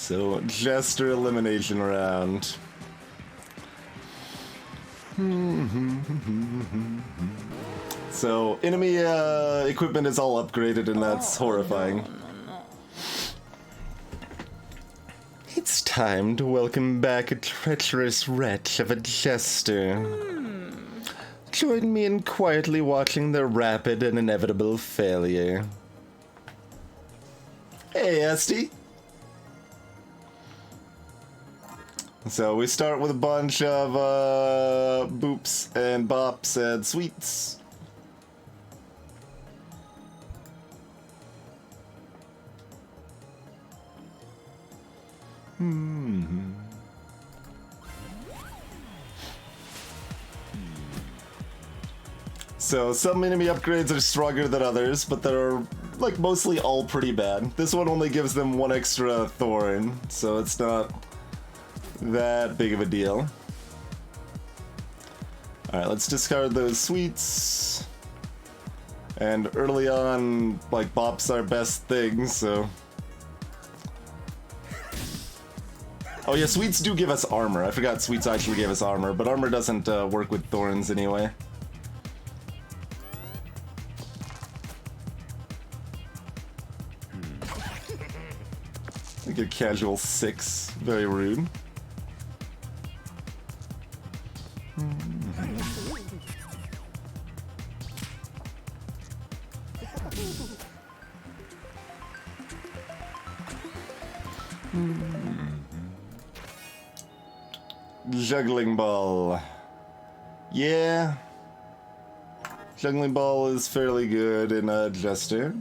So, Jester elimination round. So, enemy equipment is all upgraded, and that's horrifying. It's time to welcome back a treacherous wretch of a Jester. Join me in quietly watching their rapid and inevitable failure. Hey, Esty. So we start with a bunch of boops and bops and sweets. So some enemy upgrades are stronger than others, but they're like mostly all pretty bad. This one only gives them one extra thorn, so it's not that big of a deal. Alright, let's discard those sweets. And early on, like, bops are best thing, so... Oh yeah, sweets do give us armor. I forgot sweets actually gave us armor, but armor doesn't work with thorns anyway. Like a casual 6. Very rude. Juggling ball. Yeah. Juggling ball is fairly good in Jester.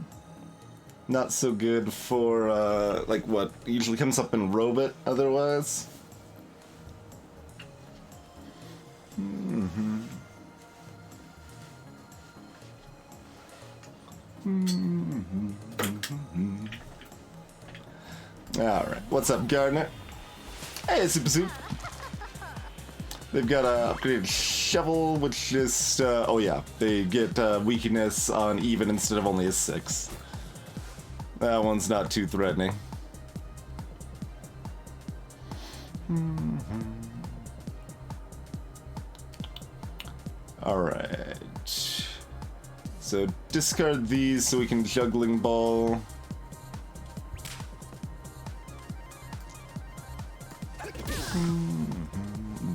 Not so good for, like what usually comes up in Robot otherwise. Alright, what's up, Gardner? Hey, Super Soup. They've got a upgraded shovel, which just, oh yeah, they get weakness on even instead of only a 6. That one's not too threatening. Alright. So discard these so we can juggling ball.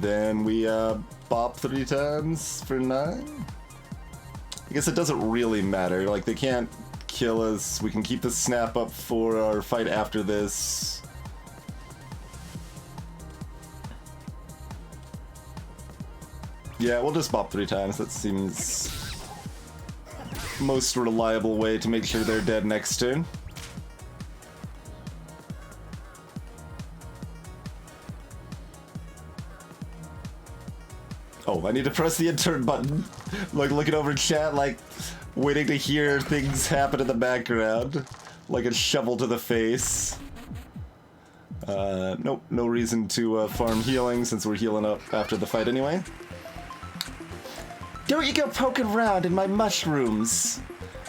Then we bop 3 times for 9. I guess it doesn't really matter. Like, they can't kill us. We can keep the snap up for our fight after this. Yeah, we'll just bop 3 times. That seems most reliable way to make sure they're dead next turn. Oh, I need to press the intern button. Like, looking over chat, like, waiting to hear things happen in the background. Like a shovel to the face. Nope, no reason to farm healing since we're healing up after the fight anyway. Don't you go poking around in my mushrooms.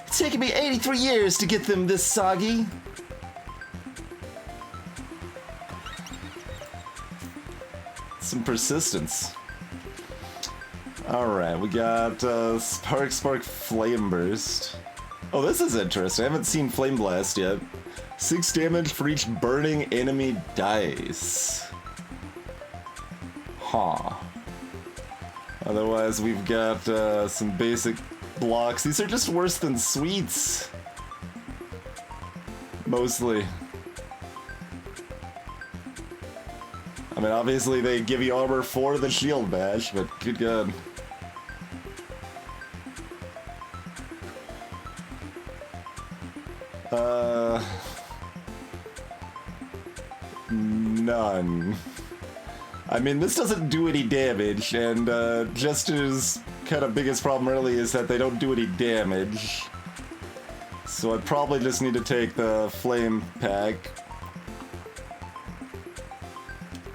It's taken me 83 years to get them this soggy. Some persistence. Alright, we got Spark Flame Burst. Oh, this is interesting. I haven't seen Flame Blast yet. 6 damage for each burning enemy dice. Huh. Otherwise, we've got some basic blocks. These are just worse than sweets. Mostly. I mean, obviously they give you armor for the shield bash, but good god. None. I mean, this doesn't do any damage, and Jester's kind of biggest problem really is that they don't do any damage. So I probably just need to take the flame pack.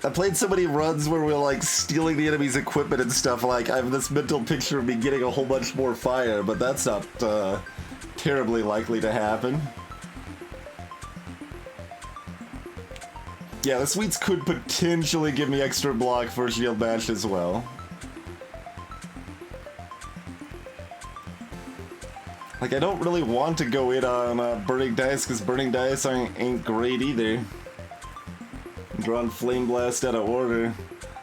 I played so many runs where we're like stealing the enemy's equipment and stuff, like I have this mental picture of me getting a whole bunch more fire, but that's not terribly likely to happen. Yeah, the sweets could potentially give me extra block for shield bash as well. Like, I don't really want to go in on Burning Dice, because Burning Dice ain't great either. I'm drawing Flame Blast out of order.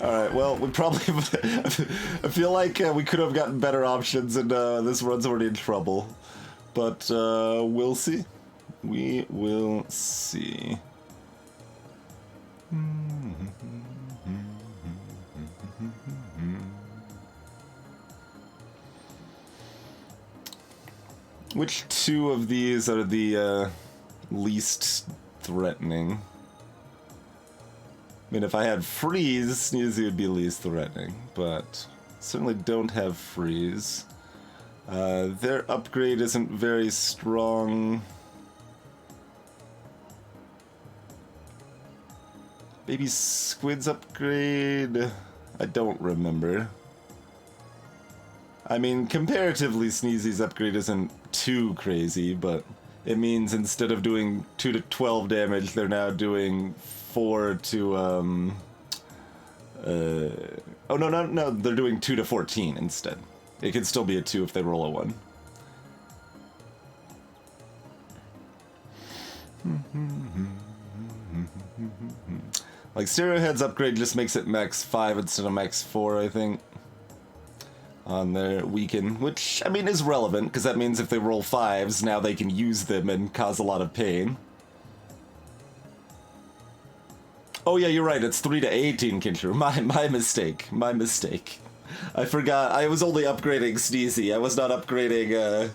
Alright, well, we probably... I feel like we could have gotten better options, and this run's already in trouble. But, we'll see. We will see. Which two of these are the least threatening? I mean, if I had freeze, Sneezy would be least threatening, but certainly don't have freeze. Their upgrade isn't very strong. Baby Squid's upgrade? I don't remember. I mean, comparatively, Sneezy's upgrade isn't too crazy, but it means instead of doing 2 to 12 damage, they're now doing 4 to, oh, no, they're doing 2 to 14 instead. It could still be a 2 if they roll a 1. Like, Stereo Head's upgrade just makes it max 5 instead of max 4, I think. On their weaken, which, I mean, is relevant, because that means if they roll 5s, now they can use them and cause a lot of pain. Oh yeah, you're right, it's 3 to 18, Kinshru. My mistake. My mistake. I forgot, I was only upgrading Sneezy. I was not upgrading,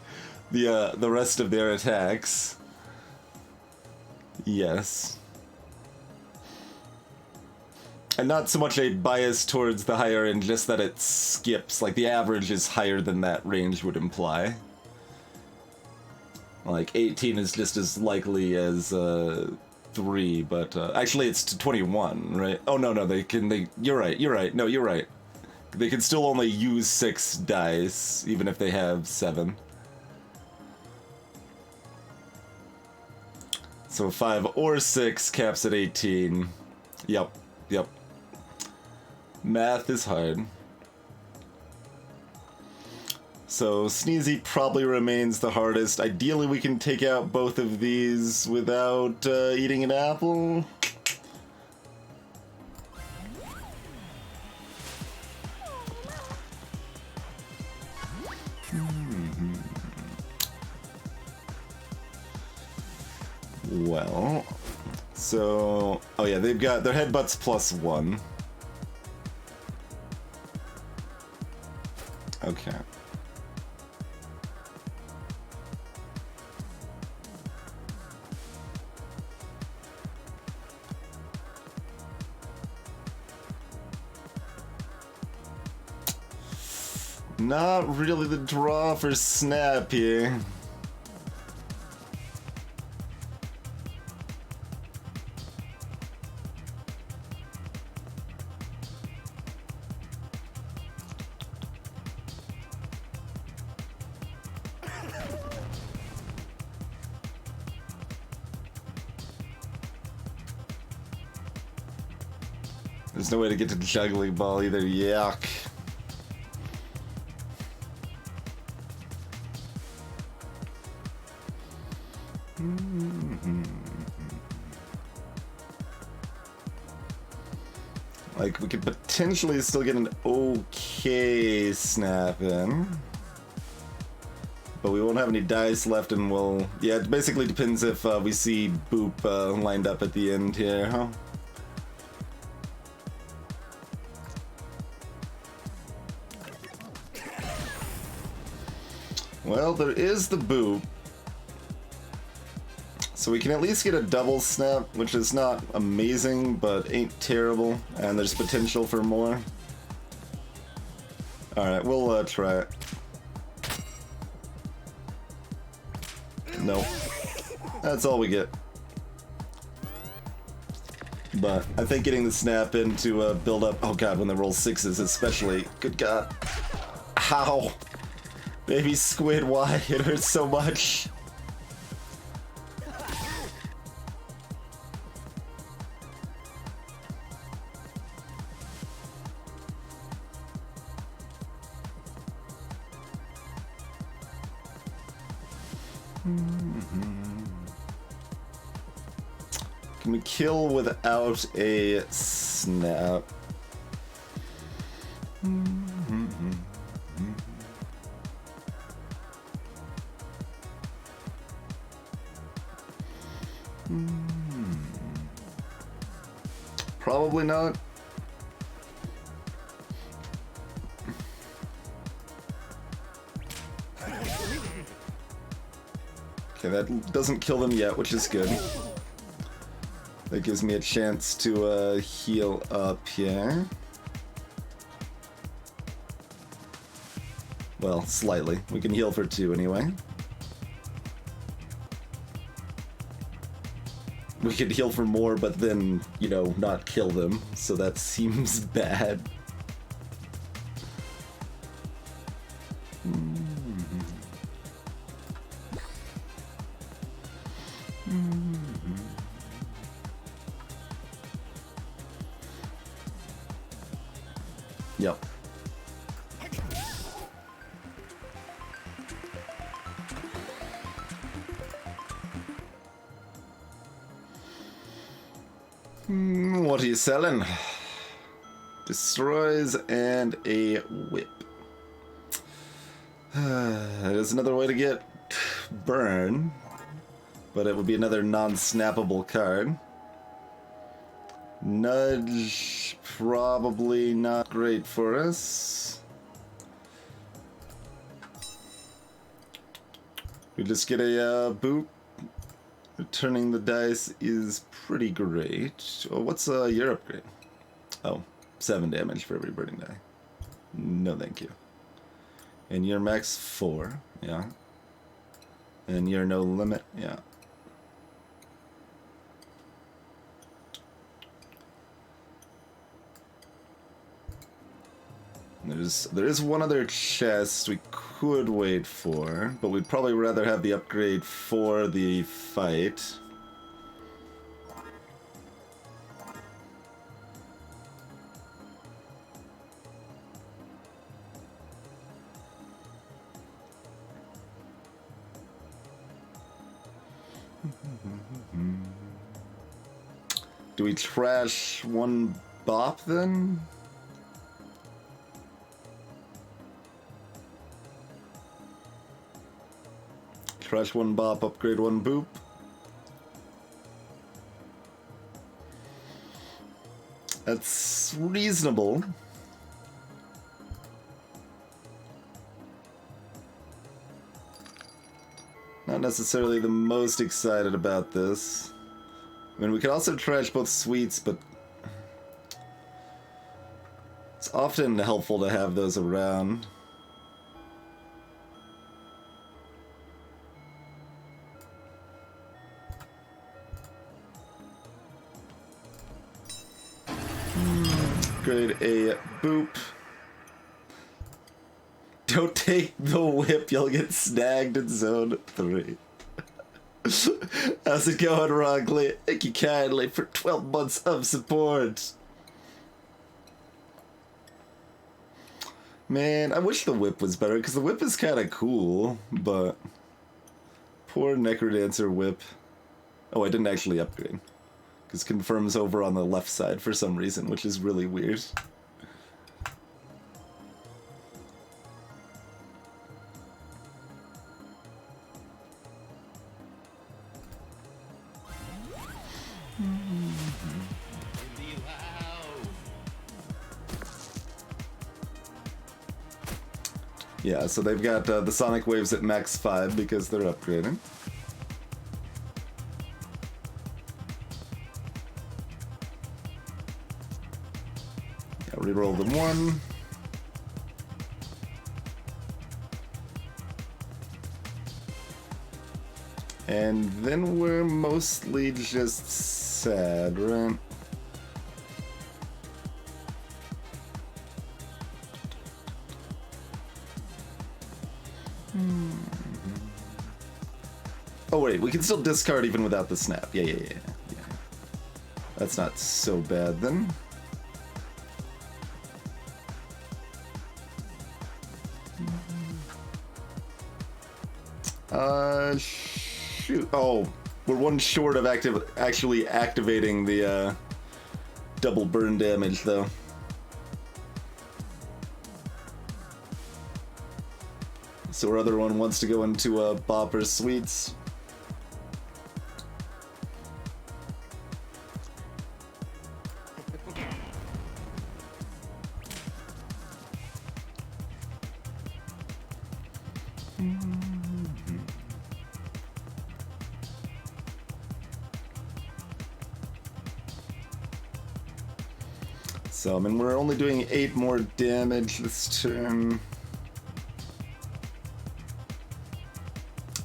the rest of their attacks. Yes. And not so much a bias towards the higher end, just that it skips. Like, the average is higher than that range would imply. Like, 18 is just as likely as, 3, but, actually it's to 21, right? Oh, no, you're right, no, you're right. They can still only use 6 dice, even if they have 7. So 5 or 6 caps at 18. Yep. Math is hard. So Sneezy probably remains the hardest. Ideally we can take out both of these without eating an apple. Well, so... oh yeah, they've got their headbutts +1. Okay. Not really the draw for Snap here. There's no way to get to the juggling ball either. Yuck. Like, we could potentially still get an okay snap in. But we won't have any dice left, and we'll... yeah, it basically depends if we see Boop lined up at the end here, huh? Well, there is the Boop. So we can at least get a double snap, which is not amazing, but ain't terrible, and there's potential for more. Alright, we'll try it. Nope. That's all we get. But I think getting the snap in to build up... oh god, when they roll 6s especially. Good god. Ow! Baby Squid, why? It hurts so much. Can we kill without a snap? Probably not. Okay, that doesn't kill them yet, which is good. That gives me a chance to heal up here. Well, slightly. We can heal for 2 anyway. We could heal for more, but then, you know, not kill them. So that seems bad. Yep. What are you selling? Destroys and a whip. There's another way to get burn, but it would be another non-snappable card. Nudge, probably not great for us. We just get a boop. Turning the dice is pretty great. Oh, what's your upgrade? Oh, 7 damage for every burning die. No thank you. And your max 4, yeah. And you're no limit, yeah. There is one other chest we could wait for, but we'd probably rather have the upgrade for the fight. Do we trash one bop then? Trash one bop, upgrade one boop. That's reasonable. Not necessarily the most excited about this. I mean, we could also trash both sweets, but it's often helpful to have those around. Grade a boop. Don't take the whip, you'll get snagged in zone 3. How's it going, Rogley? Thank you kindly for 12 months of support. Man, I wish the whip was better, because the whip is kind of cool, but... Poor Necrodancer whip. Oh, I didn't actually upgrade. Because confirms over on the left side for some reason, which is really weird. Yeah, so they've got the Sonic Waves at max 5 because they're upgrading. Reroll the 1. And then we're mostly just sad, right? Oh wait, we can still discard even without the snap. Yeah. That's not so bad then. shoot. Oh, we're one short of actually activating the double burn damage, though. So our other one wants to go into Bopper Sweets. So, I mean, we're only doing 8 more damage this turn.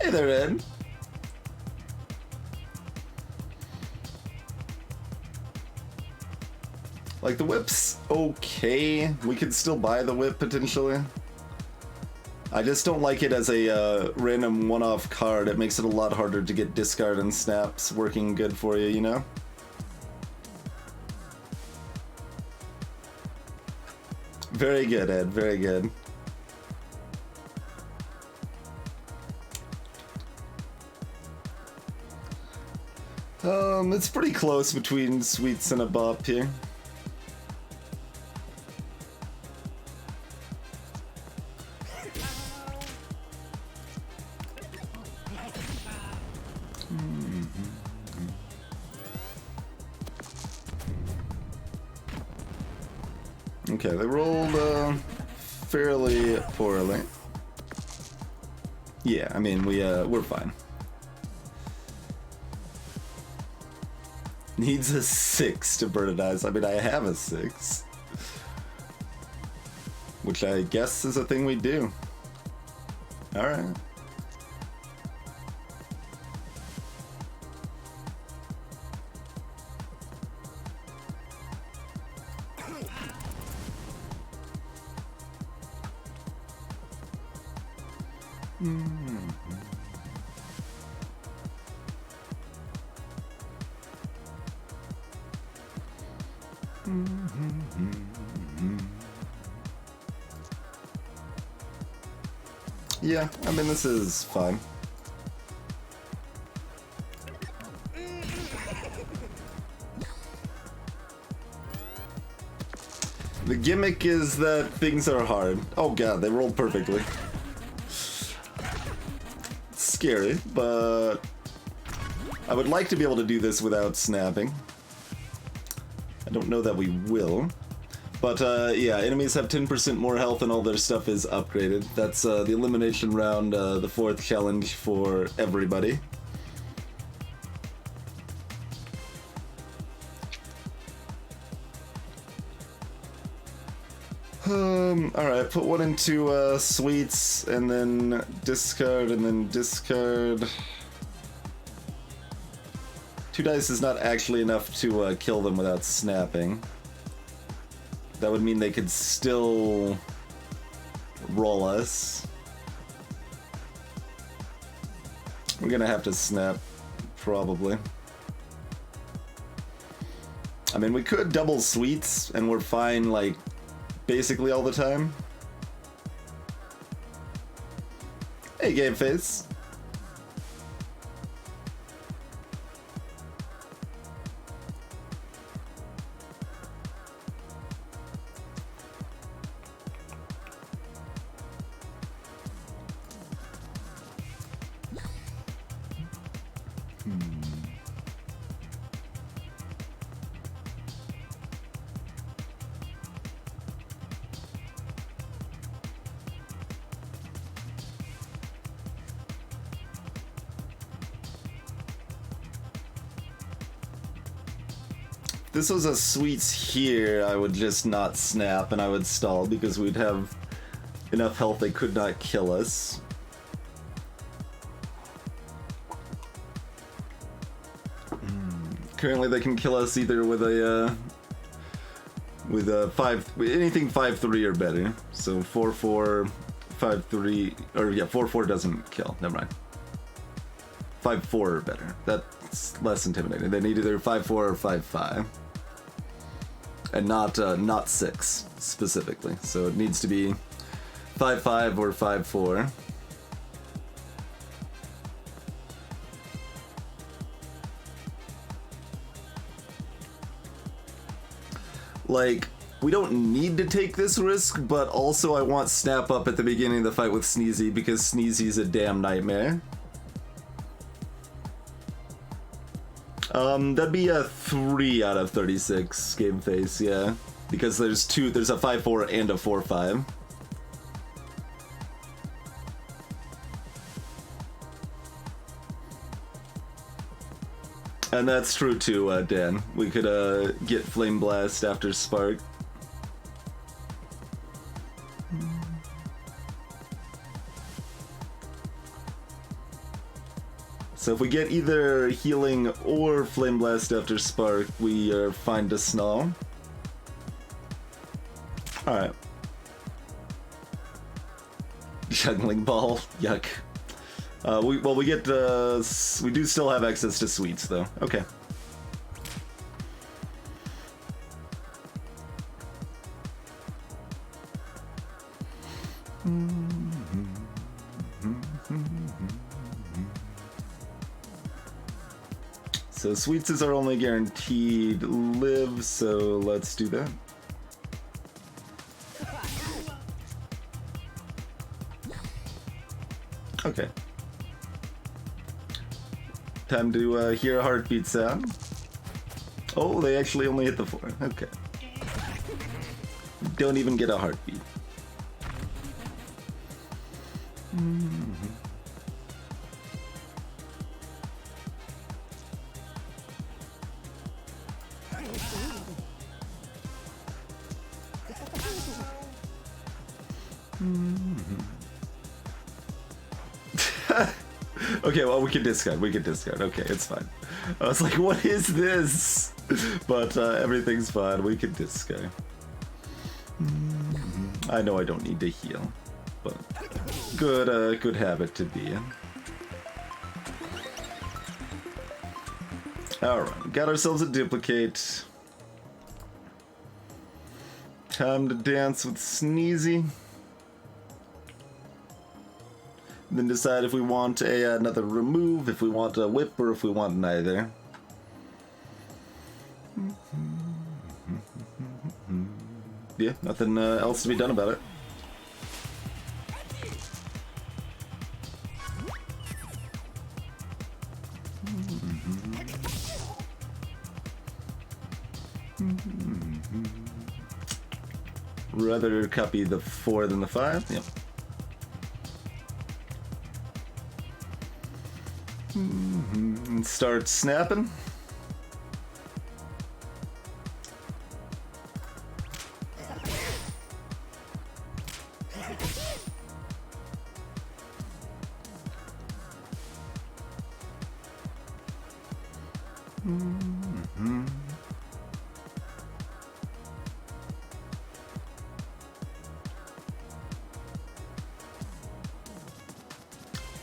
Hey there, Ed. Like, the whip's okay. We could still buy the whip, potentially. I just don't like it as a random one-off card. It makes it a lot harder to get discard and snaps working good for you, you know? Very good, Ed. Very good. It's pretty close between Sweets and a Bop here. Okay, they rolled fairly poorly. Yeah, I mean we're fine. Needs a 6 to burnize. I mean, I have a 6, which I guess is a thing we do. All right. Yeah, I mean, this is fine. The gimmick is that things are hard. Oh god, they rolled perfectly. Scary, but I would like to be able to do this without snapping. I don't know that we will. But yeah, enemies have 10% more health and all their stuff is upgraded. That's the elimination round, the 4th challenge for everybody. Alright, put one into Sweets, and then discard, and then discard. 2 dice is not actually enough to kill them without snapping. That would mean they could still roll us. We're gonna have to snap, probably. I mean, we could double Sweets, and we're fine, like, basically all the time. Hey, Game Face. If this was a Sweets here, I would just not snap and I would stall because we'd have enough health they could not kill us. Currently they can kill us either with a anything 5-3 or better. So 4-4, 5-3, or yeah, 4-4 doesn't kill. Never mind. 5-4 or better. That's less intimidating. They need either 5-4 or 5-5, and not 6 specifically. So it needs to be 5-5 or 5-4. Like, we don't need to take this risk, but also I want Snap up at the beginning of the fight with Sneezy because Sneezy's a damn nightmare. That'd be a 3 out of 36 game face, yeah. Because there's a 5-4 and a 4-5. And that's true too, Dan. We could get Flame Blast after Spark. So if we get either Healing or Flame Blast after Spark, we are fine to Snow. Alright. Juggling Ball. Yuck. We do still have access to sweets, though. Okay. So sweets is our only guaranteed live, so let's do that. Okay. Time to hear a heartbeat sound. Oh, they actually only hit the 4. Okay. Don't even get a heartbeat. Okay, well, we can discard. Okay, it's fine. I was like, what is this? But everything's fine. We can discard. I know I don't need to heal, but good habit to be in. Alright, got ourselves a duplicate. Time to dance with Sneezy. Then decide if we want another remove, if we want a whip, or if we want neither. Yeah, nothing else to be done about it. Rather copy the 4 than the 5. Yep. Start snapping.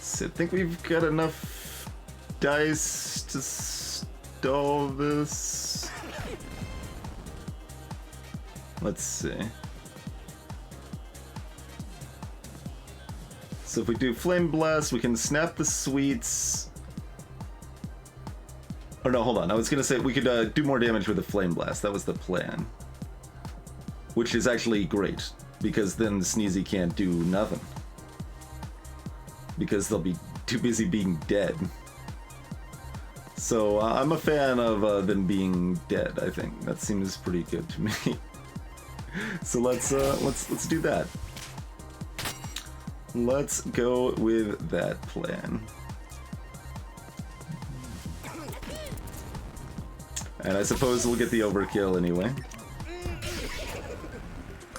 So I think we've got enough dice to stall this. Let's see. So if we do Flame Blast, we can snap the sweets. Oh no, hold on. I was gonna say we could do more damage with the Flame Blast. That was the plan. Which is actually great, because then Sneezy can't do nothing. Because they'll be too busy being dead. So I'm a fan of them being dead. I think that seems pretty good to me. So let's do that. Let's go with that plan. And I suppose we'll get the overkill anyway.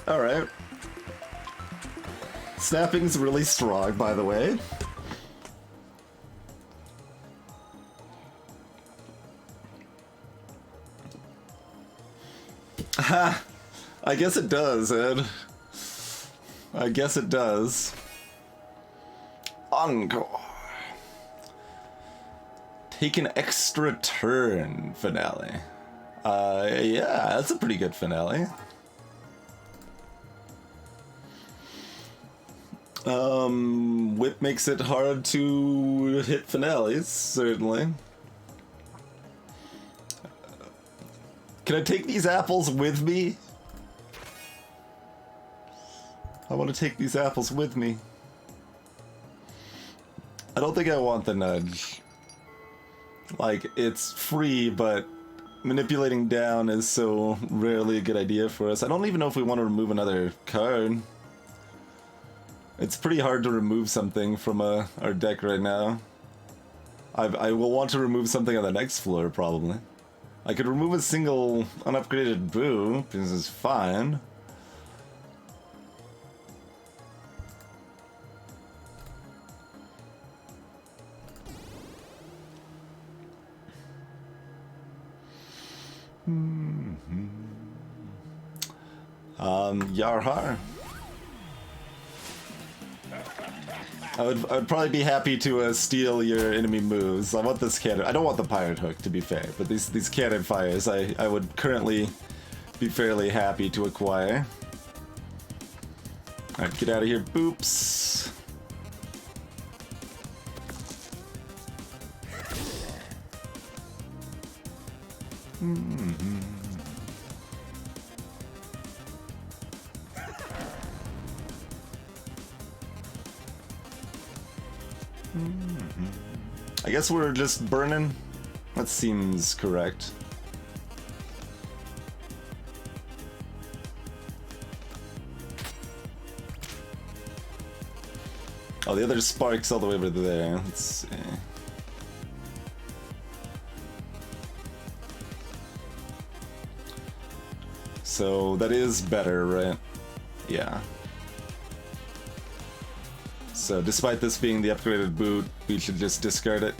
All right. Snapping's really strong, by the way. Ha! I guess it does, Ed. I guess it does. Encore. Take an extra turn finale. Yeah, that's a pretty good finale. Whip makes it hard to hit finales, certainly. Can I take these apples with me? I want to take these apples with me. I don't think I want the nudge. Like, it's free, but manipulating down is so rarely a good idea for us. I don't even know if we want to remove another card. It's pretty hard to remove something from our deck right now. I will want to remove something on the next floor, probably. I could remove a single unupgraded Boo, this is fine. Yarhar. I would probably be happy to steal your enemy moves. I want this cannon. I don't want the pirate hook, to be fair, but these cannon fires I would currently be fairly happy to acquire. Alright, get out of here, boops. I guess we're just burning. That seems correct. Oh, the other spark's all the way over there. Let's see. So that is better, right? Yeah. So despite this being the upgraded boot, we should just discard it.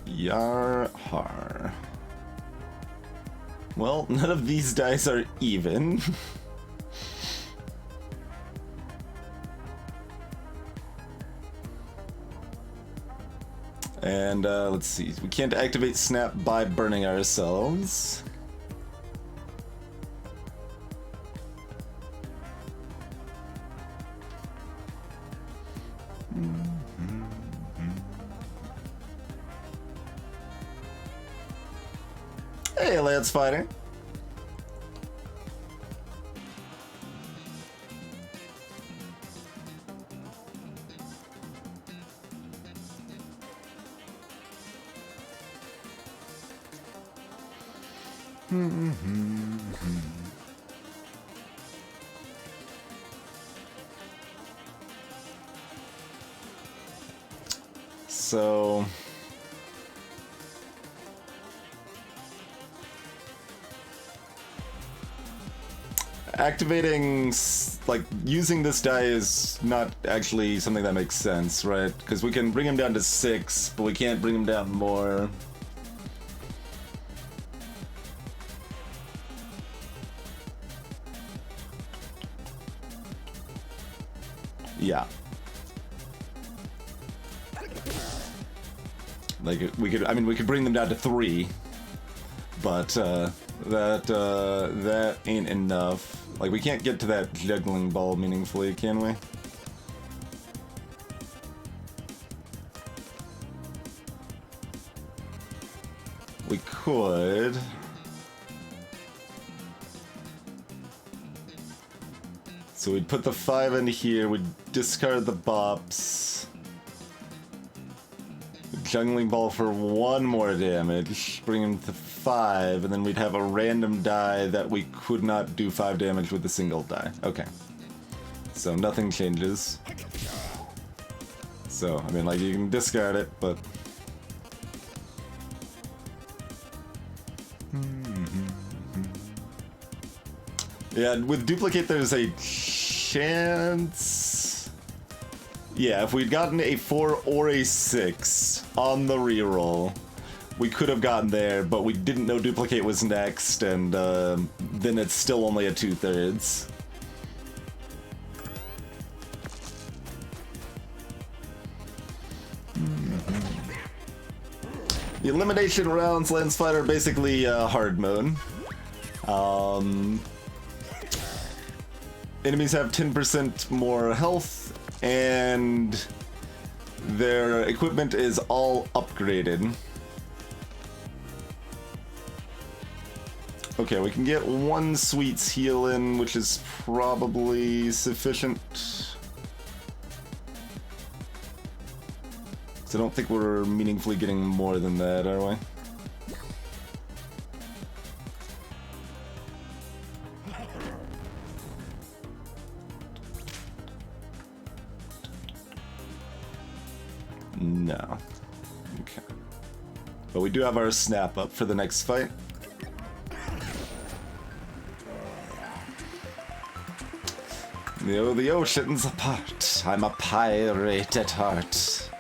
Yarhar. Well, none of these dice are even. And let's see, we can't activate Snap by burning ourselves. Hey, Lance Fighter. So activating, like, using this die is not actually something that makes sense, right? Because we can bring him down to 6, but we can't bring him down more. Yeah. Like, we could, I mean, we could bring them down to 3, but that ain't enough. Like, we can't get to that juggling ball meaningfully, can we? We could. So we'd put the 5 in here, we'd discard the bops. Juggling ball for 1 more damage, bring him to 5, and then we'd have a random die that we could not do 5 damage with a single die. Okay. So nothing changes. So, I mean, like, you can discard it, but... Yeah, with duplicate there's a chance... Yeah, if we'd gotten a 4 or a 6 on the reroll, we could have gotten there, but we didn't know duplicate was next, and then it's still only a 2/3. The elimination rounds, Landsfight, are basically hard mode. Enemies have 10% more health, and their equipment is all upgraded. Okay, we can get 1 sweets heal in, which is probably sufficient. So I don't think we're meaningfully getting more than that, are we? No. Okay. But we do have our snap up for the next fight. The ocean's apart. I'm a pirate at heart.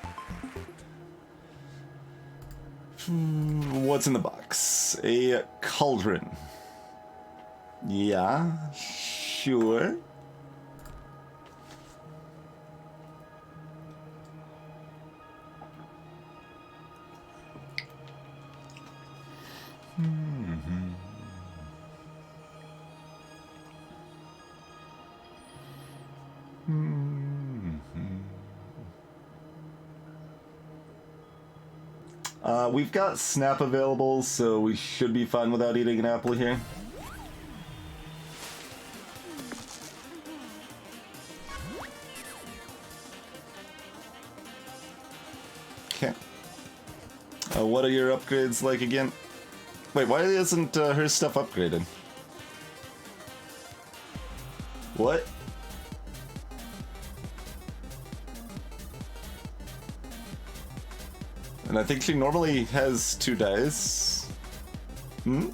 What's in the box? A cauldron. Yeah, sure. We've got Snap available, so we should be fine without eating an apple here. Okay. What are your upgrades like again? Wait, why isn't her stuff upgraded? What? And I think she normally has 2 dice. Hmm?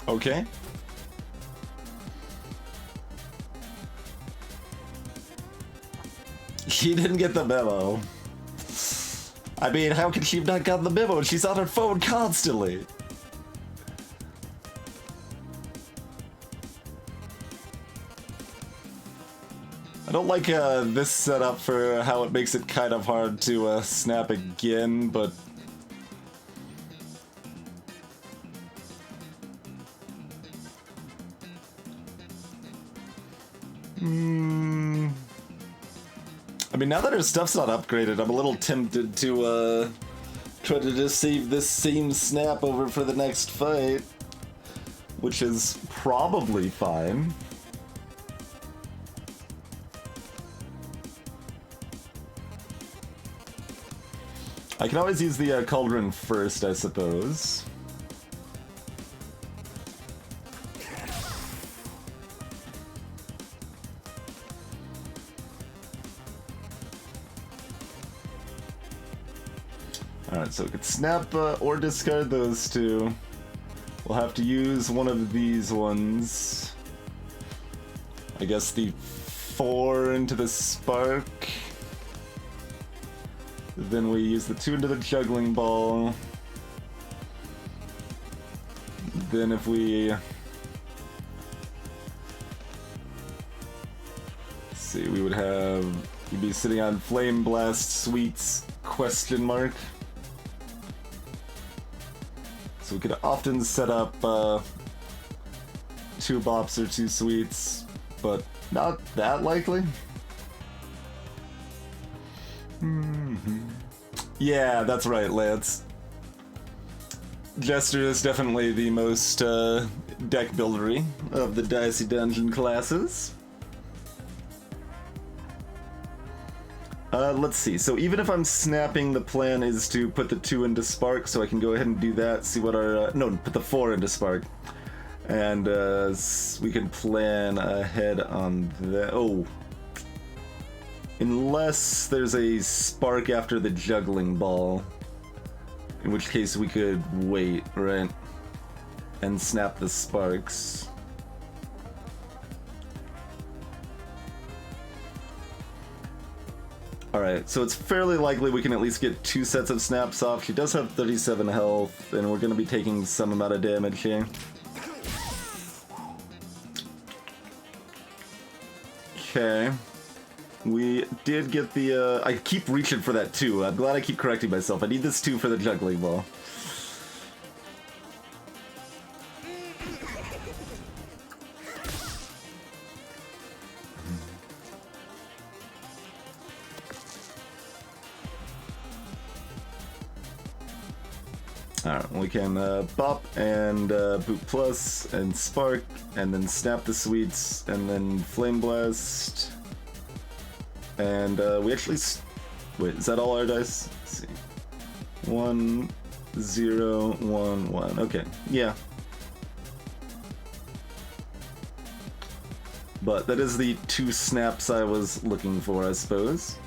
Okay. She didn't get the memo. I mean, how could she have not gotten the memo? She's on her phone constantly. I don't like this setup for how it makes it kind of hard to snap again, but... I mean, now that her stuff's not upgraded, I'm a little tempted to try to just save this same snap over for the next fight, which is probably fine. I can always use the cauldron first, I suppose. Alright, so we could snap or discard those 2. We'll have to use one of these ones. I guess the 4 into the spark. Then we use the 2 into the juggling ball. Then if we... Let's see, we would have... You'd be sitting on Flame Blast Sweets, question mark. So we could often set up 2 bops or 2 sweets, but not that likely. Yeah, that's right, Lance. Jester is definitely the most deck buildery of the Dicey Dungeon classes. Let's see. So even if I'm snapping, the plan is to put the 2 into Spark, so I can go ahead and do that, see what our... no, put the 4 into Spark. And we can plan ahead on that. Oh. Unless there's a Spark after the juggling ball. In which case we could wait, right? And snap the Sparks. Alright. Alright, so it's fairly likely we can at least get 2 sets of snaps off. She does have 37 health, and we're going to be taking some amount of damage here. Okay. We did get the, I keep reaching for that 2. I'm glad I keep correcting myself. I need this 2 for the juggling ball. Alright, we can bop and boot plus and spark and then snap the sweets and then flame blast. And we actually... wait, is that all our dice? Let's see. 1, 0, 1, 1. Okay, yeah. But that is the 2 snaps I was looking for, I suppose.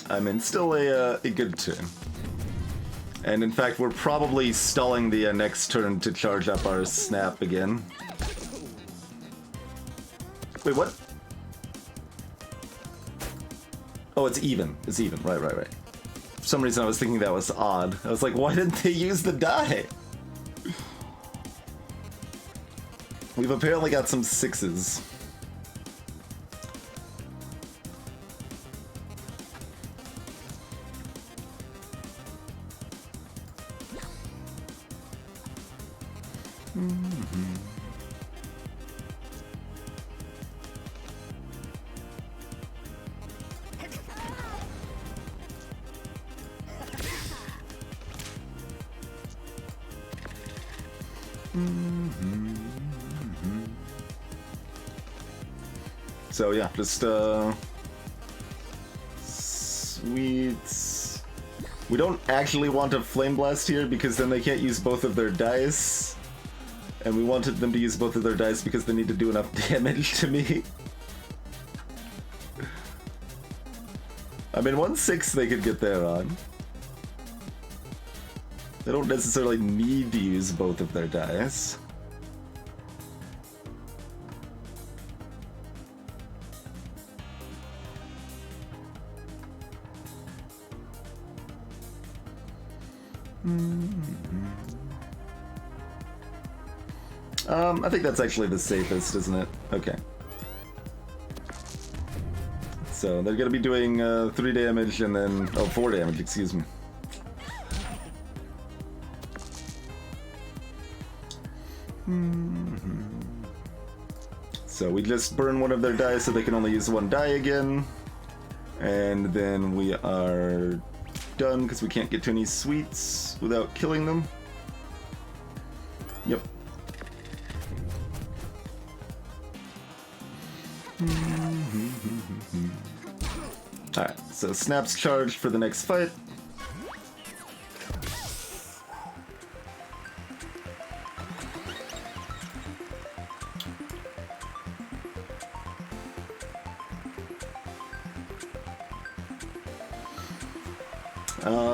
I mean, still a good turn. And in fact, we're probably stalling the next turn to charge up our snap again. Wait, what? Oh, it's even. It's even. Right. For some reason, I was thinking that was odd. I was like, why didn't they use the die? We've apparently got some 6s. So yeah, just sweets. We don't actually want a flame blast here because then they can't use both of their dice. And we wanted them to use both of their dice because they need to do enough damage to me. I mean, 1/6 they could get there on. They don't necessarily need to use both of their dice. I think that's actually the safest, isn't it? Okay. So they're gonna be doing 3 damage and then... oh, 4 damage, excuse me. So we just burn one of their die so they can only use 1 die again. And then we are done because we can't get to any sweets without killing them. Yep. Alright, so snaps charged for the next fight.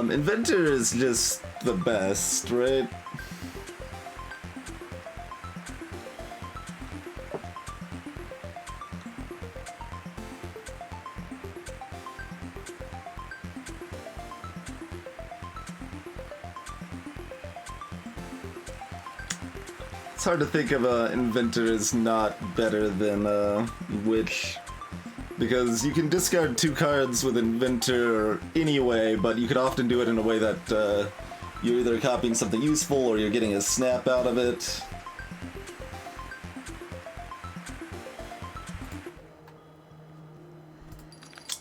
Inventor is just the best, right? It's hard to think of Inventor as not better than Witch. Because you can discard 2 cards with Inventor anyway, but you could often do it in a way that you're either copying something useful or you're getting a snap out of it.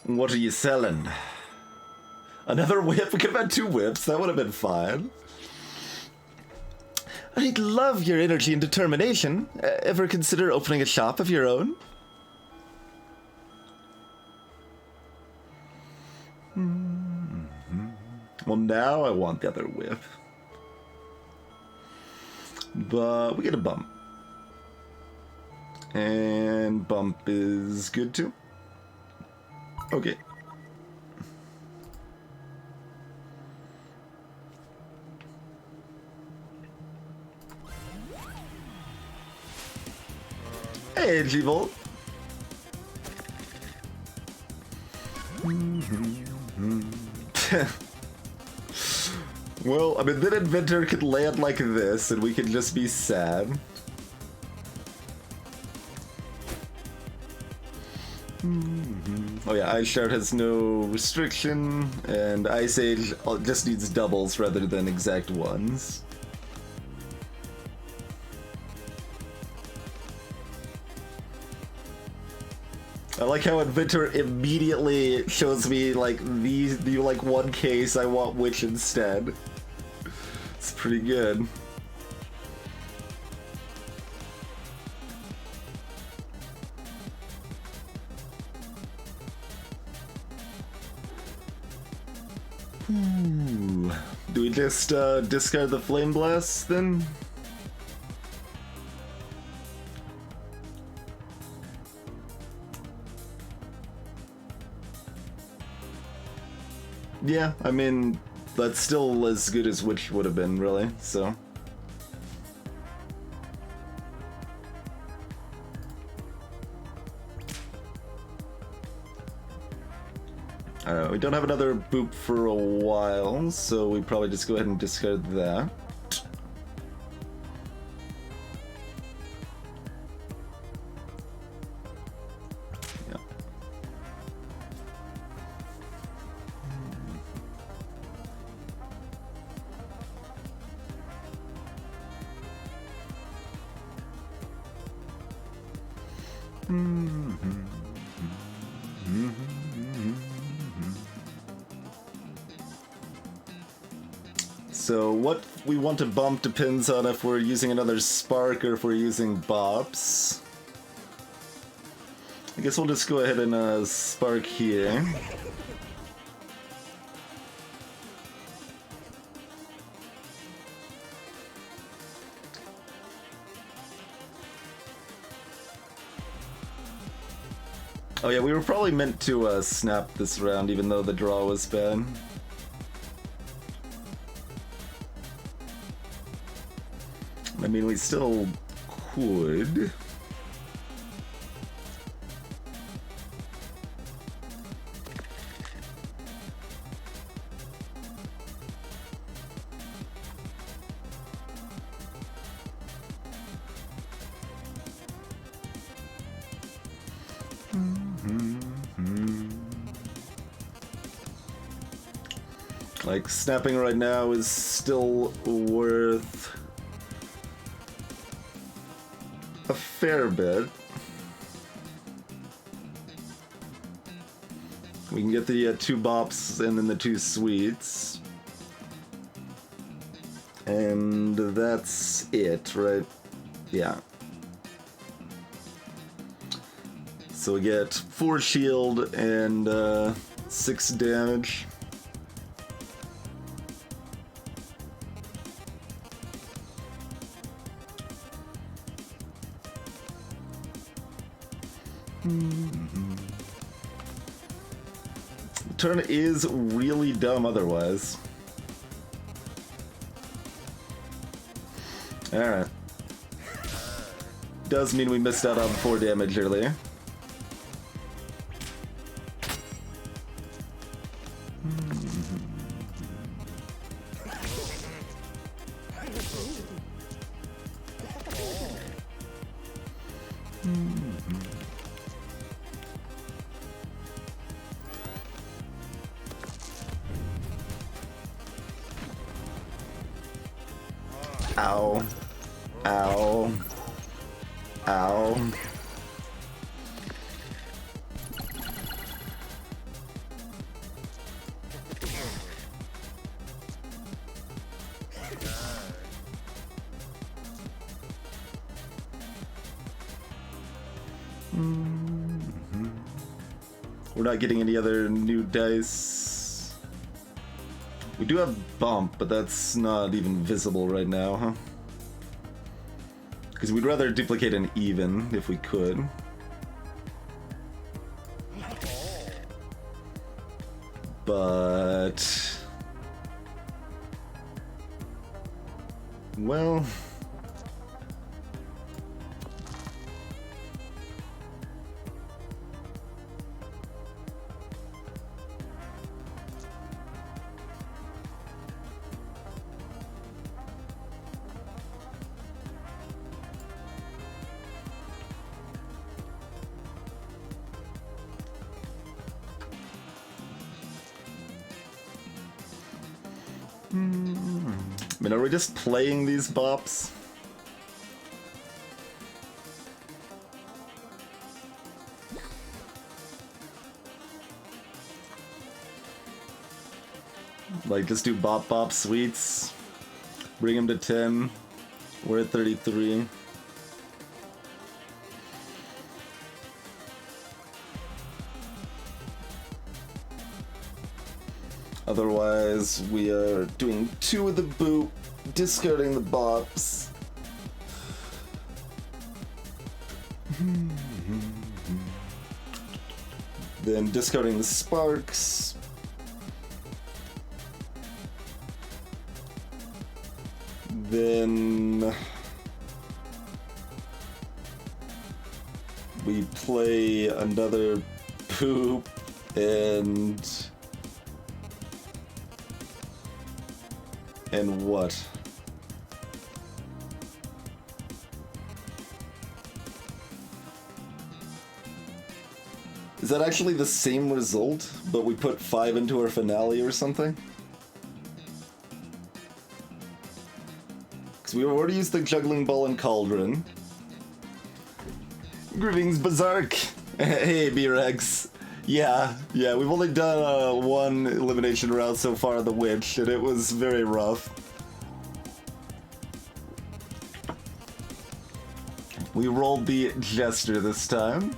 What are you selling? Another whip? We could have had 2 whips, that would have been fine. I'd love your energy and determination. Ever consider opening a shop of your own? Well, now I want the other whip. but we get a bump. And bump is good too. Okay. Hey, G-Volt. Well, I mean, then Inventor could land like this, and we could just be sad. Oh yeah, Ice Shard has no restriction, and Ice Age just needs doubles rather than exact ones. I like how Inventor immediately shows me like the like one case I want Witch instead. It's pretty good. Ooh. Do we just discard the Flame Blast then? Yeah, I mean, that's still as good as Witch would have been, really, so. Alright, we don't have another boop for a while, so we probably just go ahead and discard that. Yeah. So what we want to bump depends on if we're using another Spark or if we're using Bops. I guess we'll just go ahead and Spark here. Oh yeah, we were probably meant to snap this round even though the draw was bad. I mean, we still could. Like, snapping right now is still worth a fair bit. We can get the 2 bops and then the 2 sweets. And that's it, right? Yeah. So we get 4 shield and 6 damage. Turn is really dumb otherwise. Alright. Does mean we missed out on 4 damage earlier. Ow. Ow. Ow. We're not getting any other new dice. We do have bump, but that's not even visible right now, huh? Because we'd rather duplicate an even if we could. But... well... I mean, are we just playing these bops? Like, just do bop bop sweets. Bring him to 10. We're at 33. Otherwise, we are doing 2 of the boot, discarding the bops. Then discarding the sparks. Then we play another poop and what? Is that actually the same result, but we put 5 into our finale or something? Because we've already used the juggling ball and cauldron. Greetings, Berserk! Hey, B-Rex. Yeah, we've only done 1 elimination round so far of the witch, and it was very rough. We rolled the jester this time.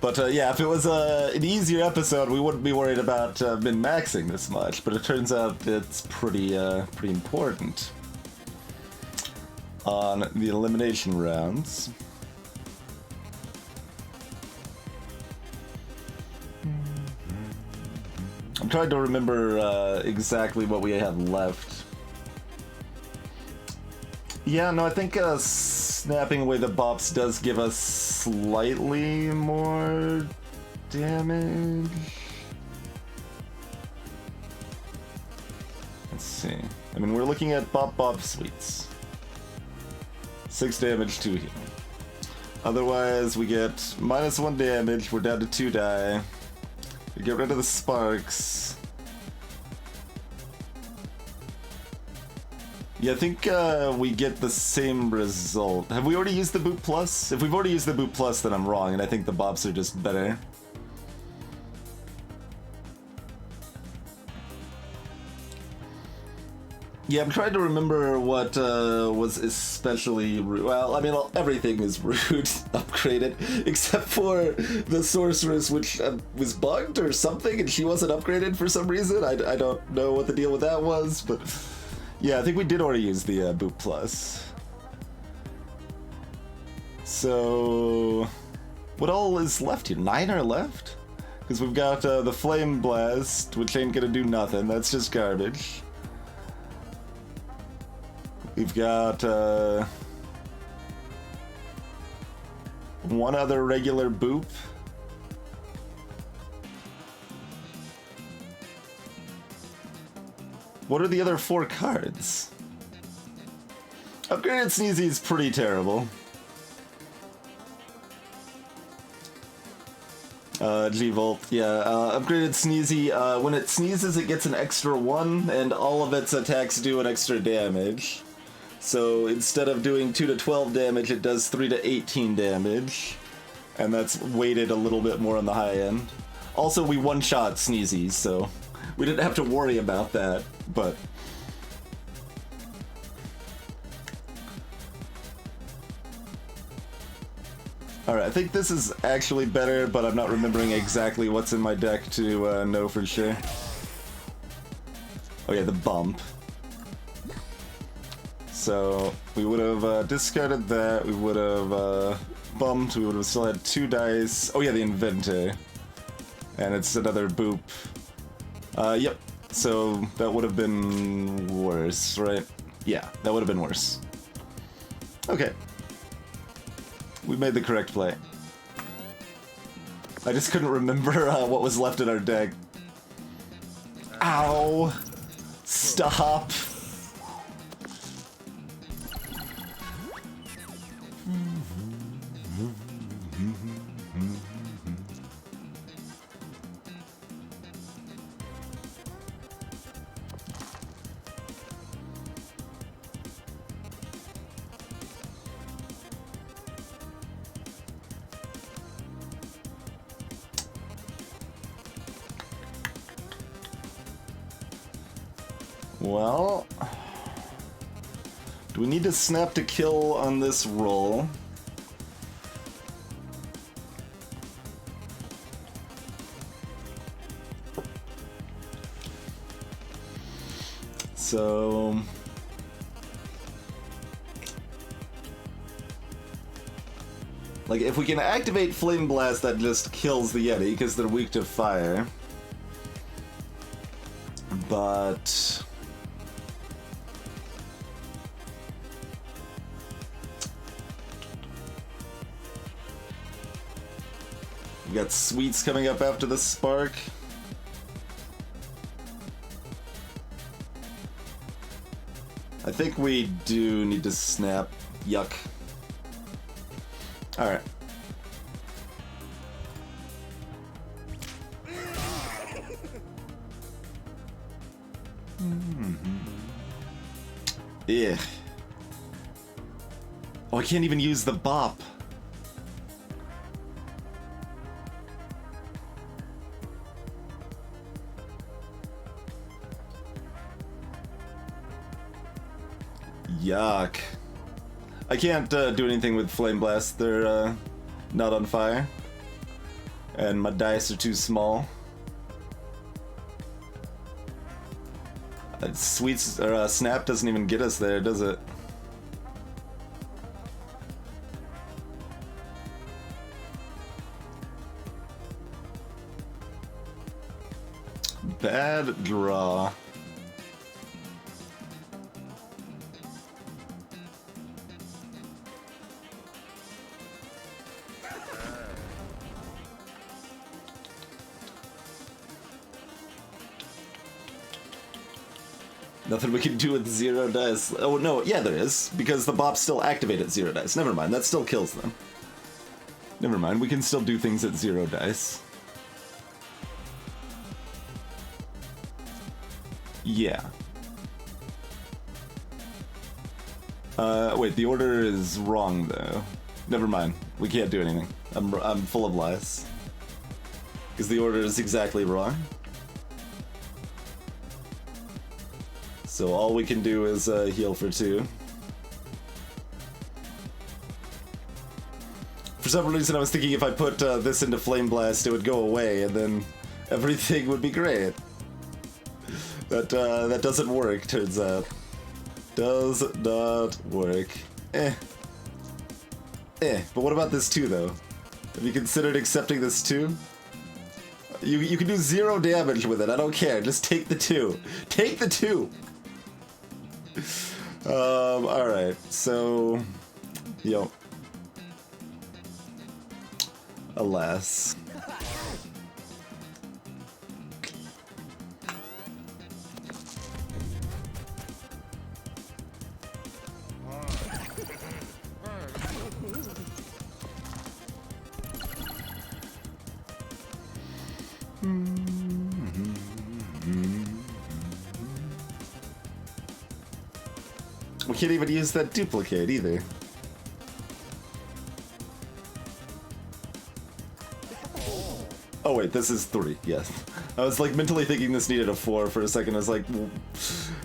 But yeah, if it was an easier episode, we wouldn't be worried about min-maxing this much, but it turns out it's pretty important on the elimination rounds. I'm trying to remember exactly what we have left. Yeah, no, I think snapping away the bops does give us slightly more damage. Let's see. I mean, we're looking at bop bop sweets. 6 damage, 2 healing. Otherwise, we get -1 damage. We're down to 2 die. We get rid of the sparks. Yeah, I think we get the same result. Have we already used the boot plus? If we've already used the boot plus, then I'm wrong, and I think the bops are just better. Yeah, I'm trying to remember what was especially rude. Well, I mean, everything is rude upgraded, except for the sorceress, which was bugged or something, and she wasn't upgraded for some reason. I don't know what the deal with that was, but yeah, I think we did already use the boot plus. So, what all is left here? 9 are left? Because we've got the flame blast, which ain't gonna do nothing. That's just garbage. We've got 1 other regular boop. What are the other 4 cards? Upgraded Sneezy is pretty terrible. G-Volt, yeah. Upgraded Sneezy, when it sneezes it gets an extra 1, and all of its attacks do an extra damage. So instead of doing 2 to 12 damage, it does 3 to 18 damage. And that's weighted a little bit more on the high end. Also, we one-shot Sneezy, so we didn't have to worry about that, but... Alright, I think this is actually better, but I'm not remembering exactly what's in my deck to know for sure. Oh yeah, the bump. So we would have discarded that, we would have bumped, we would have still had 2 dice. Oh yeah, the inventor. And it's another boop. Yep. So that would have been worse, right? Yeah, that would have been worse. Okay. We made the correct play. I just couldn't remember what was left in our deck. Ow! Stop! Well, do we need to snap to kill on this roll? So, like, if we can activate Flame Blast, that just kills the Yeti because they're weak to fire. But we got Sweets coming up after the Spark. I think we do need to snap. Yuck. Alright. Ugh. Oh, I can't even use the bop. Yuck. I can't do anything with Flame Blast. They're not on fire. And my dice are too small. Sweets or Snap doesn't even get us there, does it? Bad draw. Nothing we can do with 0 dice. Oh no, yeah there is, because the bops still activate at 0 dice. Never mind, that still kills them. Never mind, we can still do things at 0 dice. Yeah. Wait, the order is wrong though. Never mind, we can't do anything. I'm full of lies. Because the order is exactly wrong. So all we can do is heal for 2. For some reason I was thinking if I put this into Flame Blast it would go away and then everything would be great. That doesn't work, turns out. Does not work. But what about this 2 though? Have you considered accepting this 2? You can do 0 damage with it, I don't care, just take the 2. Take the 2! Alright, so... Yo. Alas. We can't even use that duplicate either. Oh wait, this is 3, yes. I was like mentally thinking this needed a 4 for a second. I was like, well,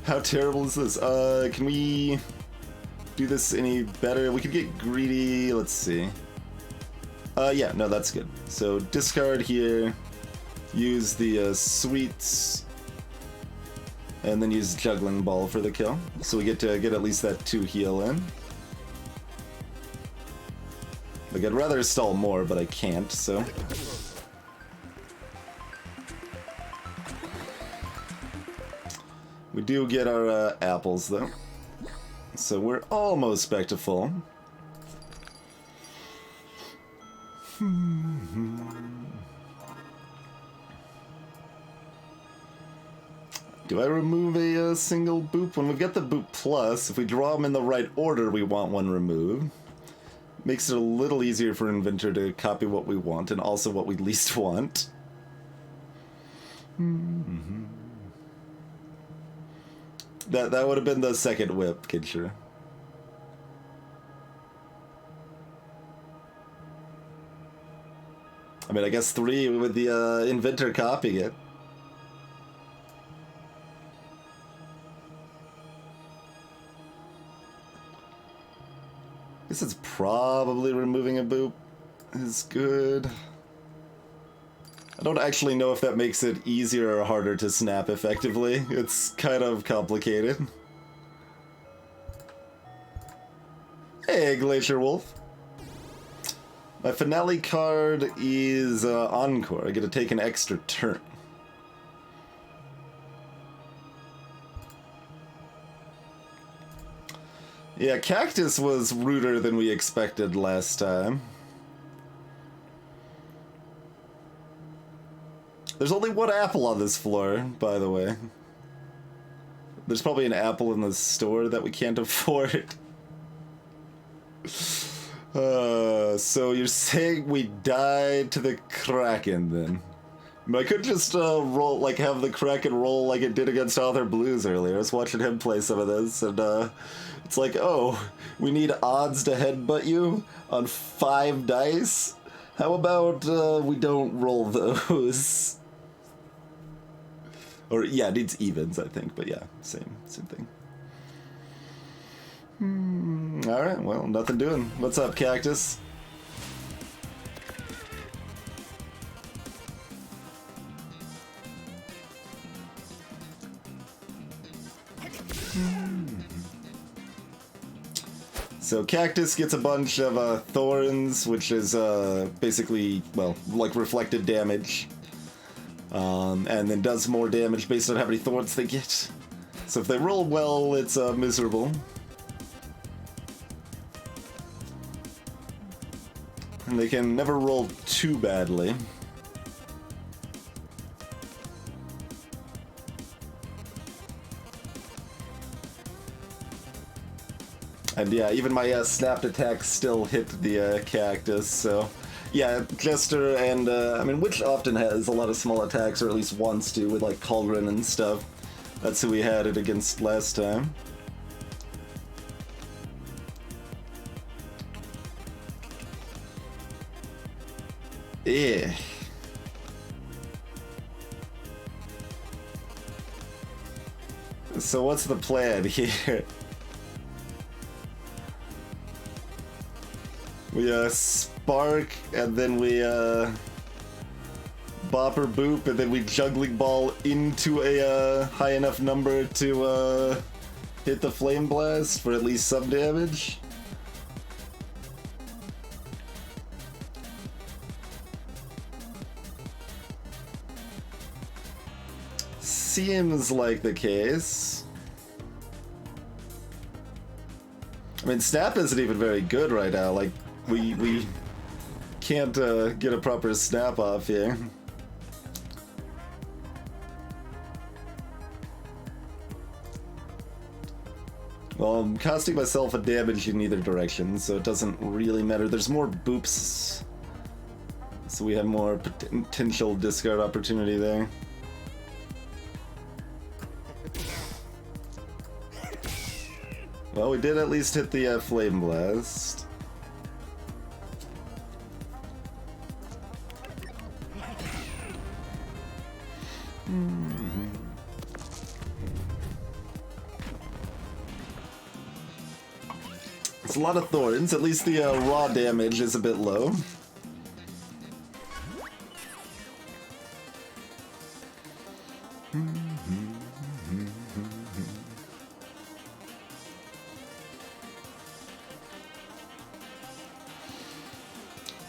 how terrible is this? Can we do this any better? We could get greedy, let's see. Yeah, no, that's good. So discard here, use the sweets, and then use Juggling Ball for the kill. So we get to get at least that 2 heal in. Like, I'd rather stall more, but I can't, so... We do get our apples, though. So we're almost back to full. Do I remove a single boop? When we get the boop plus, if we draw them in the right order, we want one removed. Makes it a little easier for Inventor to copy what we want and also what we least want. That would have been the second whip, Kidshire. I mean, I guess 3 with the Inventor copying it. I guess it's probably removing a boop is good. I don't actually know if that makes it easier or harder to snap effectively. It's kind of complicated. Hey, Glacier Wolf. My finale card is Encore. I get to take an extra turn. Yeah, Cactus was ruder than we expected last time. There's only 1 apple on this floor, by the way. There's probably an apple in the store that we can't afford. So you're saying we died to the Kraken, then? I mean, I could just roll, like, have the Kraken roll like it did against Author Blues earlier. I was watching him play some of this, and it's like, oh, we need odds to headbutt you on 5 dice? How about we don't roll those? Or, yeah, it needs evens, I think, but yeah, same thing. Alright, well, nothing doing. What's up, Cactus? So Cactus gets a bunch of thorns, which is basically, well, like reflected damage. And then does more damage based on how many thorns they get. So if they roll well, it's miserable. And they can never roll too badly. And yeah, even my snapped attacks still hit the Cactus, so... Yeah, Jester and, I mean, Witch often has a lot of small attacks, or at least wants to, with, like, Cauldron and stuff. That's who we had it against last time. Yeah. So what's the plan here? We, Spark, and then we, Bopper Boop, and then we Juggling Ball into a, high enough number to, hit the Flame Blast for at least some damage. Seems like the case. I mean, Snap isn't even very good right now, like, we can't get a proper snap off here. Well, I'm costing myself a damage in either direction, so it doesn't really matter. There's more boops, so we have more potential discard opportunity there. Well, we did at least hit the Flame Blast. It's a lot of thorns. At least the raw damage is a bit low.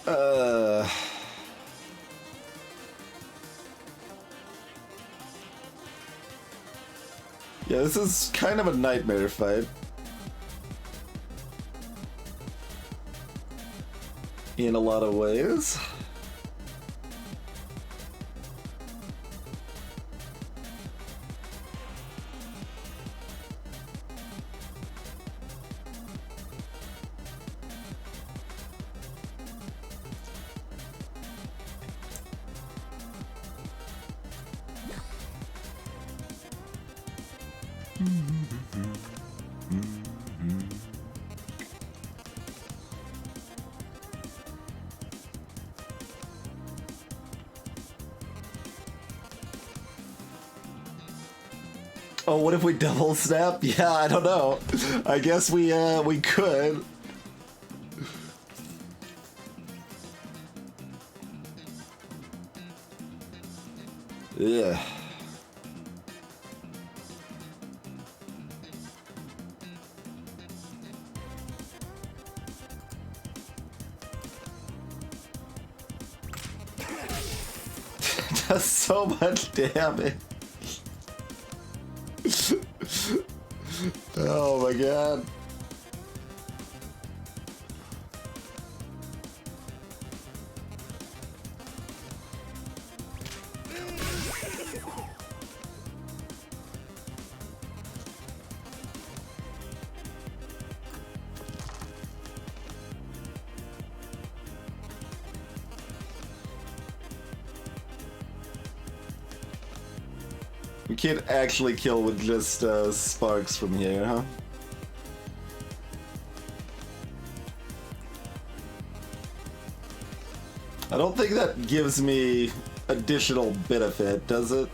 Uh... Yeah, this is kind of a nightmare fight. In a lot of ways. Oh, what if we double snap? Yeah, I don't know. I guess we could. Yeah. Does so much damage. Oh my god. We can't actually kill with just sparks from here, huh? I don't think that gives me additional benefit, does it?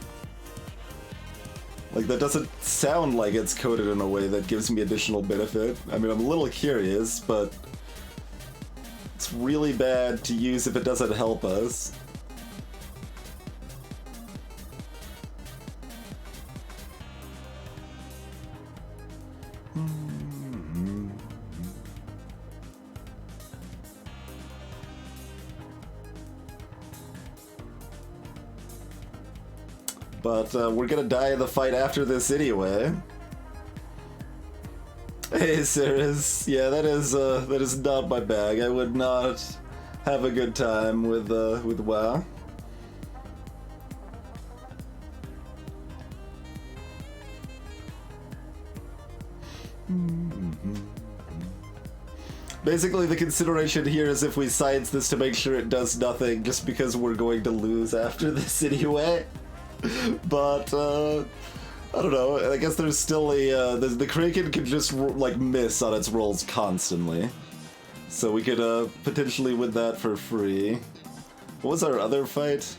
Like, that doesn't sound like it's coded in a way that gives me additional benefit. I mean, I'm a little curious, but it's really bad to use if it doesn't help us. But we're gonna die in the fight after this anyway. Hey, Ceres. Yeah, that is not my bag. I would not have a good time with WoW. Basically, the consideration here is if we science this to make sure it does nothing, just because we're going to lose after this anyway. But I don't know. I guess there's still a the Kraken can just like miss on its rolls constantly, so we could potentially win that for free. What was our other fight?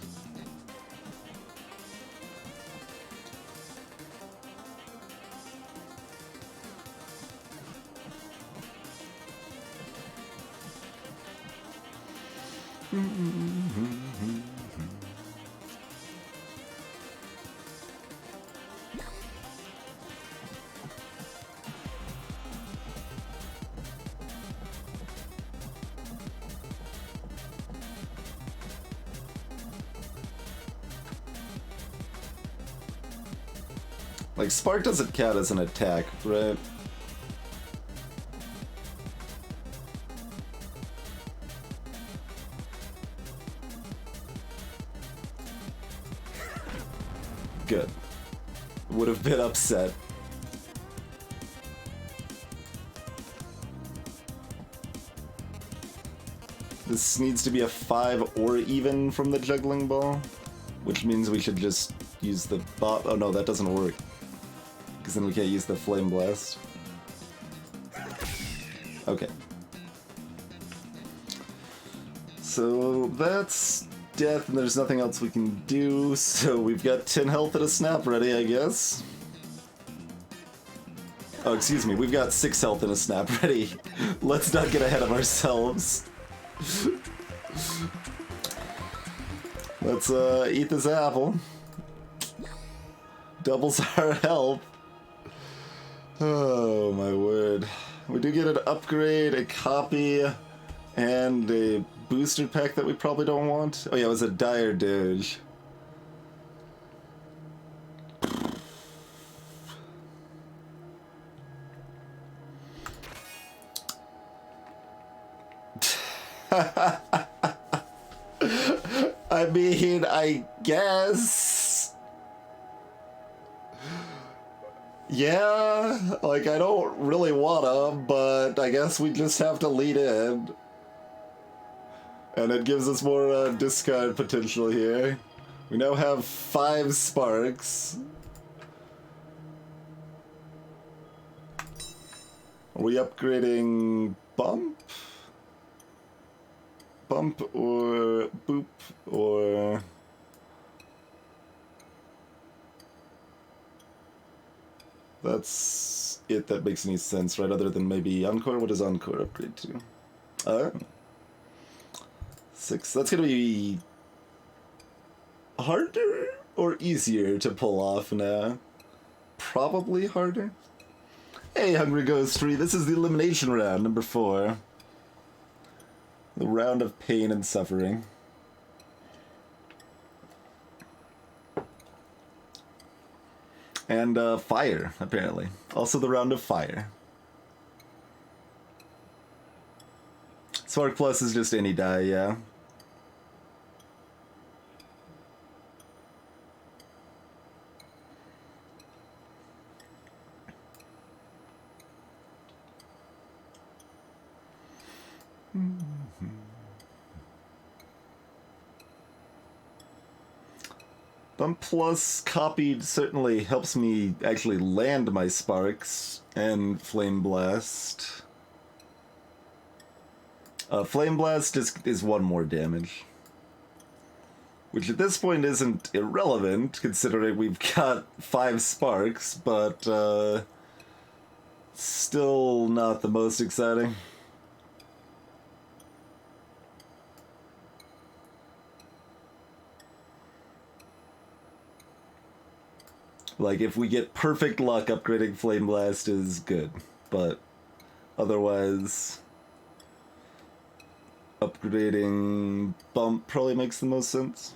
Like, Spark doesn't count as an attack, right? Good. Would have been upset. This needs to be a 5 or even from the juggling ball, which means we should just use the bot. Oh no, that doesn't work. Because then we can't use the flame blast. Okay. So that's death, and there's nothing else we can do, so we've got 10 health and a snap ready, I guess. Oh, excuse me, we've got 6 health and a snap ready. Let's not get ahead of ourselves. Let's eat this apple. Doubles our health. Oh my word. We do get an upgrade, a copy, And a booster pack that we probably don't want. Oh yeah, it was a dire doge. I mean, I guess. Yeah, like I don't really wanna, but I guess we just have to lead in. And it gives us more discard potential here. We now have 5 sparks. Are we upgrading bump? Bump or boop or... That's it that makes any sense, right? Other than maybe Encore? What does Encore upgrade to? 6. That's gonna be harder or easier to pull off now? Probably harder. Hey, Hungry Ghost Tree, this is the elimination round, number 4. The round of pain and suffering. And fire, apparently. Also the round of fire. Spark Plus is just any die, yeah. Bump Plus copied certainly helps me actually land my sparks and Flame Blast. Flame Blast is 1 more damage. Which at this point isn't irrelevant, considering we've got 5 sparks, but still not the most exciting. Like, if we get perfect luck, upgrading Flame Blast is good, but otherwise, upgrading Bump probably makes the most sense.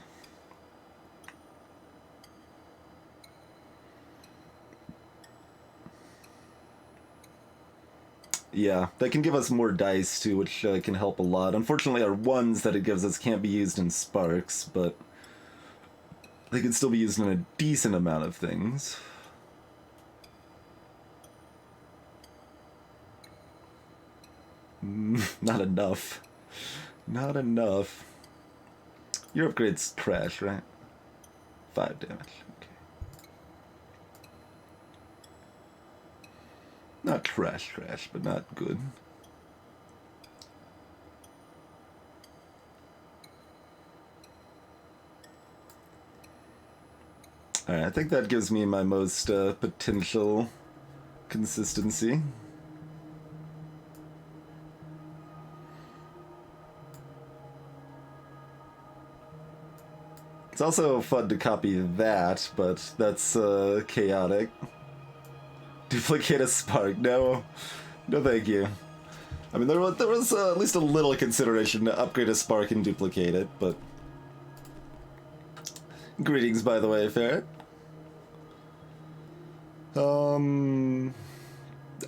Yeah, that can give us more dice too, which can help a lot. Unfortunately, our 1s that it gives us can't be used in Sparks, but they can still be used in a decent amount of things. Not enough. Not enough. Your upgrade's trash, right? 5 damage. Okay. Not trash, but not good. Alright, I think that gives me my most potential consistency. It's also fun to copy that, but that's chaotic. Duplicate a spark. No, no thank you. I mean, there was at least a little consideration to upgrade a spark and duplicate it, but... Greetings, by the way, Ferret.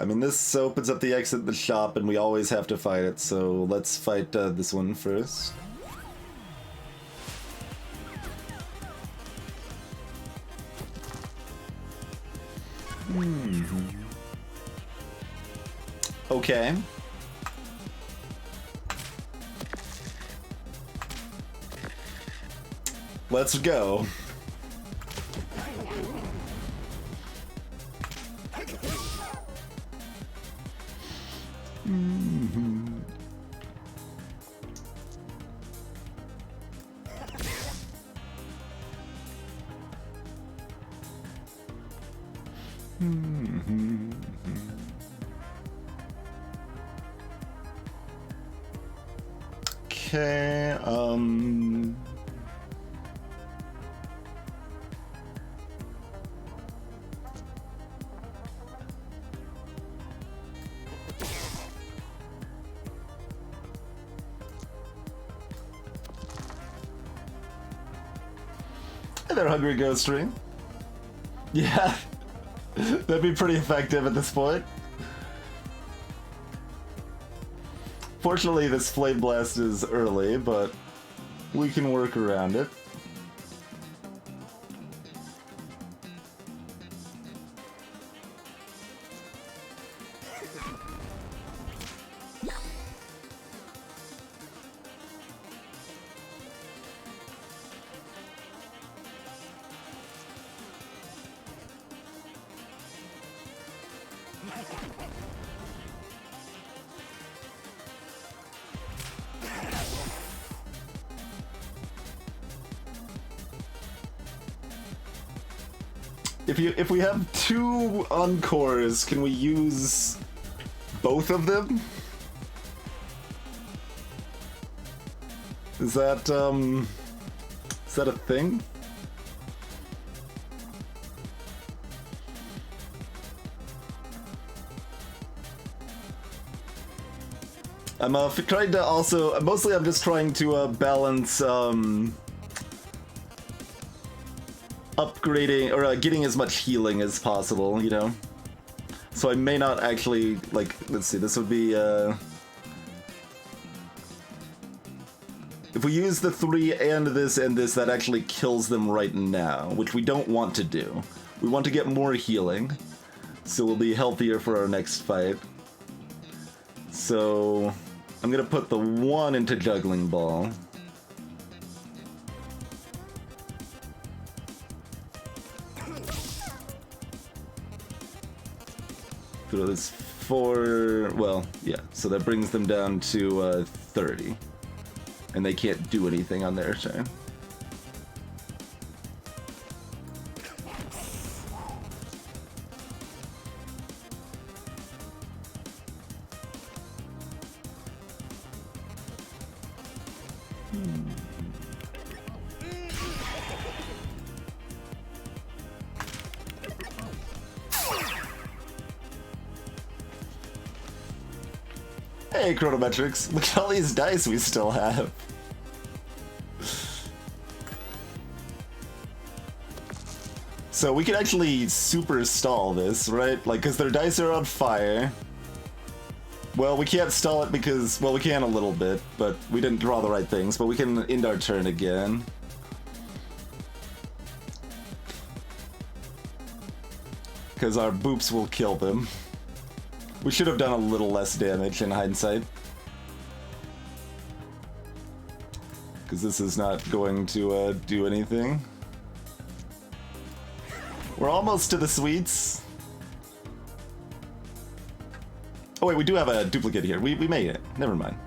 I mean, this opens up the exit the shop, and we always have to fight it, so let's fight this one first. Okay. Let's go. Okay, Hey there, Hungry Ghost Ring. Yeah, that'd be pretty effective at this point. Fortunately, this Flame Blast is early, but we can work around it. If we have 2 Encores, can we use both of them? Is that a thing? I'm trying to also, mostly I'm just trying to balance upgrading or getting as much healing as possible, you know? So I may not actually, like, let's see, this would be, if we use the 3 and this, that actually kills them right now, which we don't want to do. We want to get more healing, so we'll be healthier for our next fight. So I'm gonna put the 1 into Juggling Ball. Throw this 4, well, yeah, so that brings them down to 30. And they can't do anything on their turn. Hey, Chronometrics, look at all these dice we still have. So we can actually super stall this, right? Like, because their dice are on fire. Well, we can't stall it because, well, we can a little bit, but we didn't draw the right things, but we can end our turn again. Because our boops will kill them. We should have done a little less damage in hindsight. Because this is not going to do anything. We're almost to the sweets. Oh wait, we do have a duplicate here. We made it. Never mind.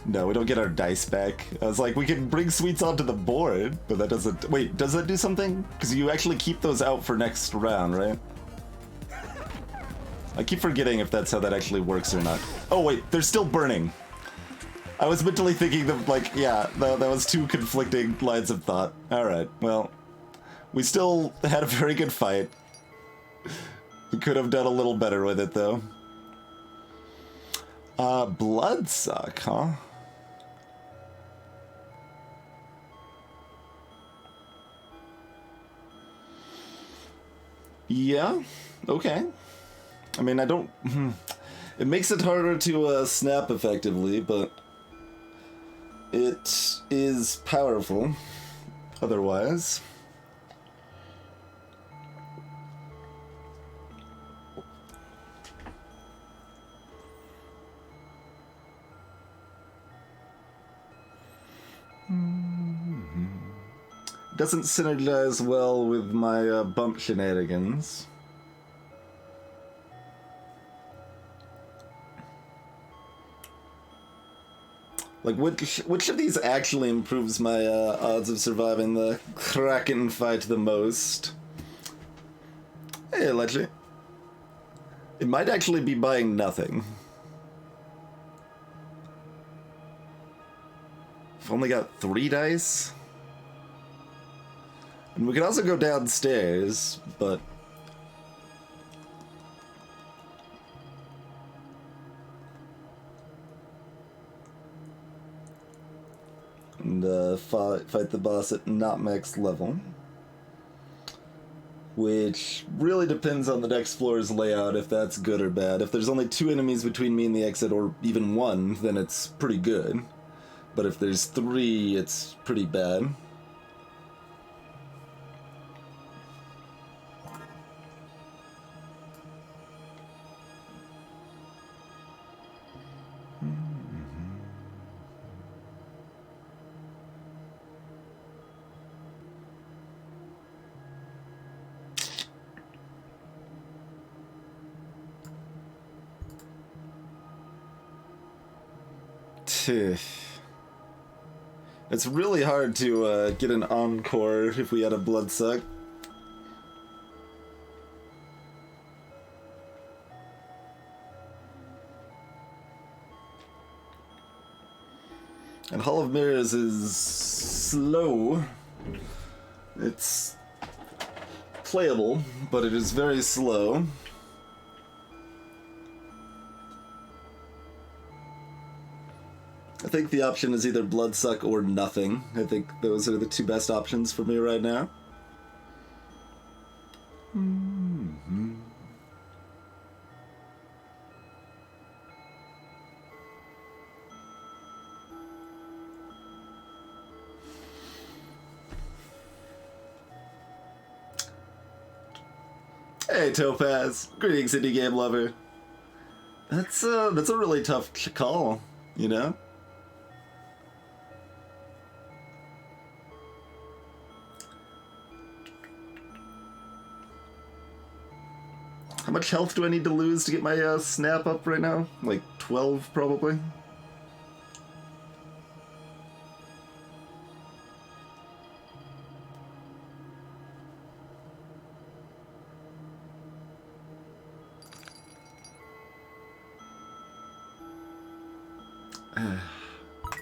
No, we don't get our dice back. I was like, we can bring sweets onto the board, but that doesn't... Wait, does that do something? Because you actually keep those out for next round, right? I keep forgetting if that's how that actually works or not. Oh wait, they're still burning. I was mentally thinking that, like, yeah, that was 2 conflicting lines of thought. Alright, well, we still had a very good fight. We could have done a little better with it, though. Bloodsuck, huh? Yeah, okay. I mean, I don't... It makes it harder to snap effectively, but it is powerful otherwise. Doesn't synergize well with my bump shenanigans. Like, which of these actually improves my odds of surviving the Kraken fight the most? Hey, Lecce. It might actually be buying nothing. I've only got 3 dice? And we can also go downstairs, but... and fight the boss at not max level. Which really depends on the next floor's layout, if that's good or bad. If there's only 2 enemies between me and the exit, or even 1, then it's pretty good. But if there's 3, it's pretty bad. It's really hard to get an encore if we had a bloodsuck. And Hall of Mirrors is slow. It's playable, but it is very slow. I think the option is either Bloodsuck or nothing. I think those are the 2 best options for me right now. Mm-hmm. Hey Topaz, greetings indie game lover. That's a really tough call, you know? How much health do I need to lose to get my snap up right now? Like 12, probably?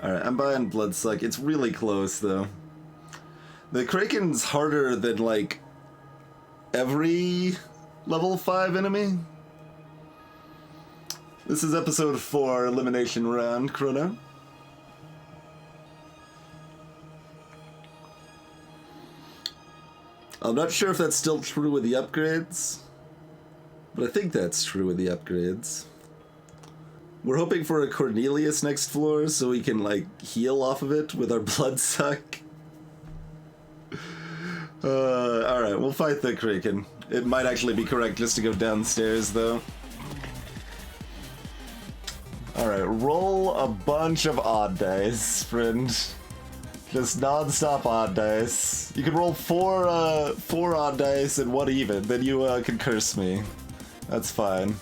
Alright, I'm buying Bloodsuck. It's really close, though. The Kraken's harder than, like, every level 5 enemy. This is episode 4, elimination round, Chrono. I'm not sure if that's still true with the upgrades, but I think that's true with the upgrades. We're hoping for a Cornelius next floor so we can, like, heal off of it with our Bloodsuck. Alright, we'll fight the Kraken. It might actually be correct just to go downstairs, though. Alright, roll a bunch of odd dice, friend. Just non-stop odd dice. You can roll four odd dice and 1 even, then you can curse me. That's fine.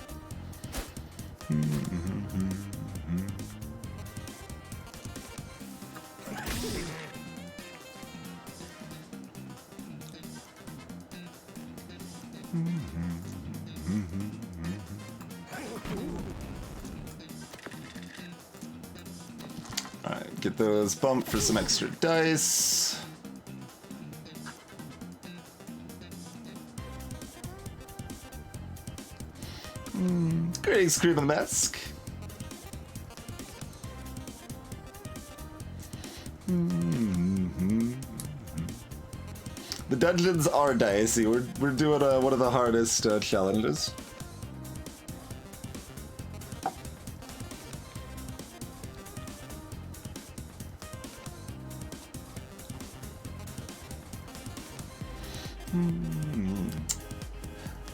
Alright, get those bumped for some extra dice. Great, Screw the Mask. The dungeons are dicey. We're doing one of the hardest challenges.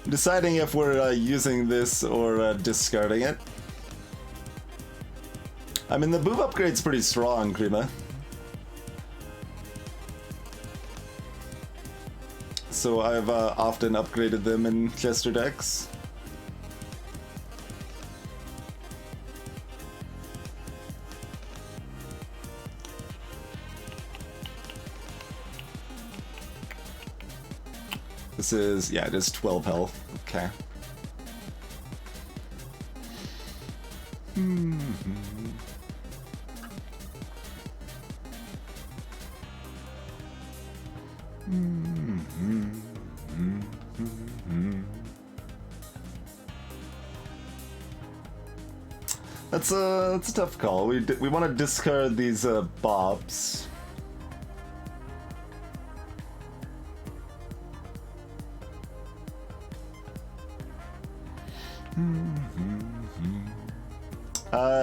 Deciding if we're using this or discarding it. I mean, the move upgrade's pretty strong, Krima. So I've often upgraded them in Chester decks. This is, yeah, it is 12 health. Okay. That's a tough call. We want to discard these bops.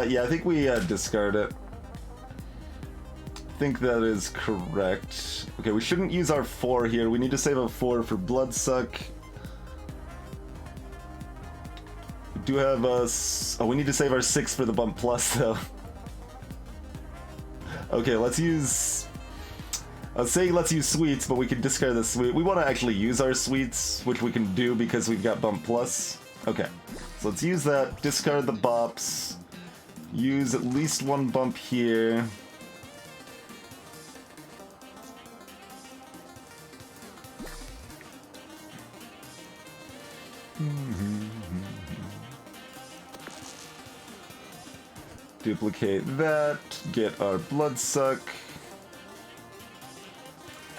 Yeah, I think we discard it. I think that is correct. Okay, we shouldn't use our 4 here. We need to save a 4 for Bloodsuck. We do have us. Oh, we need to save our 6 for the Bump Plus, though. Okay, let's use. I was saying let's use sweets, but we can discard the sweet. We want to actually use our sweets, which we can do because we've got Bump Plus. Okay, so let's use that. Discard the bops. Use at least 1 bump here. Duplicate that, get our Bloodsuck.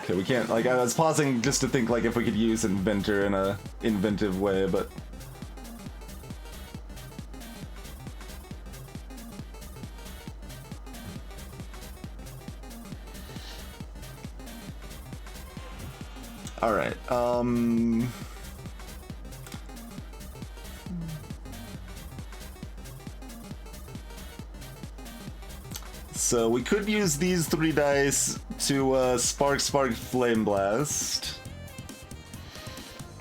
Okay, we can't, like, I was pausing just to think, like, if we could use Inventor in a inventive way, but... Alright, so we could use these 3 dice to Spark, Flame Blast.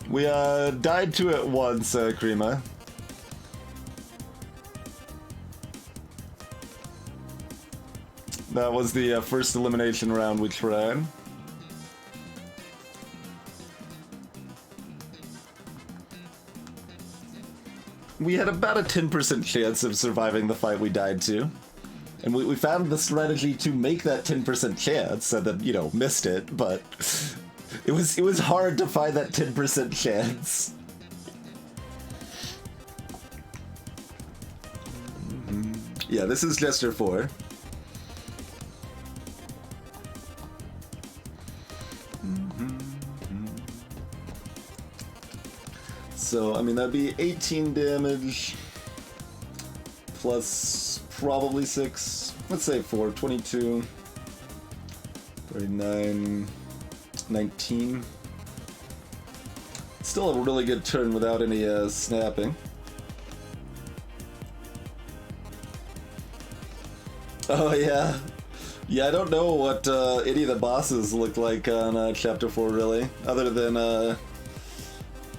We died to it once, Krima. That was the first elimination round we tried. We had about a 10% chance of surviving the fight we died to. And we found the strategy to make that 10% chance, and then, you know, missed it, but it was hard to find that 10% chance. Yeah, this is Gesture 4. So, I mean, that'd be 18 damage, plus probably 6, let's say 4, 22, 39, 19. Still a really good turn without any snapping. Oh yeah. Yeah, I don't know what any of the bosses look like on Chapter 4, really, other than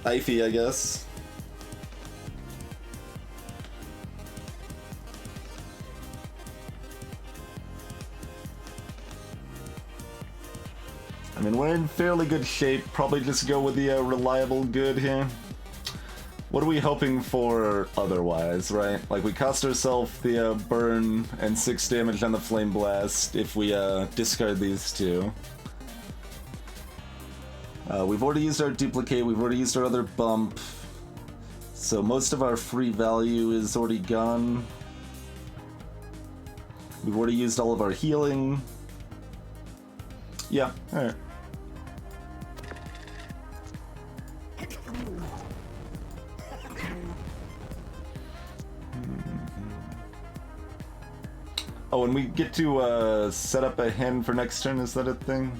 Ify, I guess. I mean, we're in fairly good shape. Probably just go with the reliable good here. What are we hoping for otherwise, right? Like, we cost ourselves the burn and 6 damage on the Flame Blast if we discard these 2. We've already used our Duplicate, we've already used our other bump. So most of our free value is already gone. We've already used all of our healing. Yeah, alright. Oh, and we get to set up a hen for next turn, is that a thing?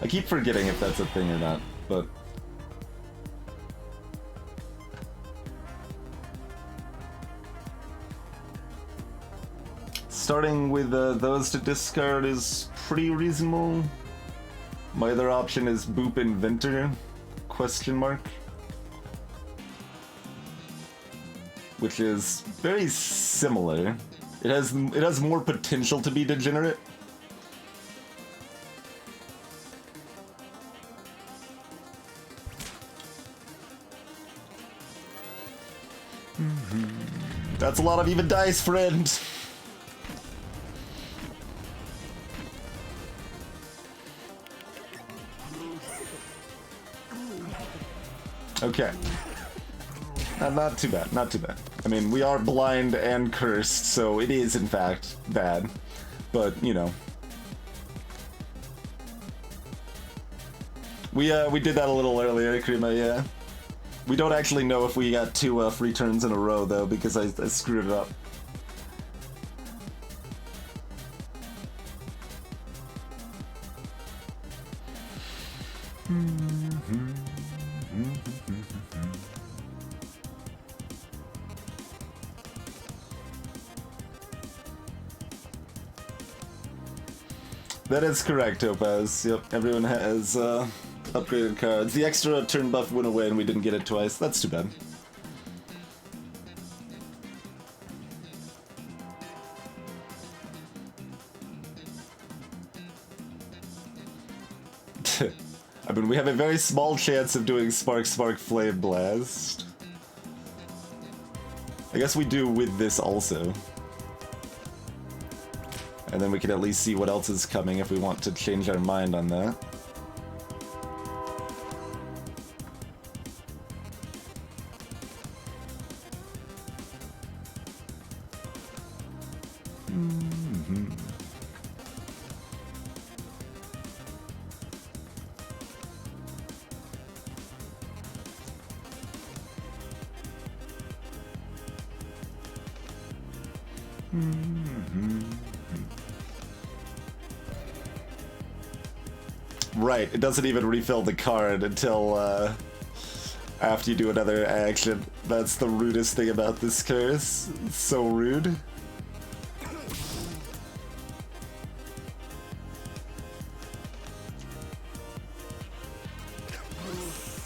I keep forgetting if that's a thing or not, but... Starting with those to discard is pretty reasonable. My other option is Boop Inventor, question mark. Which is very similar. It has more potential to be degenerate. That's a lot of even dice, friend. Okay. Not too bad, not too bad. I mean, we are blind and cursed, so it is, in fact, bad. But, you know. We did that a little earlier, Krima, yeah. We don't actually know if we got 2 free turns in a row, though, because I screwed it up. That is correct, Topaz. Yep, everyone has upgraded cards. The extra turn buff went away and we didn't get it twice. That's too bad. I mean, we have a very small chance of doing Spark Spark Flame Blast. I guess we do with this also. And then we can at least see what else is coming if we want to change our mind on that. Right, it doesn't even refill the card until after you do another action. That's the rudest thing about this curse. It's so rude.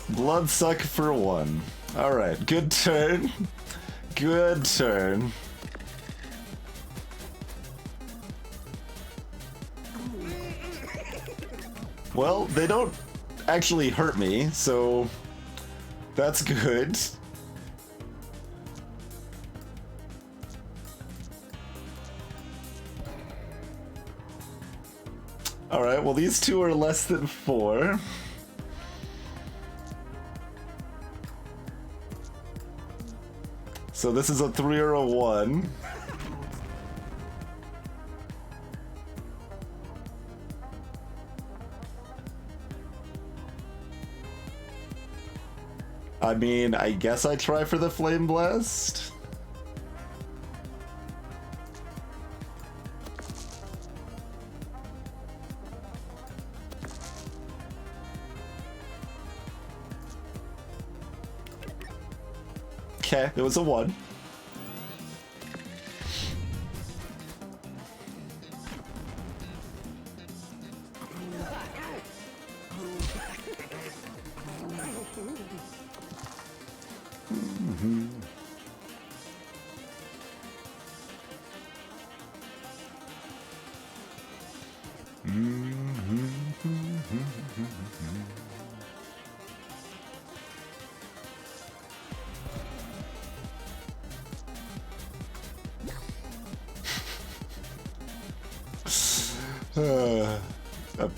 Bloodsuck for 1. Alright, good turn. Good turn. Well, they don't actually hurt me, so that's good. Alright, well these two are less than 4. So this is a 3 or a 1. I mean, I guess I try for the Flame Blast. Okay, it was a 1.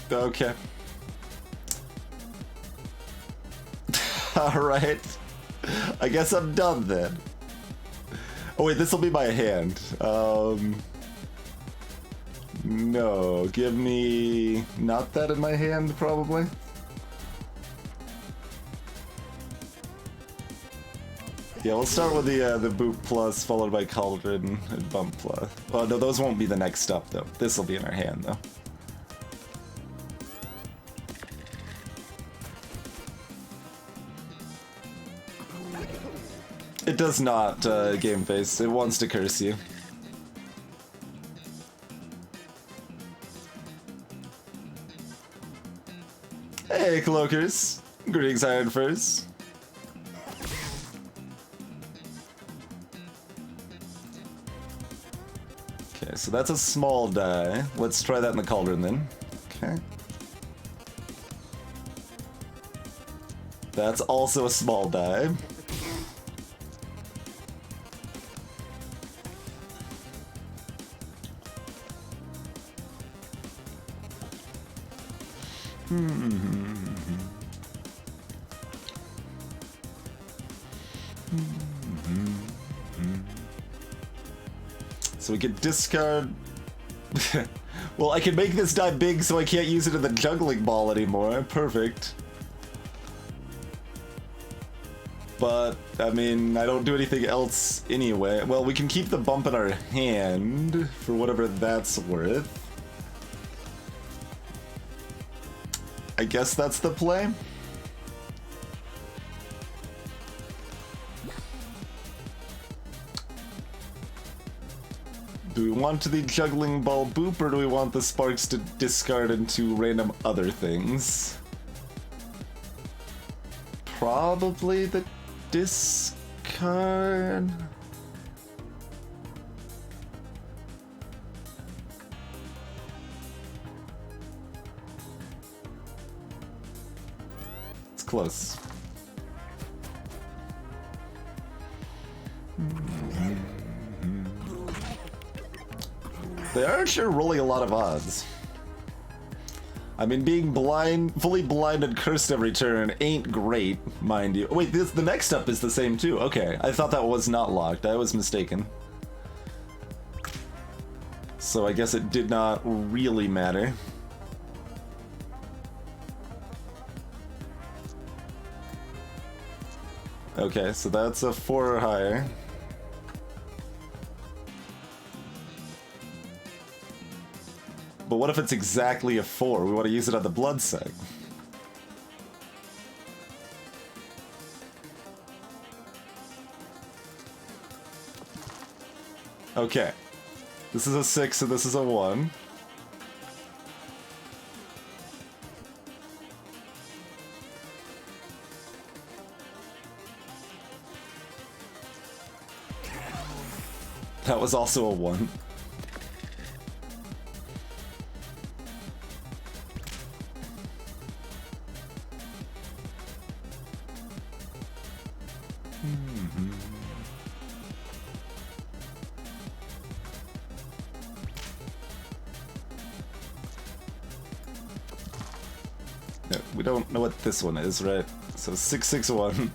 Okay. Alright. I guess I'm done then. Oh wait, this will be my hand. No, give me not that in my hand, probably. Yeah, we'll start with the Boot Plus, followed by Cauldron and Bump Plus. Oh no, those won't be the next step though. This will be in our hand though. It does not, Game Face. It wants to curse you. Hey, Cloakers. Greetings, Iron Furs. Okay, so that's a small die. Let's try that in the Cauldron then. Okay. That's also a small die. So we could discard... Well, I can make this die big so I can't use it in the juggling ball anymore. Perfect. But, I mean, I don't do anything else anyway. Well, we can keep the bump in our hand for whatever that's worth. I guess that's the play. Do we want the juggling ball boop, or do we want the sparks to discard into random other things? Probably the discard. It's close. They are sure rolling a lot of odds. I mean, being blind, fully blind and cursed every turn ain't great, mind you. Wait, the next up is the same too. Okay, I thought that was not locked. I was mistaken. So I guess it did not really matter. Okay, so that's a 4 or higher. But what if it's exactly a 4? We want to use it on the blood seg. Okay. This is a 6 and this is a 1. That was also a 1. No, we don't know what this one is, right? So 661.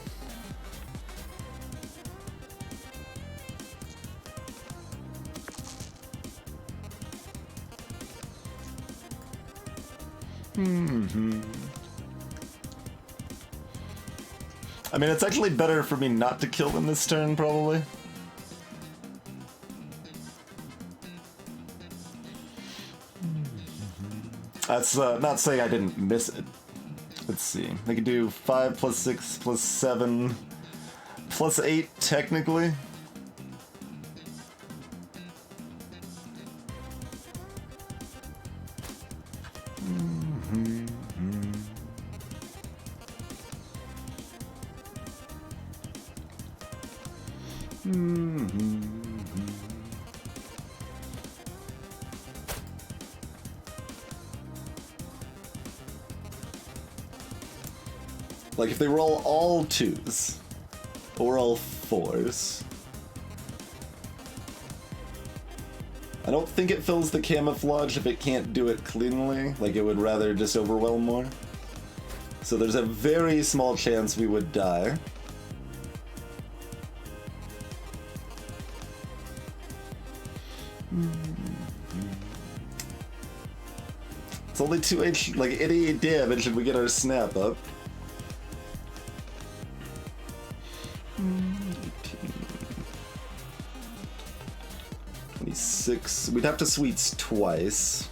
I mean, it's actually better for me not to kill them this turn, probably. That's not saying I didn't miss it. Let's see. I could do 5 plus 6 plus 7 plus 8, technically. Like, if they roll all 2s, or all 4s, I don't think it fills the camouflage if it can't do it cleanly. Like, it would rather just overwhelm more. So there's a very small chance we would die. It's only 2 HP, like 88 damage, and we get our snap up. 26. We'd have to sweets twice.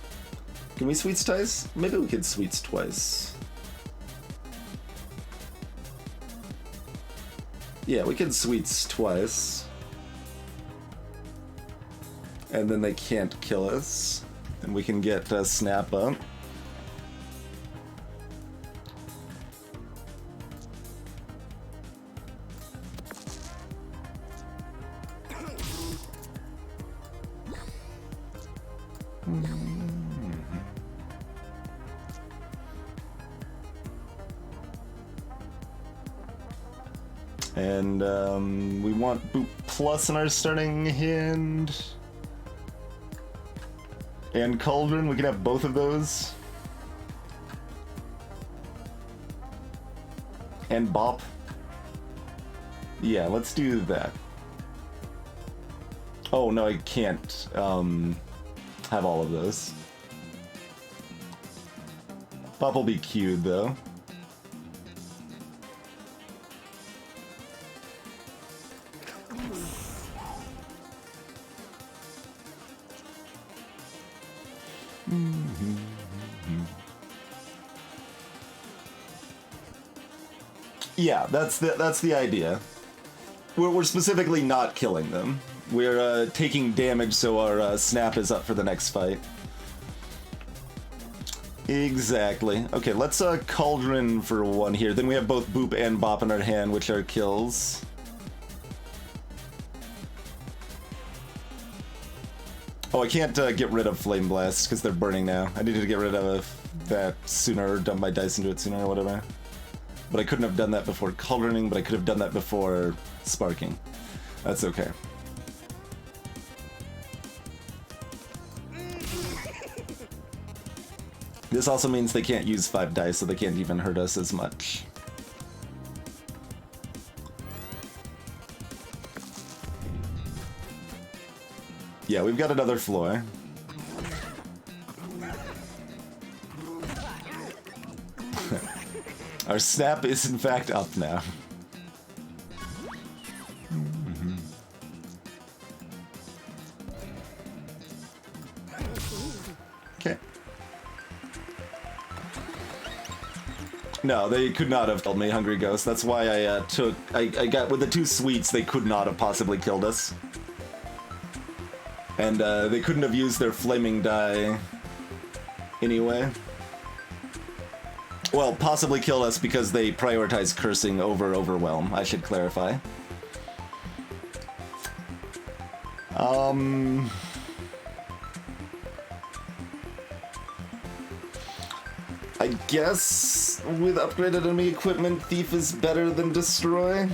Can we sweets twice? Maybe we could sweets twice. Yeah, we could sweets twice. And then they can't kill us. And we can get a snap up. And we want Boop Plus in our starting hand. And Cauldron, we can have both of those. And Bop. Yeah, let's do that. Oh, no, I can't have all of those. Bop will be queued, though. Yeah, that's the idea. We're specifically not killing them. We're taking damage so our snap is up for the next fight. Exactly. Okay, let's Cauldron for one here. Then we have both Boop and Bop in our hand, which are kills. Oh, I can't get rid of Flame Blast because they're burning now. I needed to get rid of that sooner, or dump my dice into it sooner or whatever. But I couldn't have done that before Cauldroning, but I could have done that before Sparking. That's okay. This also means they can't use 5 dice, so they can't even hurt us as much. Yeah, we've got another floor. Our snap is in fact up now. Okay. No, they could not have killed me, Hungry Ghost. That's why I got, with the 2 sweets, they could not have possibly killed us. And they couldn't have used their flaming die anyway. Well, possibly kill us because they prioritize cursing over Overwhelm, I should clarify. I guess with upgraded enemy equipment, Thief is better than Destroy.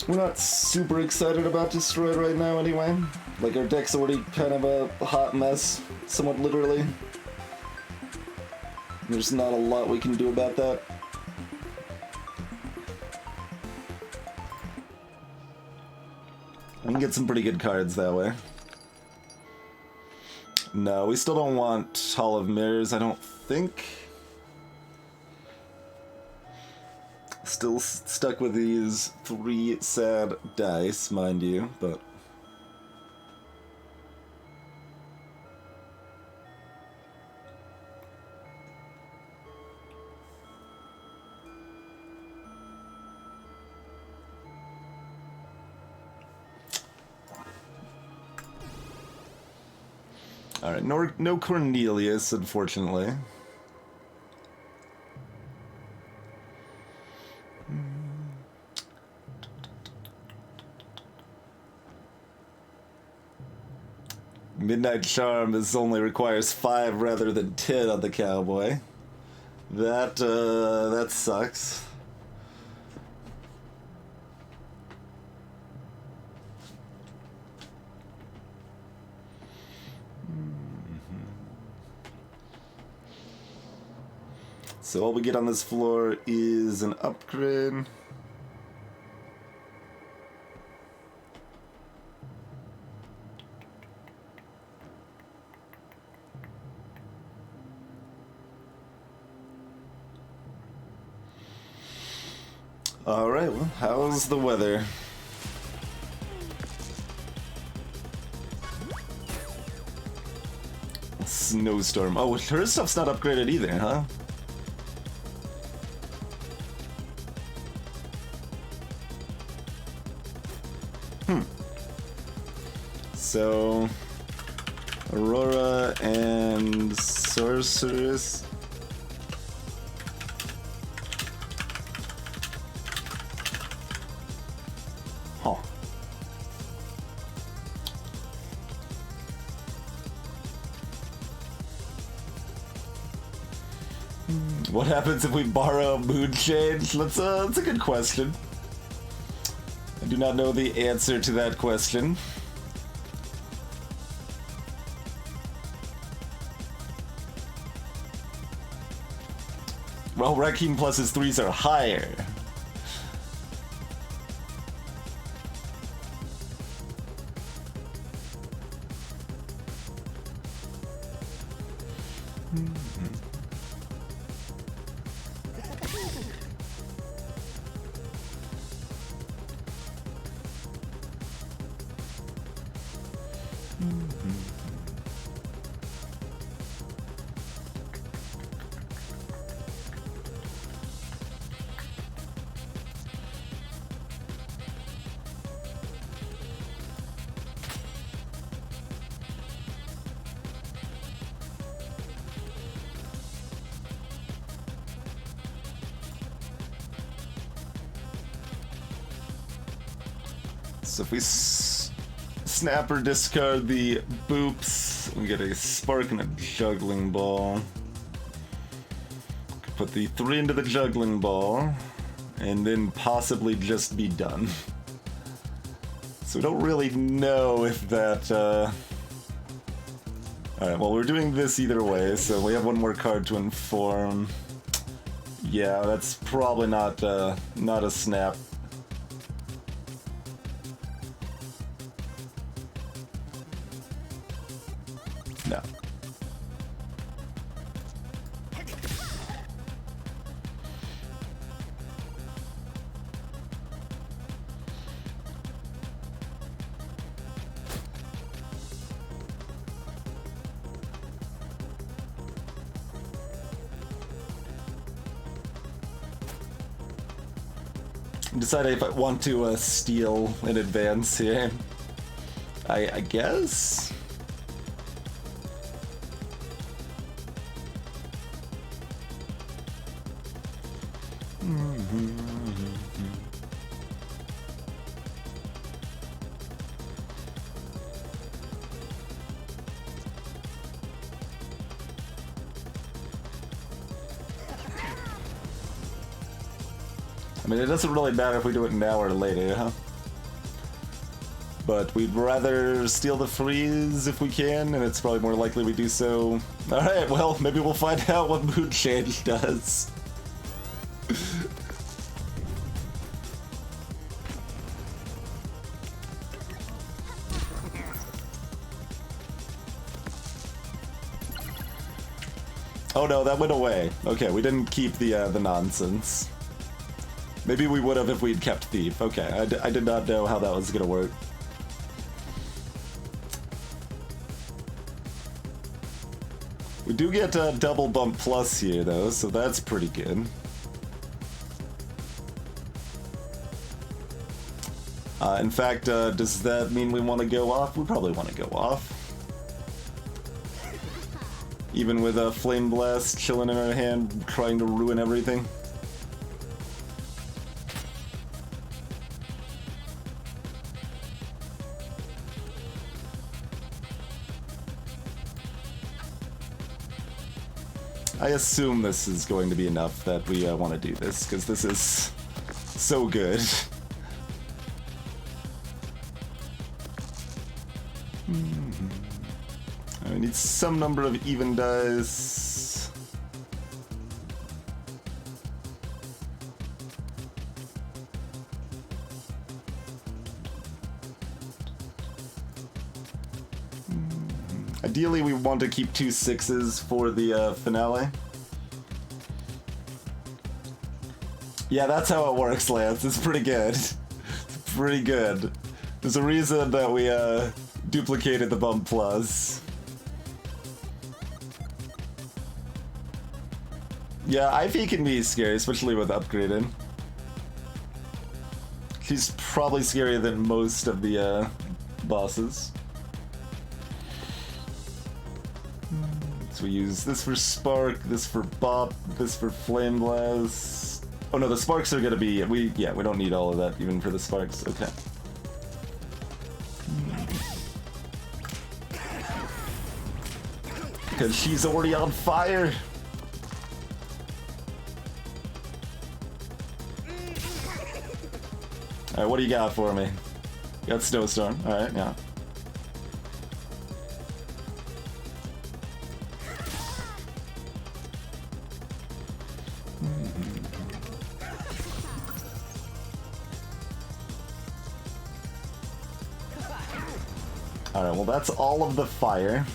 We're not super excited about Destroy right now anyway. Like, our deck's already kind of a hot mess, somewhat literally. There's not a lot we can do about that. We can get some pretty good cards that way. No, we still don't want Hall of Mirrors, I don't think. Still stuck with these 3 sad dice, mind you, but... Alright, no Cornelius, unfortunately. Midnight Charm only requires 5 rather than 10 on the cowboy. That sucks. So all we get on this floor is an upgrade. Alright, well, how's the weather? Snowstorm. Oh, her stuff's not upgraded either, huh? So, Aurora and Sorceress. Huh. What happens if we borrow Mood Change? That's a good question. I do not know the answer to that question. Well, Rakim Plus's 3s are higher. So if we snap or discard the boops, we get a spark and a juggling ball. Put the 3 into the juggling ball, and then possibly just be done. So we don't really know if that, Alright, well we're doing this either way, so we have one more card to inform. Yeah, that's probably not a snap. No. Decide if I want to steal in advance here. I guess? I mean, it doesn't really matter if we do it now or later, huh? But we'd rather steal the freeze if we can, and it's probably more likely we do so. Alright, well, maybe we'll find out what mood change does. Oh no, that went away. Okay, we didn't keep the nonsense. Maybe we would have if we'd kept Thief. Okay, I did not know how that was gonna work. We do get a double bump plus here though, so that's pretty good. In fact, does that mean we want to go off? We probably want to go off. Even with a Flame Blast chilling in our hand, trying to ruin everything. I assume this is going to be enough that we want to do this, because this is so good. I need some number of even dice. Ideally, we want to keep 2 6s for the finale. Yeah, that's how it works, Lance. It's pretty good. It's pretty good. There's a reason that we duplicated the bump plus. Yeah, IV can be scary, especially with upgraded. He's probably scarier than most of the bosses. So we use this for Spark, this for Bop, this for Flame Blast. Oh no, the Sparks are gonna be... we don't need all of that even for the Sparks. Okay. Because she's already on fire! Alright, what do you got for me? You got Snowstorm. Alright, yeah. Alright, well that's all of the fire.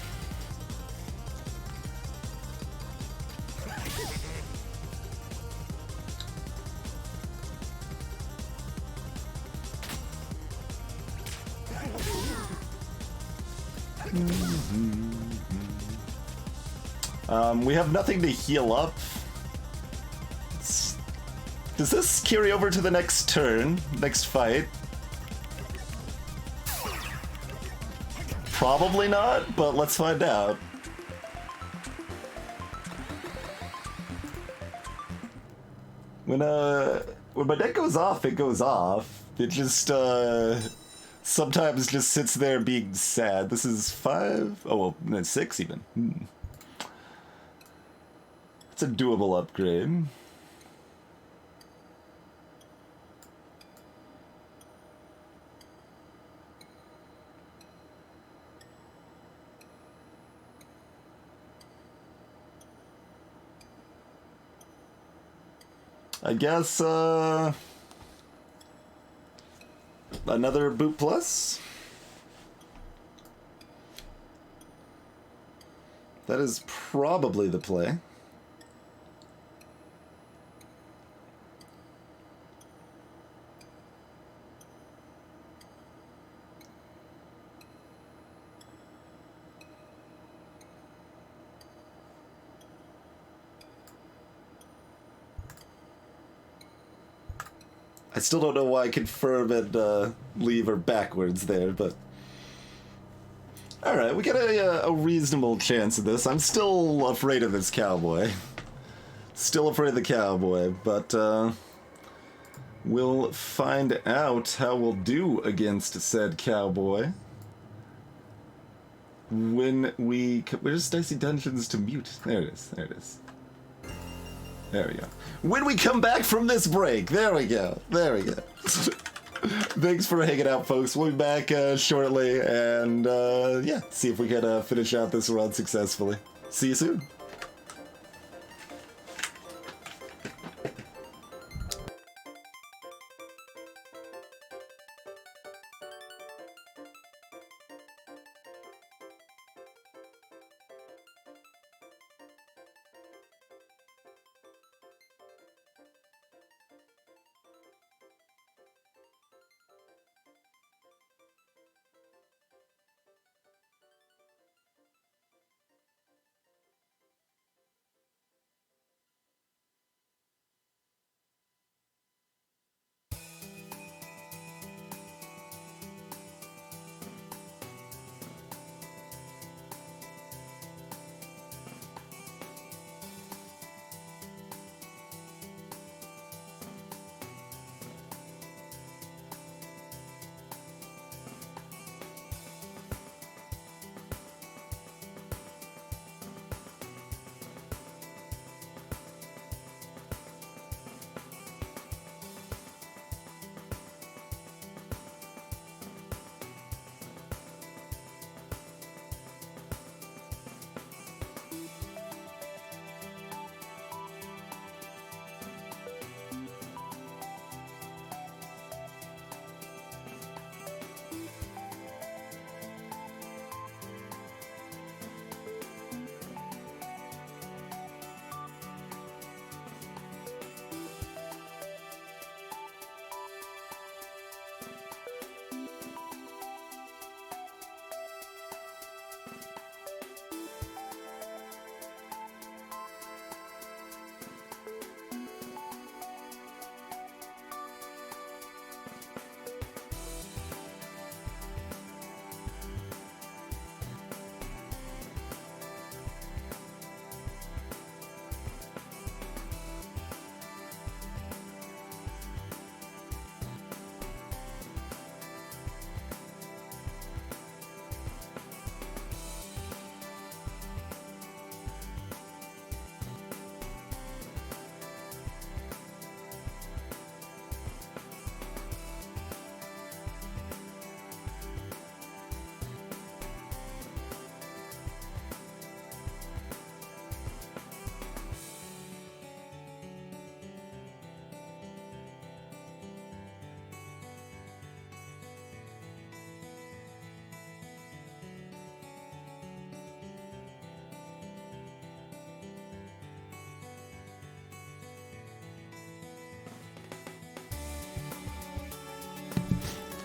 We have nothing to heal up. Does this carry over to the next turn? Next fight? Probably not, but let's find out. When my deck goes off, it goes off. It just, sometimes just sits there being sad. This is 5? Oh, well, no, 6 even. It's a doable upgrade. I guess, another boot plus? That is probably the play. I still don't know why confirm and leave are backwards there, but... Alright, we got a reasonable chance of this. I'm still afraid of this cowboy. Still afraid of the cowboy, but we'll find out how we'll do against said cowboy when we... Where's Dicey Dungeons to mute? There it is, there it is. There we go. When we come back from this break, there we go, there we go. Thanks for hanging out, folks. We'll be back shortly, and yeah, see if we can finish out this run successfully. See you soon.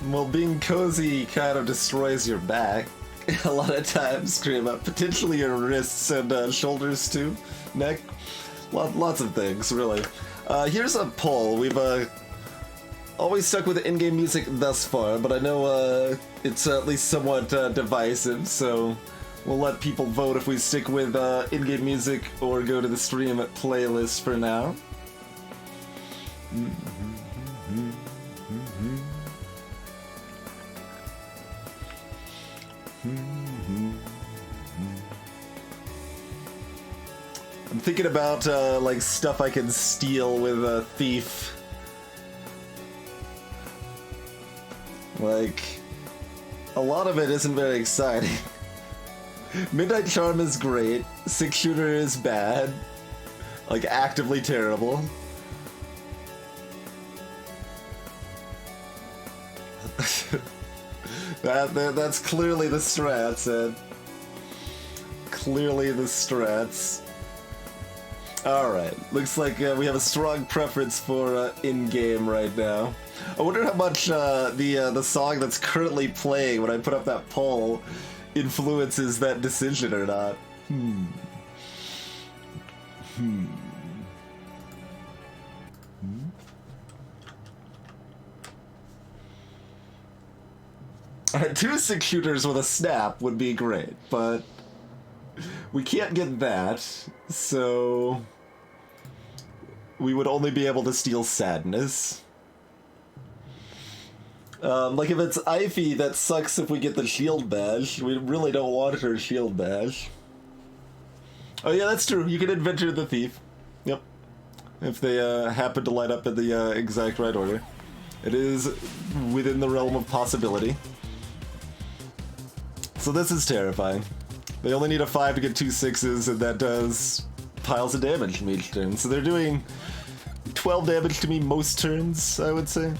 Well, being cozy kind of destroys your back. A lot of times, scream up. Potentially your wrists and shoulders too. Neck. Lots of things, really. Here's a poll. We've always stuck with the in-game music thus far, but I know it's at least somewhat divisive, so we'll let people vote if we stick with in-game music or go to the stream playlist for now. I'm thinking about, like, stuff I can steal with a thief. Like, a lot of it isn't very exciting. Midnight Charm is great. 6-shooter is bad. Like, actively terrible. That's clearly the strats, Ed. Clearly the strats. Alright, looks like we have a strong preference for in-game right now. I wonder how much the song that's currently playing when I put up that poll influences that decision or not. Alright, 2 6-shooters with a snap would be great, but we can't get that, so we would only be able to steal Sadness. Like if it's Ivy, that sucks if we get the shield badge. We really don't want her shield badge. Oh yeah, that's true. You can adventure the thief. Yep. If they happen to line up in the exact right order. It is within the realm of possibility. So this is terrifying. They only need a 5 to get 2 6s, and that does piles of damage from each turn. So they're doing 12 damage to me most turns, I would say.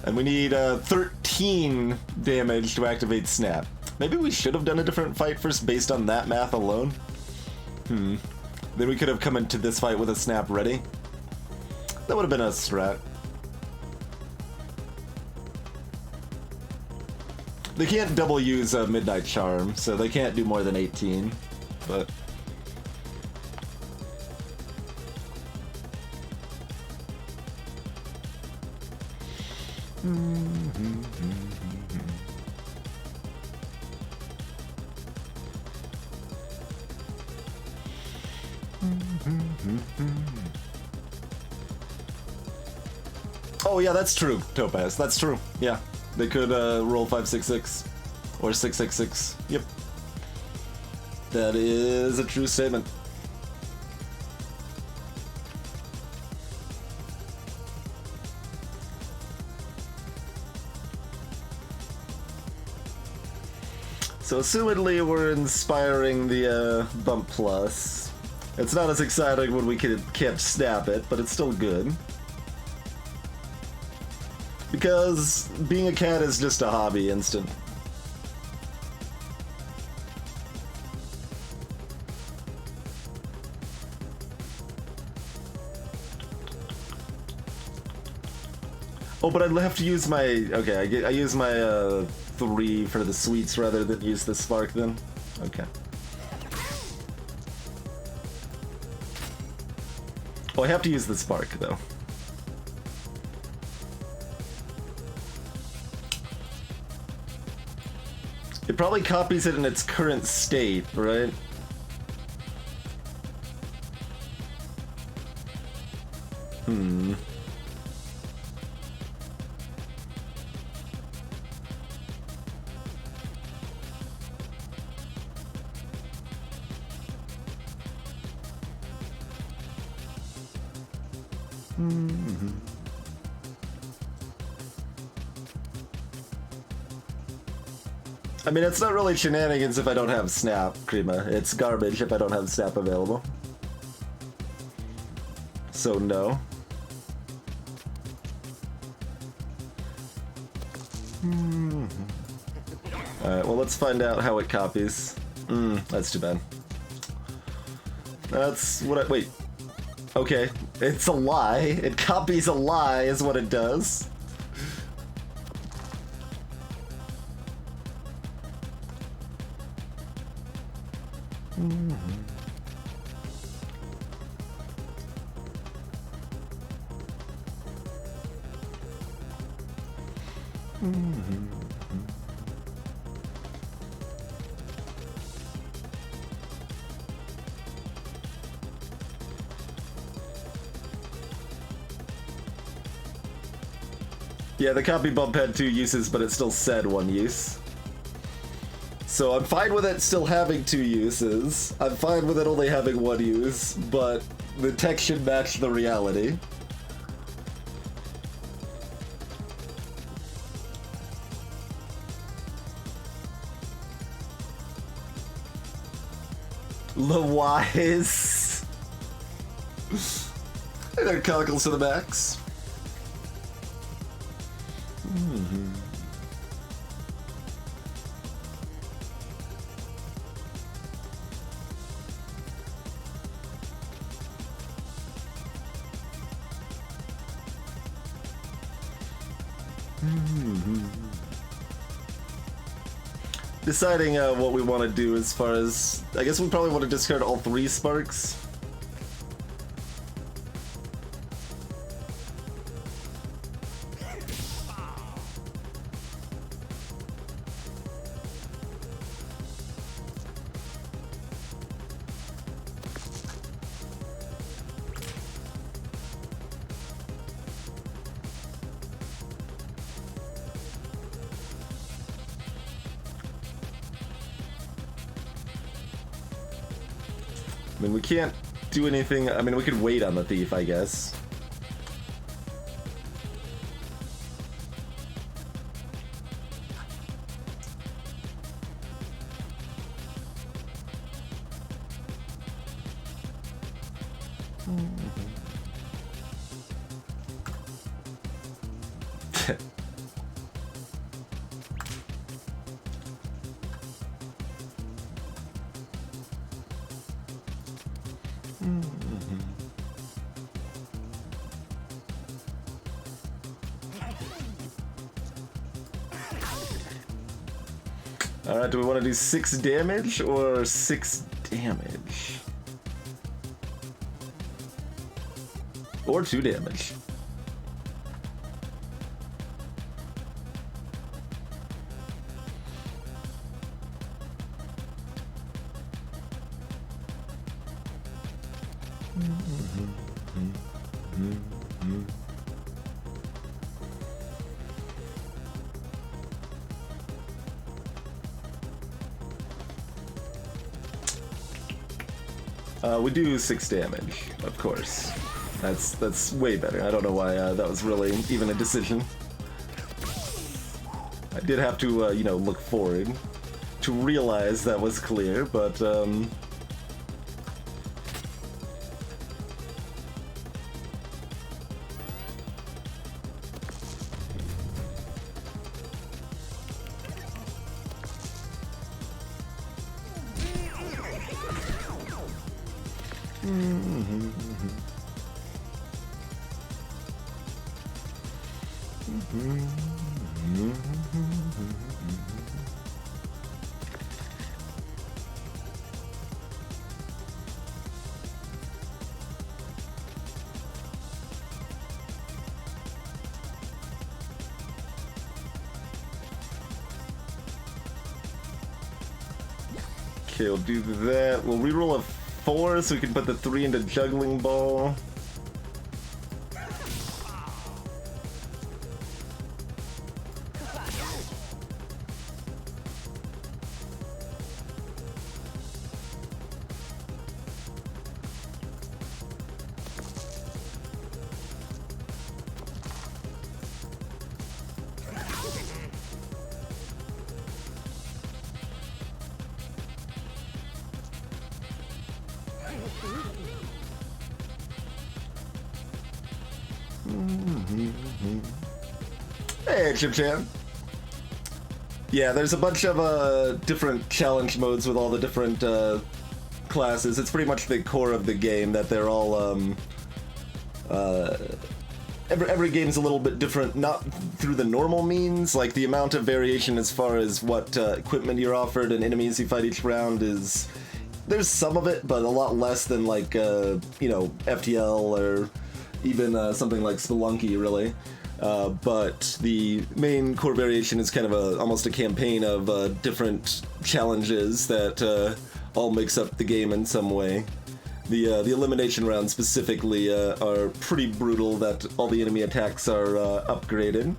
And we need 13 damage to activate Snap. Maybe we should have done a different fight first based on that math alone. Then we could have come into this fight with a Snap ready. That would have been a strat. They can't double use a Midnight Charm, so they can't do more than 18, but... Oh yeah, that's true, Topaz. That's true. Yeah, they could roll 566 or 666. Yep, that is a true statement. So assumedly we're inspiring the bump plus. It's not as exciting when we can't snap it, but it's still good. Because being a cat is just a hobby instant. Oh, but I'd have to use my... Okay, I use my 3 for the sweets rather than use the spark then? Okay. Oh, I have to use the spark though. It probably copies it in its current state, right? I mean, it's not really shenanigans if I don't have Snap, Krima. It's garbage if I don't have Snap available. So, no. Alright, well, let's find out how it copies. That's too bad. That's what I... Wait. Okay, it's a lie. It copies a lie is what it does. Yeah, the copy bump had 2 uses, but it still said 1 use. So I'm fine with it still having 2 uses. I'm fine with it only having 1 use, but the tech should match the reality. The wise. Hey there, Cockles to the max. Deciding what we want to do as far as... I guess we probably want to discard all 3 sparks. I mean, we can't do anything. I mean, we could wait on the thief, I guess. Alright, do we want to do 6 damage or 6 damage? Or 2 damage? We do 6 damage, of course. That's way better. I don't know why that was really even a decision. I did have to, you know, look forward to realize that was clear, but okay, we'll do that. We'll reroll a 4 so we can put the 3 into juggling ball. Hey, Chip-Chan. Yeah, there's a bunch of different challenge modes with all the different classes. It's pretty much the core of the game that they're all every game's a little bit different, not through the normal means. Like the amount of variation as far as what equipment you're offered and enemies you fight each round is, there's some of it, but a lot less than like you know, FTL or even something like Spelunky, really. But the main core variation is kind of almost a campaign of different challenges that all mix up the game in some way. The elimination rounds specifically are pretty brutal, that all the enemy attacks are upgraded.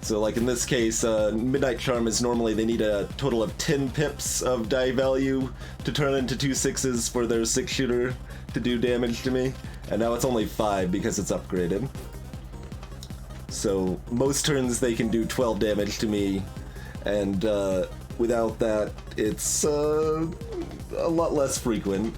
So like in this case, Midnight Charm is normally they need a total of 10 pips of die value to turn into 2 6s for their 6-shooter to do damage to me, and now it's only 5 because it's upgraded. So most turns they can do 12 damage to me, and without that it's a lot less frequent.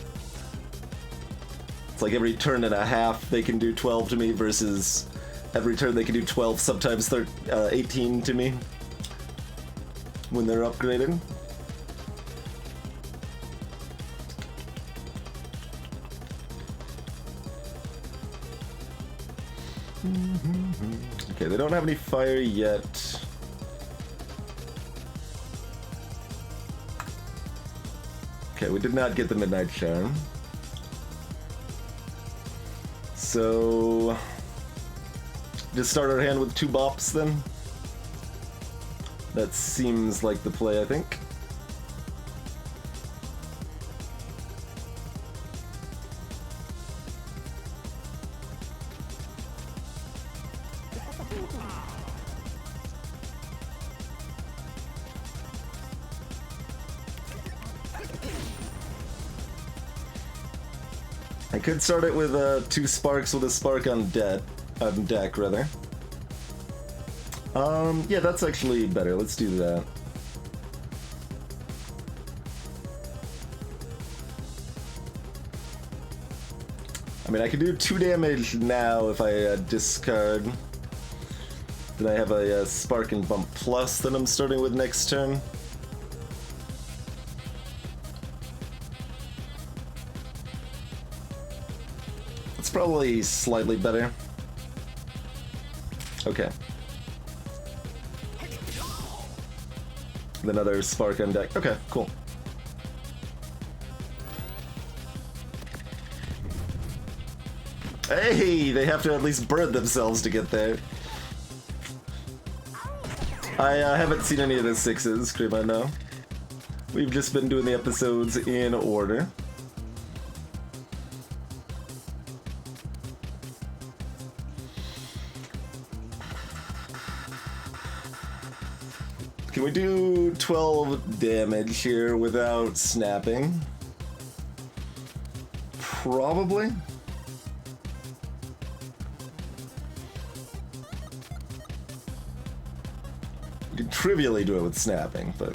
It's like every turn and a half they can do 12 to me versus every turn they can do 12, sometimes 18 to me when they're upgraded. Okay, they don't have any fire yet. Okay, we did not get the Midnight Charm. So just start our hand with 2 bops then? That seems like the play, I think. I could start it with 2 sparks with a spark on deck rather. Yeah, that's actually better. Let's do that. I mean, I can do 2 damage now if I discard. Then I have a Spark and Bump Plus that I'm starting with next turn. It's probably slightly better. Okay. Another Spark on deck. Okay, cool. Hey, they have to at least burn themselves to get there. I haven't seen any of the 6s, Crema, no. We've just been doing the episodes in order. Can we do 12 damage here without snapping? Probably. You can trivially do it with snapping, but...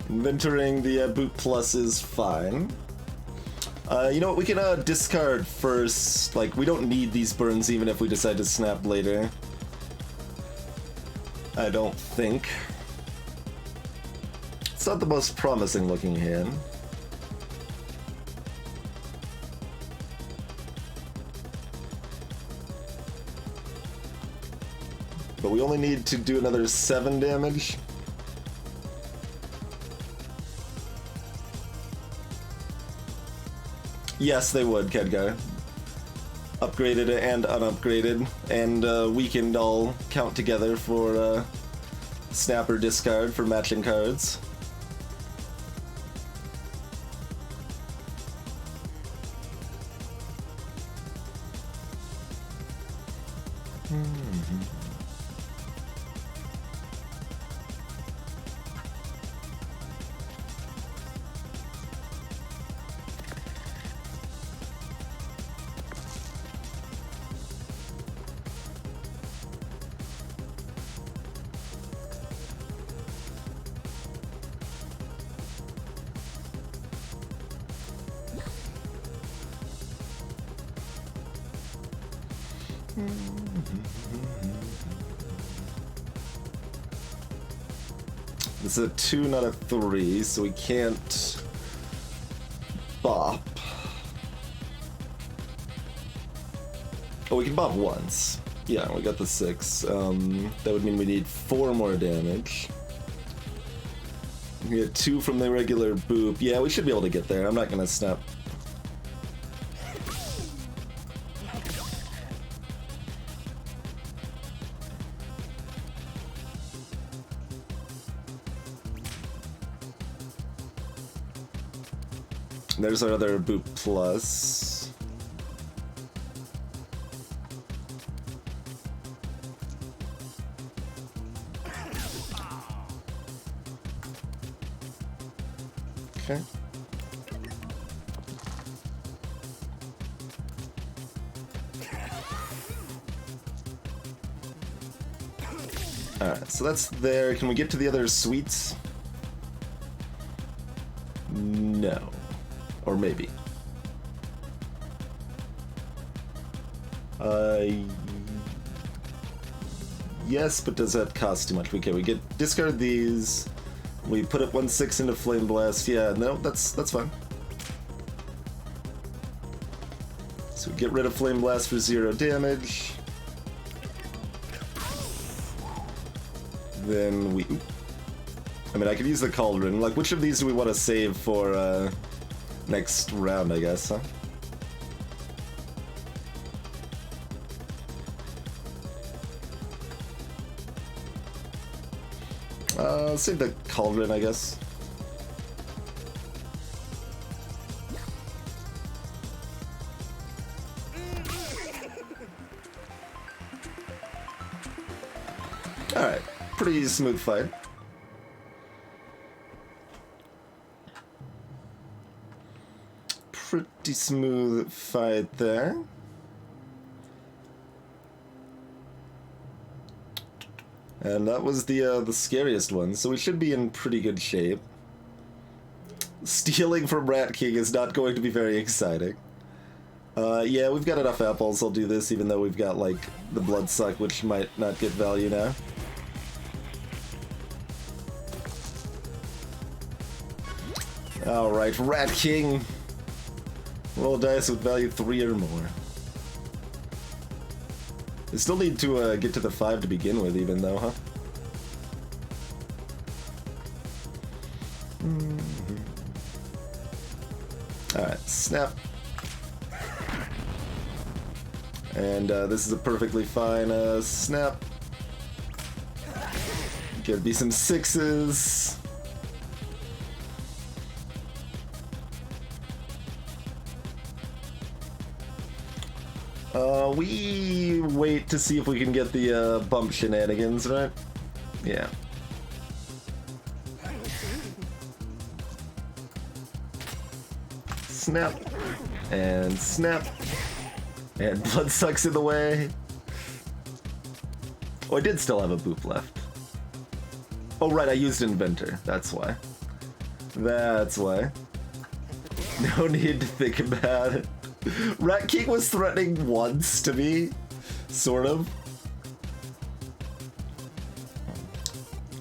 Inventorying the boot plus is fine. You know what, we can discard first. Like, we don't need these burns even if we decide to snap later. I don't think. It's not the most promising looking hand. But we only need to do another 7 damage. Yes, they would, Kedgar. Upgraded and unupgraded, and weakened all count together for snap or discard for matching cards. This is a 2, not a 3, so we can't bop. Oh, we can bop once. Yeah, we got the 6. That would mean we need 4 more damage. We get 2 from the regular boop. Yeah, we should be able to get there. I'm not gonna snap. There's our other boot plus. Okay. Alright, so that's there. Can we get to the other suites? No. Or maybe. Yes, but does that cost too much? Okay, we get discard these. We put up 1/6 into Flame Blast. Yeah, no, that's fine. So we get rid of Flame Blast for 0 damage. Then we... I mean, I could use the Cauldron. Like, which of these do we want to save for next round, I guess, huh? Save the Cauldron, I guess. Alright, pretty smooth fight. Pretty smooth fight there. And that was the scariest one, so we should be in pretty good shape. Stealing from Rat King is not going to be very exciting. Yeah, we've got enough apples, I'll do this, even though we've got, like, the Bloodsuck, which might not get value now. Alright, Rat King! Roll dice with value 3 or more. We still need to get to the 5 to begin with, even though, huh? Alright, snap. And this is a perfectly fine snap. Could be some 6s. We wait to see if we can get the bump shenanigans, right? Yeah. Snap. And snap. And Bloodsuck's in the way. Oh, I did still have a boop left. Oh, right, I used Inventor. That's why. That's why. No need to think about it. Rat King was threatening once to me, sort of.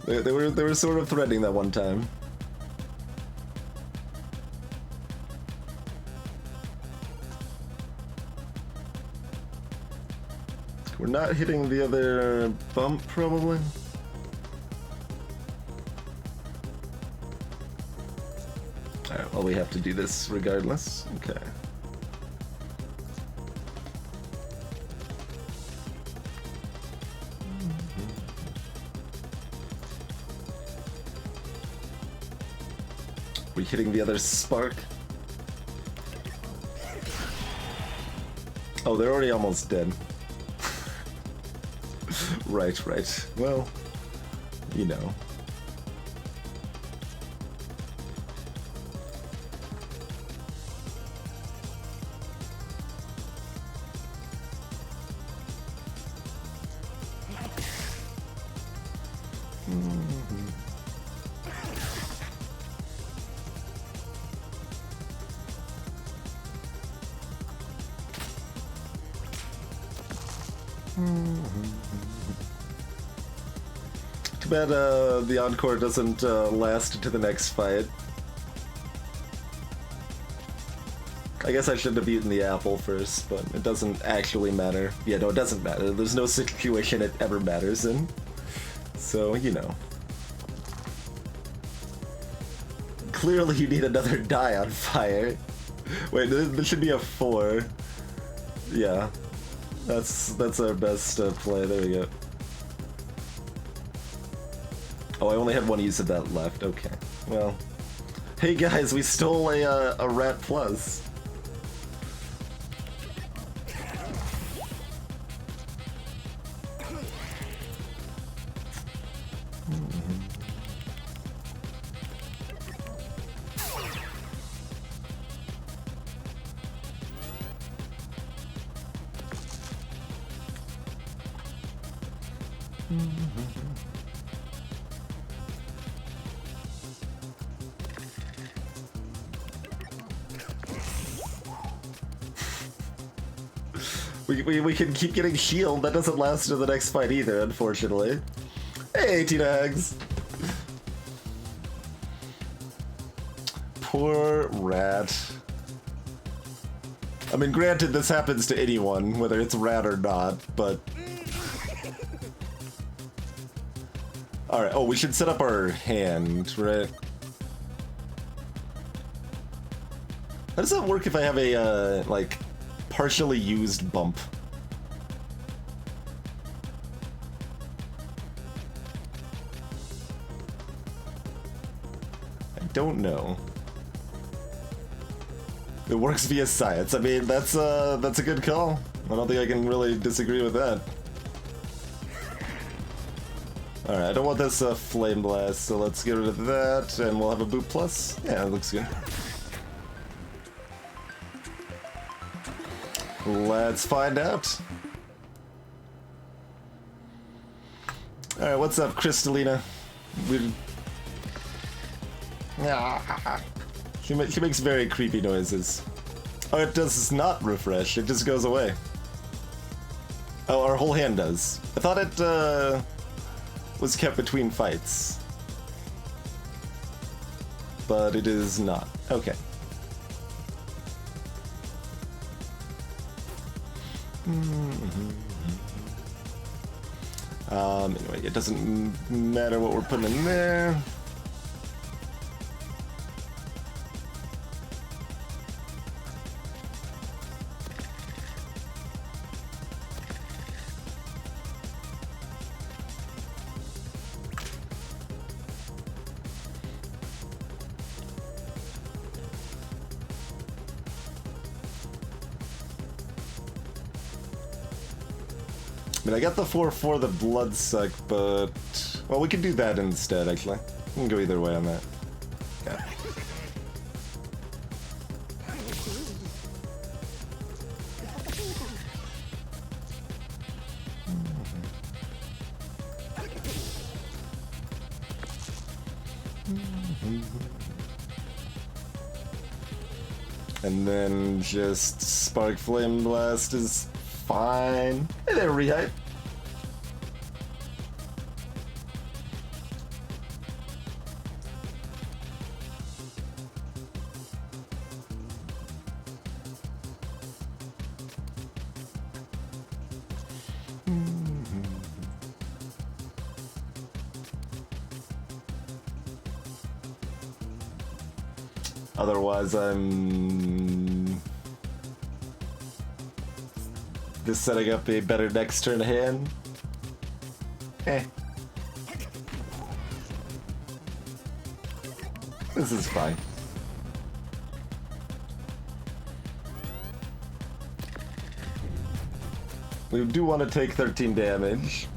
They were sort of threatening that one time. We're not hitting the other bump, probably. Alright, well, we have to do this regardless. Okay. We hitting the other spark? Oh, they're already almost dead. Right, right. Well, you know. Too bad the encore doesn't last into the next fight. I guess I should have eaten the apple first, but it doesn't actually matter. Yeah, no, it doesn't matter. There's no situation it ever matters in. So, you know. Clearly you need another die on fire. Wait, this should be a 4. Yeah. That's our best play. There we go. Oh, I only had one use of that left. Okay. Well, Hey guys, we stole a rat plus. We can keep getting shield. That doesn't last to the next fight either, unfortunately. Hey, Tina Hags. Poor rat. I mean, granted, this happens to anyone, whether it's rat or not, but... Alright, oh, we should set up our hand, right? How does that work if I have a, like, partially used bump? I don't know. It works via science. I mean, that's a good call. I don't think I can really disagree with that. Alright, I don't want this flame blast, so let's get rid of that, and we'll have a boot plus. Yeah, it looks good. Let's find out. Alright, what's up, Crystalina? She makes very creepy noises. Oh, it does not refresh, it just goes away. Oh, our whole hand does. I thought it was kept between fights. But it is not. Okay. Anyway, it doesn't matter what we're putting in there. I mean, I got the 4 for the blood suck, but... Well, we can do that instead, actually. We can go either way on that. Okay. And then just Spark Flame Blast is fine. Hey there, Rehype. Otherwise, I'm just setting up a better next turn hand. This is fine. We do want to take 13 damage.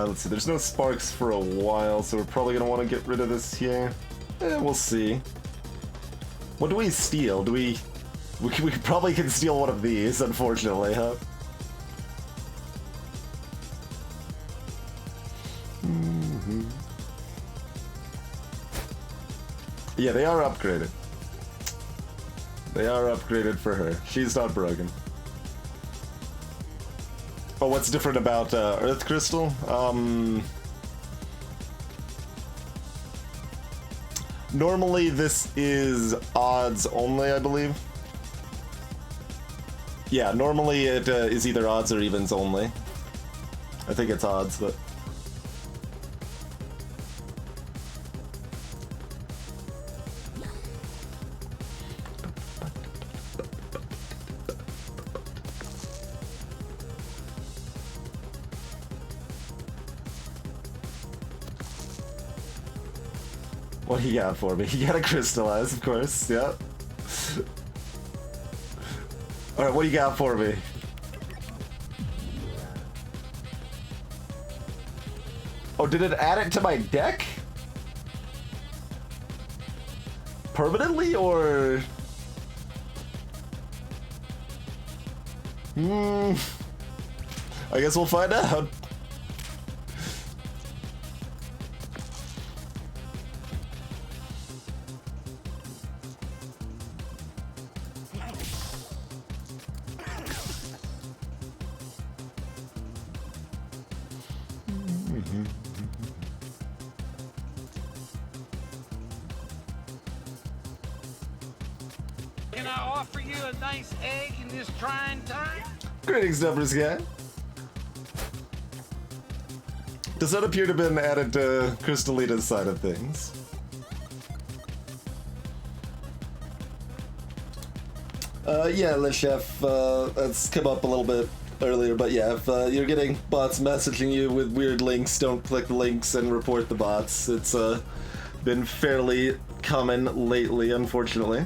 Let's see, there's no sparks for a while, so we're probably gonna want to get rid of this here. We'll see. What do we steal? We probably can steal one of these, unfortunately, huh? Yeah, they are upgraded. They are upgraded for her. She's not broken. Oh, what's different about Earth Crystal? Normally this is odds only, I believe. Yeah, normally it is either odds or evens only. I think it's odds, but... What do you got for me? You gotta crystallize, of course, yeah. Alright, what do you got for me? Oh, did it add it to my deck? Permanently, or...? I guess we'll find out. Can I offer you a nice egg in this trying time? Greetings, numbers guy. Does that appear to have been added to Crystalina's side of things? Yeah, Le Chef, that's come up a little bit earlier, but yeah, if you're getting bots messaging you with weird links, don't click the links and report the bots. It's been fairly common lately, unfortunately.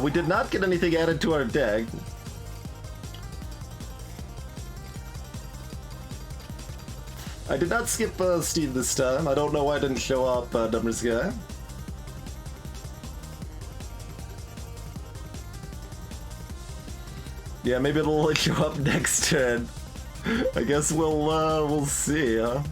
We did not get anything added to our deck. I did not skip Steve this time. I don't know why it didn't show up, numbers guy. Yeah, maybe it'll only show up next turn. I guess we'll see, huh?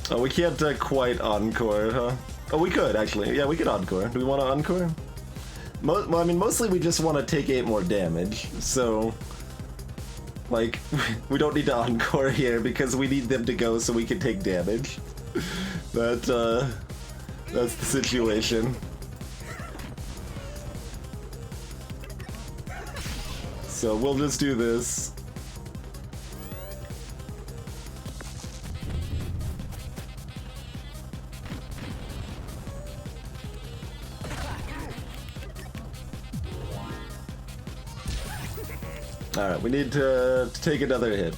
Oh, we can't quite encore, huh? Oh, we could, actually. Yeah, we could encore. Do we want to encore? Well, I mean, mostly we just want to take 8 more damage, so... Like, we don't need to encore here because we need them to go so we can take damage. That's the situation. So we'll just do this. Alright, we need to take another hit.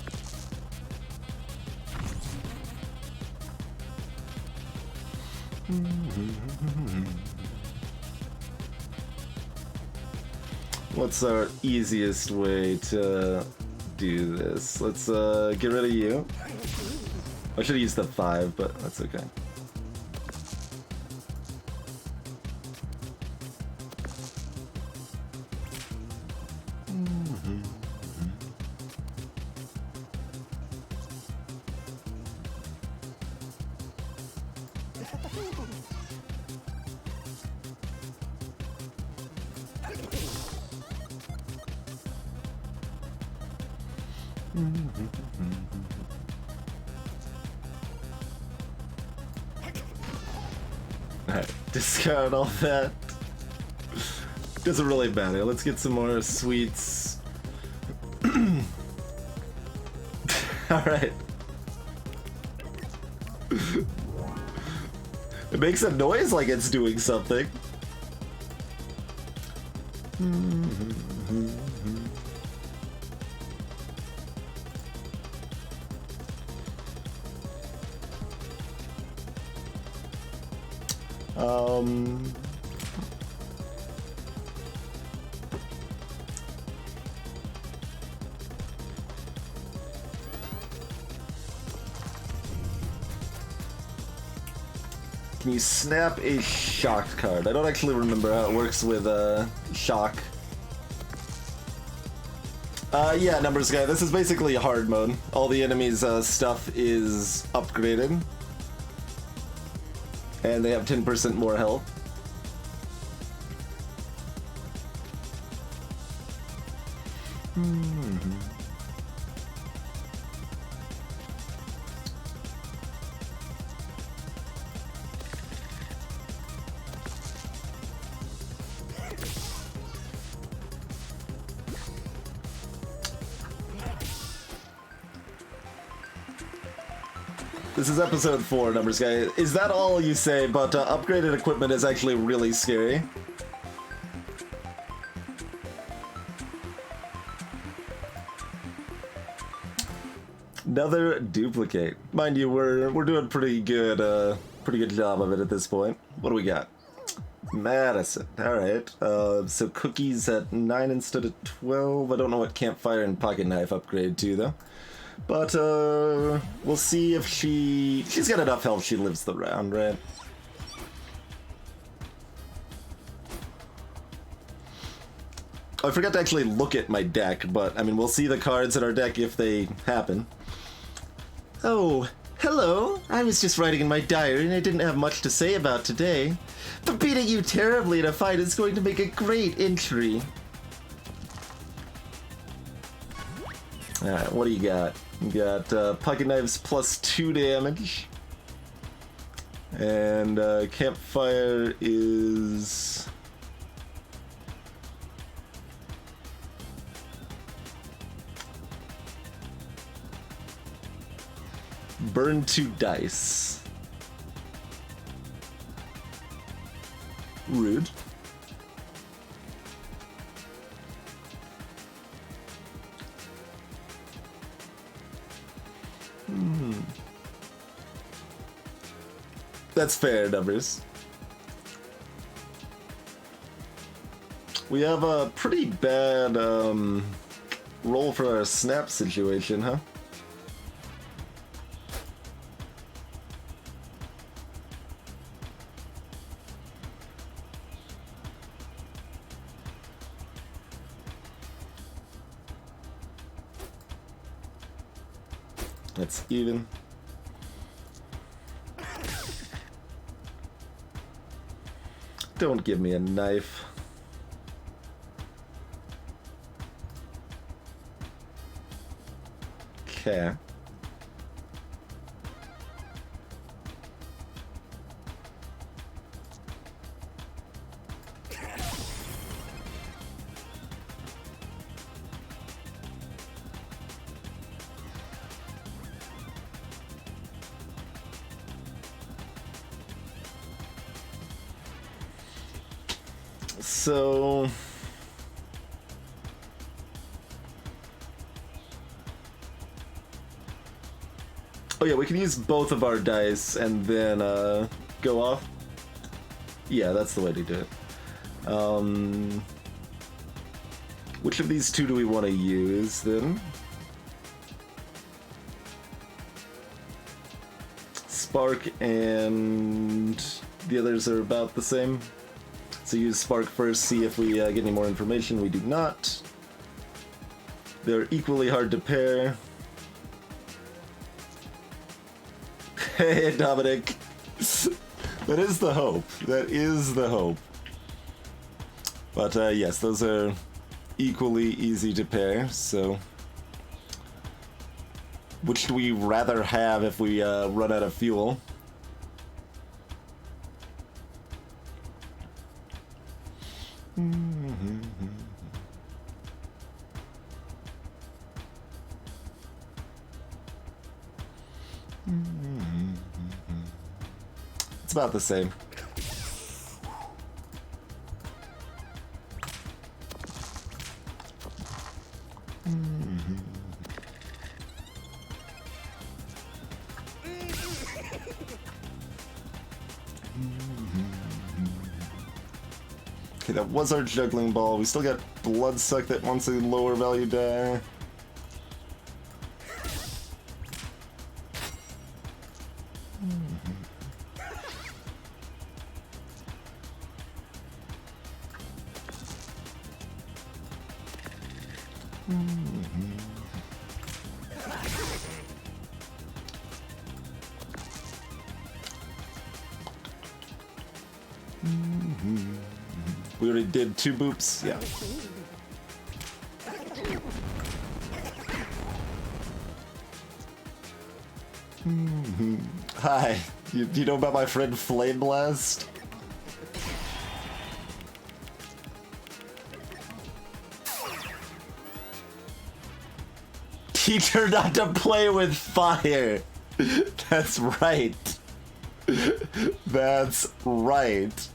What's our easiest way to do this? Let's get rid of you. I should have used the 5, but that's okay. Alright, discard all that. Doesn't really matter. Let's get some more sweets. Alright. It makes a noise like it's doing something. can you snap a shock card? I don't actually remember how it works with shock. Yeah, numbers guy. This is basically hard mode. All the enemies' stuff is upgraded. And they have 10% more health. This is episode 4, numbers guy. Is that all you say? But upgraded equipment is actually really scary. Another duplicate. Mind you, we're doing pretty good job of it at this point. What do we got? Madison. All right. So cookies at 9 instead of 12. I don't know what campfire and pocket knife upgrade to though. But, we'll see if she's got enough health, she lives the round, right? I forgot to actually look at my deck, but, I mean, we'll see the cards in our deck if they happen. Oh, hello! I was just writing in my diary and I didn't have much to say about today. But beating you terribly in a fight is going to make a great entry. Alright, what do you got? You got pocket knives plus 2 damage. And campfire is... burn 2 dice. Rude. That's fair, numbers. We have a pretty bad roll for our snap situation, huh? That's even. Don't give me a knife. Okay. So oh yeah, we can use both of our dice and then go off. Yeah, that's the way to do it. Which of these two do we want to use then? Spark and the others are about the same. So use Spark first, see if we get any more information. We do not. They're equally hard to pair. Hey, Dominic. That is the hope. That is the hope. But yes, those are equally easy to pair, so... Which do we rather have if we run out of fuel? It's about the same. Okay, that was our juggling ball. We still got Bloodsuck that wants a lower value die. We already did 2 boops. Yeah. Hi. You know about my friend Flame Blast? Teach her not to play with fire. That's right. That's right.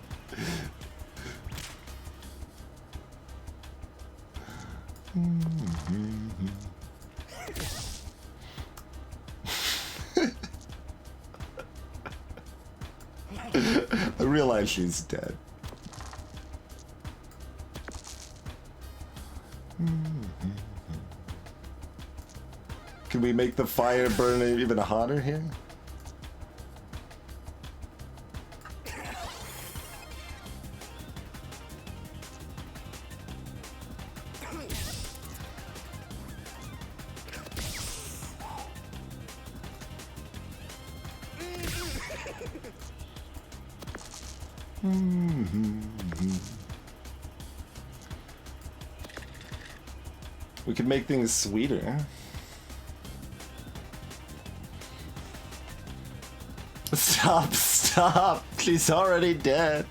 I realize she's dead. Can we make the fire burn even hotter here? We could make things sweeter. Stop, stop! She's already dead.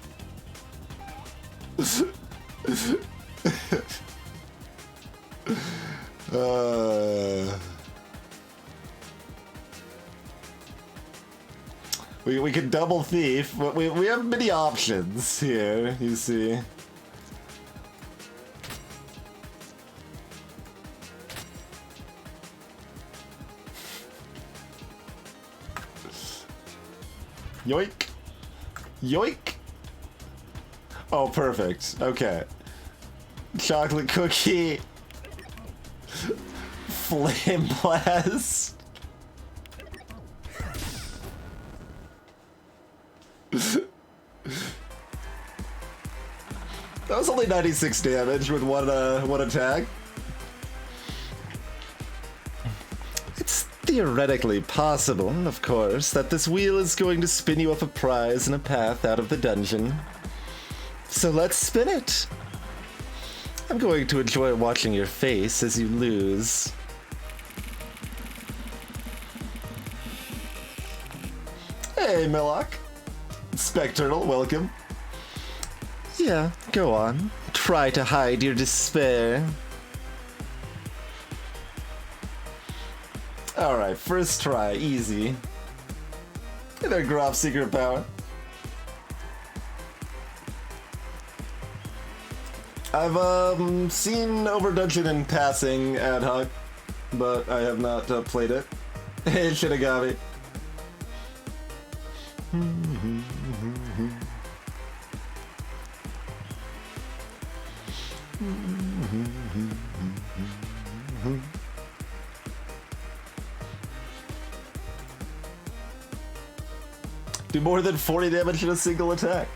We could double thief, but we have many options here, you see. Yoink. Yoink. Oh, perfect. Okay. Chocolate cookie. Flame blast. That was only 96 damage with one attack. It's theoretically possible, of course, that this wheel is going to spin you up a prize and a path out of the dungeon. So let's spin it. I'm going to enjoy watching your face as you lose. Hey, Millock. Specturnal, welcome. Yeah, go on. Try to hide your despair. Alright, first try, easy. Hey there, Grop Secret Power. I've seen Overdungeon in passing ad hoc, but I have not played it. Hey, Shinigami. Do more than 40 damage in a single attack.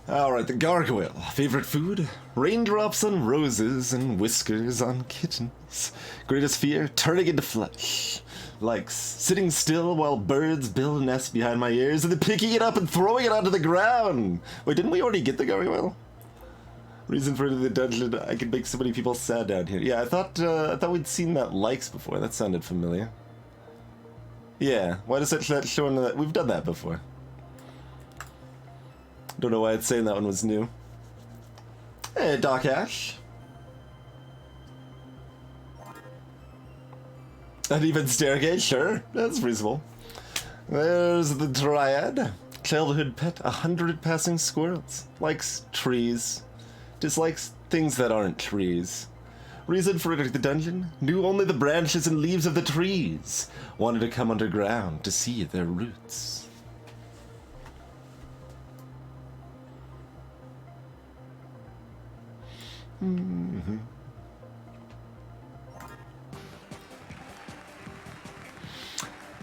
Alright, the gargoyle. Favorite food? Raindrops on roses and whiskers on kittens. Greatest fear? Turning into flesh. Likes sitting still while birds build nests behind my ears and then picking it up and throwing it onto the ground. Wait, didn't we already get the gargoyle? Reason for the dungeon, I could make so many people sad down here. Yeah, I thought we'd seen that likes before. That sounded familiar. Yeah, why does that show that we've done that before? Don't know why it's saying that one was new. Hey, Doc Ash. Uneven staircase, sure. That's reasonable. There's the Dryad. Childhood pet, 100 passing squirrels. Likes trees. Dislikes things that aren't trees. Reason for entering the dungeon? Knew only the branches and leaves of the trees. Wanted to come underground to see their roots.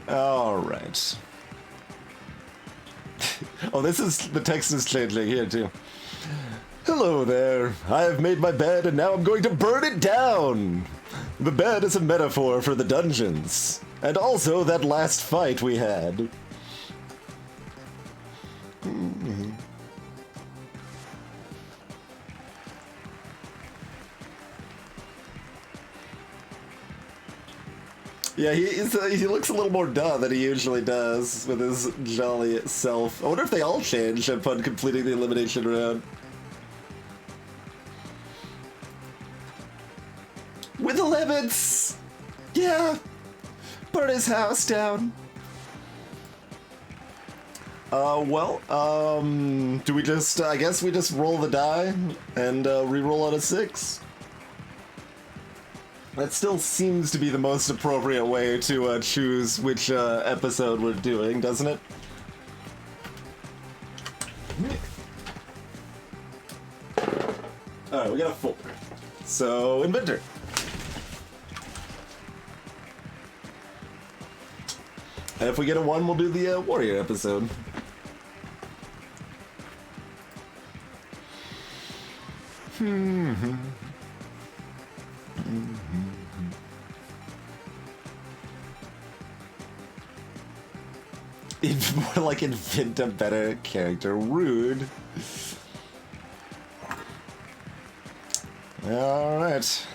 Alright. Oh, this is the text is changing here too. Hello there. I have made my bed and now I'm going to burn it down. The bed is a metaphor for the dungeons. And also that last fight we had. Yeah, he looks a little more done than he usually does with his jolly self. I wonder if they all change upon completing the elimination round. With limits! Yeah! Burn his house down. Do we just, I guess we just roll the die and re-roll out a 6? That still seems to be the most appropriate way to choose which episode we're doing, doesn't it? Alright, we got a 4. So, Inventor. And if we get a 1, we'll do the Warrior episode. It's more like invent a better character. Rude. Alright.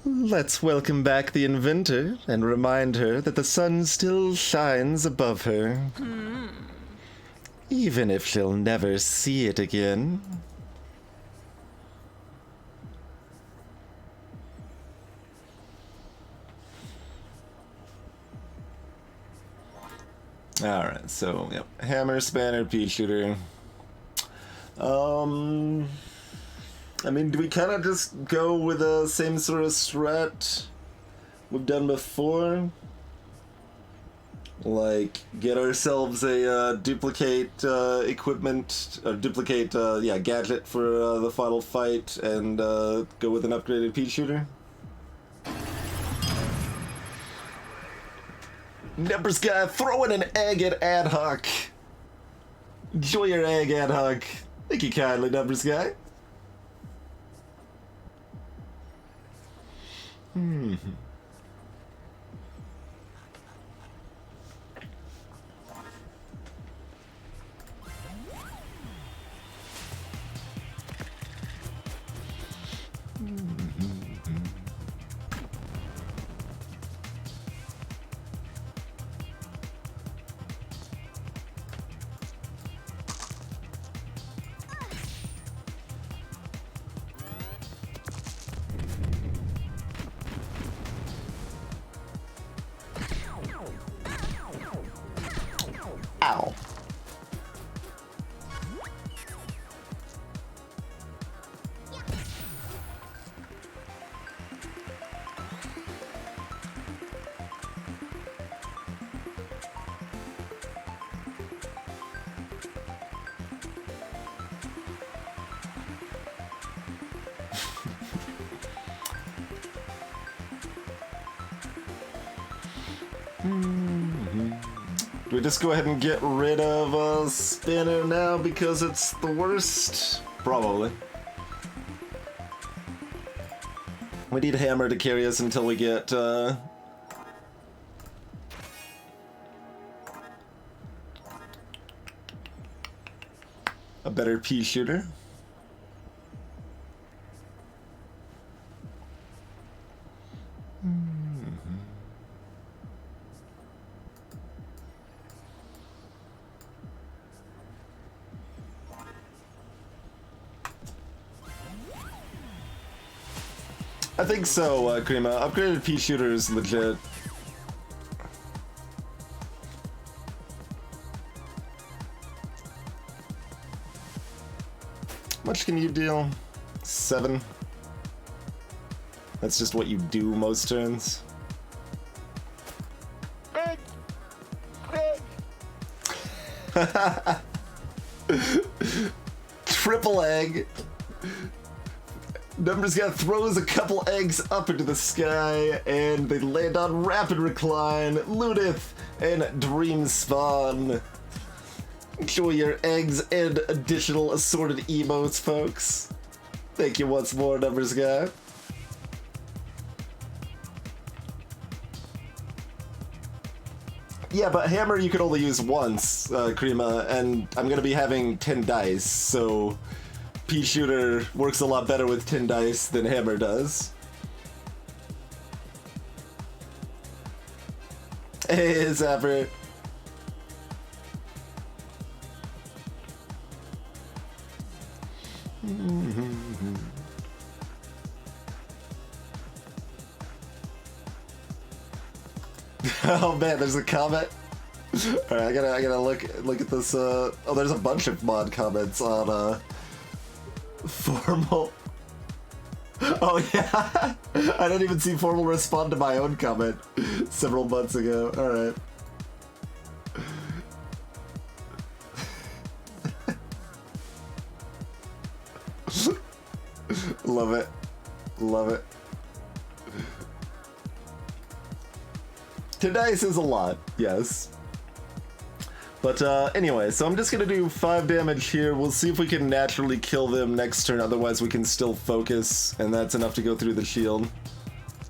Let's welcome back the inventor and remind her that the sun still shines above her. Even if she'll never see it again. Alright, so, yep. Hammer, spanner, pea shooter. I mean, do we kind of just go with the same sort of strat we've done before? Like, get ourselves a duplicate equipment, or duplicate, gadget for the final fight, and go with an upgraded pea shooter? Numbers guy throwing an egg at Ad Hoc. Enjoy your egg, Ad Hoc. Thank you kindly, Numbers guy. Ow. Do we just go ahead and get rid of Spinner now because it's the worst? Probably. We need Hammer to carry us until we get a better pea shooter. I think so, Krima. Upgraded pea shooter is legit. How much can you deal? 7. That's just what you do most turns. Triple egg. Numbers Guy throws a couple eggs up into the sky, and they land on Rapid Recline, Ludith, and Dream Spawn. Enjoy your eggs and additional assorted emotes, folks. Thank you once more, Numbers Guy. Yeah, but Hammer you could only use once, Krima, and I'm gonna be having 10 dice, so Pea Shooter works a lot better with 10 dice than Hammer does. Hey, Zapper. Oh man, there's a comment. All right, I gotta look at this. Oh, there's a bunch of mod comments on Formal. Oh yeah, I didn't even see Formal respond to my own comment several months ago. All right. Love it, love it. 10 dice is a lot, yes. But anyway, so I'm just gonna do 5 damage here. We'll see if we can naturally kill them next turn, otherwise we can still focus, and that's enough to go through the shield.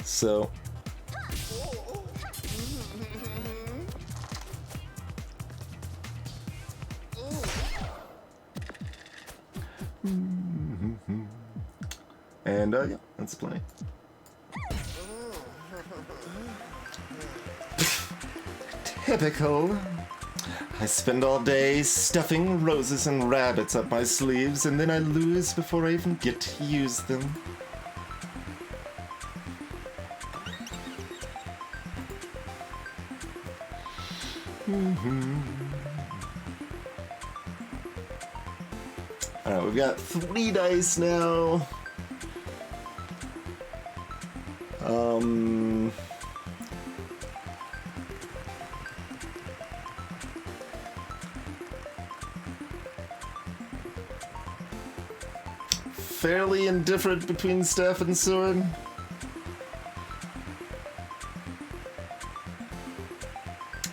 So. And yeah, that's plenty. Typical. I spend all day stuffing roses and rabbits up my sleeves, and then I lose before I even get to use them. Alright, we've got 3 dice now. Fairly indifferent between staff and sword.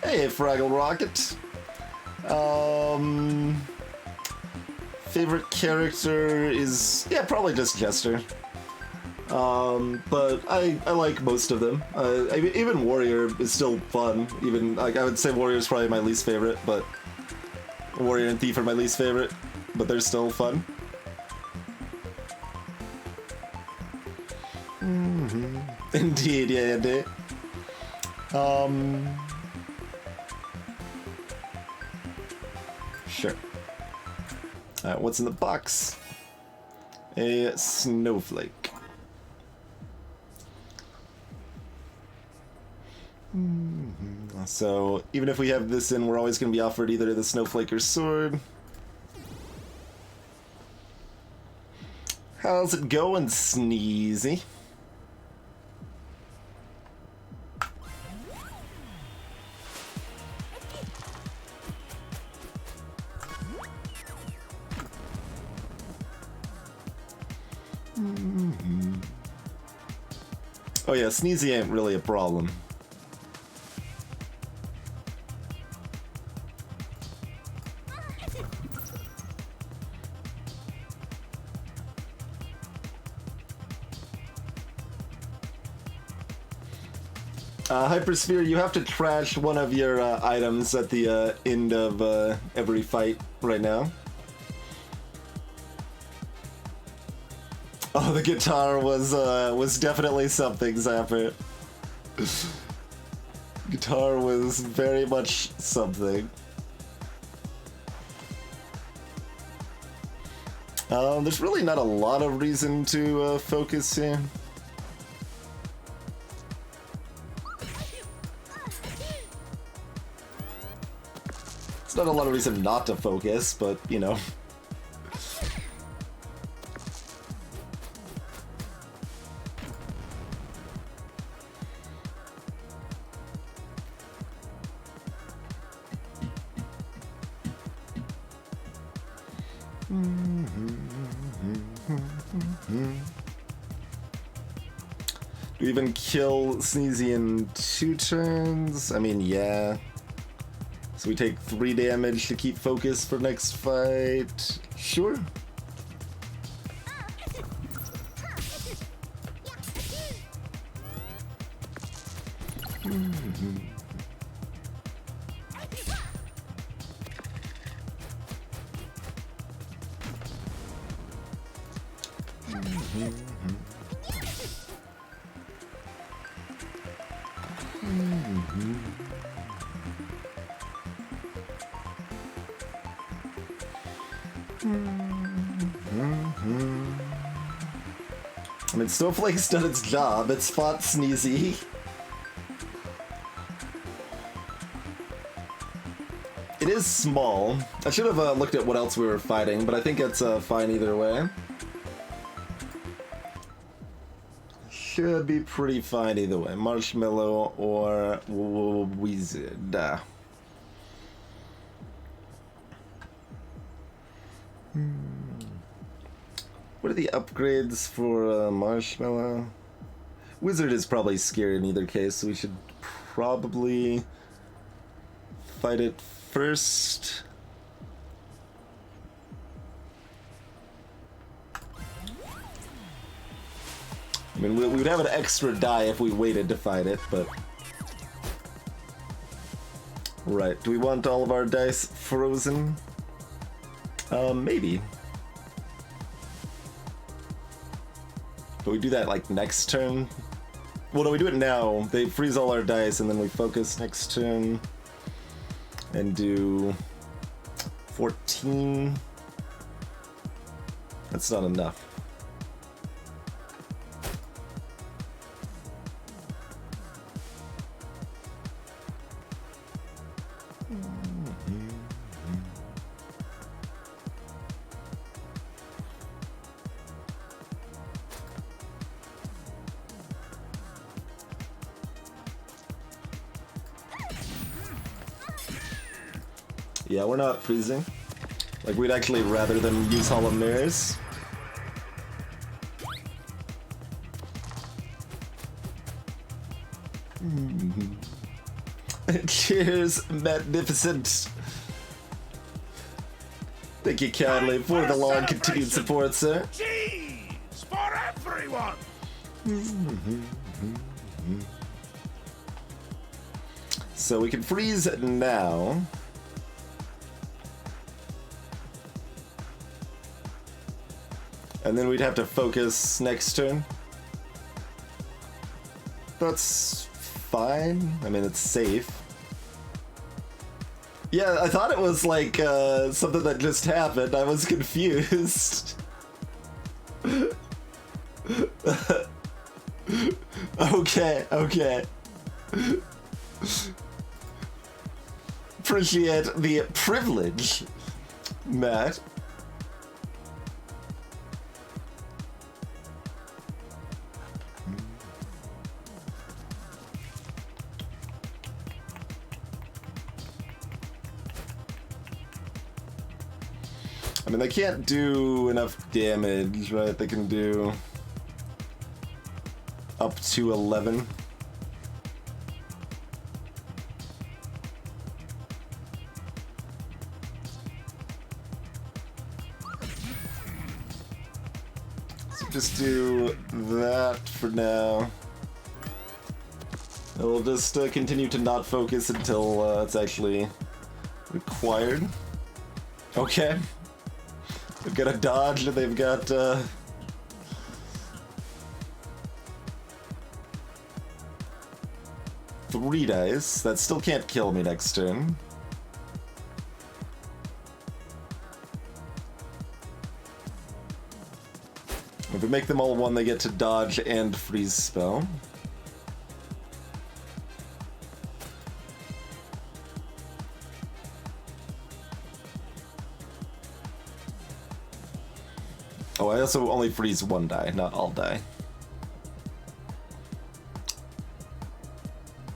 Hey, Fraggle Rocket. Favorite character is, yeah, probably just Jester. But I like most of them. Even Warrior is still fun. Even, like, I would say Warrior is probably my least favorite, but Warrior and Thief are my least favorite, but they're still fun. Indeed, yeah, indeed. Sure. Alright, what's in the box? A snowflake. So, even if we have this in, we're always going to be offered either the snowflake or sword. How's it going, Sneezy? Oh yeah, Sneezy ain't really a problem. Hypersphere, you have to trash one of your items at the end of every fight right now. Oh, the guitar was definitely something, Zapper. Guitar was very much something. There's really not a lot of reason to focus here. It's not a lot of reason not to focus, but, you know. Do we even kill Sneezy in 2 turns? I mean, yeah. So we take 3 damage to keep focus for next fight. Sure. I mean, Snowflake's done its job. It's fought Sneezy. It is small. I should have looked at what else we were fighting, but I think it's fine either way. Should be pretty fine either way. Marshmallow or Wizard. What are the upgrades for Marshmallow? Wizard is probably scary in either case, so we should probably fight it first. I mean, we would have an extra die if we waited to fight it, but... Right, do we want all of our dice frozen? Maybe. But we do that, like, next turn? Well, no, we do it now. They freeze all our dice, and then we focus next turn. And do... 14... That's not enough. Yeah, we're not freezing. Like, we'd actually rather them use Hall of Mirrors. Cheers, magnificent. Thank you kindly for the long continued support, sir. Cheese for everyone. So we can freeze now. And then we'd have to focus next turn. That's fine. I mean, it's safe. Yeah, I thought it was like something that just happened. I was confused. Okay, okay. Appreciate the privilege, Matt. I mean, they can't do enough damage, right? They can do up to 11. So just do that for now. And we'll just continue to not focus until it's actually required. Okay. They've got a dodge, and they've got, 3 dice. That still can't kill me next turn. If we make them all 1, they get to dodge and freeze spell. Oh, I also only freeze 1 die, not all die.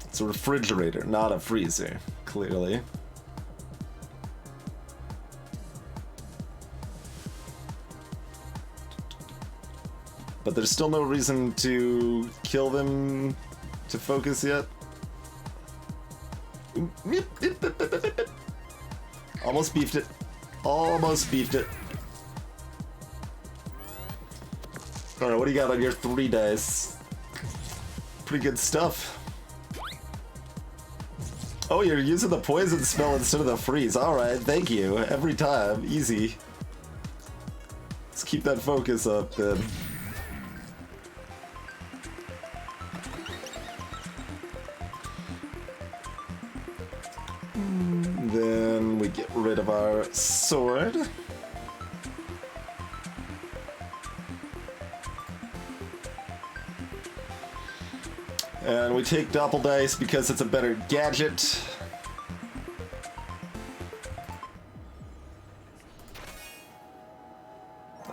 It's a refrigerator, not a freezer, clearly. But there's still no reason to kill them to focus yet. Almost beefed it. Almost beefed it. Alright, what do you got on your 3 dice? Pretty good stuff. Oh, you're using the poison spell instead of the freeze. Alright, thank you. Every time. Easy. Let's keep that focus up then. Then we get rid of our sword. And we take Doppel Dice because it's a better gadget.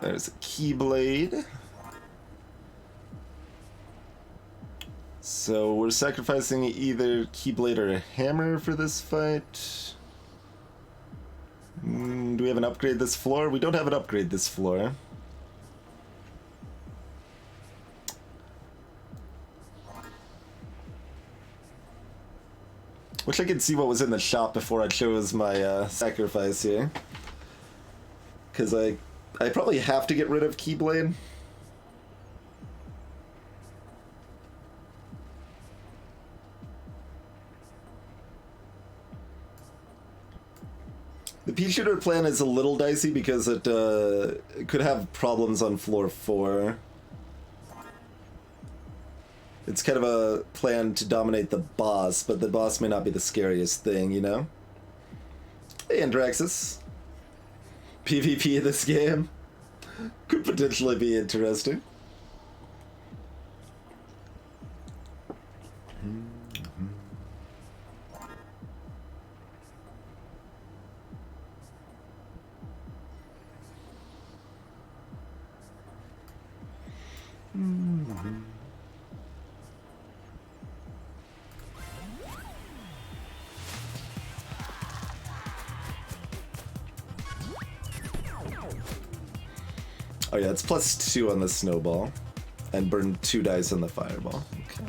There's a Keyblade. So we're sacrificing either Keyblade or a hammer for this fight. Do we have an upgrade this floor? We don't have an upgrade this floor. Wish I could see what was in the shop before I chose my sacrifice here. Because I probably have to get rid of Keyblade. The pea shooter plan is a little dicey because it could have problems on floor 4. It's kind of a plan to dominate the boss, but the boss may not be the scariest thing, you know? Hey, Andraxis. PvP in this game could potentially be interesting. Oh yeah, it's +2 on the snowball, and burn 2 dice on the fireball. Okay.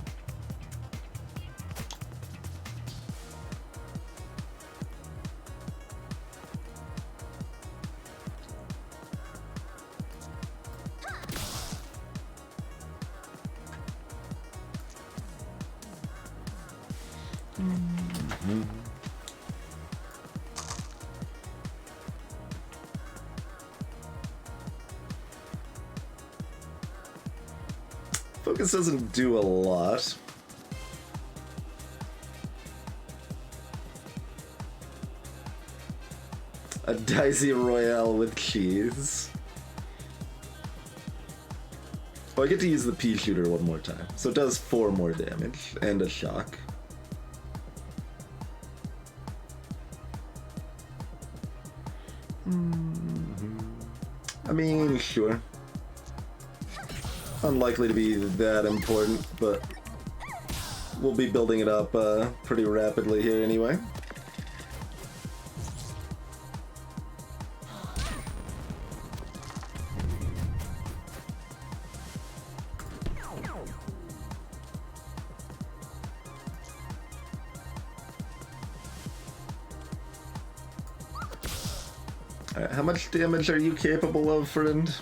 Focus doesn't do a lot. A Dicey Royale with cheese. Oh, I get to use the pea shooter one more time. So it does 4 more damage and a shock. I mean, sure. Unlikely to be that important, but we'll be building it up pretty rapidly here anyway. Alright, how much damage are you capable of, friend?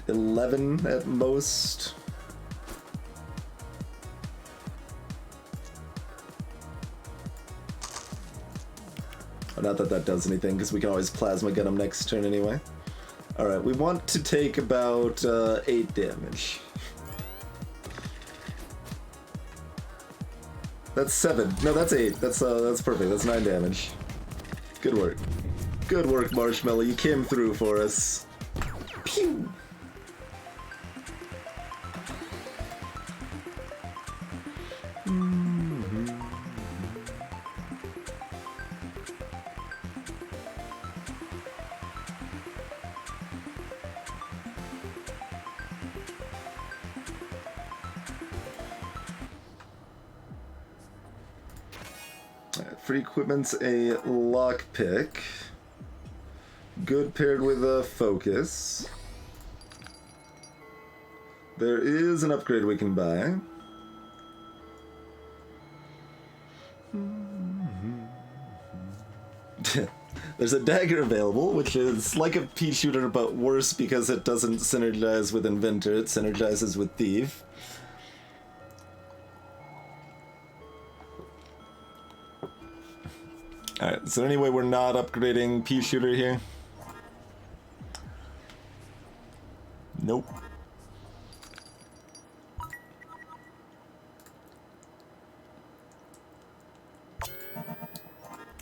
$11 at most. Oh, not that that does anything, because we can always plasma gun him next turn anyway. Alright, we want to take about 8 damage. That's 7. No, that's 8. That's perfect. That's 9 damage. Good work. Good work, Marshmallow. You came through for us. Pew! Free equipment's a lockpick. Good paired with a focus. There is an upgrade we can buy. There's a dagger available, which is like a pea shooter but worse because it doesn't synergize with Inventor, it synergizes with Thief. Alright, is there any way we're not upgrading pea shooter here? Nope.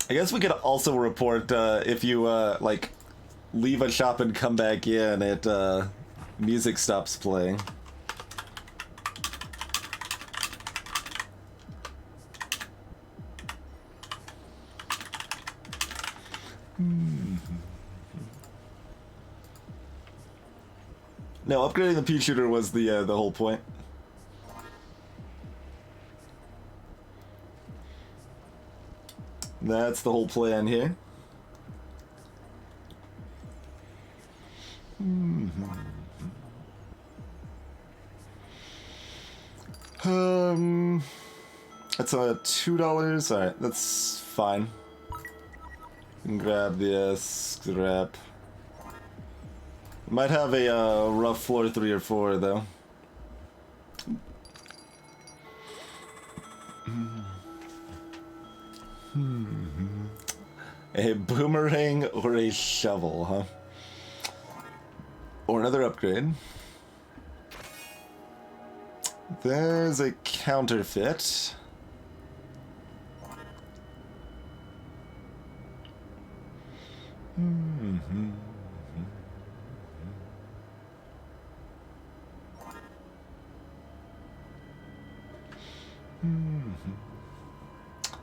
I guess we could also report if you like leave a shop and come back in, it music stops playing. No, upgrading the pea shooter was the whole point. That's the whole plan here. That's $2. Alright, that's fine. You can grab the scrap. Might have a rough floor 3 or 4 though. A boomerang or a shovel, huh? Or another upgrade. There's a counterfeit.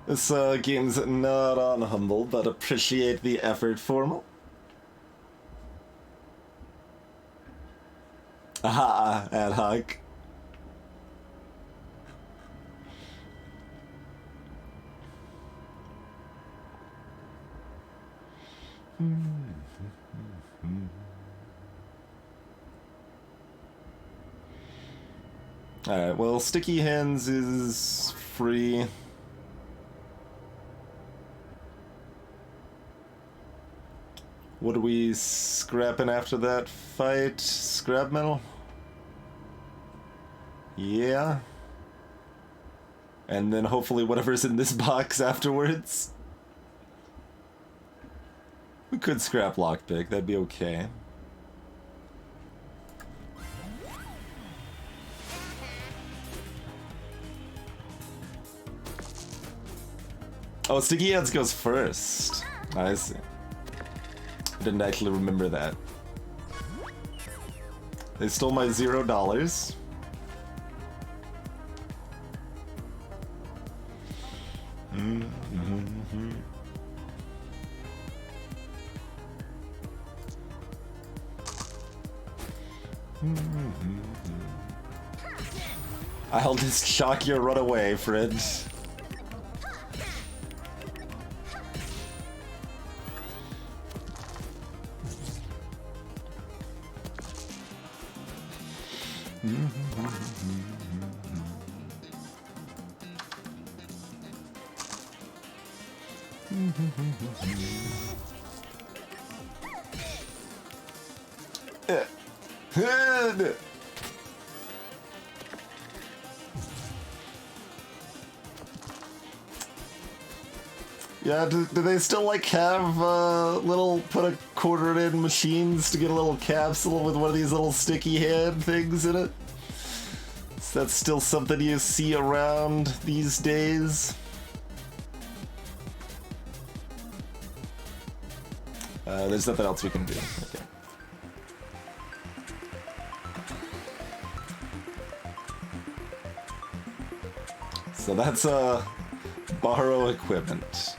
This game's not on humble, but appreciate the effort, formal. Aha, ad hoc. Alright, well, Sticky Hands is free. What are we scrapping after that fight? Scrap metal? Yeah. And then hopefully whatever's in this box afterwards. We could scrap lockpick, that'd be okay. Oh, Sticky Hands goes first. I see. I didn't actually remember that. They stole my $0. I'll just shock your run away, friend. Yeah, do they still like have little put a quarter in machines to get a little capsule with one of these little sticky hand things in it? Is that still something you see around these days? There's nothing else we can do. Okay. So that's borrow equipment.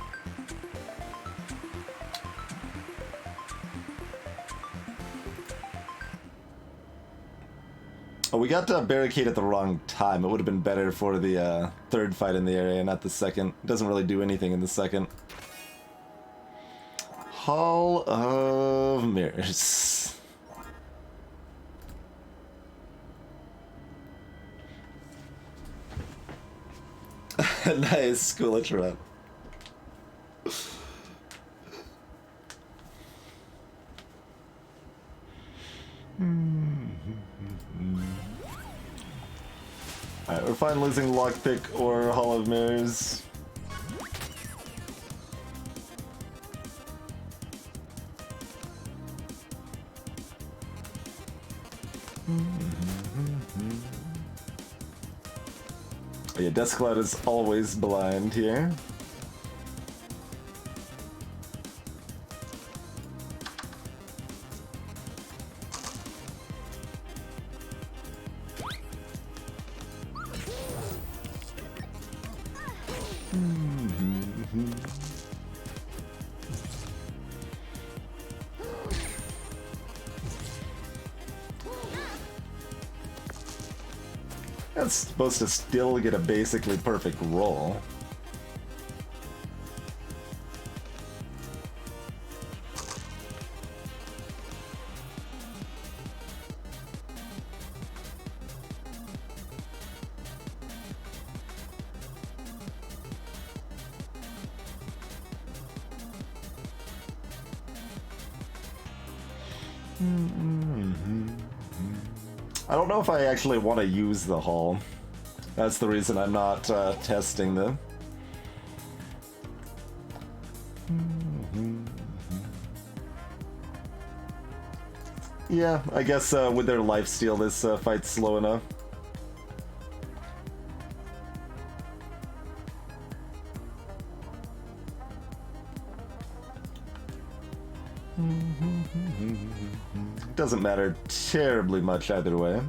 Oh, we got barricade at the wrong time. It would have been better for the third fight in the area, not the second. It doesn't really do anything in the second. Hall of Mirrors. Nice, cool intro. Alright, we're fine losing Lockpick or Hall of Mirrors. Oh yeah, Deskcloud is always blind here. That's supposed to still get a basically perfect roll. I don't know if I actually want to use the hull. That's the reason I'm not testing them. Yeah, I guess with their lifesteal, this fight's slow enough. Doesn't matter terribly much either way.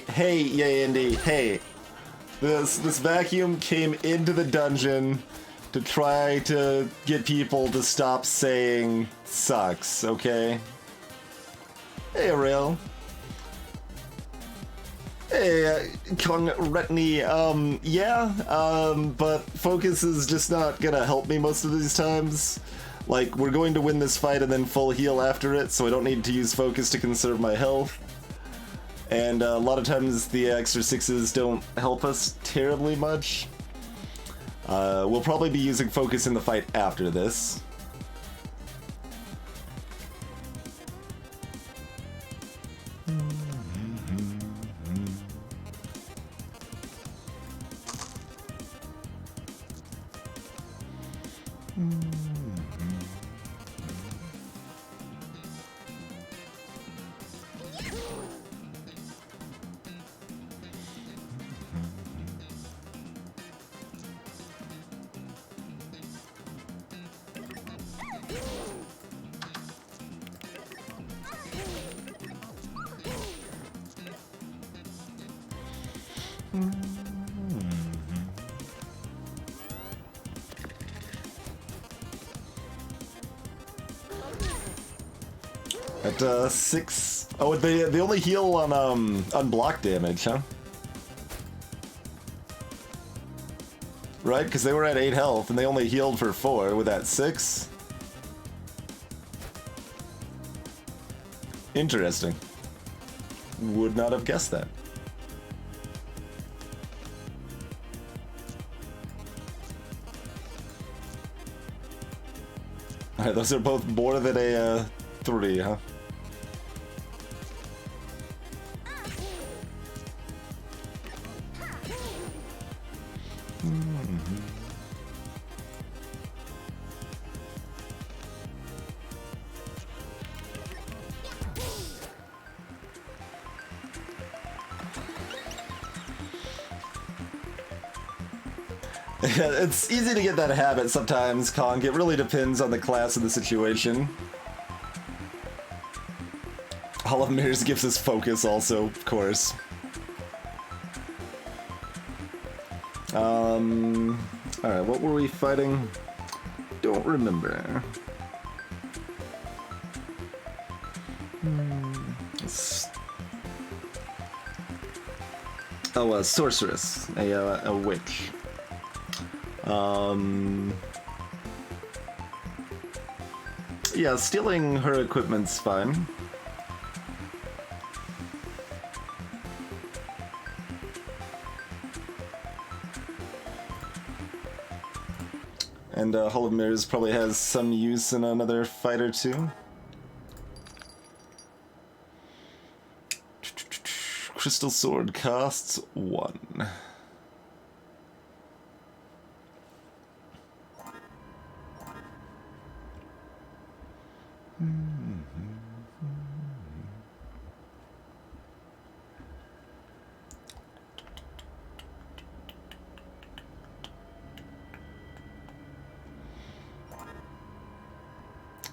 Hey, yeah, Andy, hey. This vacuum came into the dungeon to try to get people to stop saying sucks, okay? Hey, Ariel. Hey, Kong Retney, but focus is just not gonna help me most of these times. Like, we're going to win this fight and then full heal after it, so I don't need to use focus to conserve my health. And a lot of times the extra sixes don't help us terribly much. We'll probably be using focus in the fight after this. At 6. Oh, they only heal on block damage, huh? Right, because they were at 8 health and they only healed for 4 with that 6. Interesting. Would not have guessed that. Alright, those are both more than a 3, huh? It's easy to get that habit sometimes, Conk. It really depends on the class and the situation. Hall of Mirrors gives us focus also, of course. Alright, what were we fighting? Don't remember. Oh, a sorceress. A witch. Yeah, stealing her equipment's fine. And Hall of Mirrors probably has some use in another fight or two. Crystal Sword costs 1.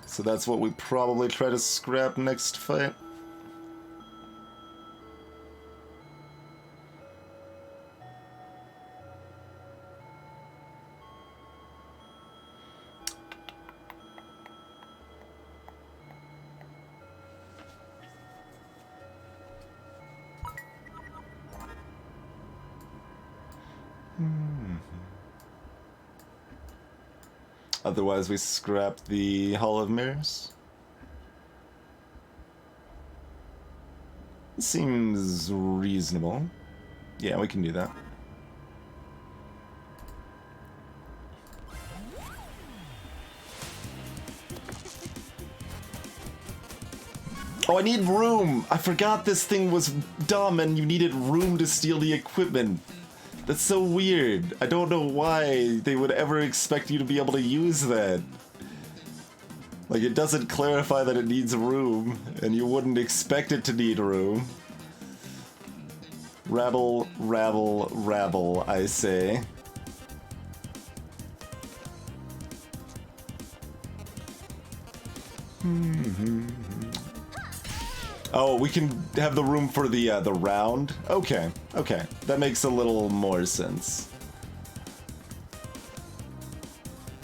So that's what we probably try to scrap next fight. Otherwise, we scrap the Hall of Mirrors. Seems reasonable. Yeah, we can do that. Oh, I need room! I forgot this thing was dumb and you needed room to steal the equipment. That's so weird. I don't know why they would ever expect you to be able to use that. Like, it doesn't clarify that it needs room, and you wouldn't expect it to need room. Rabble, rabble, rabble, I say. Oh, we can have the room for the round? Okay, okay. That makes a little more sense.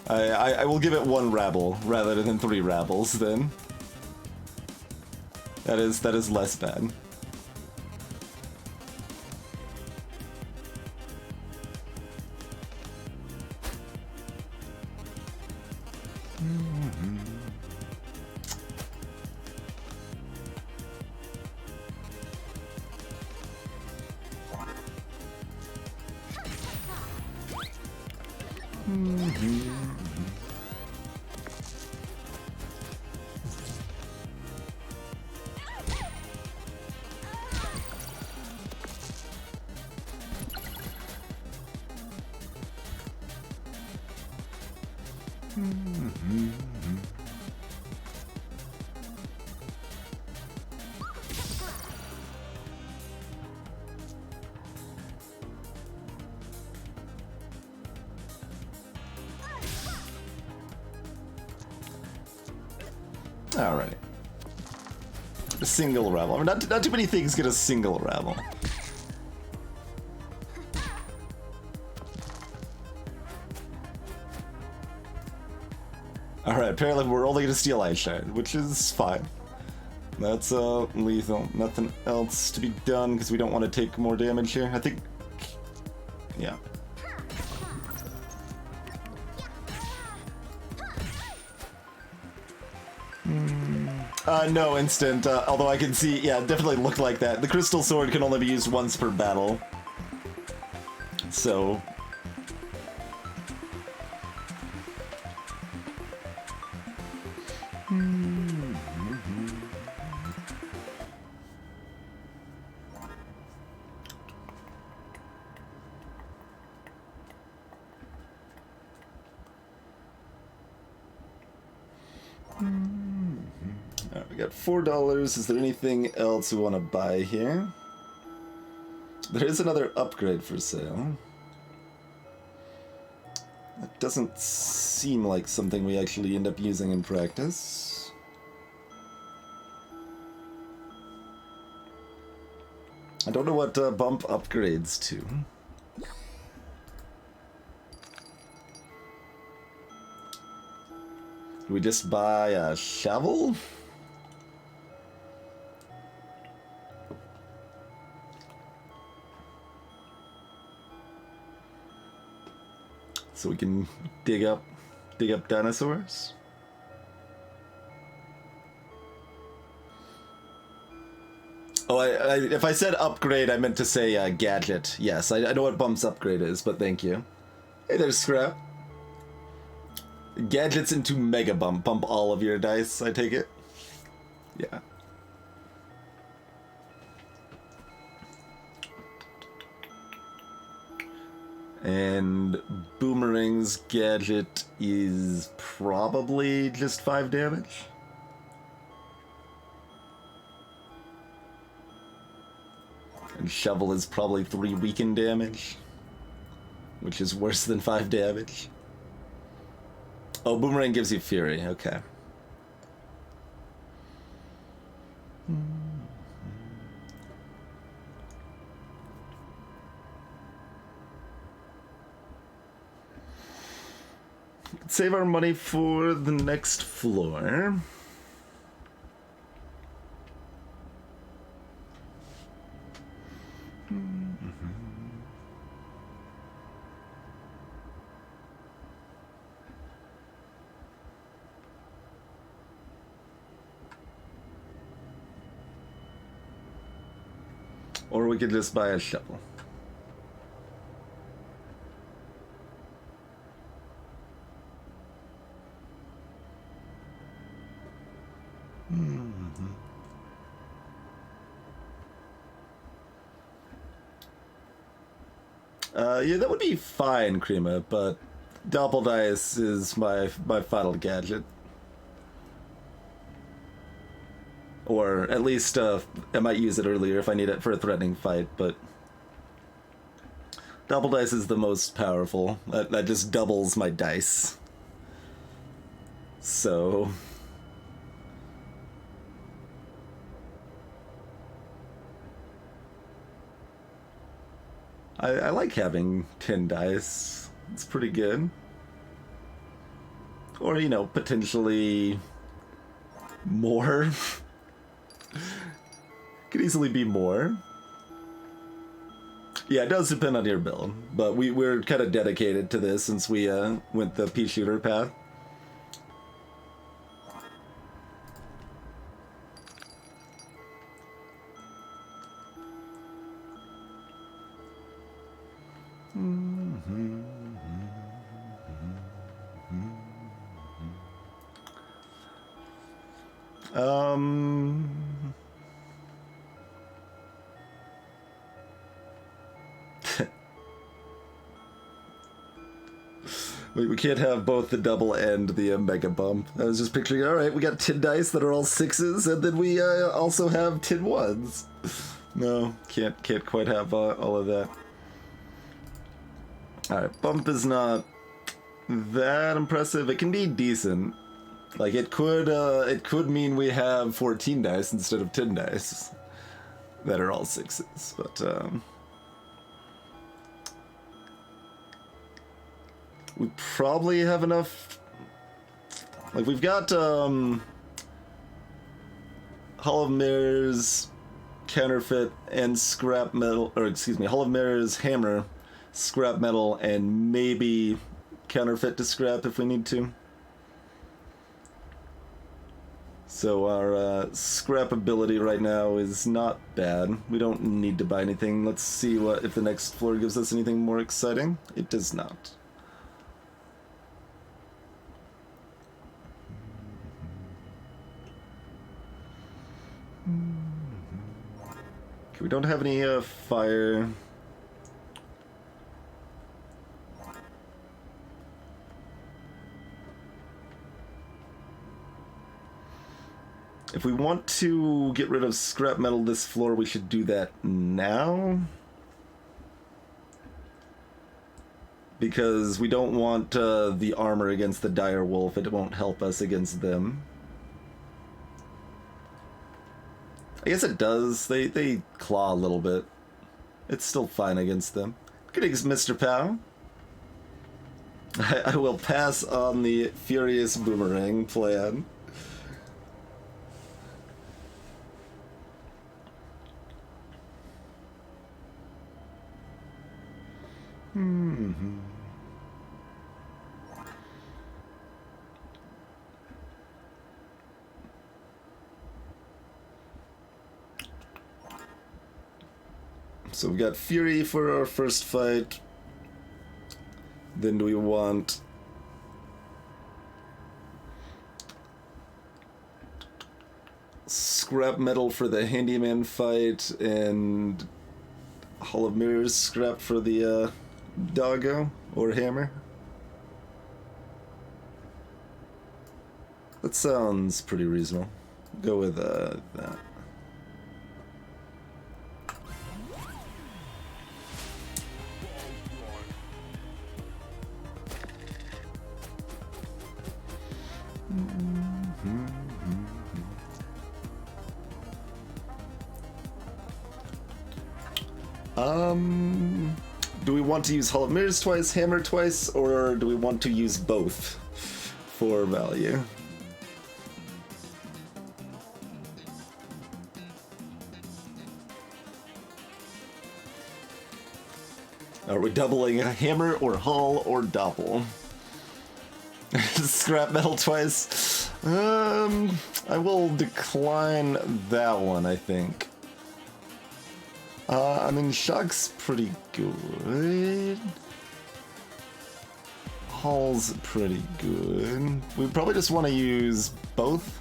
I will give it 1 rabble rather than 3 rabbles then. That is less bad. Alright. A single rabble. I mean, not too many things get a single rabble. Alright, apparently we're only gonna steal Ice Shard, which is fine. That's lethal. Nothing else to be done because we don't want to take more damage here. I think... yeah. No instant, although I can see, yeah, it definitely looked like that. The Crystal Sword can only be used once per battle. So... Alright, we got $4. Is there anything else we want to buy here? There is another upgrade for sale. doesn't seem like something we actually end up using in practice. I don't know what bump upgrades to. Do we just buy a shovel? So we can dig up dinosaurs? Oh, if I said upgrade, I meant to say gadget. Yes, I know what bump's upgrade is, but thank you. Hey, there's Scrap. Gadgets into Mega Bump. Bump all of your dice, I take it? Yeah. And Boomerang's gadget is probably just 5 damage. And Shovel is probably 3 weaken damage, which is worse than 5 damage. Oh, Boomerang gives you Fury, okay. Save our money for the next floor. Or we could just buy a shovel. Yeah, that would be fine, Krima, but Doppeldice is my final gadget. Or at least I might use it earlier if I need it for a threatening fight, but Doppeldice is the most powerful. That just doubles my dice. So I like having 10 dice. It's pretty good. Or, you know, potentially more. Could easily be more. Yeah, it does depend on your build, but we're kind of dedicated to this since we went the pea shooter path. We can't have both the double and the mega bump. I was just picturing, alright, we got 10 dice that are all 6s, and then we also have 10 1s. No, can't quite have all of that. Alright, bump is not that impressive. It can be decent. Like, it could mean we have 14 dice instead of 10 dice that are all 6s, but we probably have enough. Like, we've got Hall of Mirrors, Counterfeit, and Scrap Metal, or excuse me, Hall of Mirrors, Hammer, Scrap Metal, and maybe Counterfeit to scrap if we need to. So our scrap ability right now is not bad. We don't need to buy anything. Let's see what if the next floor gives us anything more exciting. It does not. Okay, we don't have any fire. If we want to get rid of scrap metal this floor, we should do that now. because we don't want the armor against the dire wolf. It won't help us against them. I guess it does. They claw a little bit. It's still fine against them. Greetings, Mr. Pow. I will pass on the Furious Boomerang plan. So we got Fury for our first fight. Then do we want scrap metal for the handyman fight and Hall of Mirrors scrap for the doggo or hammer? That sounds pretty reasonable. Go with that. Do we want to use Hall of Mirrors twice, Hammer twice, or do we want to use both for value? Are we doubling a Hammer or Hull or Doppel? Scrap metal twice? I will decline that one, I think. I mean, Shock's pretty good. Hull's pretty good. We probably just want to use both.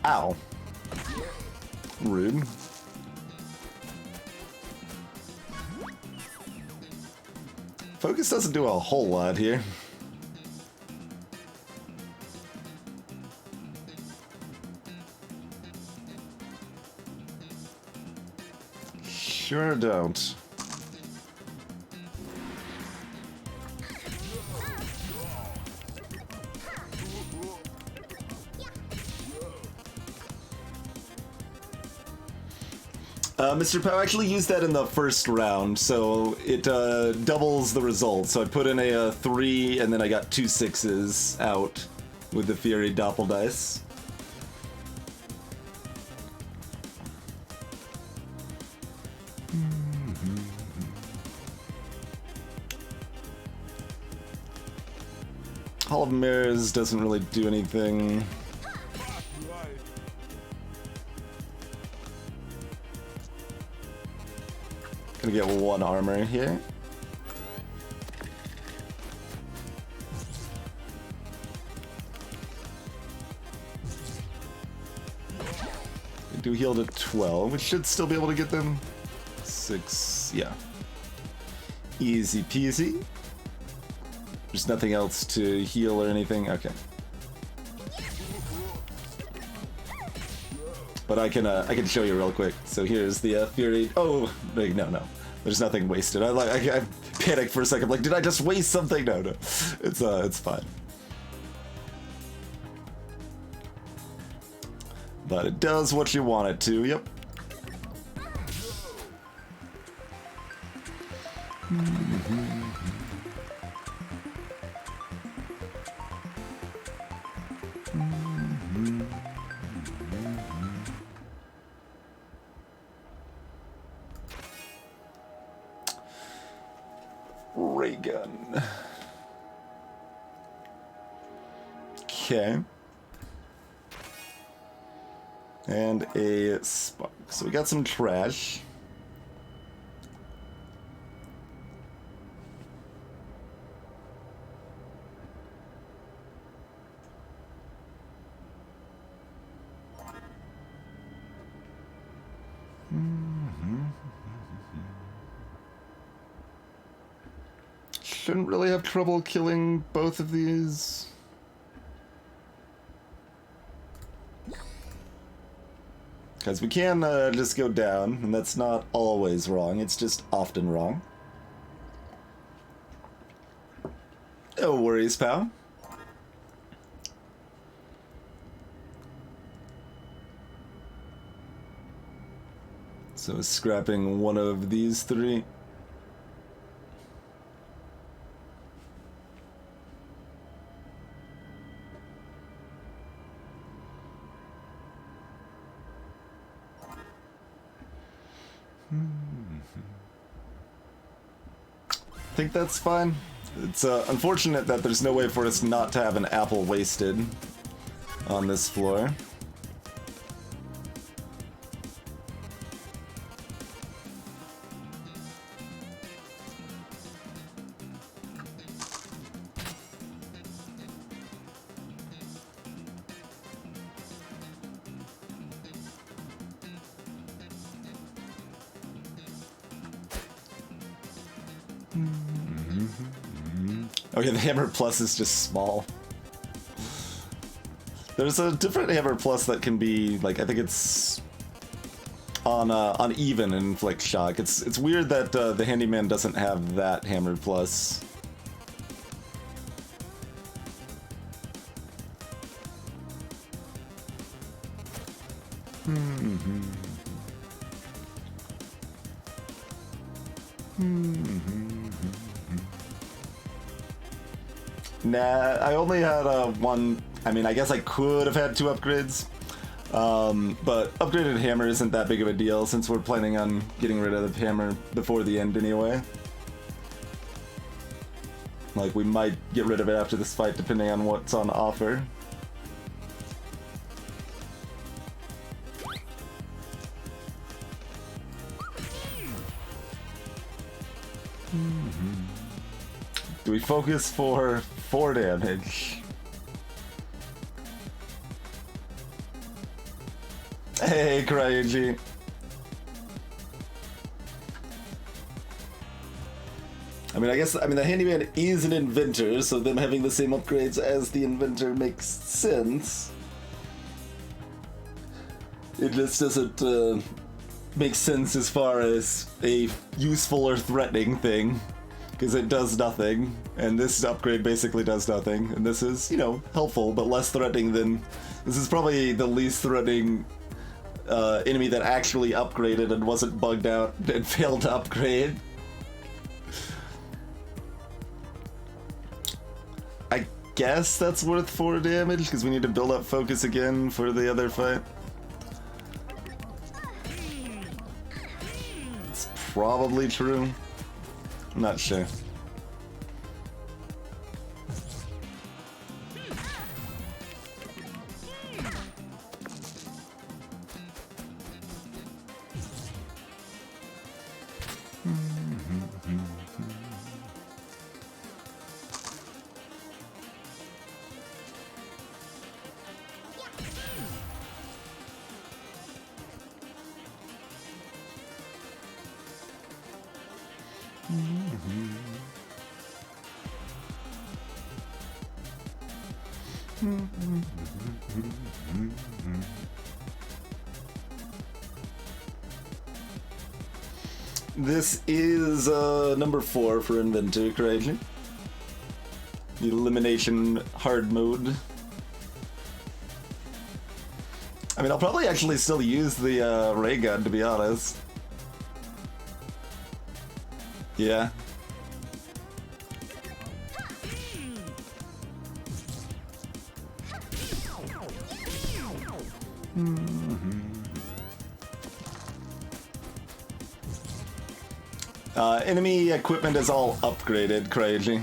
Ow. Rude. Focus doesn't do a whole lot here. Sure don't. Mr. Pow actually used that in the first round, so it doubles the result. So I put in a 3, and then I got 2 6s out with the Fury Doppel dice. Hall of Mirrors doesn't really do anything. Gonna get 1 armor here. We do heal to 12, which should still be able to get them 6, yeah. Easy peasy. There's nothing else to heal or anything, okay. But I can show you real quick. So here's the Fury. Oh, wait, no. There's nothing wasted. I panicked for a second. I'm like, did I just waste something? No. It's fine. But it does what you want it to. Yep. Ray gun. Okay. And a spark. So we got some trash. shouldn't really have trouble killing both of these. Because we can just go down, and that's not always wrong, it's just often wrong. No worries, pal. So scrapping one of these three. I think that's fine. It's unfortunate that there's no way for us not to have an apple wasted on this floor. Okay, the hammer plus is just small. There's a different hammer plus that can be like, I think it's on even and inflict shock. It's weird that the handyman doesn't have that hammer plus. Nah, I only had one. I mean, I guess I could have had 2 upgrades, but upgraded hammer isn't that big of a deal since we're planning on getting rid of the hammer before the end anyway. Like, we might get rid of it after this fight depending on what's on offer. Do we focus for 4 damage? Hey, Cryology. I mean, the handyman is an inventor, so them having the same upgrades as the inventor makes sense. It just doesn't make sense as far as a useful or threatening thing. Because it does nothing, and this upgrade basically does nothing, and this is, you know, helpful, but less threatening than... This is probably the least threatening enemy that actually upgraded and wasn't bugged out and failed to upgrade. I guess that's worth 4 damage, because we need to build up focus again for the other fight. It's probably true. I'm not sure. This is number 4 for Inventor, correctly? The elimination hard mode. I mean, I'll probably actually still use the ray gun, to be honest. Yeah. Enemy equipment is all upgraded, crazy.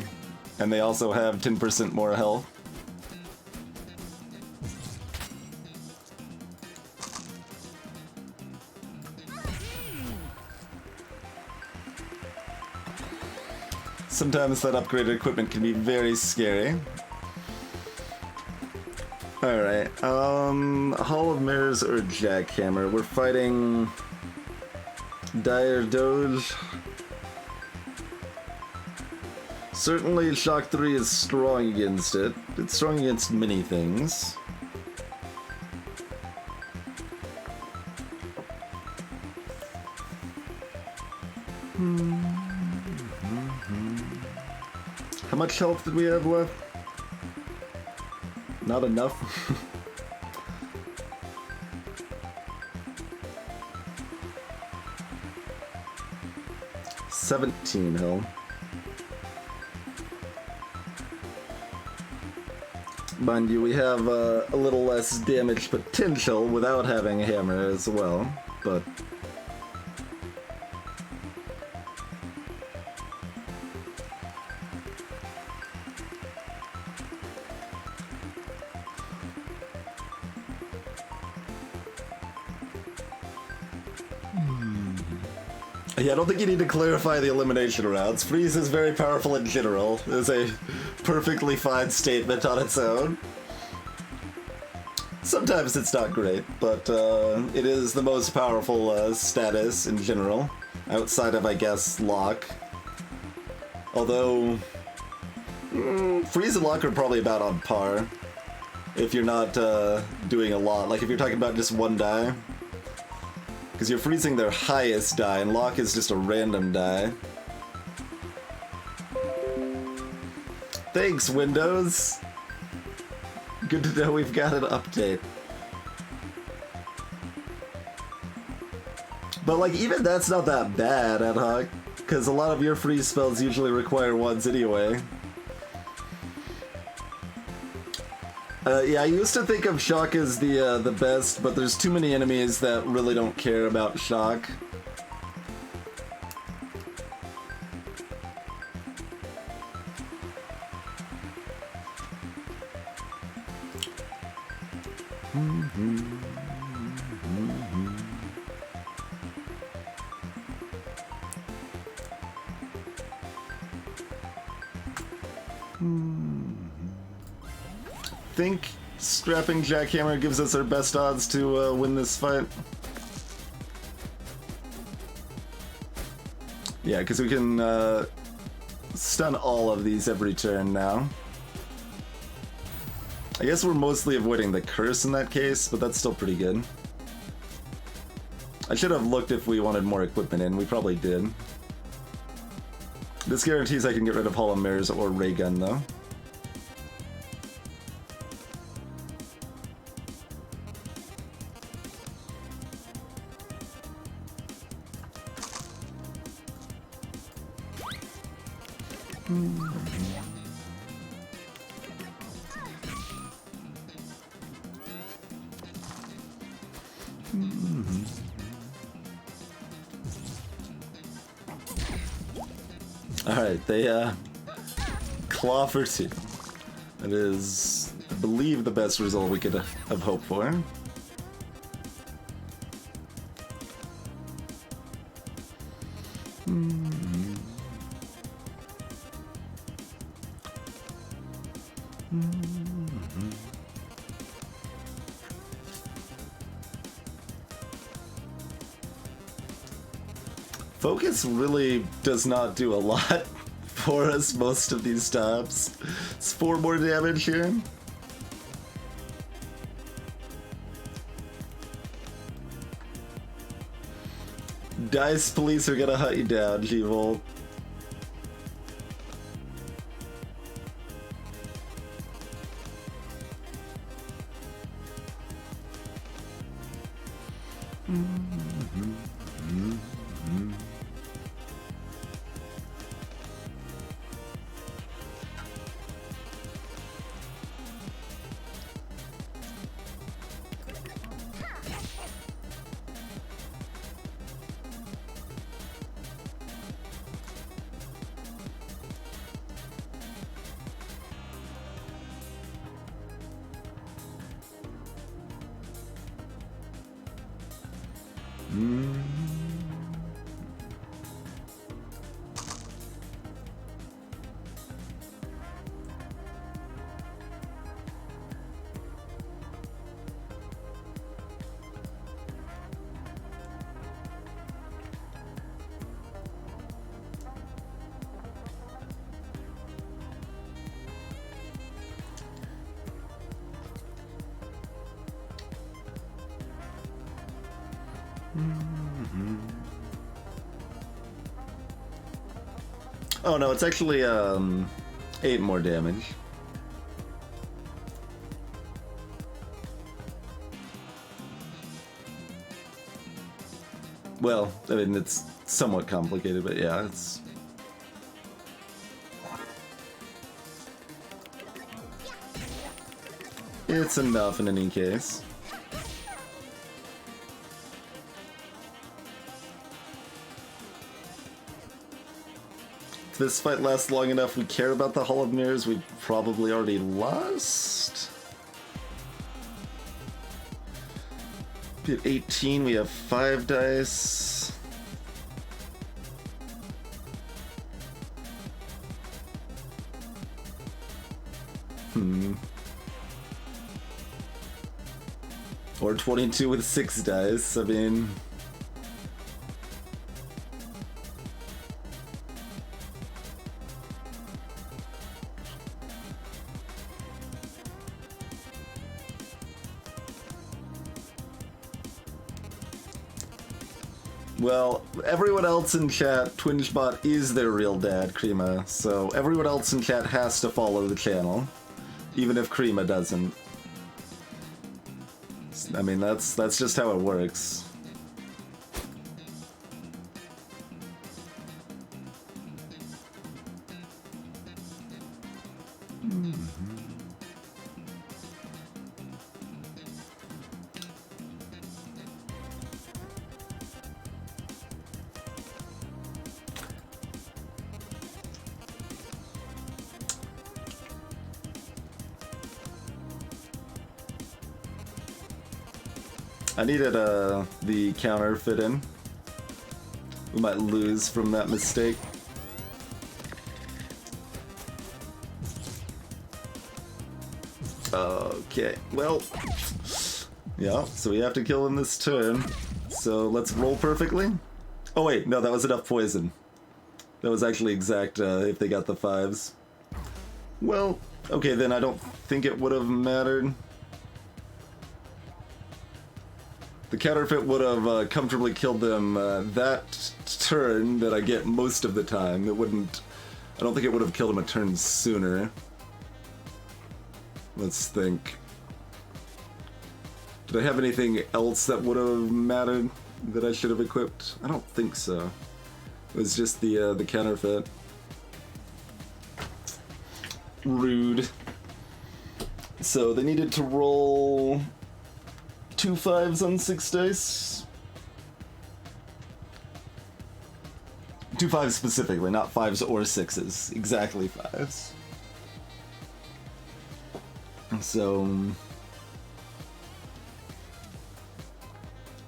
And they also have 10% more health. Sometimes that upgraded equipment can be very scary. Alright, Hall of Mirrors or Jackhammer. We're fighting Dire Doge. Certainly Shock 3 is strong against it. It's strong against many things. How much health did we have left? Not enough. 17 health. Mind you, we have a little less damage potential without having a hammer as well, but... Yeah, I don't think you need to clarify the elimination routes. Freeze is very powerful in general. It's a perfectly fine statement on its own. Sometimes it's not great, but it is the most powerful status in general, outside of, I guess, Lock. Although, Freeze and Lock are probably about on par, if you're not doing a lot. Like, if you're talking about just one die. Because you're freezing their highest die, and Lock is just a random die. Thanks, Windows! Good to know we've got an update. But, like, even that's not that bad, Ad Hoc, because a lot of your freeze spells usually require ones anyway. Yeah, I used to think of Shock as the best, but there's too many enemies that really don't care about Shock. Think strapping Jackhammer gives us our best odds to win this fight. Yeah, because we can stun all of these every turn now. I guess we're mostly avoiding the curse in that case, but that's still pretty good. I should have looked if we wanted more equipment in. We probably did. This guarantees I can get rid of Hollow Mirrors or Ray Gun, though. Alright, they claw for 2. That is, I believe, the best result we could have hoped for. Focus really does not do a lot for us most of these times. It's 4 more damage here. Dice police are gonna hunt you down, G-Volt. Oh no, it's actually 8 more damage. Well, I mean, it's somewhat complicated, but yeah, it's... It's enough in any case. If this fight lasts long enough, we care about the Hall of Mirrors, we probably already lost. At 18, we have 5 dice. Or 22 with 6 dice, I mean... Well, everyone else in chat, TwingeBot is their real dad, Krima, so everyone else in chat has to follow the channel, even if Krima doesn't. I mean, that's just how it works. I needed the counter fit in. We might lose from that mistake. Okay, well, yeah, so we have to kill him this turn. So let's roll perfectly. Oh wait, no, that was enough poison. That was actually exact if they got the 5s. Well, okay, then I don't think it would have mattered. The counterfeit would have comfortably killed them that turn that I get most of the time. It wouldn't... I don't think it would have killed him a turn sooner. Let's think. Did I have anything else that would have mattered that I should have equipped? I don't think so. It was just the counterfeit. Rude. So they needed to roll 2 5s on 6 dice. 2 5s specifically, not 5s or 6s. Exactly 5s. So...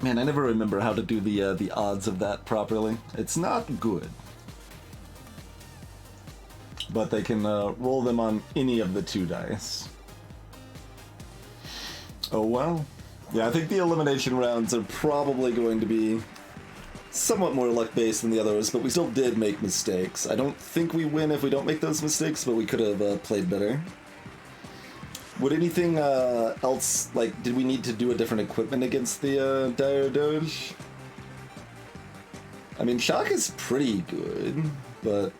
Man, I never remember how to do the odds of that properly. It's not good. But they can roll them on any of the 2 dice. Oh well. Yeah, I think the elimination rounds are probably going to be somewhat more luck-based than the others, but we still did make mistakes. I don't think we win if we don't make those mistakes, but we could have played better. Would anything else, like, did we need to do a different equipment against the Dire Doge? I mean, Shock is pretty good, but...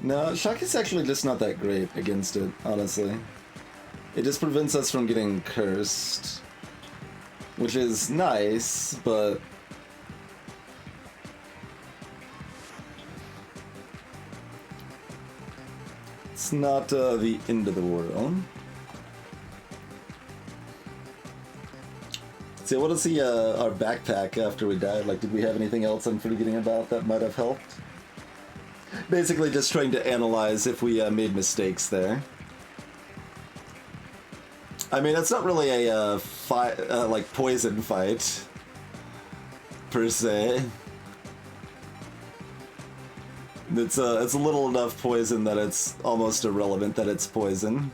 No, Shock is actually just not that great against it, honestly. It just prevents us from getting cursed, which is nice, but... It's not the end of the world. So what is our backpack after we died? Like, did we have anything else I'm forgetting about that might have helped? Basically just trying to analyze if we made mistakes there. I mean, it's not really a like poison fight, per se. It's a little enough poison that it's almost irrelevant that it's poison.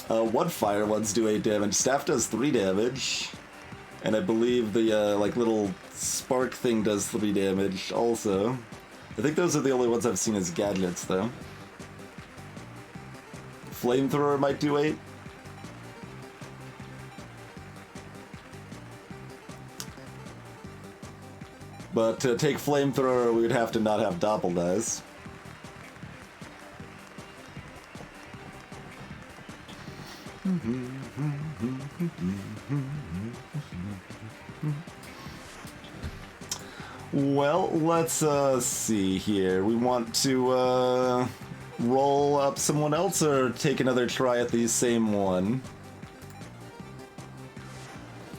One fire ones do 8 damage. Staff does 3 damage, and I believe the like little spark thing does 3 damage also. I think those are the only ones I've seen as gadgets, though. Flamethrower might do 8. But to take flamethrower, we would have to not have doppel dice. Well, let's see here. We want to roll up someone else or take another try at the same one.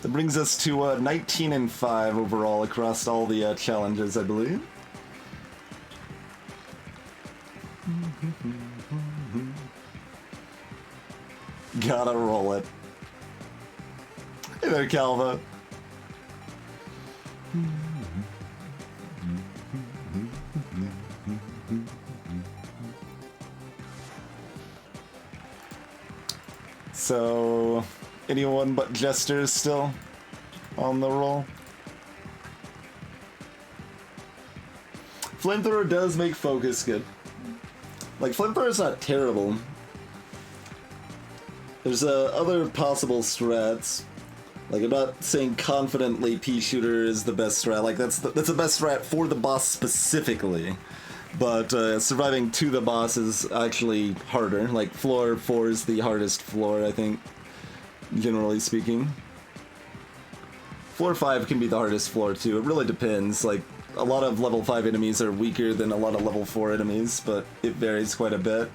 That brings us to 19 and 5 overall across all the challenges, I believe. Gotta roll it. Hey there, Calva. So, anyone but Jester still on the roll? Flamethrower does make focus good. Like, Flamethrower's not terrible. There's other possible strats. Like, I'm not saying confidently Pea Shooter is the best strat. Like, that's the best strat for the boss specifically. But surviving to the boss is actually harder. Like, floor 4 is the hardest floor, I think, generally speaking. Floor 5 can be the hardest floor, too. It really depends. Like, a lot of level 5 enemies are weaker than a lot of level 4 enemies, but it varies quite a bit.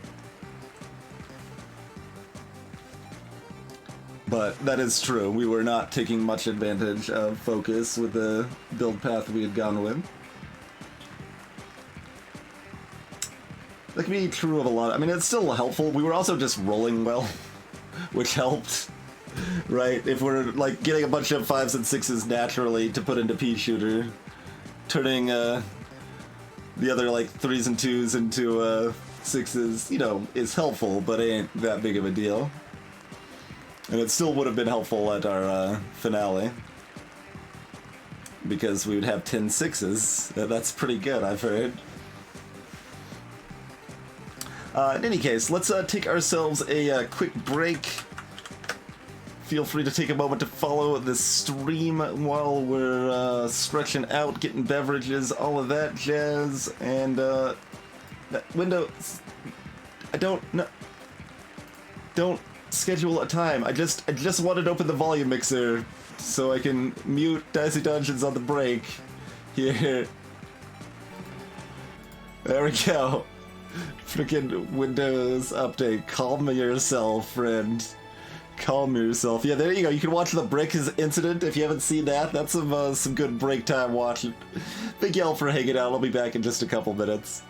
But that is true. We were not taking much advantage of focus with the build path we had gone with. That can be true of a lot. I mean, it's still helpful. We were also just rolling well, which helped, right? If we're like getting a bunch of 5s and 6s naturally to put into Pea Shooter, turning the other like 3s and 2s into 6s, you know, is helpful, but ain't that big of a deal. And it still would have been helpful at our finale, because we would have 10 6s. That's pretty good, I've heard. In any case, let's take ourselves a quick break. Feel free to take a moment to follow the stream while we're stretching out, getting beverages, all of that jazz. And that window, I don't schedule a time. I just wanted to open the volume mixer so I can mute Dicey Dungeons on the break. Here. There we go. Freaking Windows update. Calm yourself, friend. Calm yourself. Yeah, there you go. You can watch the Brick incident if you haven't seen that. That's some good break time watching. Thank y'all for hanging out. I'll be back in just a couple minutes.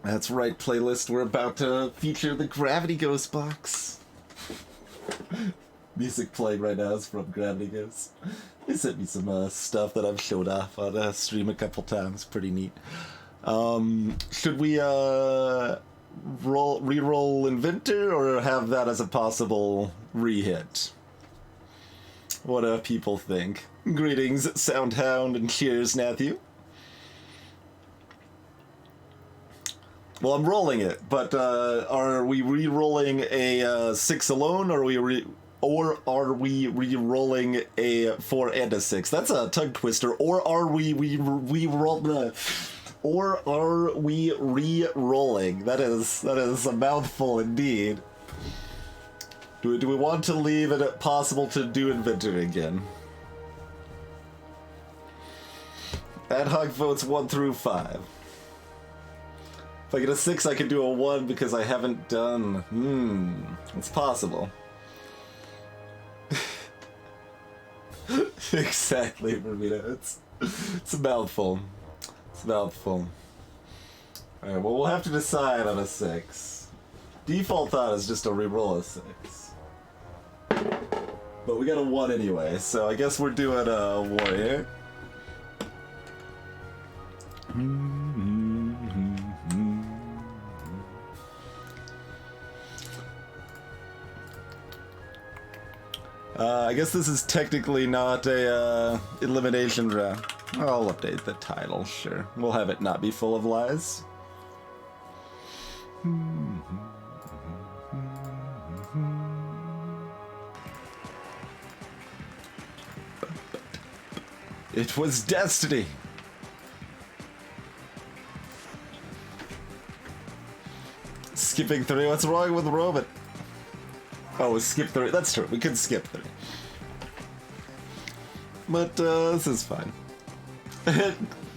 That's right, playlist. We're about to feature the Gravity Ghost box. Music playing right now is from Gravity Ghost. They sent me some stuff that I've showed off on stream a couple times. Pretty neat. Should we re-roll Inventor or have that as a possible re-hit? What do people think? Greetings, Soundhound, and cheers, Matthew. Well, I'm rolling it, but are we re-rolling a 6 alone, or are we re-rolling a 4 and a 6? That's a tongue twister. Or are we re-rolling? Or are we re-rolling? That is a mouthful indeed. Do we want to leave it possible to do Inventor again? Ad hoc votes 1 through 5. If I get a 6, I can do a 1 because I haven't done... it's possible. Exactly, Bermuda. It's a mouthful. It's a mouthful. Alright, well, we'll have to decide on a 6. Default thought is just to reroll a 6. But we got a 1 anyway, so I guess we're doing a warrior. I guess this is technically not a elimination round. I'll update the title, sure. We'll have it not be full of lies. It was destiny. Skipping 3. What's wrong with Robot? Oh, skip 3. That's true. We could skip 3. But this is fine.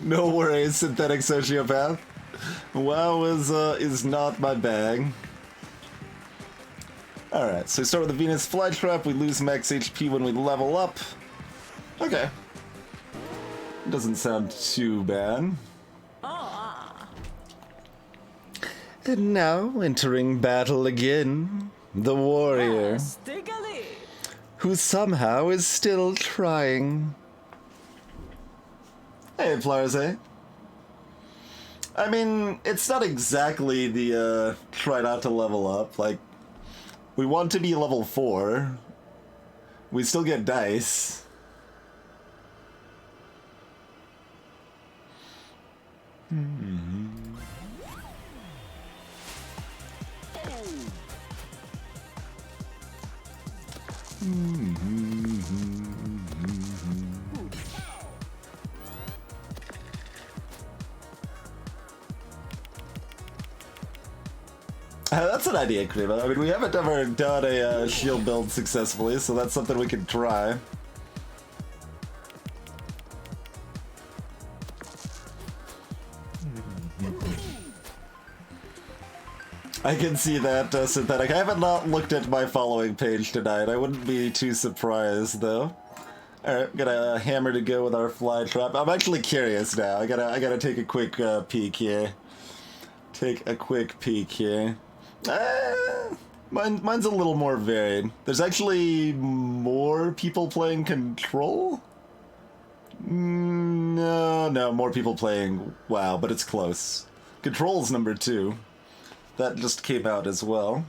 No worries, synthetic sociopath. WoW is not my bag. Alright, so we start with the Venus Flytrap. We lose max HP when we level up. Okay. Doesn't sound too bad. And now, entering battle again, the warrior, who somehow is still trying. Hey, Flarze. I mean, it's not exactly the, try not to level up. Like, we want to be level 4. We still get dice. That's an idea, Krima. I mean, we haven't ever done a shield build successfully, so that's something we can try. I can see that, Synthetic. I haven't not looked at my following page tonight. I wouldn't be too surprised, though. Alright, got a hammer to go with our fly trap. I'm actually curious now. I gotta take a quick peek here. Take a quick peek here. Mine's a little more varied. There's actually more people playing Control? No, more people playing WoW, but it's close. Control's number 2. That just came out as well.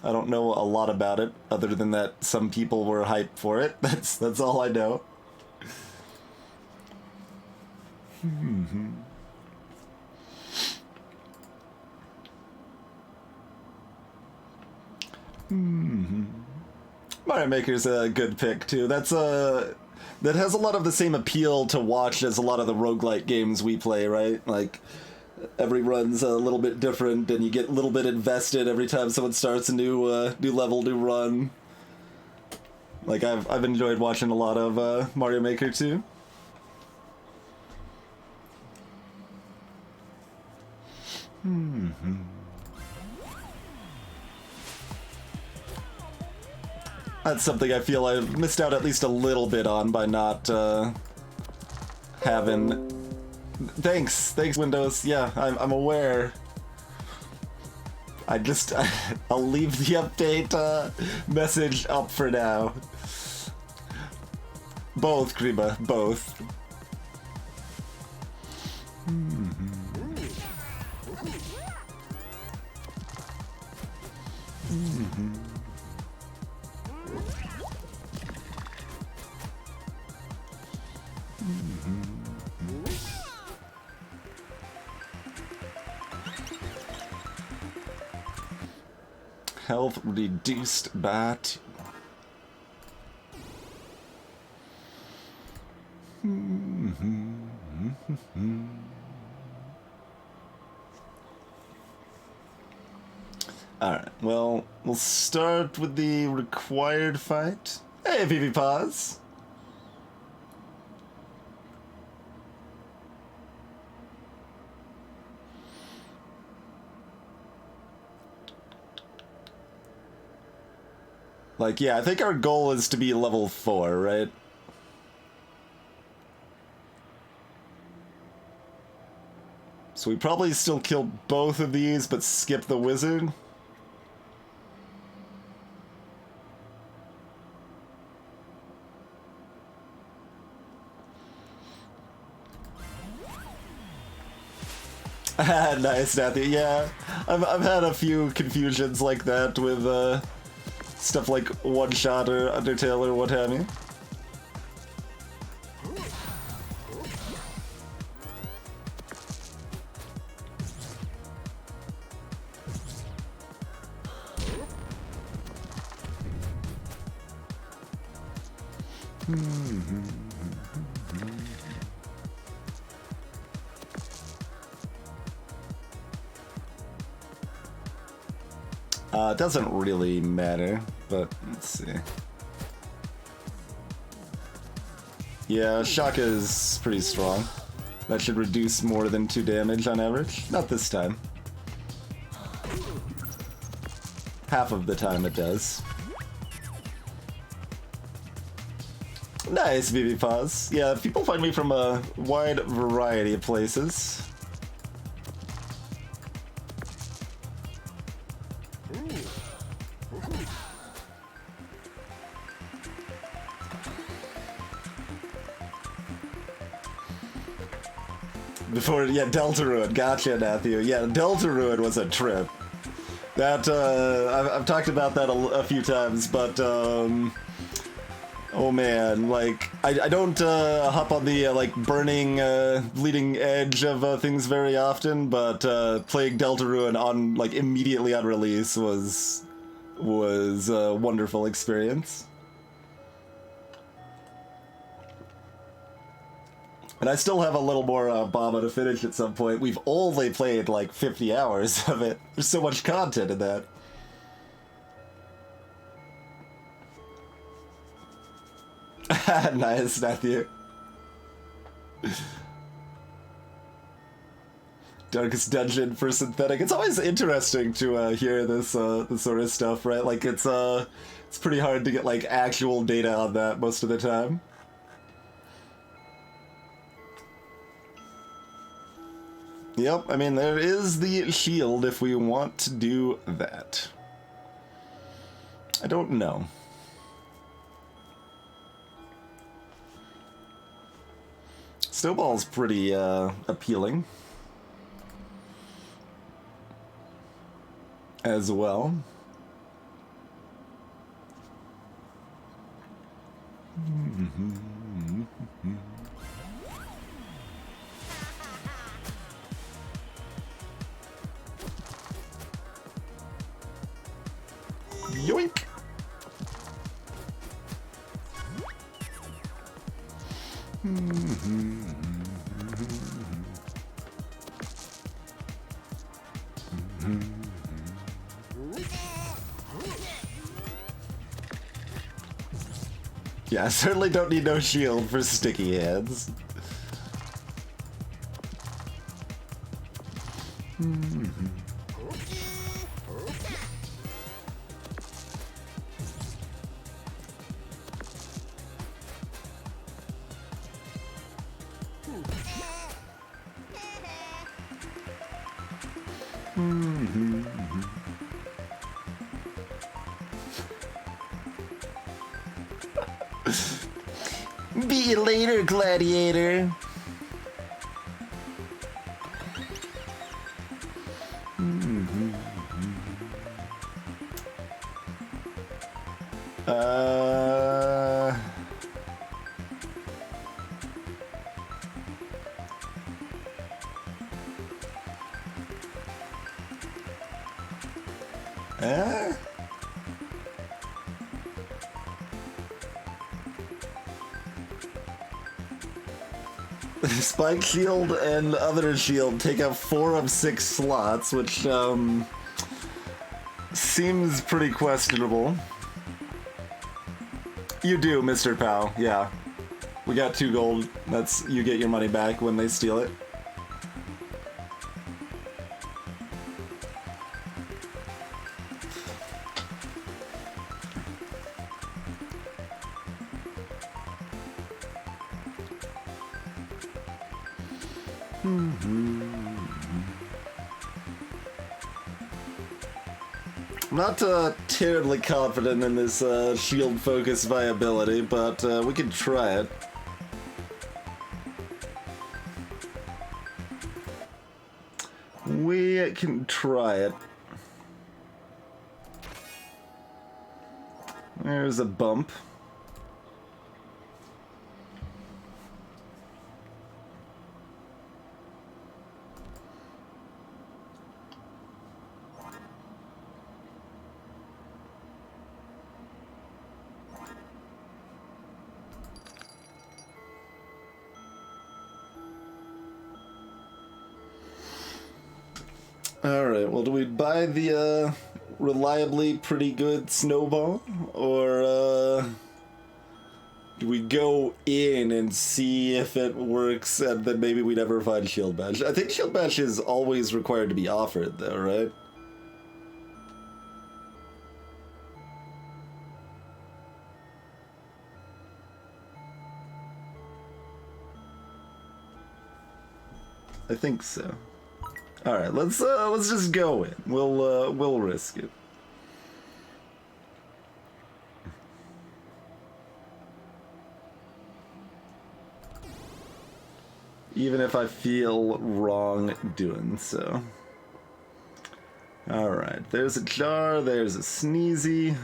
I don't know a lot about it, other than that some people were hyped for it. That's all I know. Mario Maker's a good pick too. That has a lot of the same appeal to watch as a lot of the roguelike games we play, right? Like, every run's a little bit different, and you get a little bit invested every time someone starts a new level, new run. Like, I've enjoyed watching a lot of Mario Maker too. That's something I feel I've missed out at least a little bit on by not having... Thanks, Windows. Yeah, I'm aware. I'll leave the update message up for now. Both, Kriba, both. Health reduced by 2. Alright, well, we'll start with the required fight. Hey, PV Pause! Like, yeah, I think our goal is to be level 4, right? So we probably still kill both of these, but skip the wizard. Nice, Nathy. Yeah, I've had a few confusions like that with stuff like One Shot or Undertale or what have you. It doesn't really matter, but let's see. Yeah, shock is pretty strong. That should reduce more than 2 damage on average. Not this time. Half of the time it does. Nice, BB Pause. Yeah, people find me from a wide variety of places. Before, yeah, Deltarune. Gotcha, Matthew. Yeah, Deltarune was a trip. That, I've talked about that a few times, but, oh man, like, I don't hop on the, like, burning, bleeding edge of things very often, but playing Deltarune on, like, immediately on release was a wonderful experience. And I still have a little more Baba to finish at some point. We've only played like 50 hours of it. There's so much content in that. Nice, Matthew. Darkest Dungeon for Synthetic. It's always interesting to hear this sort of stuff, right? Like it's pretty hard to get like actual data on that most of the time. Yep, I mean, there is the shield if we want to do that. I don't know. Snowball's pretty appealing as well. Yoink! Yeah, I certainly don't need no shield for sticky hands. Be you later, gladiator. Uh... Eh? Spike shield and other shield take up 4 of 6 slots, which seems pretty questionable. You do, Mr. Pow, yeah. We got 2 gold. That's, you get your money back when they steal it. I'm not terribly confident in this shield focus viability, but we can try it. We can try it. There's a bump. Alright, well, do we buy the reliably pretty good snowball? Or do we go in and see if it works and then maybe we never find Shield Bash? I think Shield Bash is always required to be offered though, right? I think so. All right, let's just go in. We'll risk it. Even if I feel wrong doing so. All right, there's a jar. There's a sneezy.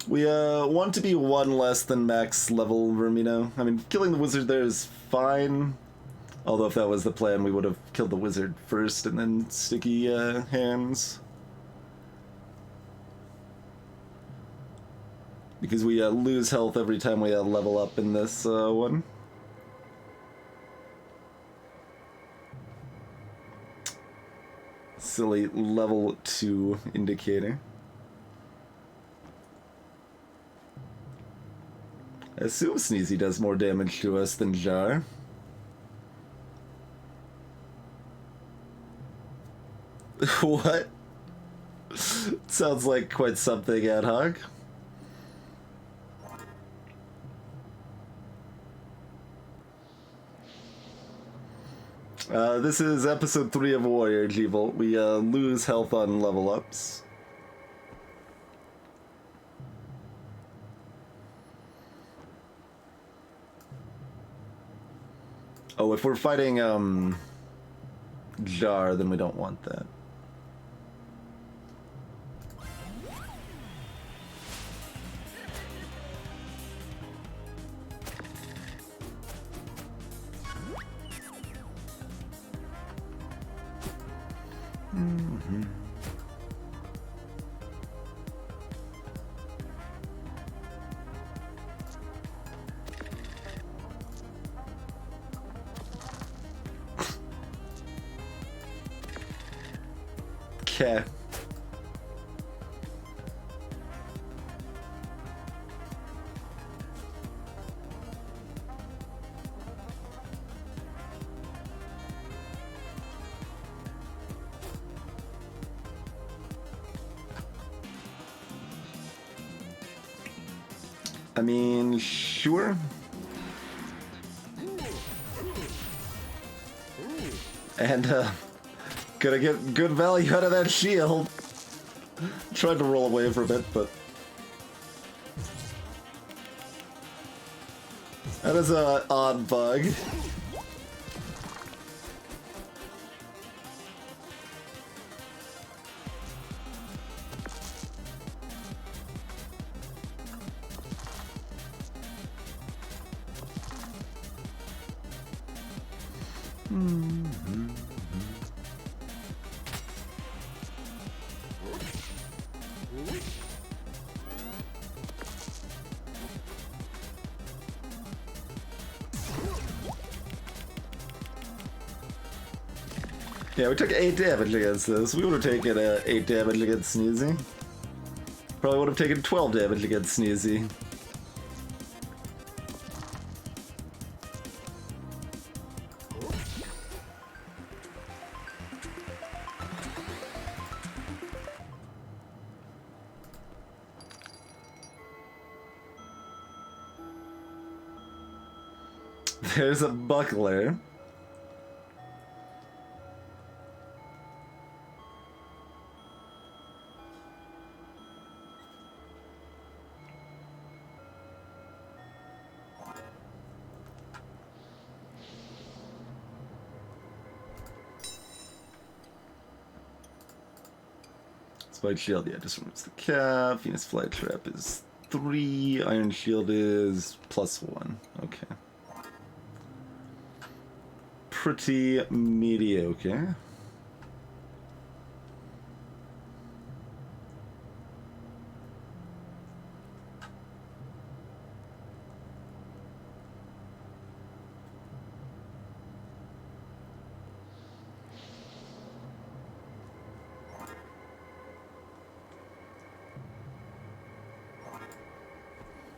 We want to be 1 less than max level Vermino. I mean, killing the wizard there is fine. Although if that was the plan, we would have killed the wizard first and then sticky hands. Because we lose health every time we level up in this one. Silly level 2 indicator. I assume Sneezy does more damage to us than Jar. What? Sounds like quite something ad hoc. This is episode 3 of Warrior G-Volt. We lose health on level ups. Oh, if we're fighting, Jar, then we don't want that. Okay. I mean, sure. And, gonna get good value out of that shield. Tried to roll away for a bit, but that is an odd bug. Yeah, we took 8 damage against this. We would have taken 8 damage against Sneezy. Probably would have taken 12 damage against Sneezy. There's a buckler. Spike shield, yeah, just removes the cap. Venus flight trap is 3. Iron shield is +1. Okay. Pretty mediocre.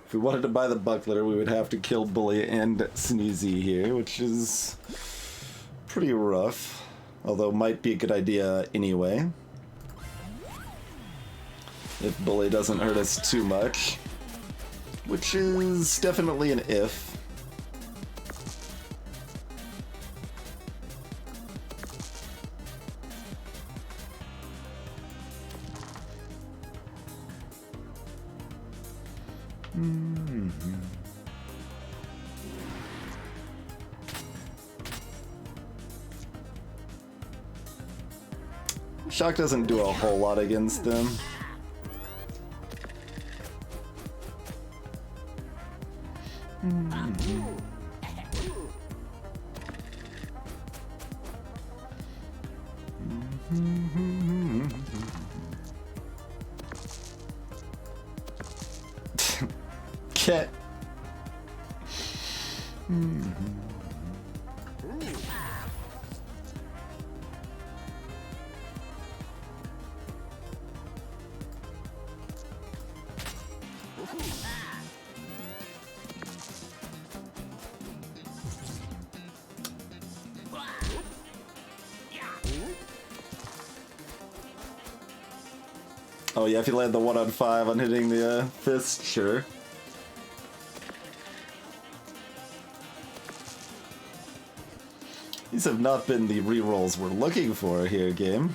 If we wanted to buy the buckler, we would have to kill Bully and Sneezy here, which is pretty rough, although might be a good idea anyway. If Bully doesn't hurt us too much, which is definitely an if. Shock doesn't do a whole lot against them. Cat. Oh yeah, if you land the 1-on-5 on hitting the fist, sure. These have not been the rerolls we're looking for here, game.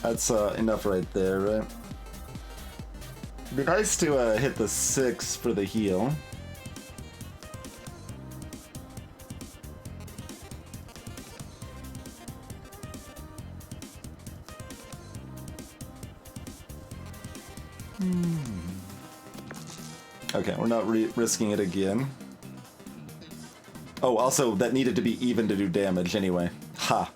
That's enough right there, right? It'd be nice to hit the 6 for the heal. Okay, we're not risking it again. Oh, also, that needed to be even to do damage anyway. Ha!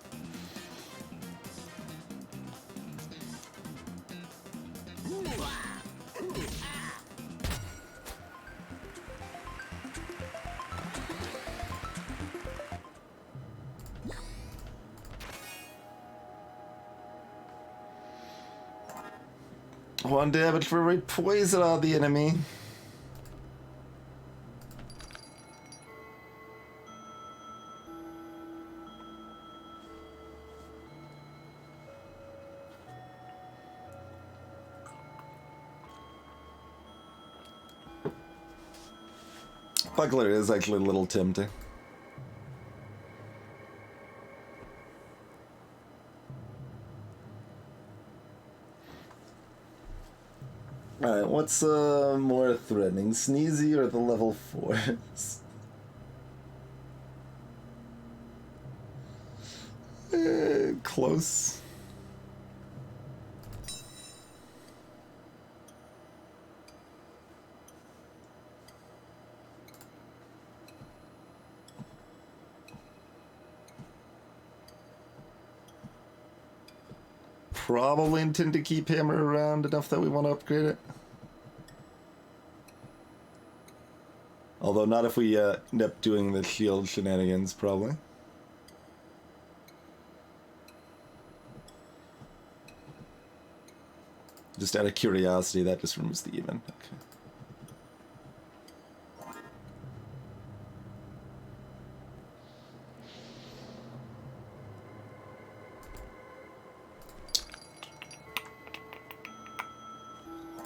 One damage for every poison on the enemy. Buckler is actually a little tempting. Alright, what's more threatening, Sneezy or the level 4s? Close. Probably intend to keep Hammer around enough that we want to upgrade it. Although not if we end up doing the shield shenanigans, probably. Just out of curiosity, that just removes the even. Okay.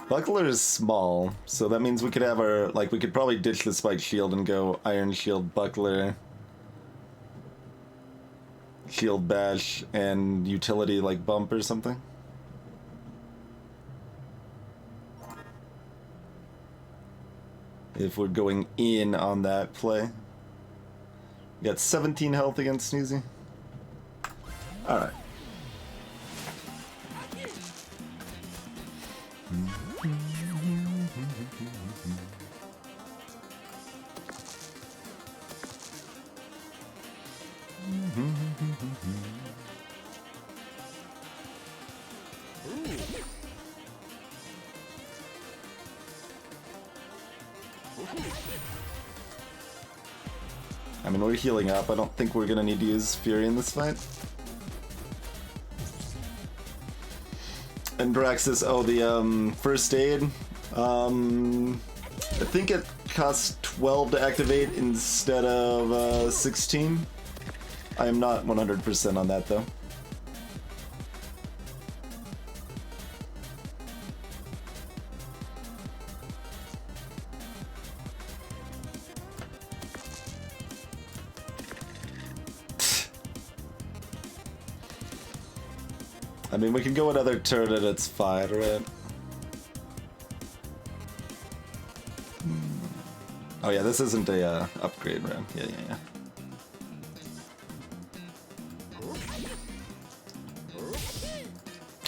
Buckler is small, so that means we could have our, like, we could probably ditch the spike shield and go Iron Shield, Buckler, Shield Bash, and utility, like, Bump or something. If we're going in on that play. We got 17 health against Sneezy. Alright. I mean, we're healing up. I don't think we're gonna need to use Fury in this fight. And Draxus, oh, the first aid. I think it costs 12 to activate instead of 16. I am not 100% on that though. I mean, we can go another turn and it's fine, right? Oh yeah, this isn't a upgrade round. Yeah.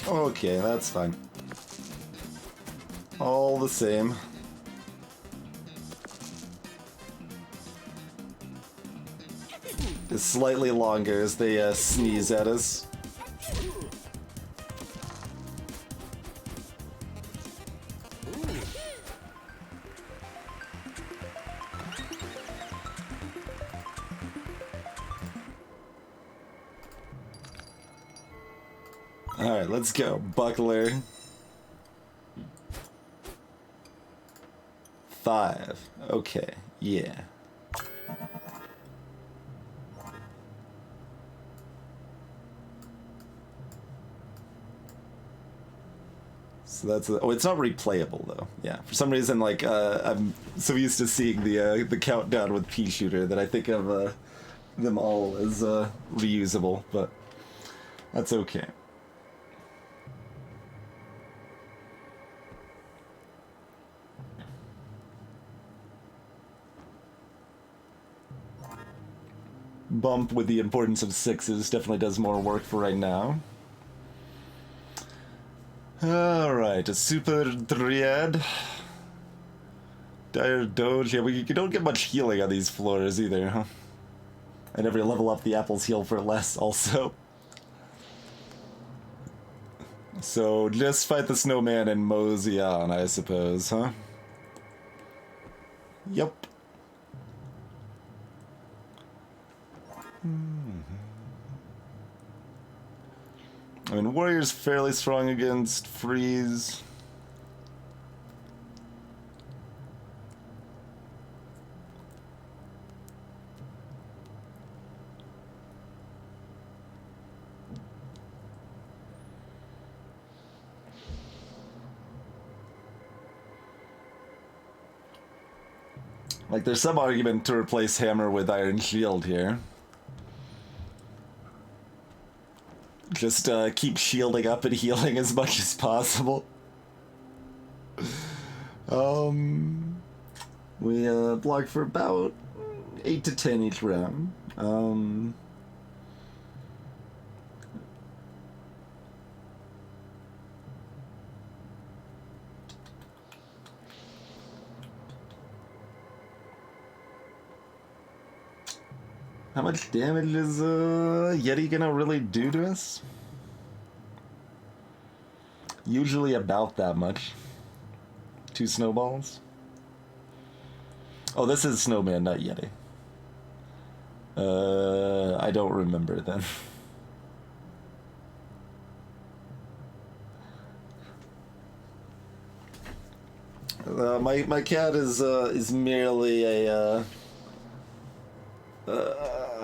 Okay, that's fine. All the same. It's slightly longer as they sneeze at us. Alright, let's go. Buckler. 5. Okay, yeah. So that's oh, it's not replayable though. Yeah, for some reason, like I'm so used to seeing the countdown with pea shooter that I think of them all as reusable, but that's okay. Bump with the importance of 6s definitely does more work for right now. Alright, a Super Dryad. Dire Doge. Yeah, you don't get much healing on these floors either, huh? And every level up, the apples heal for less also. So, just fight the snowman and mosey on, I suppose, huh? Yep. I mean, Warrior's fairly strong against Freeze. Like, there's some argument to replace Hammer with Iron Shield here. Just keep shielding up and healing as much as possible. We block for about 8 to 10 each round. How much damage is Yeti gonna really do to us? Usually about that much. 2 snowballs. Oh, this is Snowman, not Yeti. I don't remember then. My cat is merely a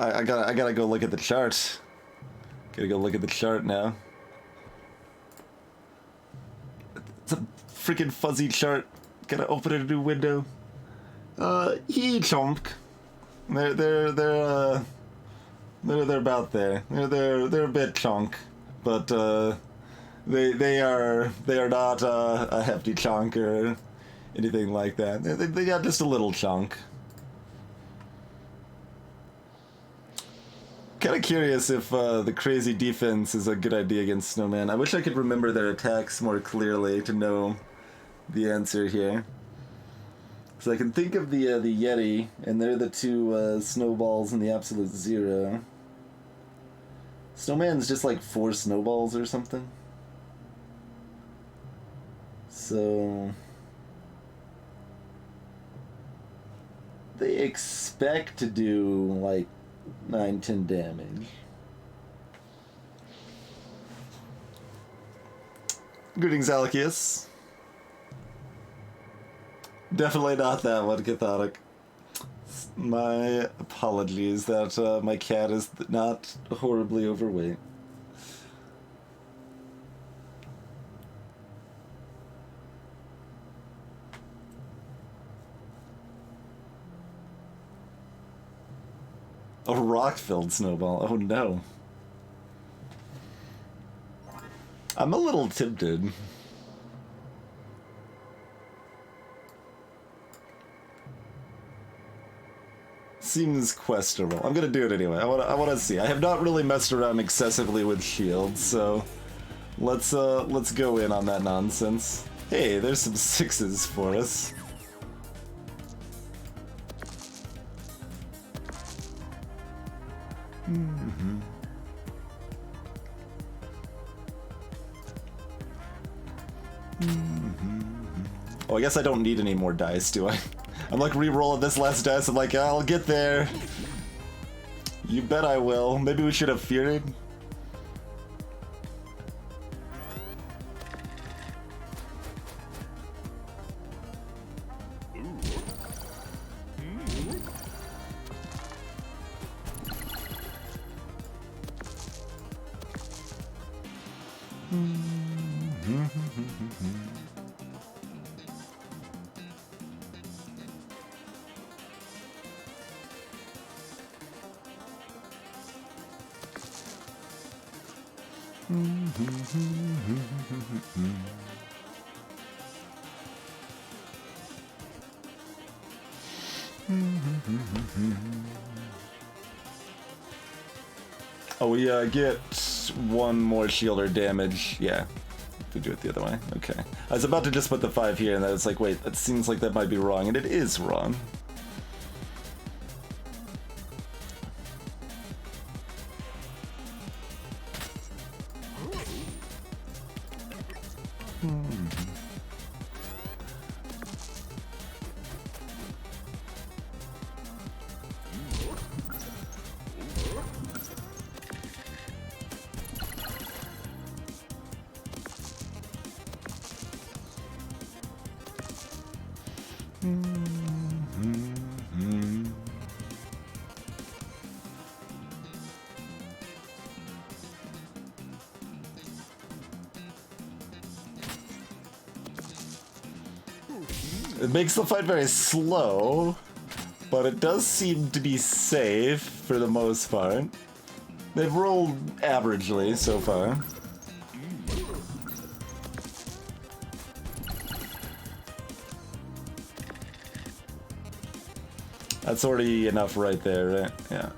I gotta go look at the chart. Gotta go look at the chart now. It's a freaking fuzzy chart. Gotta open a new window. He chomp. They're about there. They're a bit chonk, but they are not a hefty chonk or anything like that. They got just a little chonk. Kind of curious if the crazy defense is a good idea against Snowman. I wish I could remember their attacks more clearly to know the answer here. So I can think of the Yeti, and they're the 2 snowballs and the absolute 0. Snowman's just like 4 snowballs or something. So they expect to do like 9-10 damage. Greetings, Alakius. Definitely not that one, Cathodic. My apologies that my cat is not horribly overweight. A rock-filled snowball. Oh no. I'm a little tempted. Seems questionable. I'm gonna do it anyway. I wanna see. I have not really messed around excessively with shields, so let's go in on that nonsense. Hey, there's some 6s for us. Oh, I guess I don't need any more dice, do I? I'm like re-rolling this last dice. I'm like, I'll get there. You bet I will. Maybe we should have feared. Oh, we get 1 more shield or damage. Yeah, if we do it the other way. Okay. I was about to just put the 5 here, and then it's like, wait, that seems like that might be wrong, and it is wrong. It makes the fight very slow, but it does seem to be safe for the most part. They've rolled averagely so far. That's already enough right there, right? Yeah.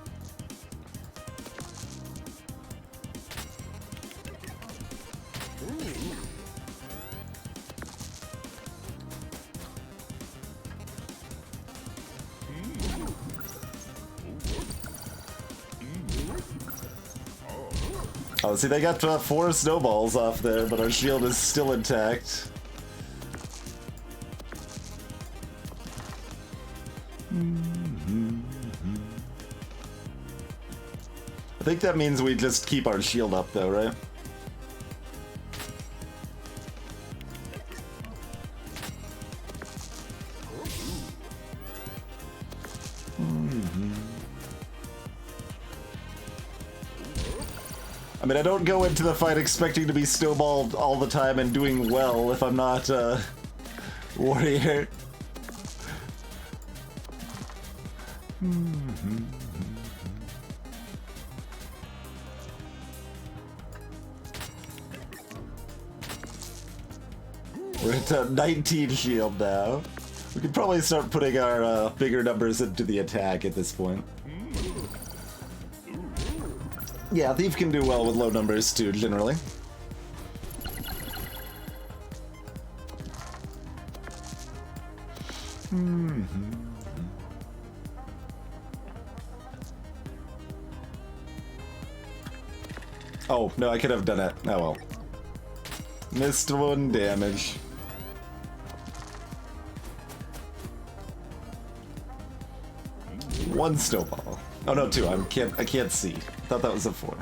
Oh, see, they got 4 snowballs off there, but our shield is still intact. I think that means we just keep our shield up, though, right? I mean, I don't go into the fight expecting to be snowballed all the time and doing well if I'm not a warrior. We're at 19 shield now. We could probably start putting our bigger numbers into the attack at this point. Yeah, Thief can do well with low numbers too, generally. Oh, no, I could have done it. Oh well. Missed 1 damage. One snowball. Oh no, 2. I can't see. Thought that was a 4.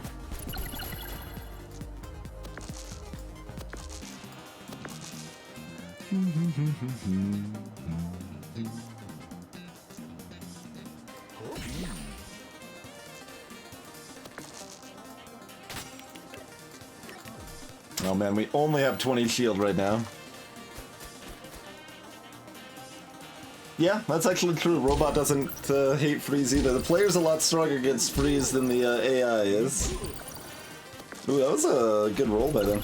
Oh man, we only have 20 shield right now. Yeah, that's actually true. Robot doesn't hate freeze either. The player's a lot stronger against freeze than the AI is. Ooh, that was a good roll by them.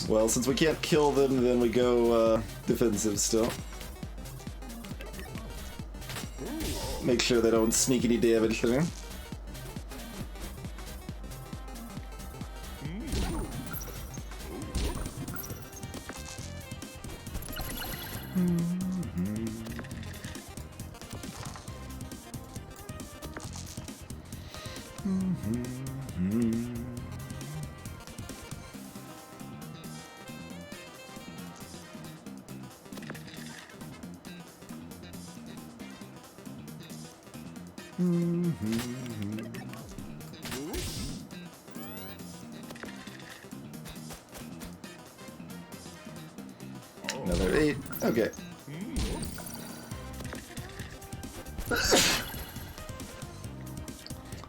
Well, since we can't kill them, then we go defensive still. Make sure they don't sneak any damage through. Another 8. Okay.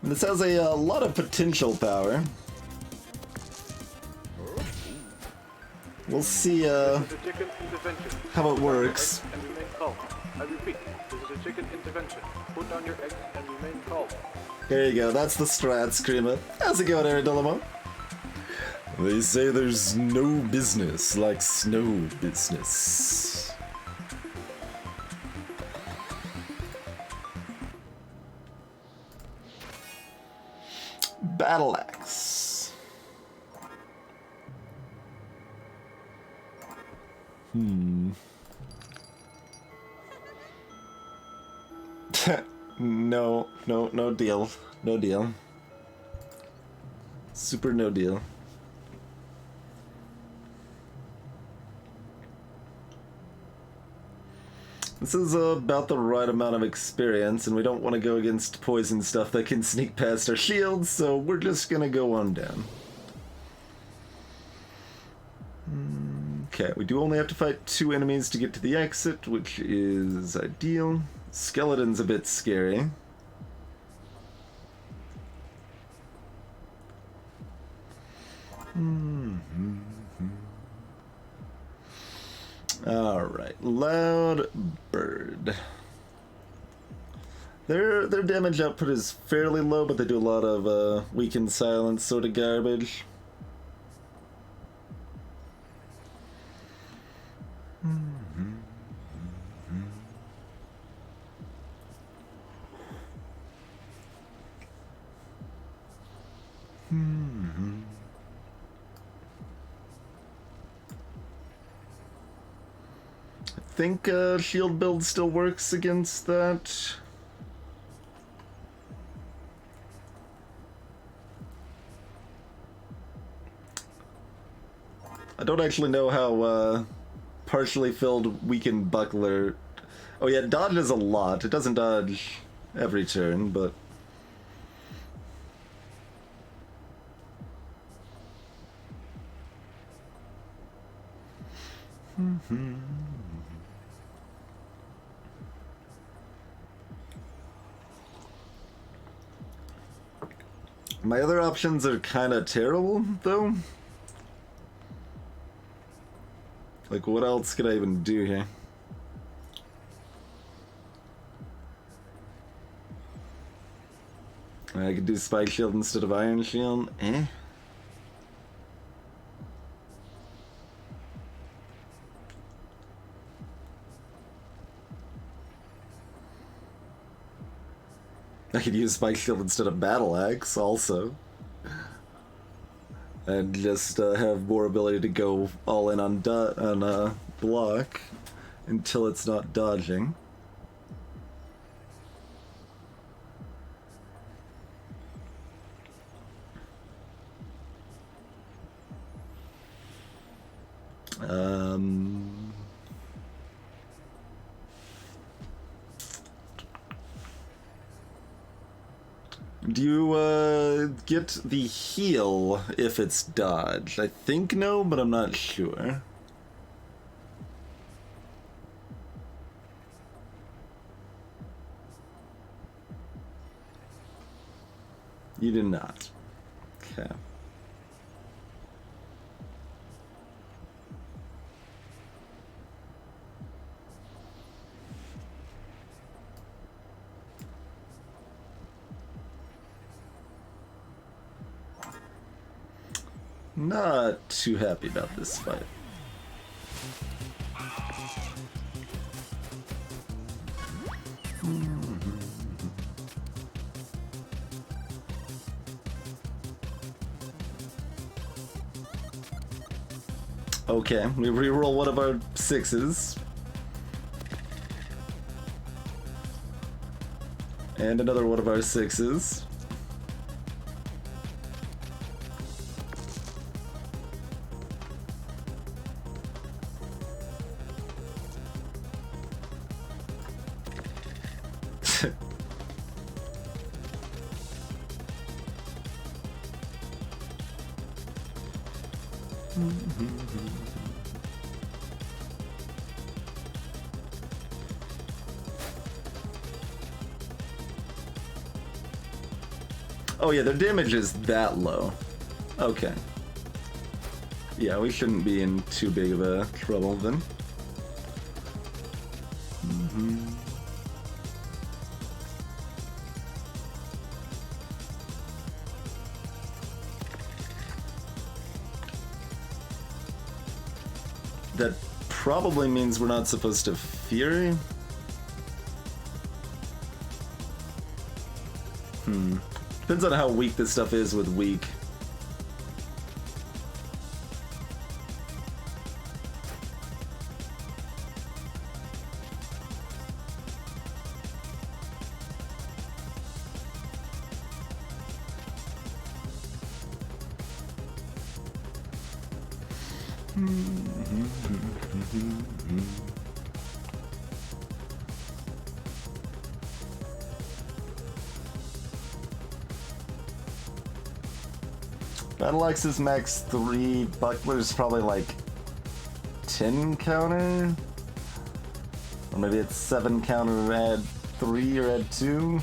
This has a lot of potential power. We'll see how it works. I repeat, this is a chicken intervention. Put down your eggs and remain calm. There you go, that's the strat, Screamer. How's it going, Aerodolimo? They say there's no business like snow business. Battle axe. No deal. No deal. Super no deal. This is about the right amount of experience, and we don't want to go against poison stuff that can sneak past our shields, so we're just gonna go on down. Okay, we do only have to fight 2 enemies to get to the exit, which is ideal. Skeleton's a bit scary. Alright, Loud Bird. Their damage output is fairly low, but they do a lot of weakened silence sort of garbage. I think shield build still works against that. I don't actually know how partially filled weakened buckler. Oh yeah, it dodges a lot. It doesn't dodge every turn, but my other options are kind of terrible, though. Like, what else could I even do here? I could do Spike Shield instead of Iron Shield. Eh? I could use Spike Shield instead of Battle Axe, also. And just have more ability to go all in on block until it's not dodging. Do you get the heal if it's dodged? I think no, but I'm not sure. You do not. Okay. Not too happy about this fight. Okay, we reroll one of our 6s. And another one of our 6s. Oh yeah, their damage is that low. Okay. Yeah, we shouldn't be in too big of a trouble then. That probably means we're not supposed to Fury. Depends on how weak this stuff is with weak. Battle Axe's max 3, Buckler's probably like 10 counter? Or maybe it's 7 counter, add 3 or add 2?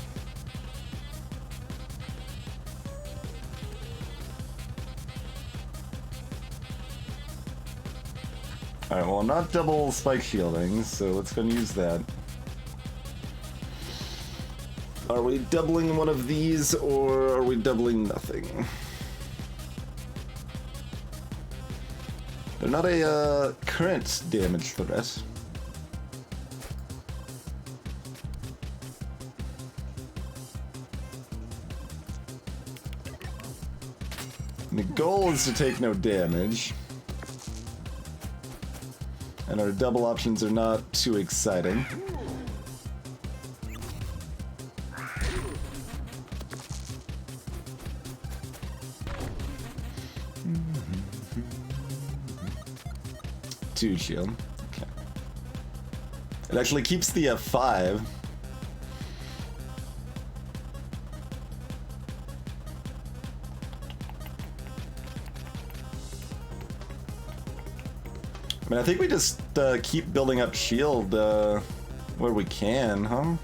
Alright, well I'm not double spike shielding, so let's go and use that. Are we doubling one of these, or are we doubling nothing? They're not a current damage threat. And the goal is to take no damage. And our double options are not too exciting. Two shield. Okay. It actually keeps the F5. I mean, I think we just keep building up shield where we can, huh?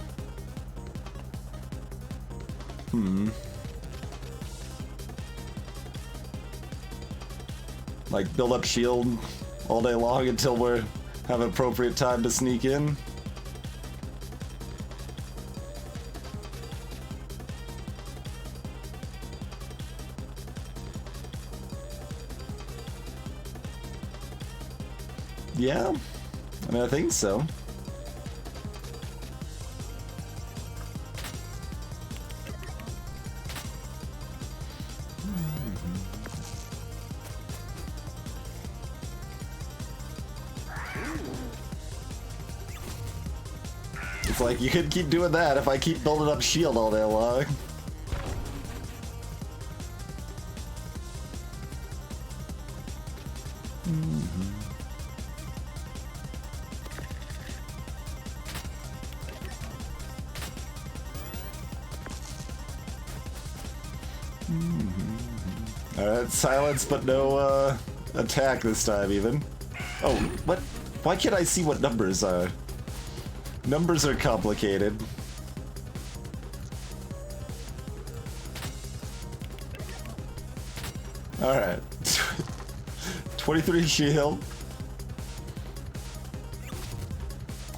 Like, build up shield all day long until we have appropriate time to sneak in. Yeah, I mean, I think so. It's like, you could keep doing that if I keep building up shield all day long. Alright, silence but no attack this time even. Oh, what? Why can't I see what numbers are? Numbers are complicated. Alright. 23 shield.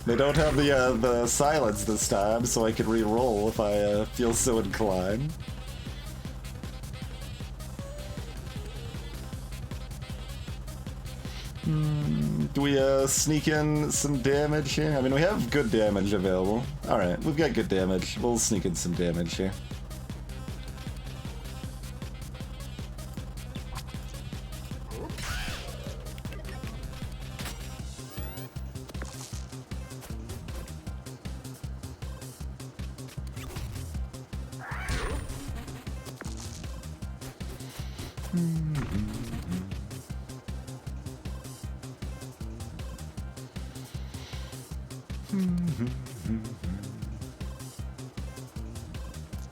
They don't have the silence this time, so I can re-roll if I feel so inclined. Do we sneak in some damage here? I mean, we have good damage available. Alright, we've got good damage. We'll sneak in some damage here.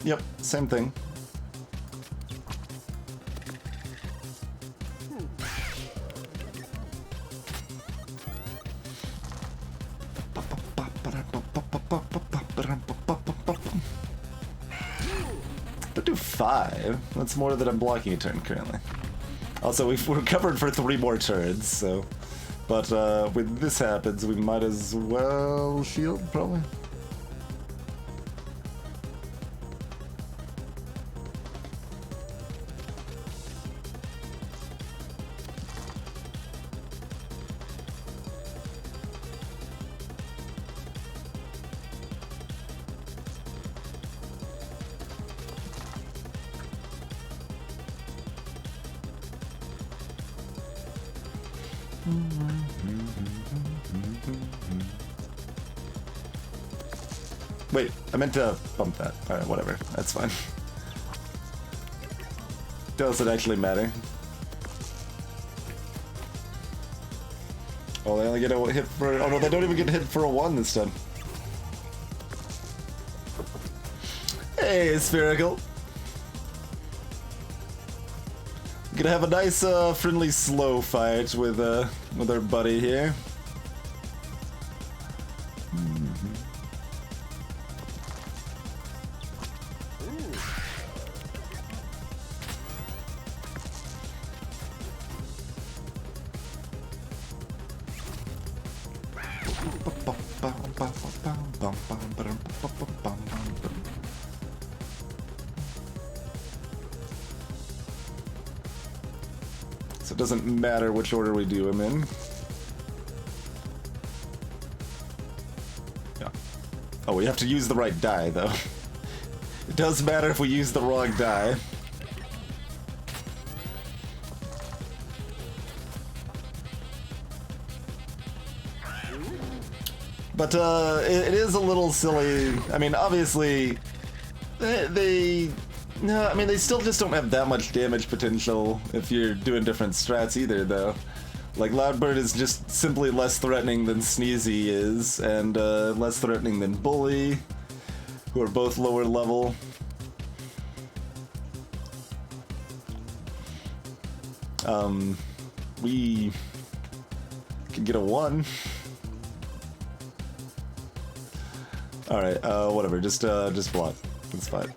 Yep, same thing. But do 5. That's more than I'm blocking a turn currently. Also, we're covered for 3 more turns, so... But when this happens, we might as well shield, probably. Wait, I meant to bump that. Alright, whatever. That's fine. Doesn't actually matter. Oh, they only get a hit for... Oh no, they don't even get hit for a 1 this time. Hey, Spherical! Gonna have a nice, friendly slow fight with our buddy here. So it doesn't matter which order we do them in. Yeah. Oh, we have to use the right die, though. It does matter if we use the wrong die. But it is a little silly. I mean, obviously, no, I mean, they still just don't have that much damage potential if you're doing different strats either, though. Like, Loudbird is just simply less threatening than Sneezy is, and less threatening than Bully, who are both lower level. We can get a 1. Alright, whatever, just block. It's fine.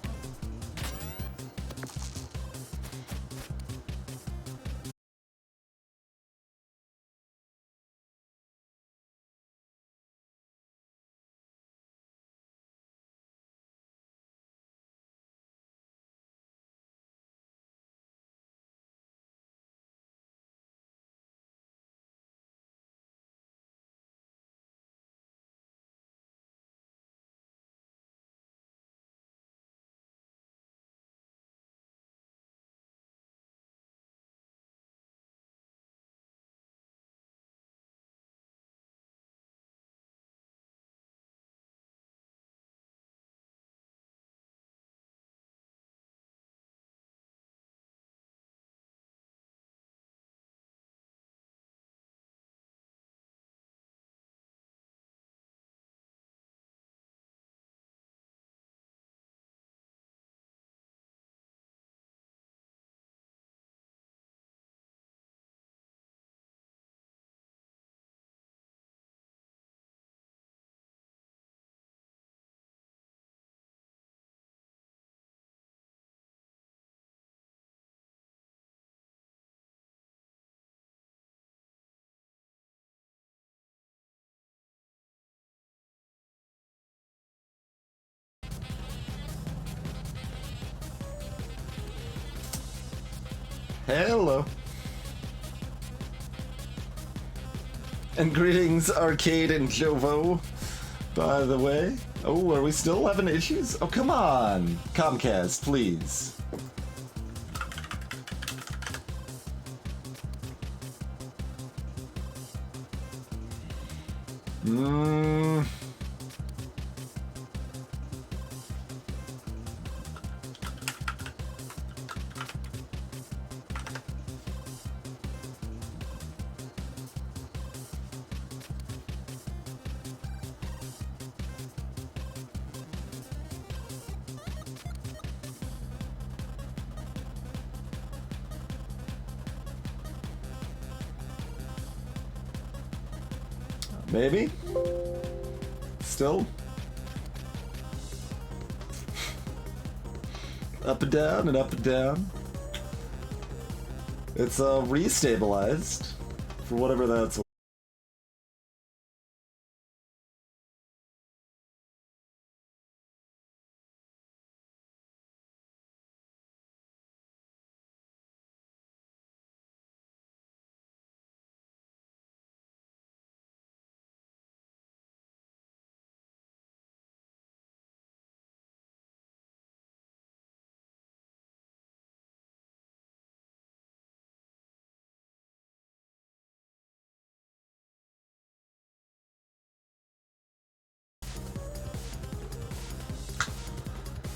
Hello. And greetings, Arcade and Jovo, by the way. Oh, are we still having issues? Oh, come on. Comcast, please. Maybe? Still? Up and down and up and down. It's restabilized for whatever that's.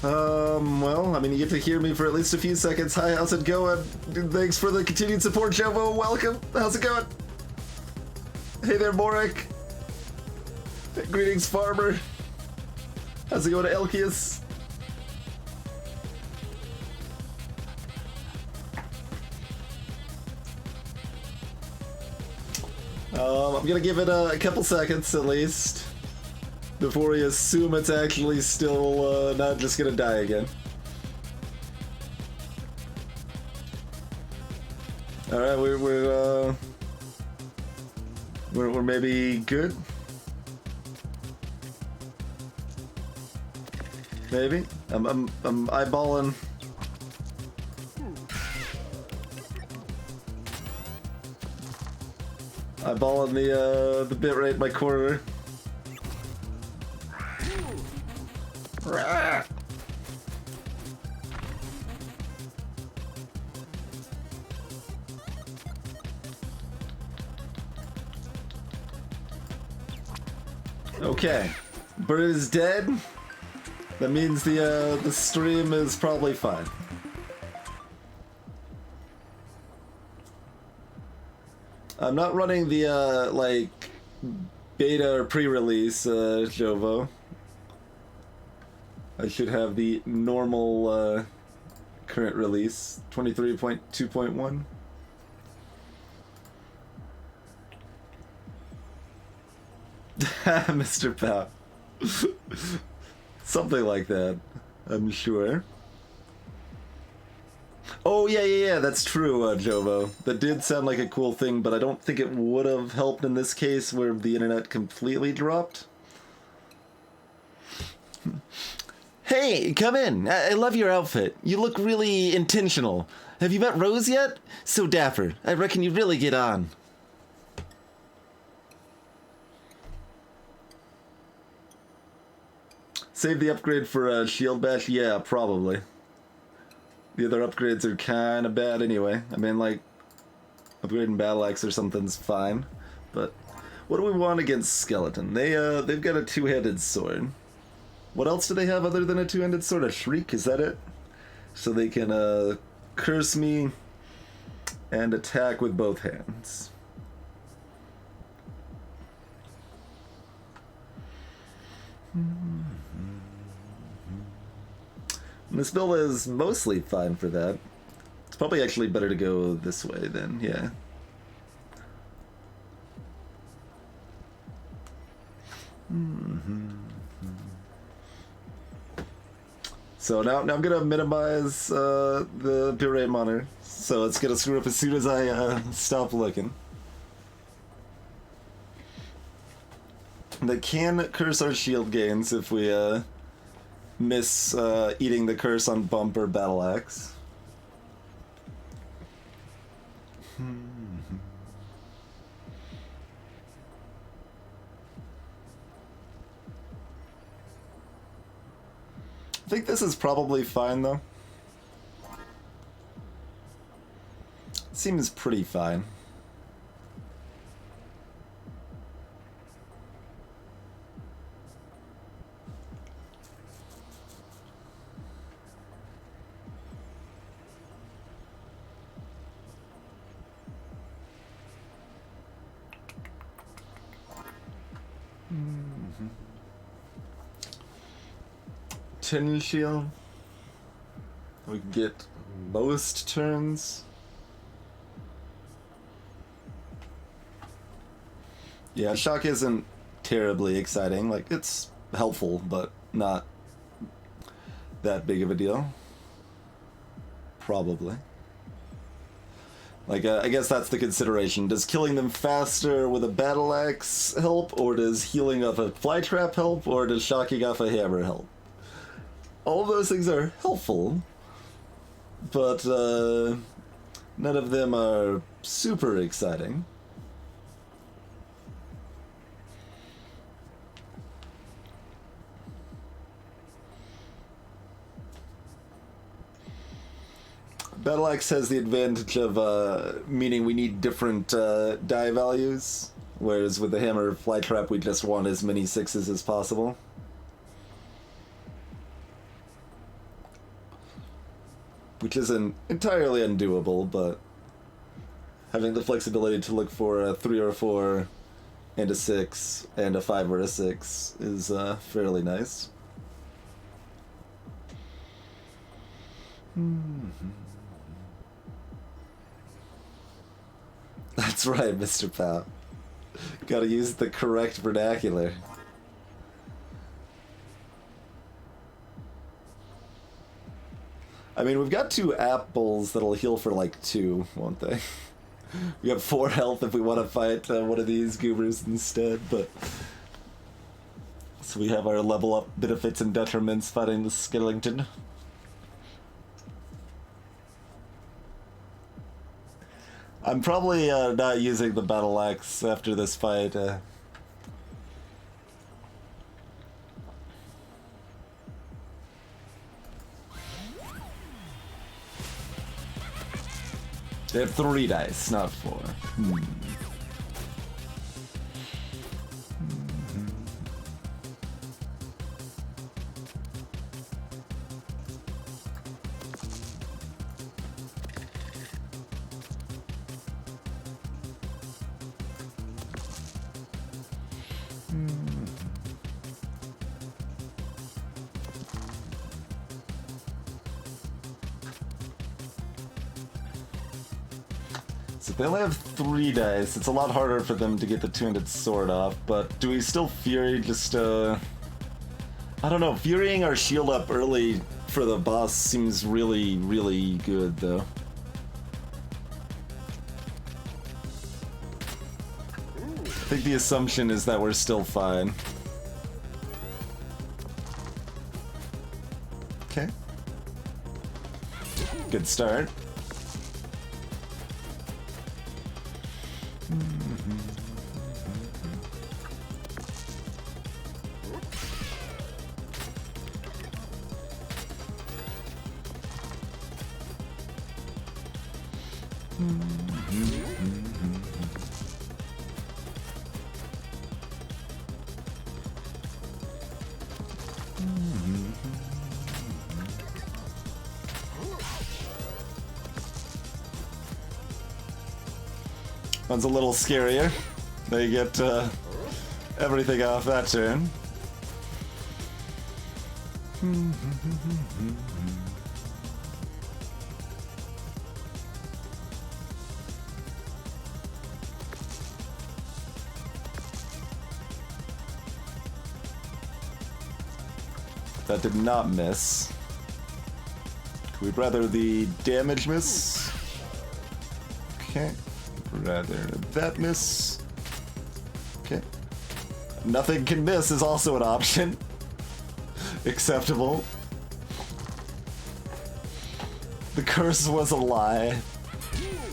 Well, I mean, you get to hear me for at least a few seconds. Hi, how's it going? Thanks for the continued support, Jovo. Welcome. How's it going? Hey there, Morik. Hey, greetings, Farmer. How's it going, Elkius? I'm gonna give it a couple seconds at least before we assume it's actually still not just gonna die again. All right, we're maybe good. Maybe I'm eyeballing. Eyeballing the bitrate by quarter. Okay, bird is dead. That means the stream is probably fine. I'm not running the like beta or pre-release Jovo. I should have the normal current release 23.2.1. Mr. Pow. Something like that, I'm sure. Oh, yeah, that's true, Jovo. That did sound like a cool thing, but I don't think it would have helped in this case where the internet completely dropped. Hey, come in. I love your outfit. You look really intentional. Have you met Rose yet? So dapper. I reckon you'd really get on. Save the upgrade for Shield Bash? Yeah, probably. The other upgrades are kind of bad anyway. I mean, like, upgrading Battle Axe or something's fine. But what do we want against Skeleton? They've got a two-handed sword. What else do they have other than a two-handed sword? A Shriek, is that it? So they can curse me and attack with both hands. This build is mostly fine for that. It's probably actually better to go this way then, yeah. So now I'm gonna minimize the bitrate monitor, so it's gonna screw up as soon as I stop looking. They can curse our shield gains if we miss eating the curse on Bump or Battle Axe. I think this is probably fine though. Seems pretty fine. Tin shield. We can get most turns. Yeah, shock isn't terribly exciting. Like, it's helpful, but not that big of a deal. Probably. Like, I guess that's the consideration. Does killing them faster with a battle axe help, or does healing off a flytrap help, or does shocking off a hammer help? All of those things are helpful, but none of them are super exciting. Battle Axe has the advantage of meaning we need different die values, whereas with the hammer flytrap we just want as many sixes as possible. Which isn't entirely undoable, but having the flexibility to look for a 3 or a 4 and a 6 and a 5 or a 6 is fairly nice. That's right, Mr. Pow. Gotta use the correct vernacular. I mean, we've got 2 apples that'll heal for like 2, won't they? We have 4 health if we want to fight one of these goobers instead, but... So we have our level up benefits and detriments fighting the skeleton. I'm probably not using the battle axe after this fight. They have 3 dice, not 4. So they only have 3 dice. It's a lot harder for them to get the two-handed sword off, but do we still Fury just, I don't know, Furying our shield up early for the boss seems really, really good, though. I think the assumption is that we're still fine. Okay. Good start. One's a little scarier. They get everything off that turn. That did not miss. We'd rather the damage miss. Okay. Rather that miss. Okay. Nothing can miss is also an option. Acceptable. The curse was a lie.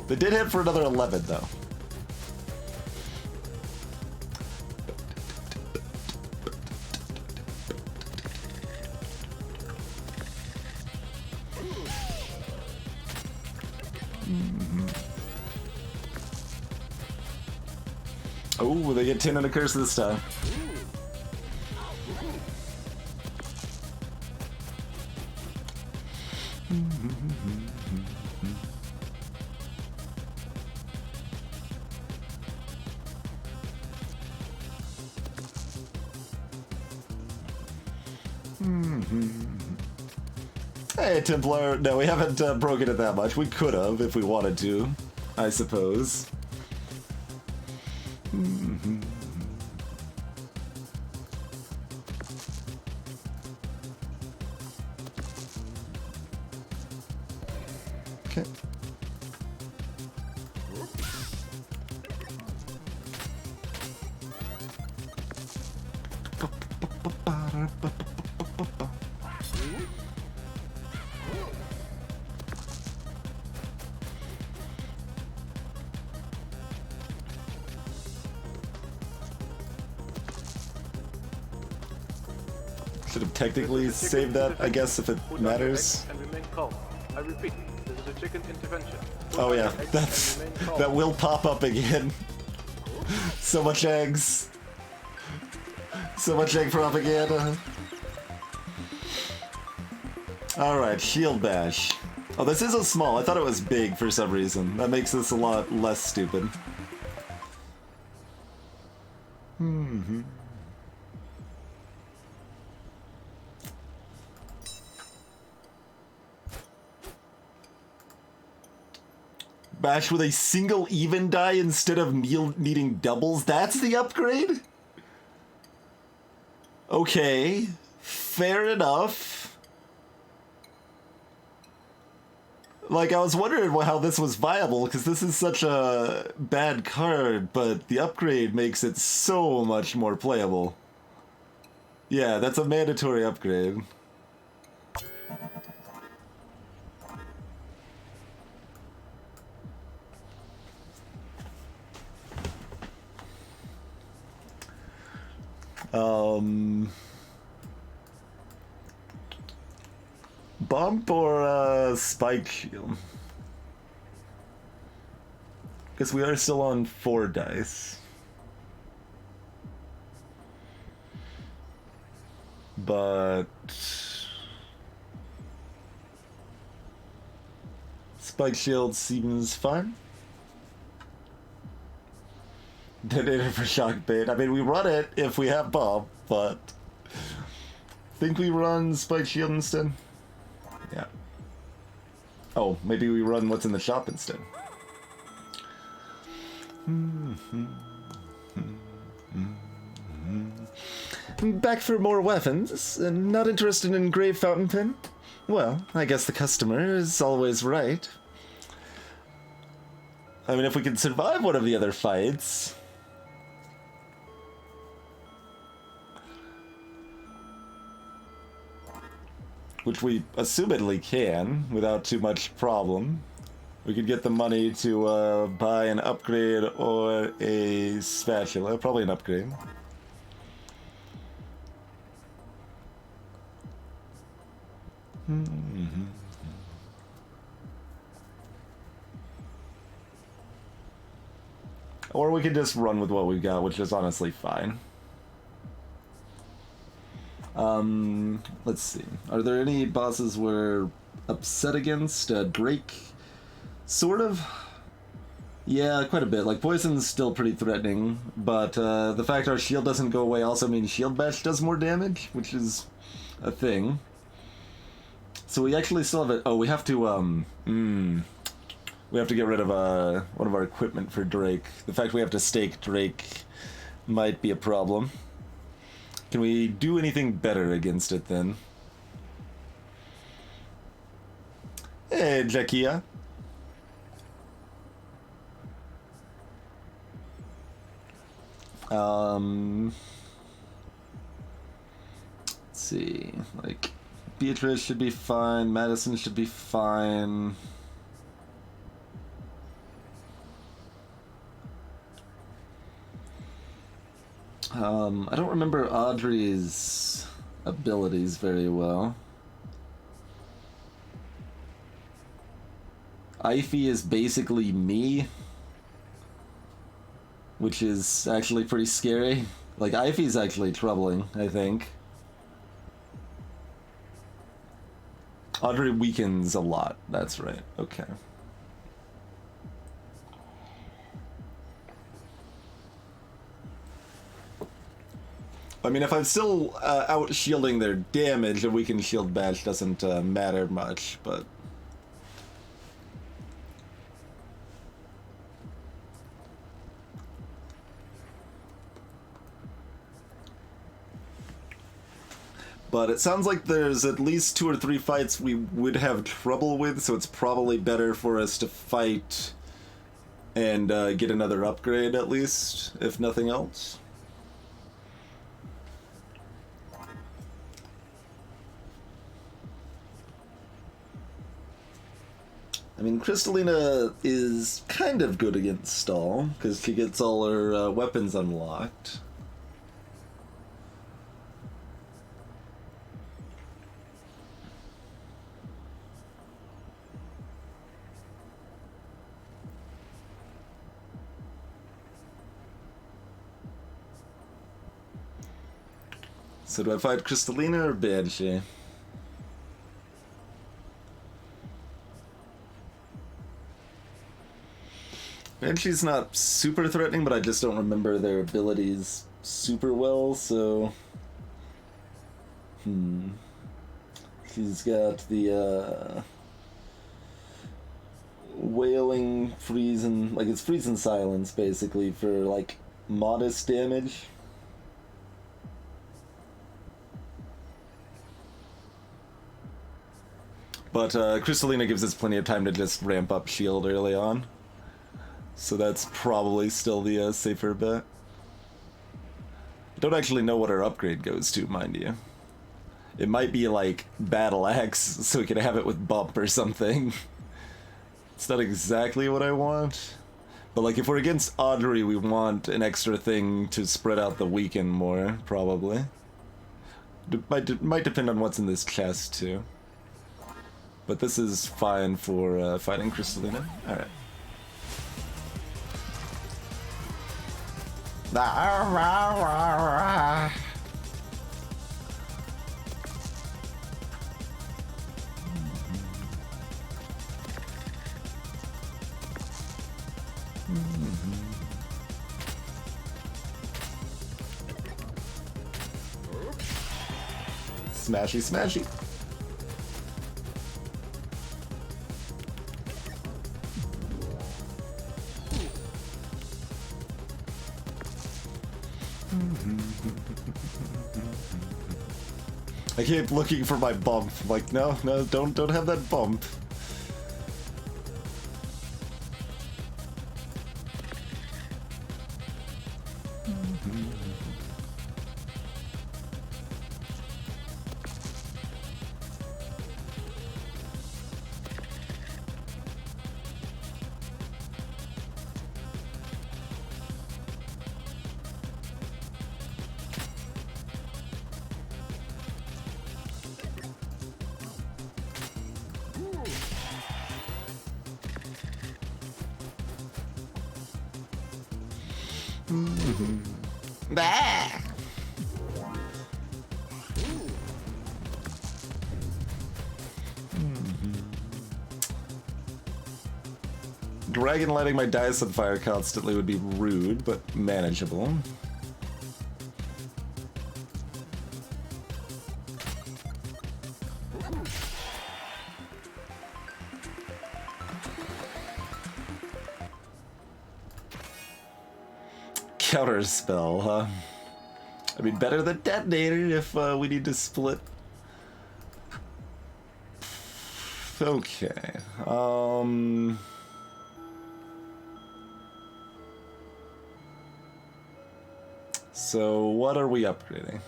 They did hit for another 11 though. Oh, they get 10 and a curse this time. Hey, Templar. No, we haven't broken it that much. We could have if we wanted to, I suppose. Okay. Should have technically saved that, I guess, if it matters. And remain calm. I repeat, this is a chicken intervention. Oh yeah, that will pop up again. So much eggs. So much egg propaganda. Alright, shield bash. Oh, this is a small. I thought it was big for some reason. That makes this a lot less stupid. Bash with a single even die instead of needing doubles? That's the upgrade? Okay. Fair enough. Like, I was wondering how this was viable, because this is such a bad card, but the upgrade makes it so much more playable. Yeah, that's a mandatory upgrade. Bump or spike shield? Because we are still on 4 dice. But spike shield seems fine. Detonator for shock bait. I mean, we run it if we have bomb, but think we run spike shield instead. Yeah. Oh, maybe we run what's in the shop instead. Back for more weapons. Not interested in grave fountain pen? Well, I guess the customer is always right. I mean, if we can survive one of the other fights... which we assumedly can, without too much problem. We could get the money to buy an upgrade or a spatula. Probably an upgrade. Or we could just run with what we've got, which is honestly fine. Let's see. Are there any bosses we're upset against? Drake? Sort of. Yeah, quite a bit. Like, poison's still pretty threatening, but the fact our shield doesn't go away also means shield bash does more damage, which is a thing. So we actually still have it. Oh, we have to, we have to get rid of one of our equipment for Drake. The fact we have to stake Drake might be a problem. Can we do anything better against it then? Hey, Jackia. Let's see, like, Beatrice should be fine, Madison should be fine. I don't remember Audrey's abilities very well. Ivy is basically me, which is actually pretty scary. Like, Ivy's actually troubling, I think. Audrey weakens a lot, that's right, okay. I mean, if I'm still out shielding their damage, a weakened shield bash doesn't matter much, but... But it sounds like there's at least 2 or 3 fights we would have trouble with, so it's probably better for us to fight and get another upgrade at least, if nothing else. I mean, Crystalina is kind of good against Stall, because she gets all her weapons unlocked. So do I fight Crystalina or Banshee? Banshee's not super threatening, but I just don't remember their abilities super well, so... She's got the, Wailing, freeze, and... like, it's freeze and silence, basically, for, like, modest damage. But Crystalina gives us plenty of time to just ramp up shield early on. So that's probably still the safer bet. Don't actually know what our upgrade goes to, mind you. It might be like Battle Axe, so we can have it with bump or something. It's not exactly what I want. But like if we're against Audrey, we want an extra thing to spread out the weaken more, probably. Might depend on what's in this chest too. But this is fine for fighting Crystalina. Alright. Smashy, smashy. I keep looking for my bump. Like, no, don't have that bump. Dragon lighting my dice on fire constantly would be rude, but manageable. Counter spell, huh? I mean, better than detonator if we need to split. Okay. So what are we upgrading?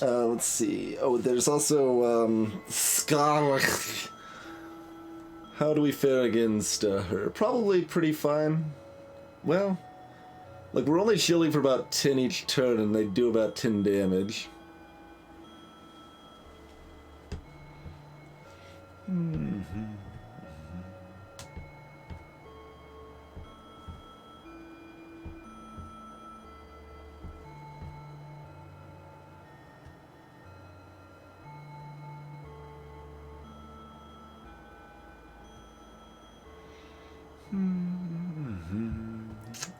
Let's see. Oh, there's also, Scarlet. How do we fare against her? Probably pretty fine. Well, like, we're only shielding for about 10 each turn, and they do about 10 damage.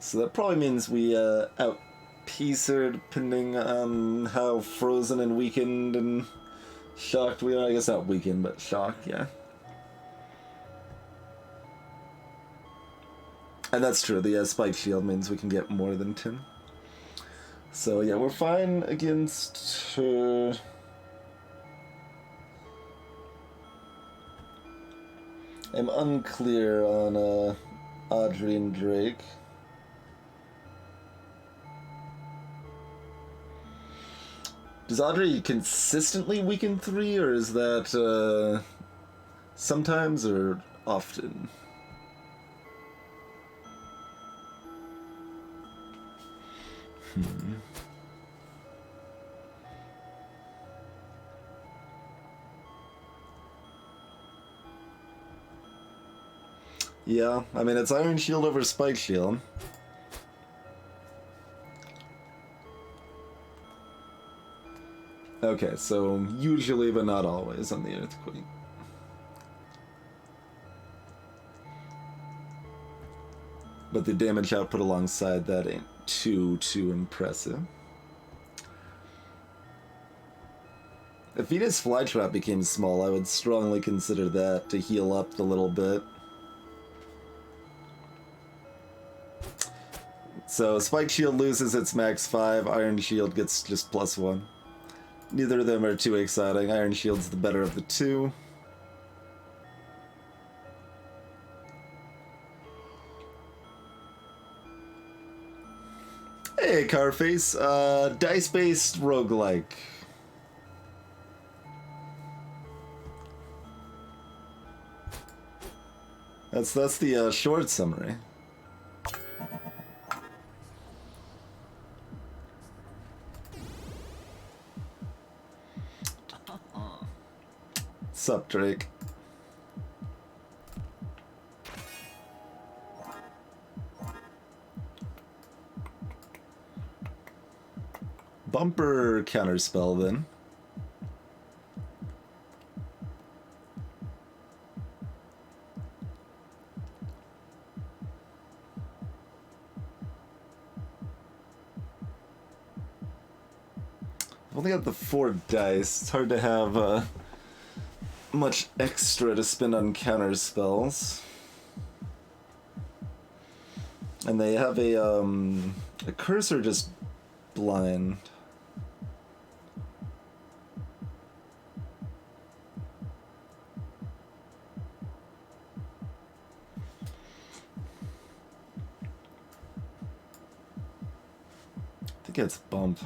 So that probably means we out-piece her, depending on how frozen and weakened and shocked we are. I guess not weakened, but shocked, yeah. And that's true, the spike shield means we can get more than 10. So yeah, we're fine against her. I'm unclear on Audrey and Drake. Does Audrey consistently weaken 3, or is that sometimes or often? Yeah, I mean, it's Iron Shield over Spike Shield. Okay, so usually but not always on the Earthquake. But the damage output alongside that ain't too impressive. If Venus Flytrap became small, I would strongly consider that to heal up a little bit. So Spike Shield loses its max 5, Iron Shield gets just +1. Neither of them are too exciting. Iron Shield's the better of the two. Hey, Carface. Dice-based roguelike. That's the short summary. Sup, Drake? Bumper counterspell then. I've only got the 4 dice. It's hard to have much extra to spend on counter spells. And they have a curse or just blind. I think it's bump.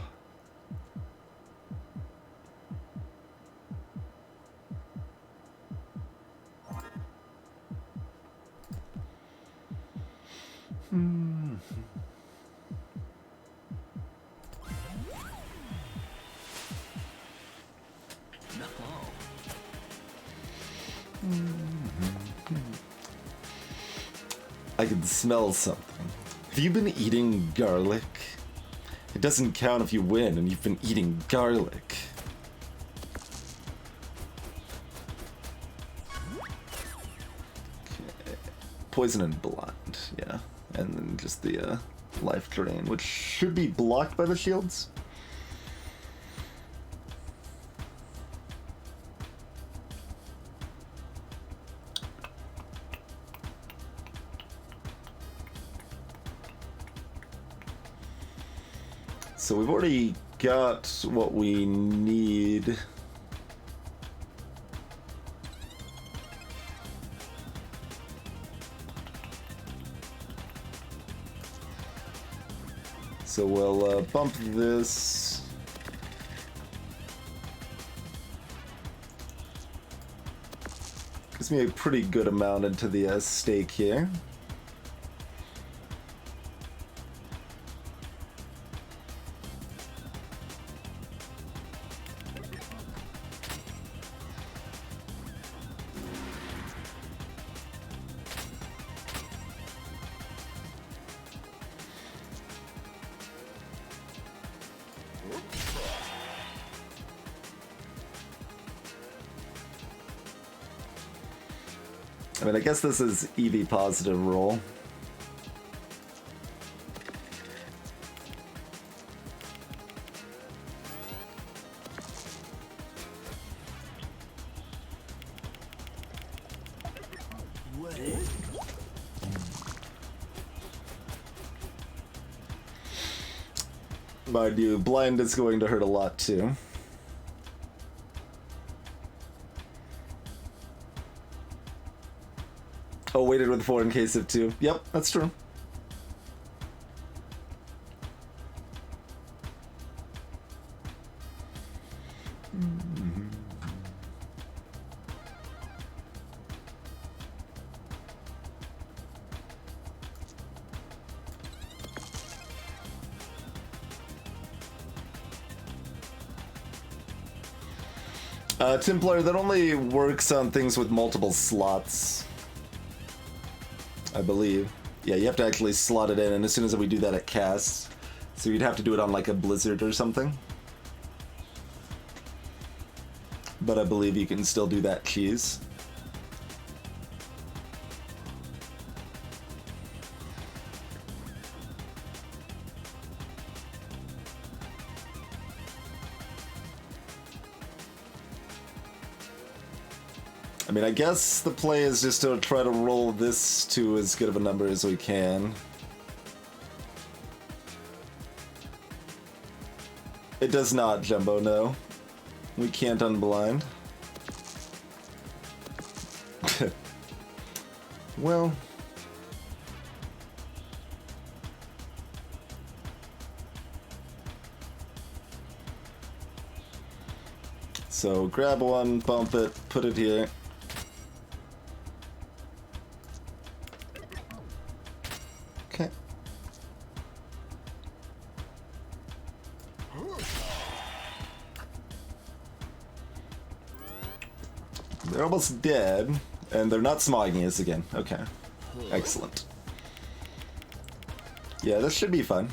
I can smell something. Have you been eating garlic? It doesn't count if you win and you've been eating garlic. Okay. Poison and blind, yeah. And then just the life drain, which should be blocked by the shields. So we've already got what we need. So we'll bump this. Gives me a pretty good amount into the stake here. I mean, I guess this is EV positive roll. Mind you, blind is going to hurt a lot too. Oh, waited with 4 in case of 2. Yep, that's true. Templar, that only works on things with multiple slots, I believe. Yeah, you have to actually slot it in, and as soon as we do that, it casts. So you'd have to do it on like a blizzard or something. But I believe you can still do that cheese. I mean, I guess the play is just to try to roll this to as good of a number as we can. It does not, Jumbo, no. We can't unblind. Well... So, grab one, bump it, put it here. Okay. They're almost dead, and they're not smogging us again. Okay. Excellent. Yeah, this should be fun.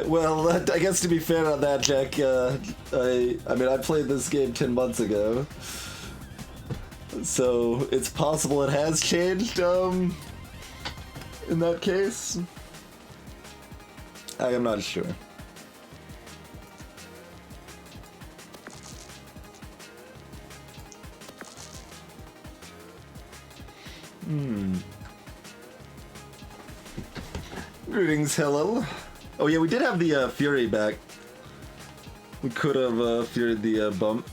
Well, I guess to be fair on that, Jack, I mean, I played this game 10 months ago, so it's possible it has changed, in that case. I am not sure. Greetings, hello. Oh yeah, we did have the Fury back. We could have Furied the bump.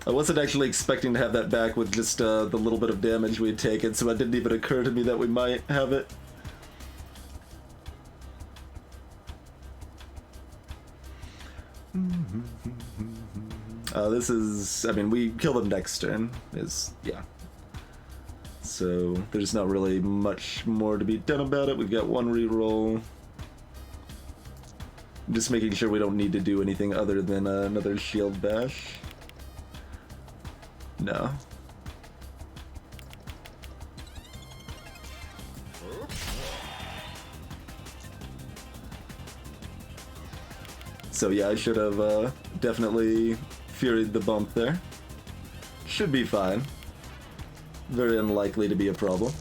I wasn't actually expecting to have that back with just the little bit of damage we had taken, so it didn't even occur to me that we might have it. This is, I mean, we kill them next turn, yeah. So there's not really much more to be done about it. We've got one reroll. I'm just making sure we don't need to do anything other than another shield bash. No. So yeah, I should have definitely furied the bump there. Should be fine. Very unlikely to be a problem.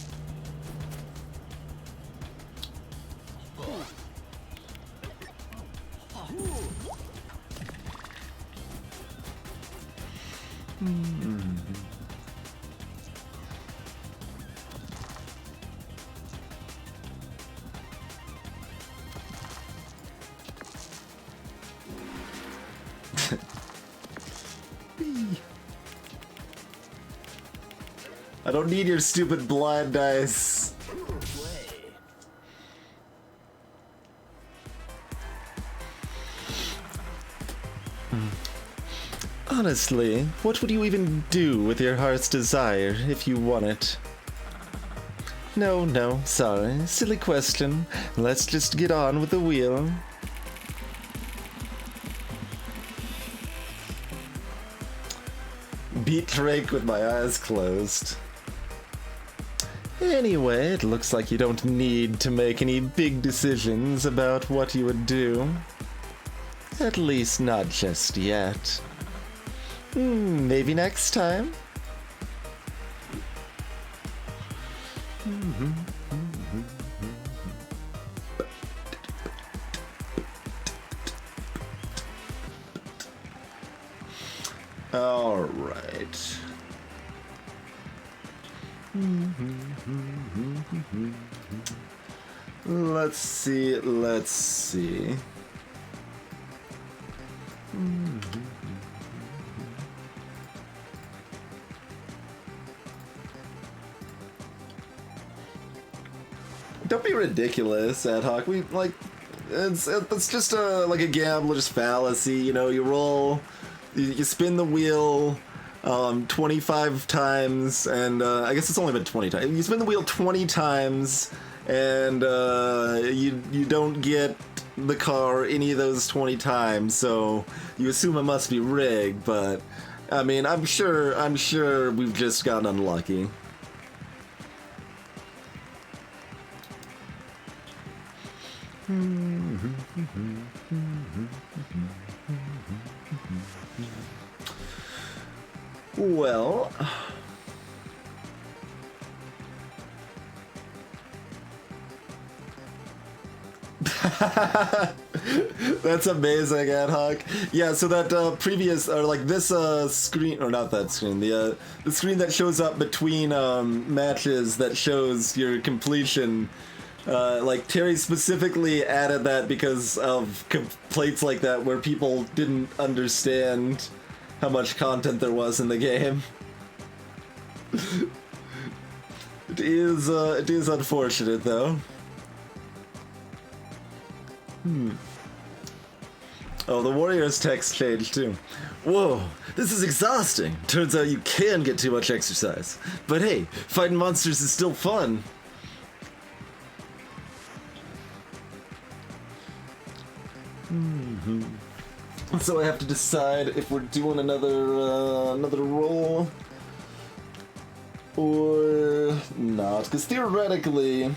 I don't need your stupid blind dice. Honestly, what would you even do with your heart's desire if you won it? No, sorry. Silly question. Let's just get on with the wheel. Beat Drake with my eyes closed. Anyway, it looks like you don't need to make any big decisions about what you would do. At least not just yet. Maybe next time? All right. Let's see. Don't be ridiculous, Ad Hoc. We like it's just like a gambler's fallacy, you know. You roll, you spin the wheel 25 times, and I guess it's only been 20 times. You spin the wheel 20 times, and you don't get the car any of those 20 times, so you assume it must be rigged. But I mean, I'm sure we've just gotten unlucky. Well... That's amazing, Ad Hoc. Yeah, so that previous, or like this screen, or not that screen, the screen that shows up between matches that shows your completion, like Terry specifically added that because of complaints like that where people didn't understand how much content there was in the game. It is unfortunate though. Oh, the Warriors text changed too. Whoa, this is exhausting. Turns out you can get too much exercise. But hey, fighting monsters is still fun. So I have to decide if we're doing another roll or not. Because theoretically,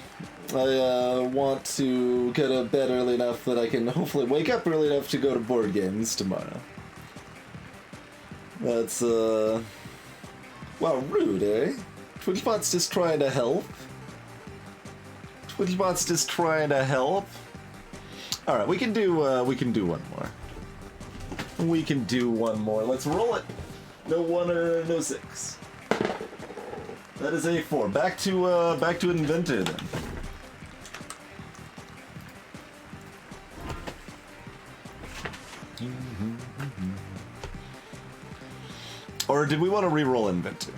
I want to get to bed early enough that I can hopefully wake up early enough to go to board games tomorrow. That's, wow, rude, eh? Twitchbot's just trying to help. Twitchbot's just trying to help. Alright, we can do one more. We can do one more. Let's roll it. No 1 or no 6. That is a 4. Back to Inventor then. Or did we want to re-roll Inventor?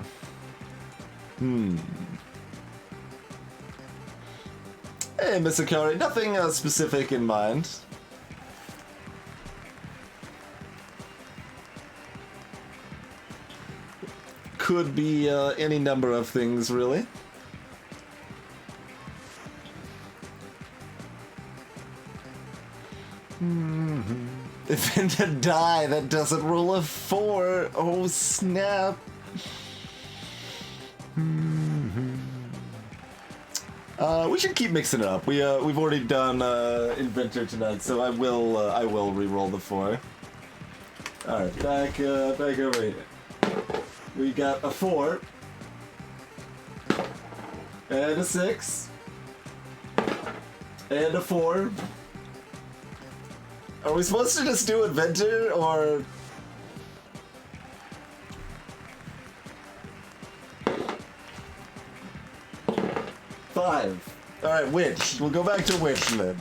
Hey, Miss Akari, nothing specific in mind. Could be any number of things, really. If in a die that doesn't roll a 4, oh snap. We should keep mixing it up. We've already done Inventor tonight, so I will re-roll the 4. All right, back over here. We got a 4 and a 6 and a 4. Are we supposed to just do Inventor, or... Five. Alright, Witch. We'll go back to Witch then.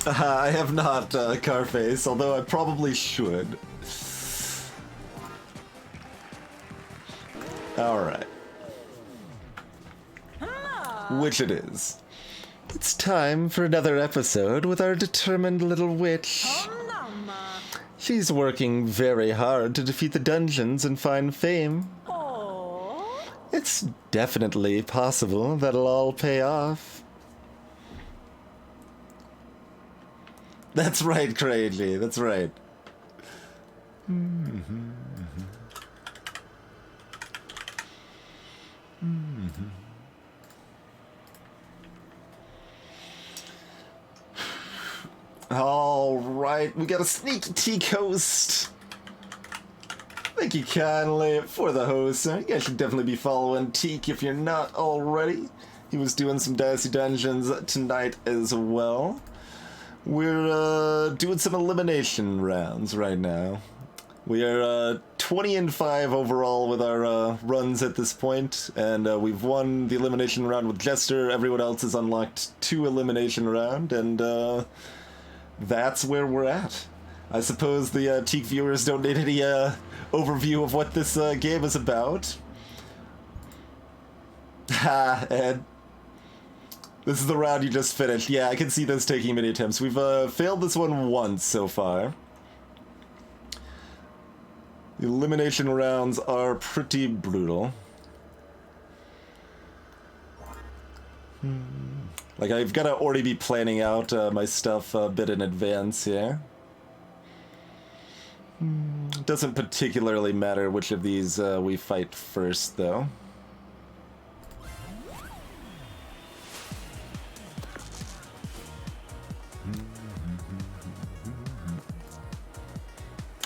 I have not, Carface, although I probably should. Alright. Which it is. It's time for another episode with our determined little witch. She's working very hard to defeat the dungeons and find fame. It's definitely possible that'll all pay off. That's right, Crazy. That's right. All right, we got a sneaky tea host. Thank you kindly for the host. You guys should definitely be following Teak if you're not already. He was doing some Dicey Dungeons tonight as well. We're doing some elimination rounds right now. We are 20-5 overall with our runs at this point, and we've won the elimination round with Jester. Everyone else has unlocked 2 elimination round, and that's where we're at. I suppose the Teak viewers don't need any overview of what this game is about. Ha, Ed. This is the round you just finished. Yeah, I can see this taking many attempts. We've failed this one once so far. The elimination rounds are pretty brutal. Like, I've got to already be planning out my stuff a bit in advance here. doesn't particularly matter which of these we fight first, though.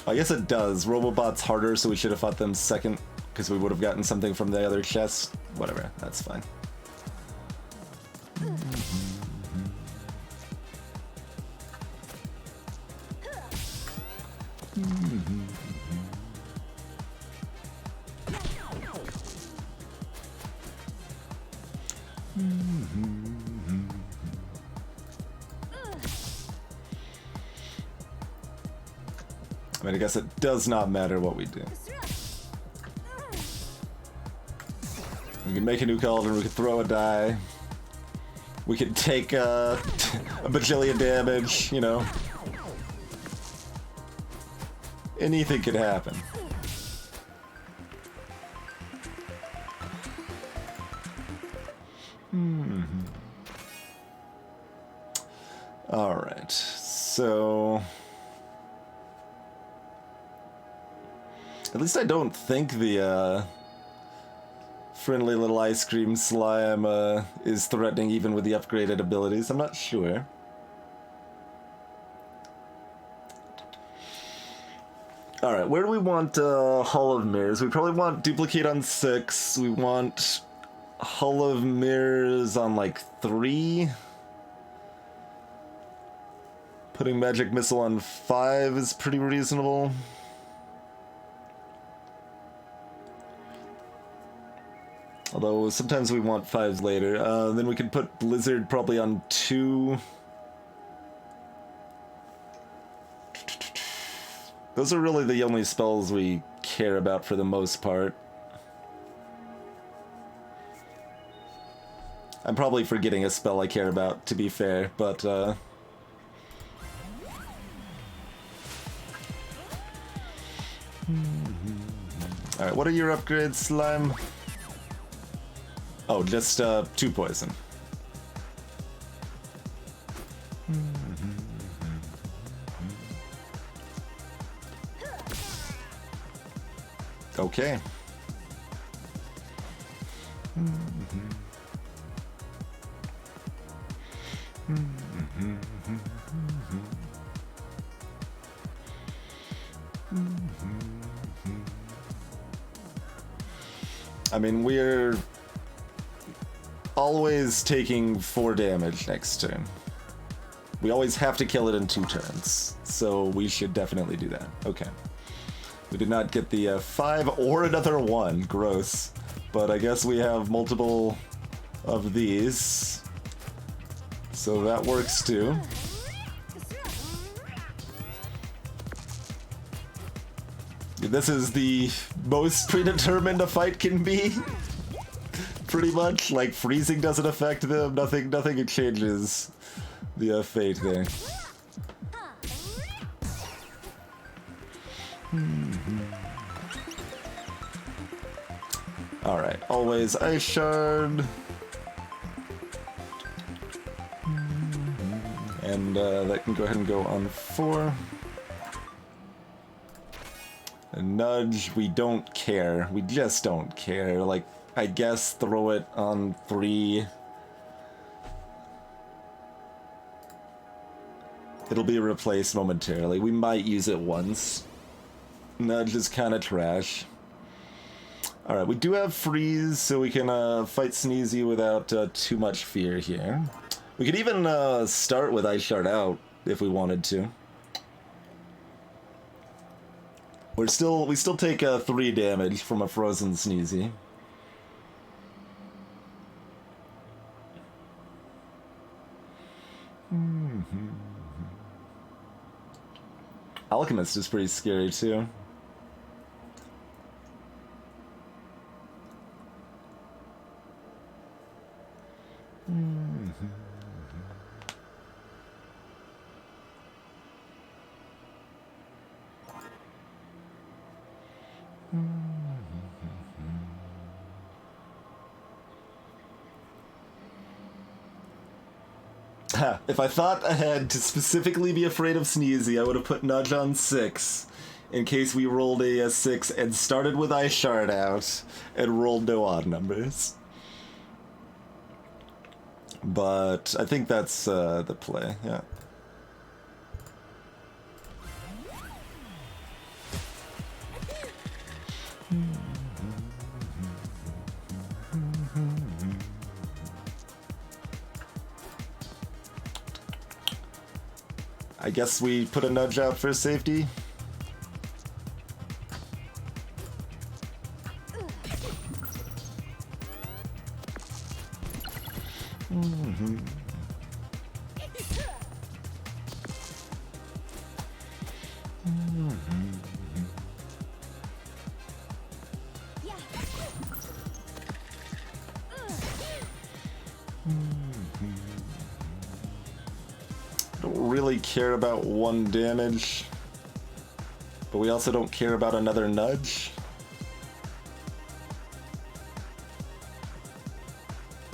I guess it does. Robobot's harder, so we should have fought them second, because we would have gotten something from the other chest. Whatever, that's fine. I mean, I guess it does not matter what we do. We can make a new cauldron, we can throw a die. We can take a bajillion damage, you know. Anything could happen. Alright, so... At least I don't think the friendly little ice cream slime is threatening even with the upgraded abilities. I'm not sure. Alright, where do we want Hall of Mirrors? We probably want Duplicate on 6. We want Hall of Mirrors on like 3. Putting Magic Missile on 5 is pretty reasonable. Although sometimes we want 5s later. Then we could put Blizzard probably on 2. Those are really the only spells we care about for the most part. I'm probably forgetting a spell I care about, to be fair, but Alright, what are your upgrades, Slime? Oh, just 2 poison. Okay. I mean, we're always taking 4 damage next turn. We always have to kill it in 2 turns, so we should definitely do that. Okay. We did not get the 5 or another 1. Gross. But I guess we have multiple of these, so that works too. This is the most predetermined a fight can be. Pretty much, like freezing doesn't affect them. Nothing changes the fate there. All right, always Ice Shard, and that can go ahead and go on 4. A Nudge, we don't care. We just don't care. Like, I guess throw it on 3. It'll be replaced momentarily. We might use it once. Nudge is kind of trash. Alright, we do have Freeze, so we can fight Sneezy without too much fear here. We could even start with Ice Shard out if we wanted to. We still take 3 damage from a frozen Sneezy. Alchemist is pretty scary too. If I thought ahead to specifically be afraid of Sneezy, I would have put Nudge on 6 in case we rolled a 6 and started with Ice Shard out and rolled no odd numbers. But I think that's the play, yeah. I guess we put a nudge out for safety. Don't really care about 1 damage, but we also don't care about another nudge.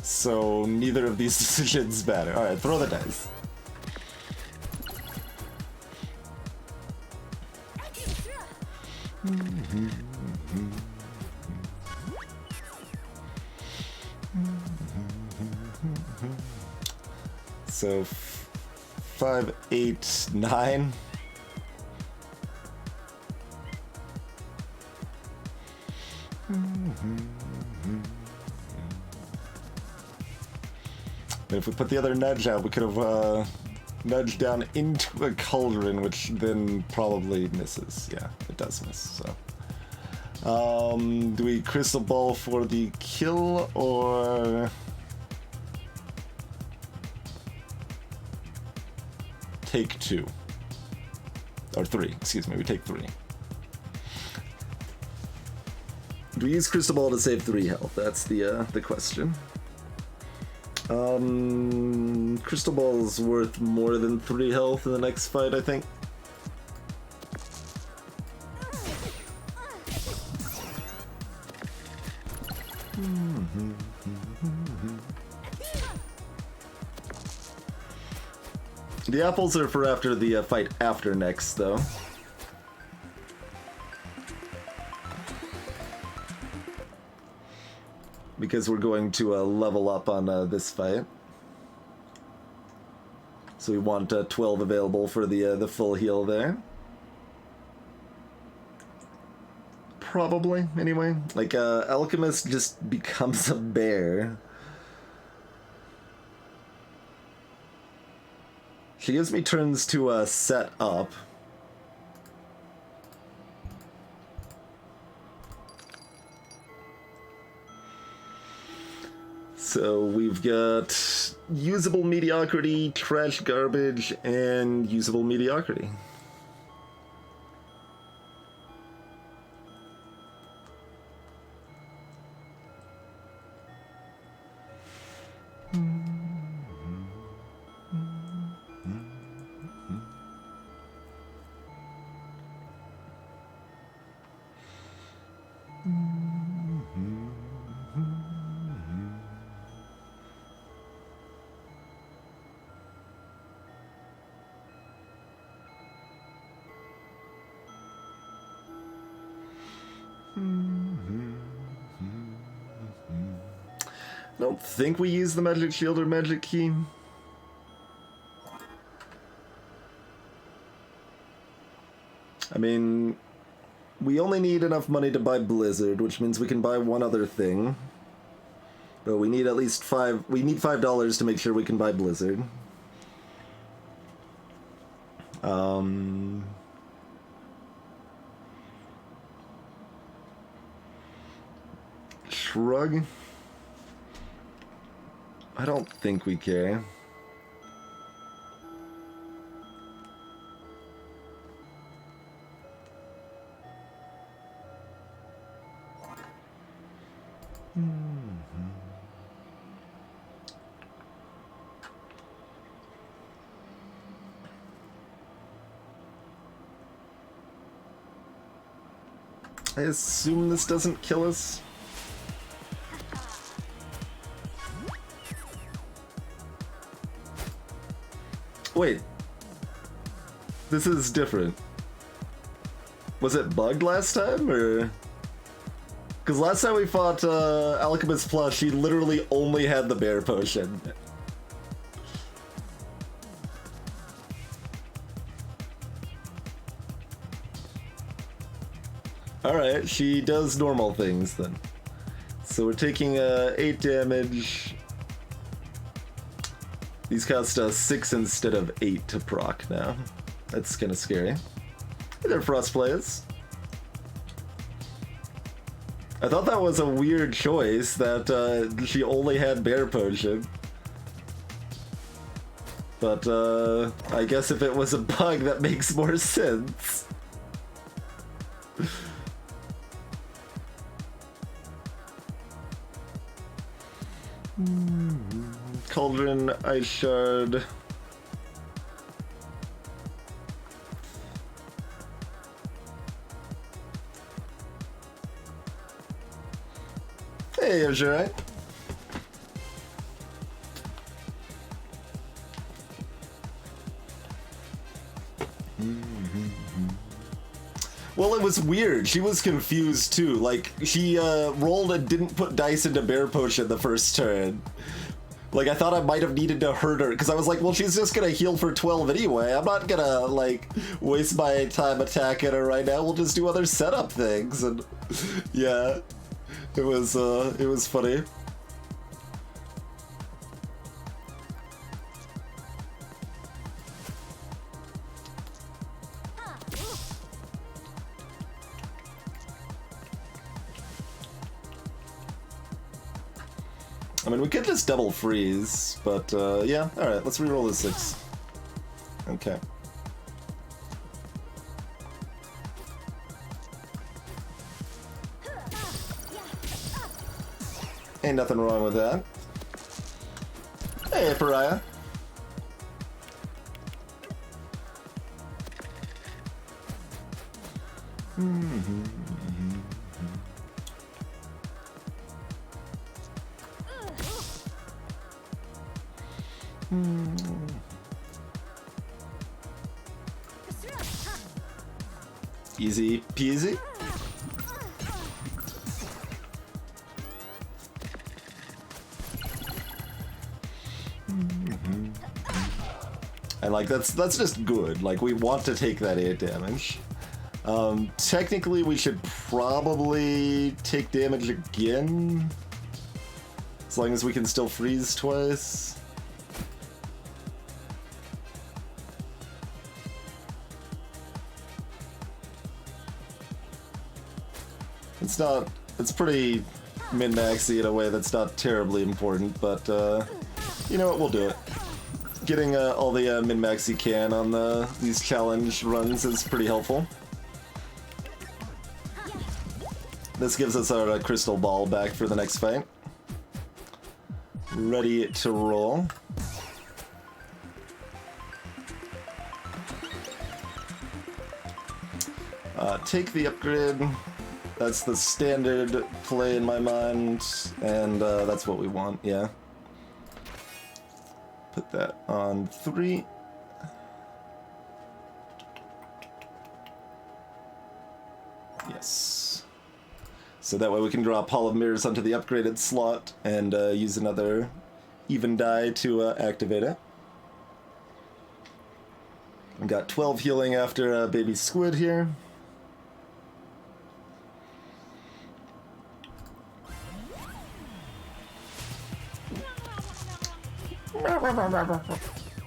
So neither of these decisions matter. Alright, throw the dice. So 5, 8, 9. But if we put the other nudge out, we could have nudged down into a cauldron, which then probably misses. Yeah, it does miss, so. Do we crystal ball for the kill, or take 2? Or 3, excuse me, we take 3. Do we use crystal ball to save 3 health? That's the question. Crystal Ball's worth more than 3 health in the next fight, I think. The apples are for after the fight after next, though. Because we're going to level up on this fight. So we want 12 available for the full heal there. Probably, anyway. Like, Alchemist just becomes a bear. She gives me turns to set up. So we've got usable mediocrity, trash garbage, and usable mediocrity. I don't think we use the magic shield or magic key. I mean, we only need enough money to buy Blizzard, which means we can buy one other thing. But we need at least we need $5 to make sure we can buy Blizzard. Shrug? I don't think we care. I assume this doesn't kill us. Wait. This is different. Was it bugged last time, or? Because last time we fought Alchemist Plus, she literally only had the bear potion. Alright, she does normal things then. So we're taking 8 damage. These cost us 6 instead of 8 to proc now. That's kind of scary. Hey there, Frost players. I thought that was a weird choice, that she only had bear potion. But I guess if it was a bug, that makes more sense. Cauldron, Ice Shard. Hey, is you right? Well, it was weird. She was confused too. Like, she rolled and didn't put dice into bear potion the first turn. Like, I thought I might have needed to hurt her, because I was like, well, she's just gonna heal for 12 anyway. I'm not gonna, like, waste my time attacking her right now. We'll just do other setup things. And yeah, it was funny. I mean, we could just double freeze, but yeah, alright, let's reroll the 6. Okay. Ain't nothing wrong with that. Hey, Pariah. Easy peasy. And like that's just good. Like, we want to take that 8 damage. Technically we should probably take damage again, as long as we can still freeze twice. It's pretty min-maxy in a way that's not terribly important, but you know what, we'll do it. Getting all the min-max you can on these challenge runs is pretty helpful. This gives us our crystal ball back for the next fight. Ready to roll. Take the upgrade. That's the standard play in my mind, and that's what we want, yeah. Put that on 3. Yes. So that way we can drop Hall of Mirrors onto the upgraded slot and use another even die to activate it. We got 12 healing after Baby Squid here.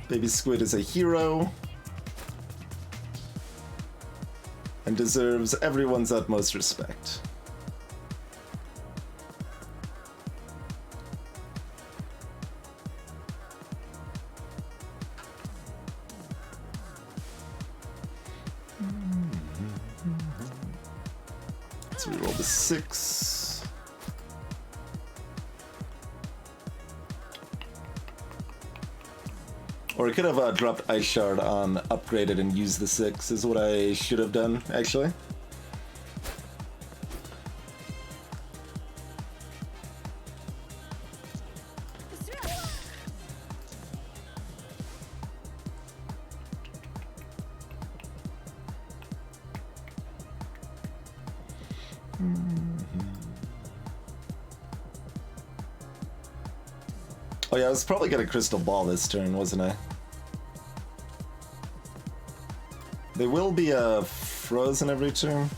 Baby Squid is a hero and deserves everyone's utmost respect. Let's reroll the 6. Or I could have dropped Ice Shard on upgraded and used the 6 is what I should have done, actually. Oh yeah, I was probably gonna crystal ball this turn, wasn't I? They will be frozen every turn,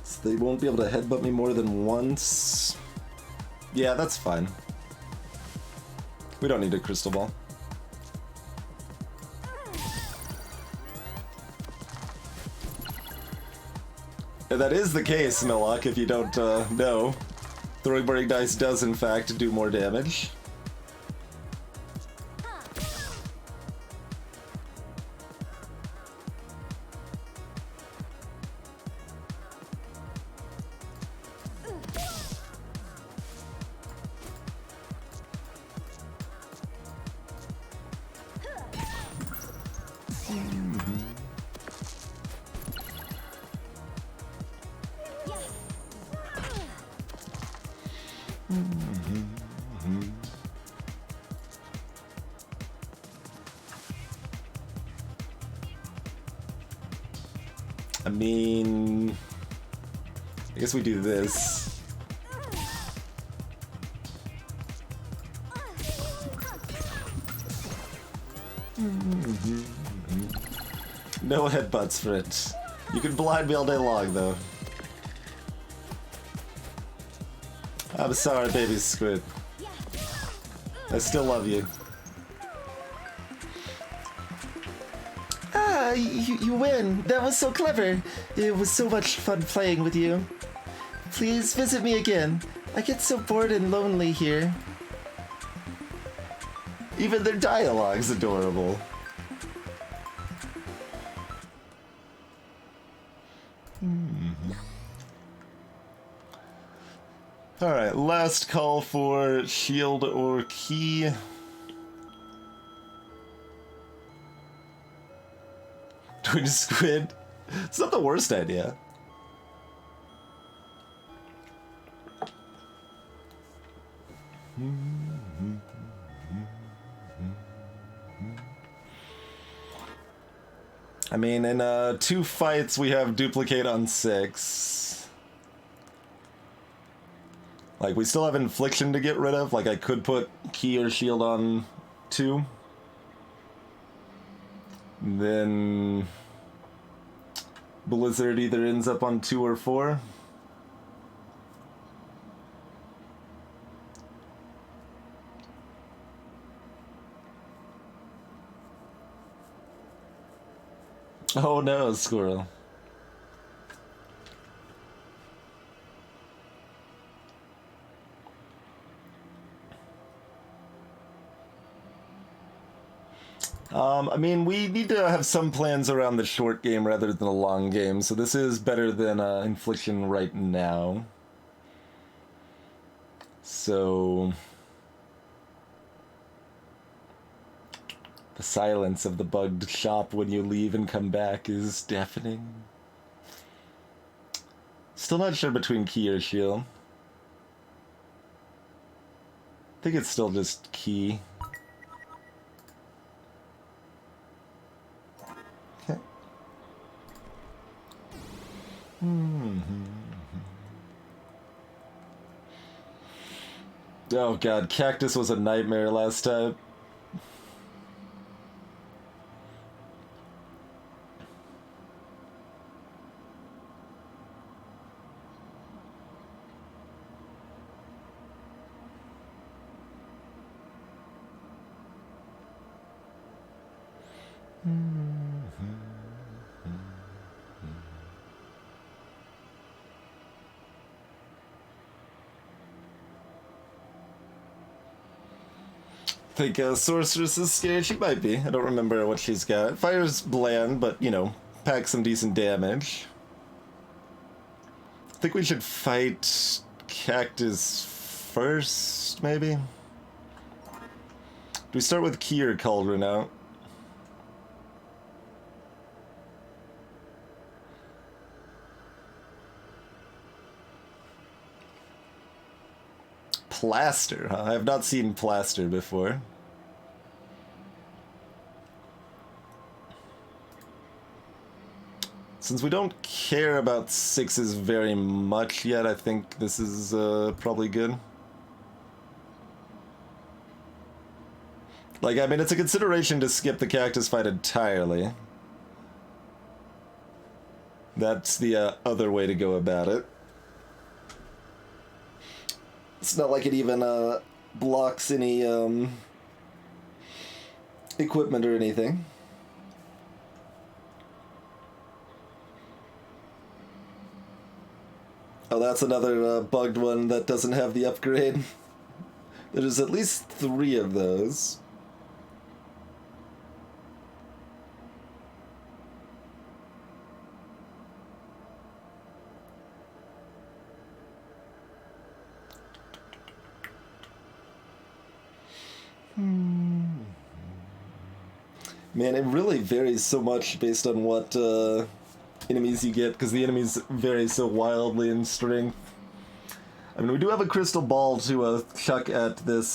so they won't be able to headbutt me more than once. Yeah, that's fine. We don't need a crystal ball. And that is the case, Millock, if you don't know. Throwing burning dice does in fact do more damage. I mean, I guess we do this. No headbutts for it. You can blind me all day long, though. I'm sorry, baby squid. I still love you. Ah, you win. That was so clever. It was so much fun playing with you. Please visit me again. I get so bored and lonely here. Even their dialogue's adorable. Alright, last call for shield or key. Twin squid? It's not the worst idea. I mean, in 2 fights we have duplicate on 6. Like, we still have infliction to get rid of. Like, I could put key or shield on 2. Then Blizzard either ends up on 2 or 4. Oh no, squirrel. I mean, we need to have some plans around the short game rather than the long game, so this is better than infliction right now. So the silence of the bugged shop when you leave and come back is deafening. Still not sure between key or shield. I think it's still just key. Okay. Oh god, Cactus was a nightmare last time. I think Sorceress is scared. She might be. I don't remember what she's got. Fire's bland, but, you know, packs some decent damage. I think we should fight Cactus first, maybe? Do we start with Key or Cauldron out? Plaster, huh? I have not seen Plaster before. Since we don't care about 6s very much yet, I think this is probably good. Like, I mean, it's a consideration to skip the cactus fight entirely. That's the other way to go about it. It's not like it even blocks any equipment or anything. Oh, that's another bugged one that doesn't have the upgrade. There's at least 3 of those. Man, it really varies so much based on what enemies you get, because the enemies vary so wildly in strength. I mean, we do have a crystal ball to chuck at this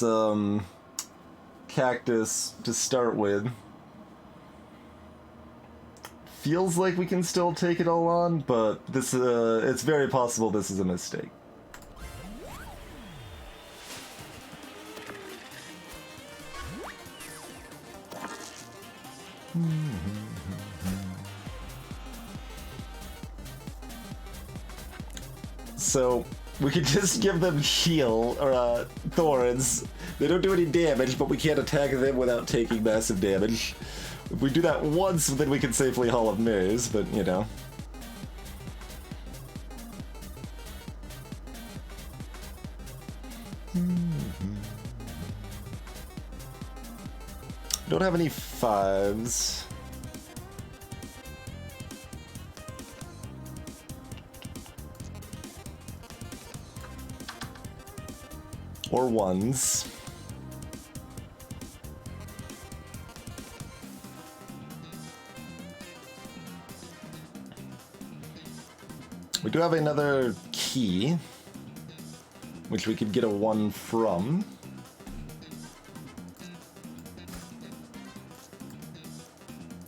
cactus to start with. Feels like we can still take it all on, but this it's very possible this is a mistake. So we could just give them heal or thorns. They don't do any damage, but we can't attack them without taking massive damage. If we do that once, then we can safely Hall of Mirrors, but you know. Don't have any 5s. Or 1s. We do have another key, which we could get a 1 from.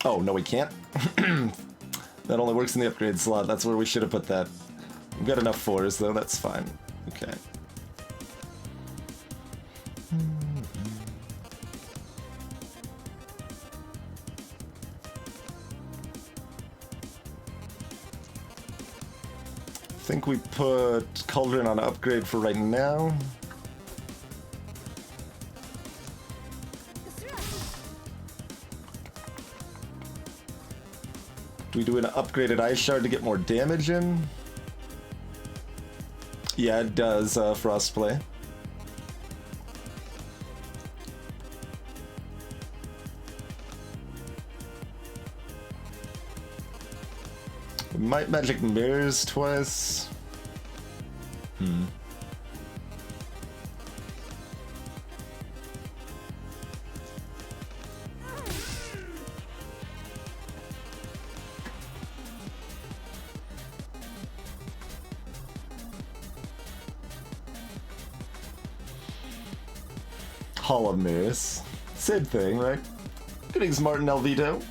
Oh, no we can't. That only works in the upgrade slot. That's where we should have put that. We've got enough 4s though, that's fine. Okay. I think we put Cauldron on upgrade for right now. Do we do an upgraded Ice Shard to get more damage in? Yeah, it does, Frostplay. We might Magic Mirrors twice. Hall of Mirrors. Same thing, right? Greetings, Martin Alvito.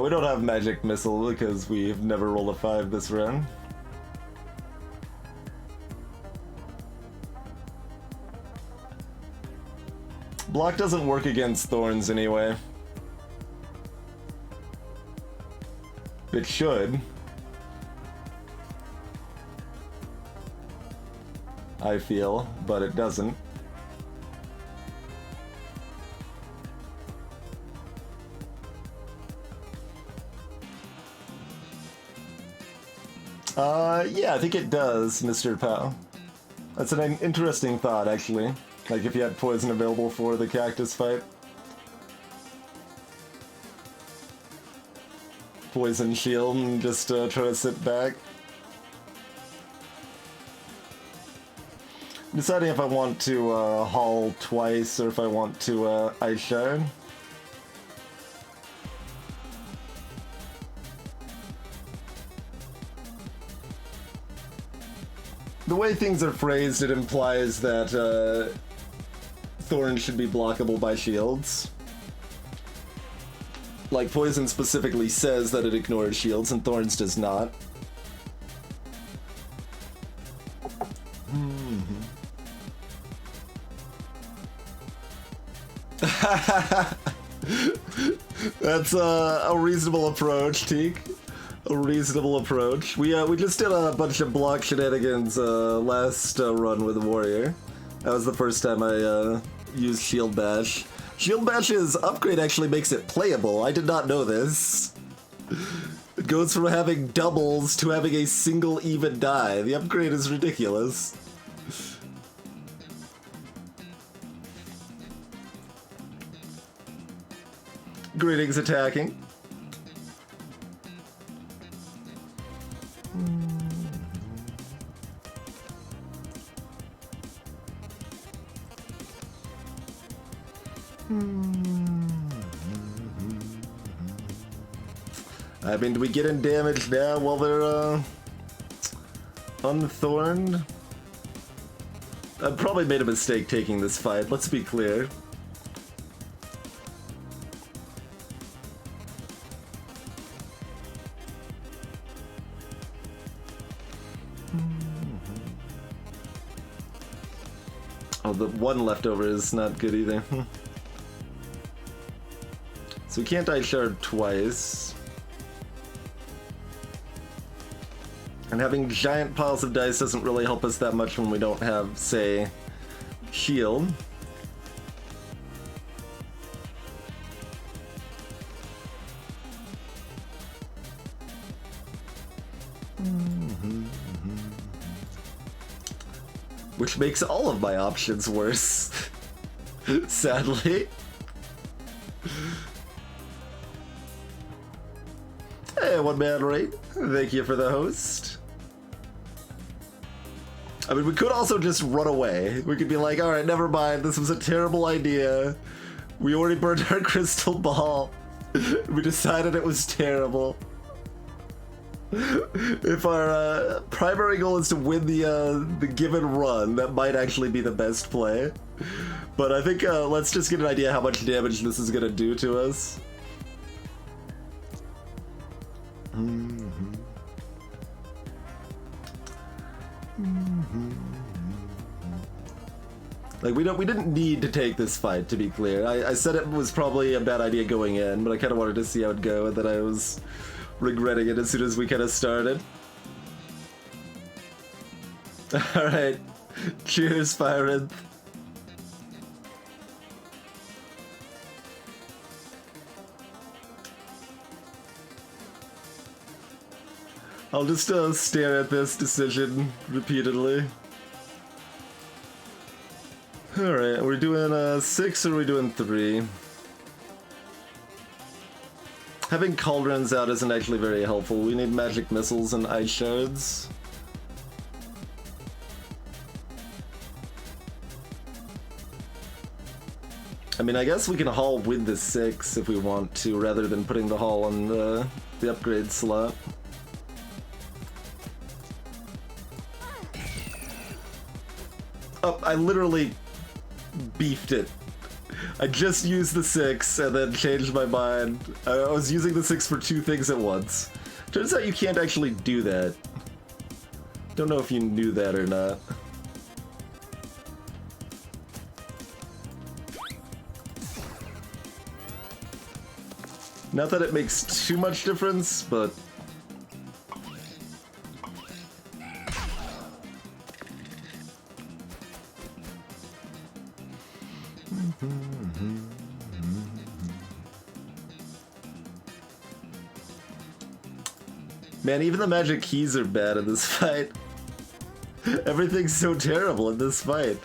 We don't have Magic Missile because we've never rolled a 5 this round. Block doesn't work against thorns anyway. It should. I feel, but it doesn't. Yeah, I think it does, Mr. Pow. That's an interesting thought, actually. Like, if you had poison available for the cactus fight. Poison shield and just try to sit back. I'm deciding if I want to haul twice or if I want to Ice Shard. The way things are phrased, it implies that Thorns should be blockable by shields. Like, Poison specifically says that it ignores shields, and Thorns does not. That's a reasonable approach, Teak. A reasonable approach. We just did a bunch of block shenanigans last run with Warrior. That was the first time I used Shield Bash. Shield Bash's upgrade actually makes it playable. I did not know this. It goes from having doubles to having a single even die. The upgrade is ridiculous. Greetings attacking. I mean, do we get in damage now while they're unthorned? I probably made a mistake taking this fight, let's be clear. Oh, the one leftover is not good either. So we can't Ice Shard twice. And having giant piles of dice doesn't really help us that much when we don't have, say, shield. Which makes all of my options worse, sadly. Hey, One Man Rate, thank you for the host. I mean, we could also just run away. We could be like, alright, never mind, this was a terrible idea. We already burned our crystal ball. We decided it was terrible. If our primary goal is to win the given run, that might actually be the best play. But I think let's just get an idea how much damage this is gonna do to us. Like, we didn't need to take this fight, to be clear. I said it was probably a bad idea going in, but I kind of wanted to see how it'd go, and then I was regretting it as soon as we kind of started. Alright. Cheers, Pyrinth. I'll just stare at this decision repeatedly. Alright, are we doing 6 or are we doing 3? Having cauldrons out isn't actually very helpful. We need magic missiles and ice shards. I mean, I guess we can haul with the 6 if we want to, rather than putting the haul on the upgrade slot. Oh, I literally beefed it. I just used the 6 and then changed my mind. I was using the 6 for 2 things at once. Turns out you can't actually do that. Don't know if you knew that or not. Not that it makes too much difference, but... Man, even the magic keys are bad in this fight. Everything's so terrible in this fight.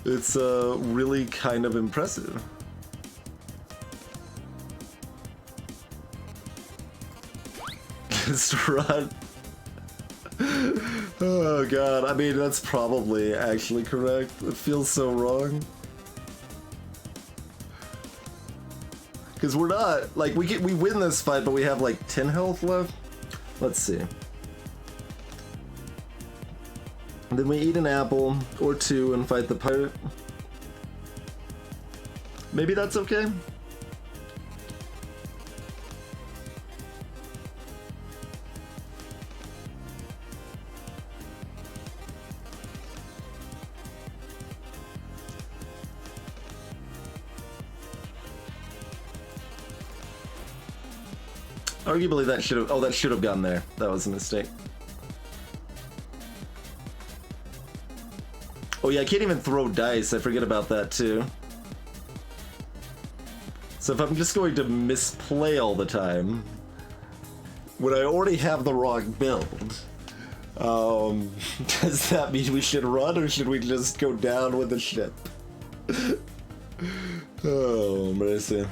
It's really kind of impressive. Just run. Oh god, I mean, that's probably actually correct. It feels so wrong. Because we're not, like, we win this fight, but we have like 10 health left. Let's see. Then we eat an apple or two and fight the pirate. Maybe that's okay? Arguably that should have, oh, that should have gone there. That was a mistake. Oh yeah, I can't even throw dice. I forget about that too. So if I'm just going to misplay all the time, when I already have the wrong build, does that mean we should run or should we just go down with the ship? Oh, mercy.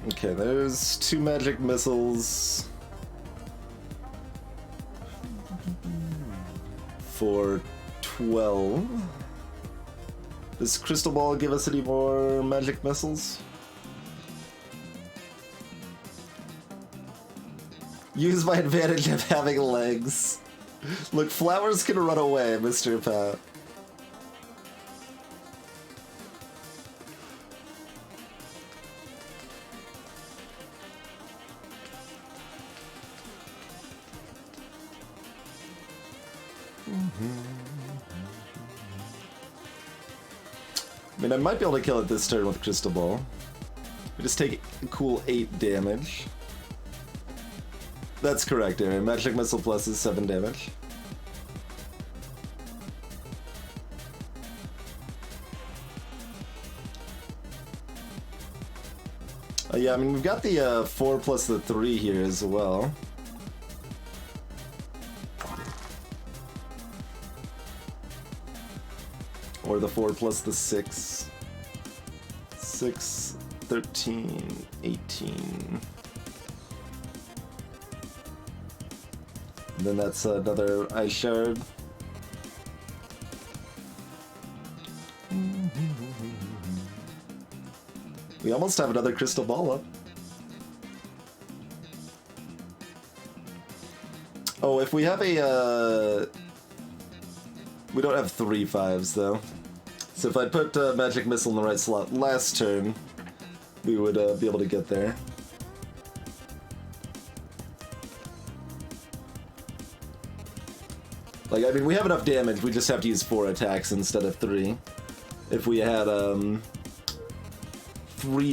Okay, there's 2 magic missiles for 12. Does Crystal Ball give us any more magic missiles? Use my advantage of having legs. Look, flowers can run away, Mr. Pat. I mean, I might be able to kill it this turn with Crystal Ball. We just take a cool 8 damage. That's correct, Aaron. Magic Missile Plus is 7 damage. Yeah, I mean, we've got the 4 plus the 3 here as well. Or the 4 plus the 6. 6, 13, 18. And then that's another ice shard. We almost have another crystal ball up. Oh, if we have a, we don't have 3 5s though. So if I put Magic Missile in the right slot last turn, we would be able to get there. Like, I mean, we have enough damage, we just have to use 4 attacks instead of 3. If we had 3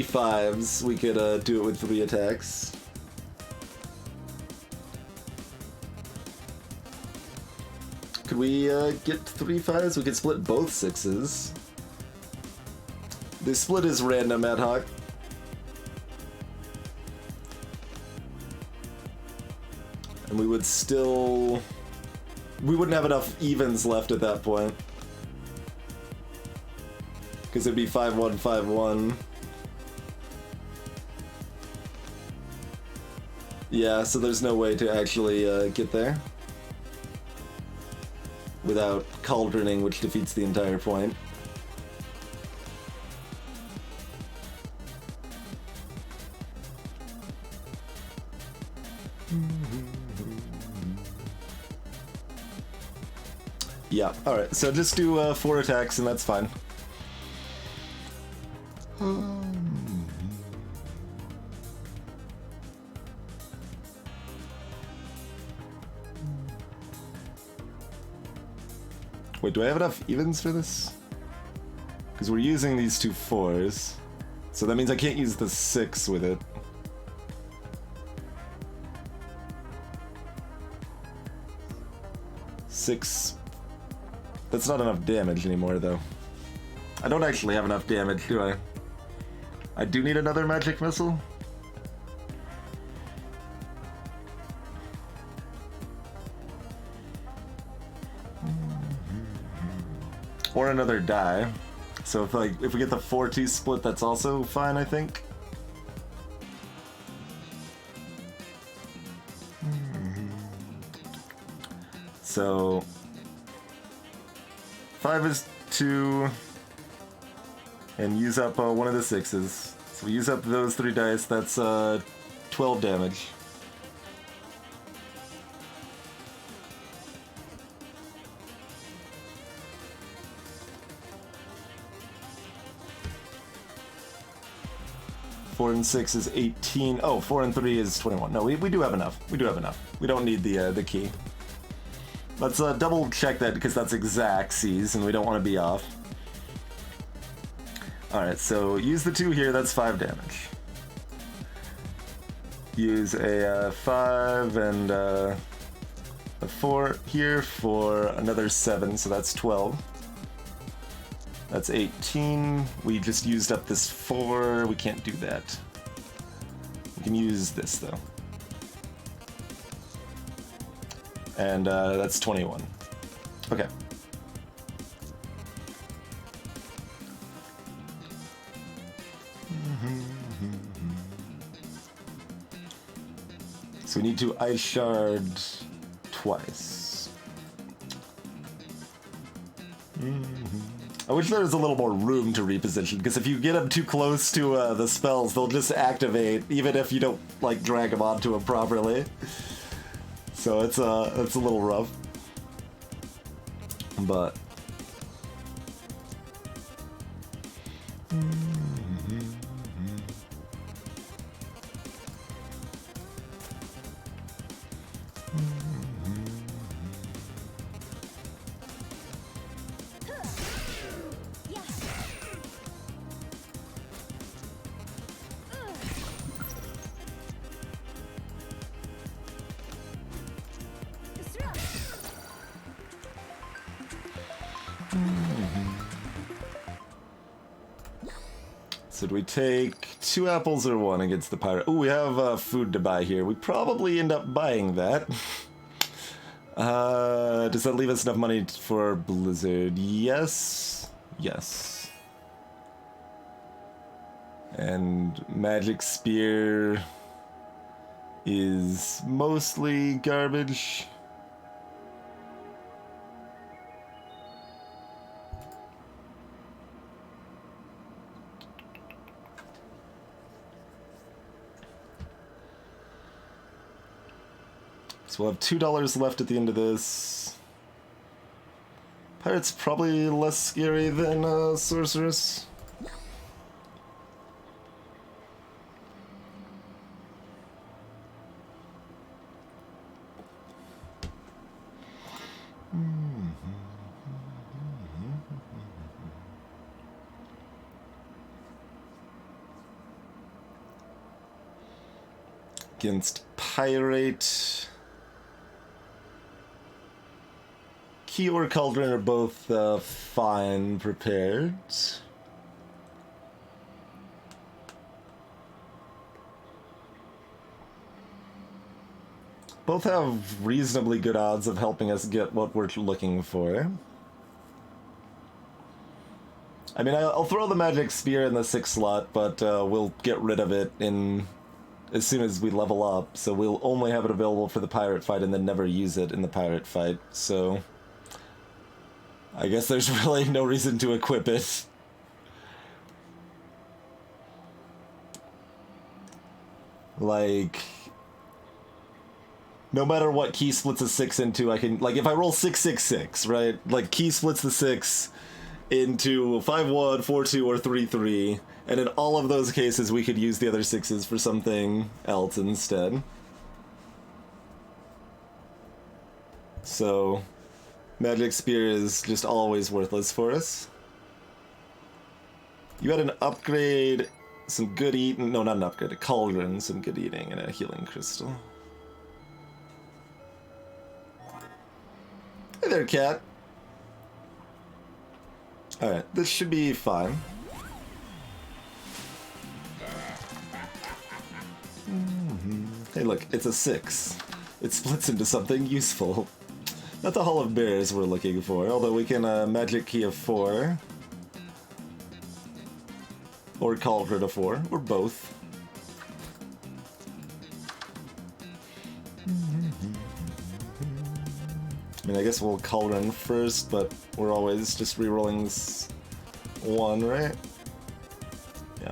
5s, we could do it with 3 attacks. Could we get 3 5s? We could split both 6s. The split is random ad hoc. And we would still... we wouldn't have enough evens left at that point. Because it'd be 5-1, 5-1. Yeah, so there's no way to actually get there. Without cauldroning, which defeats the entire point. Yeah, alright, so just do 4 attacks and that's fine. Wait, do I have enough evens for this? Because we're using these 2 4s. So that means I can't use the 6 with it. Six. That's not enough damage anymore, though. I don't actually have enough damage, do I? I do need another magic missile. Or another die. So if we get the 4-2 split, that's also fine, I think. So 5 is 2, and use up one of the 6s. So we use up those 3 dice. That's 12 damage. Four and 6 is 18. Oh, 4 and 3 is 21. No, we do have enough. We do have enough. We don't need the key. Let's double check that because that's exactsies and we don't want to be off. Alright, so use the 2 here, that's 5 damage. Use a 5 and a 4 here for another 7, so that's 12. That's 18. We just used up this 4. We can't do that. We can use this, though. And that's 21. Okay. So we need to ice shard twice. I wish there was a little more room to reposition, because if you get them too close to the spells, they'll just activate, even if you don't like drag them onto them properly. So it's a little rough, but. So do we take 2 apples or 1 against the pirate? Oh, we have food to buy here. We probably end up buying that. Does that leave us enough money for Blizzard? Yes. Yes. And Magic Spear is mostly garbage. So we'll have $2 left at the end of this. Pirate's probably less scary than Sorceress. Against Pirate. Key or Cauldron are both fine prepared. Both have reasonably good odds of helping us get what we're looking for. I mean, I'll throw the Magic Spear in the 6th slot, but we'll get rid of it as soon as we level up, so we'll only have it available for the pirate fight and then never use it in the pirate fight, so I guess there's really no reason to equip it. Like, no matter what key splits a 6 into, I can, like, if I roll 666, right? Like, key splits the 6 into 5-1, 4-2, or 3-3, and in all of those cases we could use the other 6s for something else instead. So Magic Spear is just always worthless for us. You had an upgrade, some good eating, no, not an upgrade, a cauldron, some good eating, and a healing crystal. Hey there, cat. Alright, this should be fine. Hey look, it's a 6. It splits into something useful. Not the Hall of Bears we're looking for, although we can Magic Key of 4. Or Cauldron of 4, or both. I mean, I guess we'll Cauldron first, but we're always just rerolling this one, right? Yeah.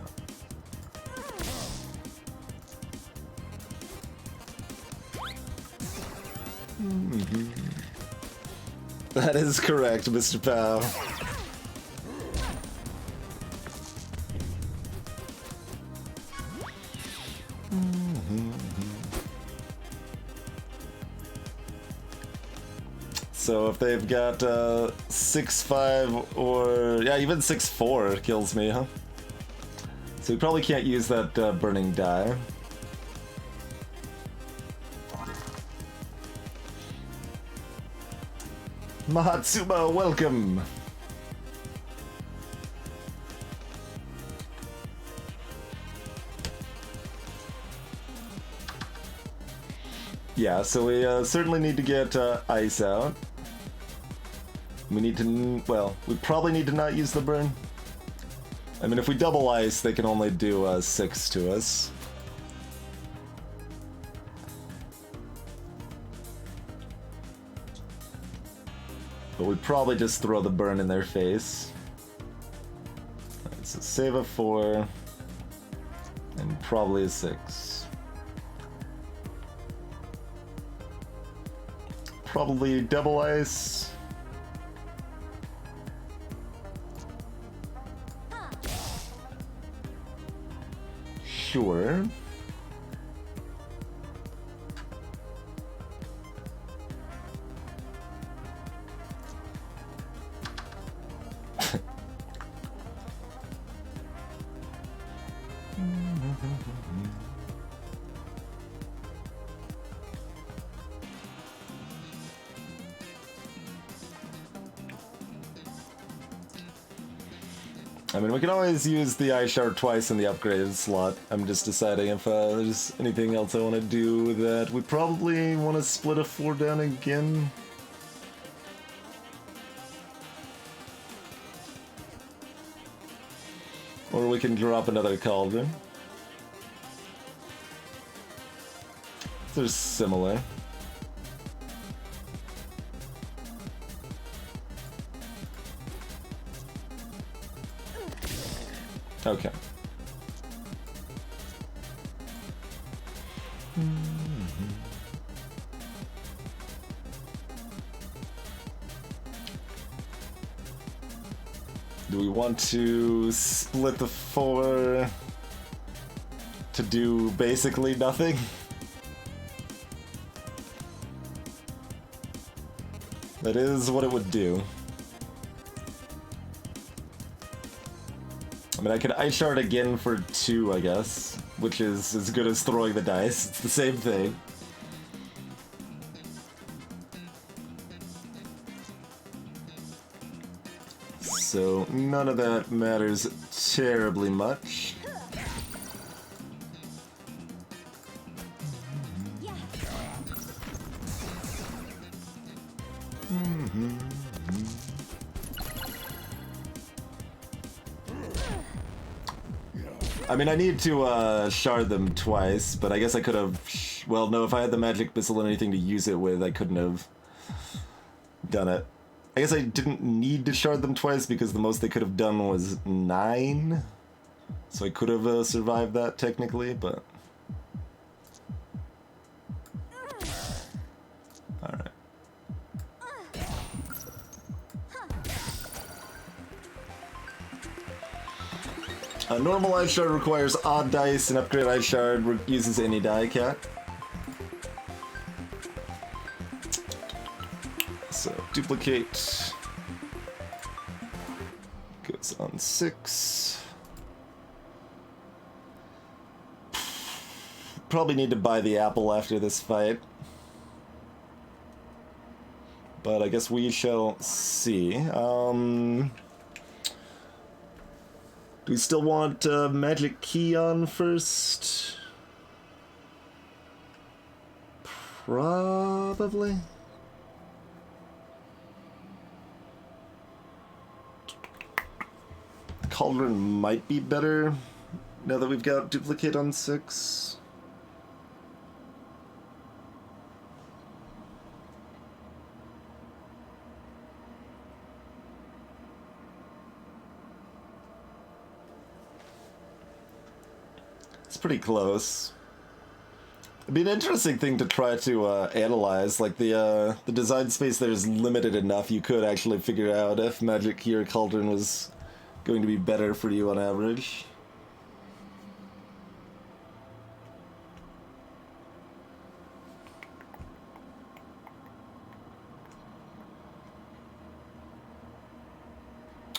That is correct, Mr. Pow. So if they've got 6-5 or yeah, even 6-4 kills me, huh? So we probably can't use that burning die. Mahatsuma, welcome! Yeah, so we certainly need to get ice out. We need to, well, we probably need to not use the burn. I mean, if we double ice, they can only do 6 to us. But we probably just throw the burn in their face. Alright, so save a 4. And probably a 6. Probably double ice. Sure. I mean, we can always use the Ice Shard twice in the upgraded slot. I'm just deciding if there's anything else I want to do with that. We probably want to split a 4 down again. Or we can drop another Cauldron. They're similar. Okay. Do we want to split the 4 to do basically nothing? That is what it would do. I mean, I could Ice Shard again for 2, I guess, which is as good as throwing the dice. It's the same thing. So, none of that matters terribly much. I mean, I need to shard them twice, but I guess I could have... Well, no, if I had the magic missile and anything to use it with, I couldn't have done it. I guess I didn't need to shard them twice because the most they could have done was 9. So I could have survived that technically, but... Alright. A normal Ice Shard requires odd dice, and upgrade Ice Shard uses any die cat. So, duplicate. Goes on 6. Probably need to buy the apple after this fight. But I guess we shall see. Do we still want Magic Key on first? Probably. Cauldron might be better now that we've got duplicate on 6. pretty close. It'd be an interesting thing to try to analyze. Like the design space there is limited enough. You could actually figure out if Magic Key or Cauldron was going to be better for you on average.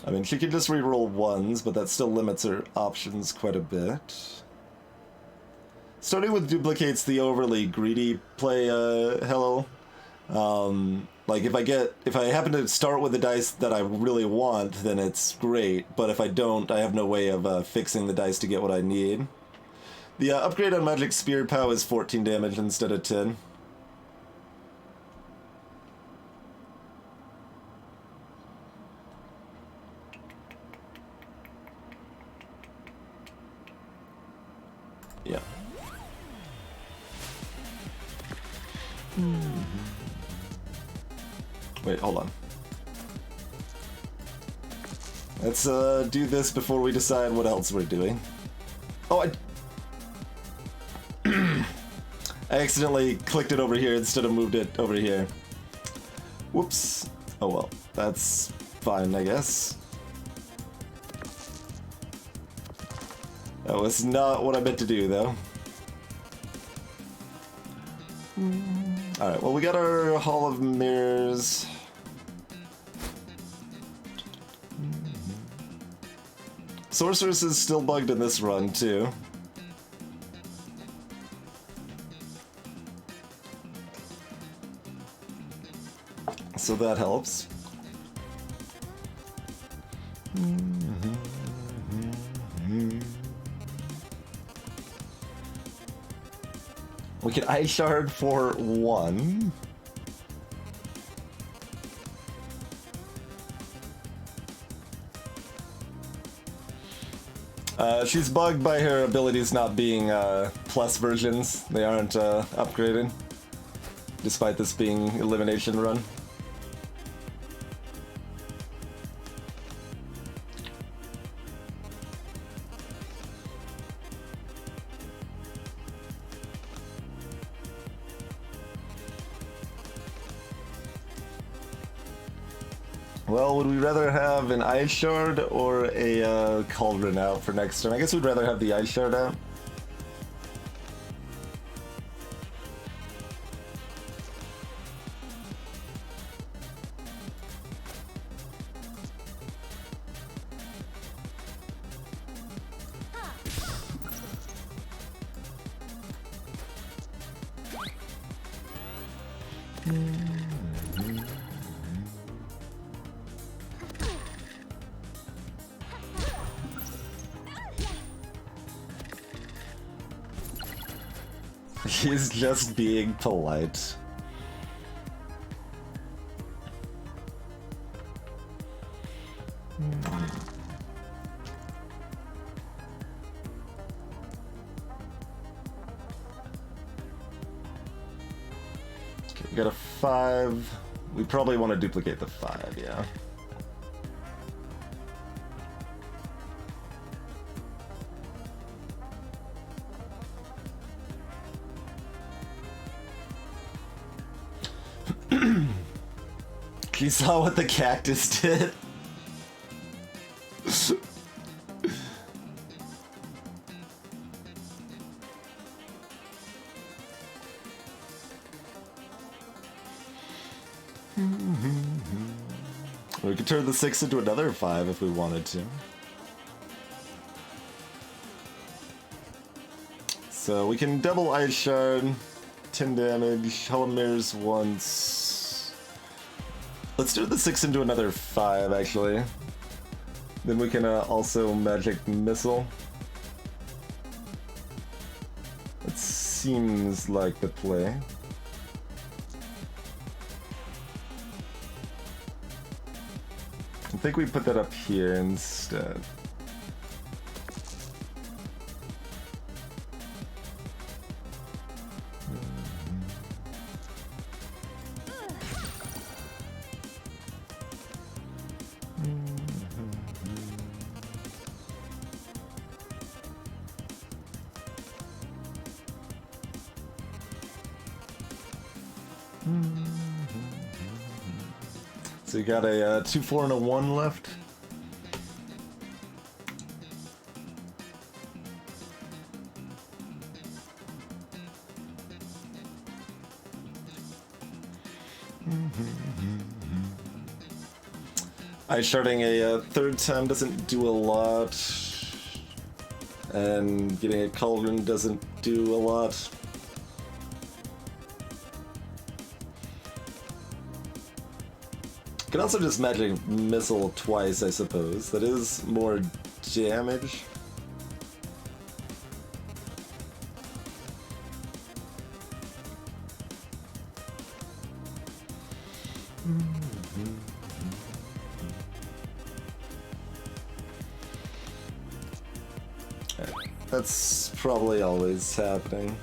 I mean, she could just reroll ones, but that still limits her options quite a bit. Starting with duplicates the overly greedy play, Hello. Like if I happen to start with the dice that I really want, then it's great. But if I don't, I have no way of fixing the dice to get what I need. The upgrade on Magic Spear Pow is 14 damage instead of 10. Yeah. Wait, hold on. Let's do this before we decide what else we're doing. Oh, I accidentally clicked it over here instead of moved it over here. Whoops. Oh well, that's fine, I guess. That was not what I meant to do, though. Alright, well, we got our Hall of Mirrors. Sorceress is still bugged in this run, too. So that helps. We can Ice Shard for 1. She's bugged by her abilities not being plus versions. They aren't upgraded, despite this being elimination run. Well, would we rather have an Ice Shard or a Cauldron out for next turn? I guess we'd rather have the Ice Shard out. He's just being polite. Okay, we got a 5. We probably want to duplicate the 5, yeah. You saw what the cactus did? We could turn the 6 into another 5 if we wanted to. So we can double Ice Shard, 10 damage, Hall of Mirrors once. Let's turn the 6 into another 5, actually. Then we can also Magic Missile. That seems like the play. I think we put that up here instead. So you got a 2, 4, and a 1 left. Ice sharding a third time doesn't do a lot, and getting a cauldron doesn't do a lot. Can also just magic missile twice, I suppose. That is more damage. That's probably always happening.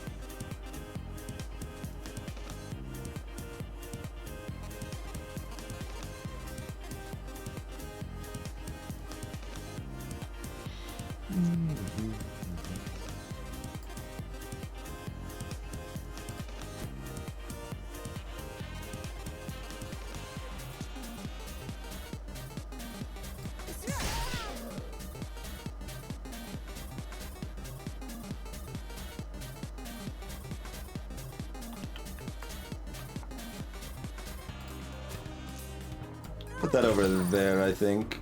Put that over there, I think.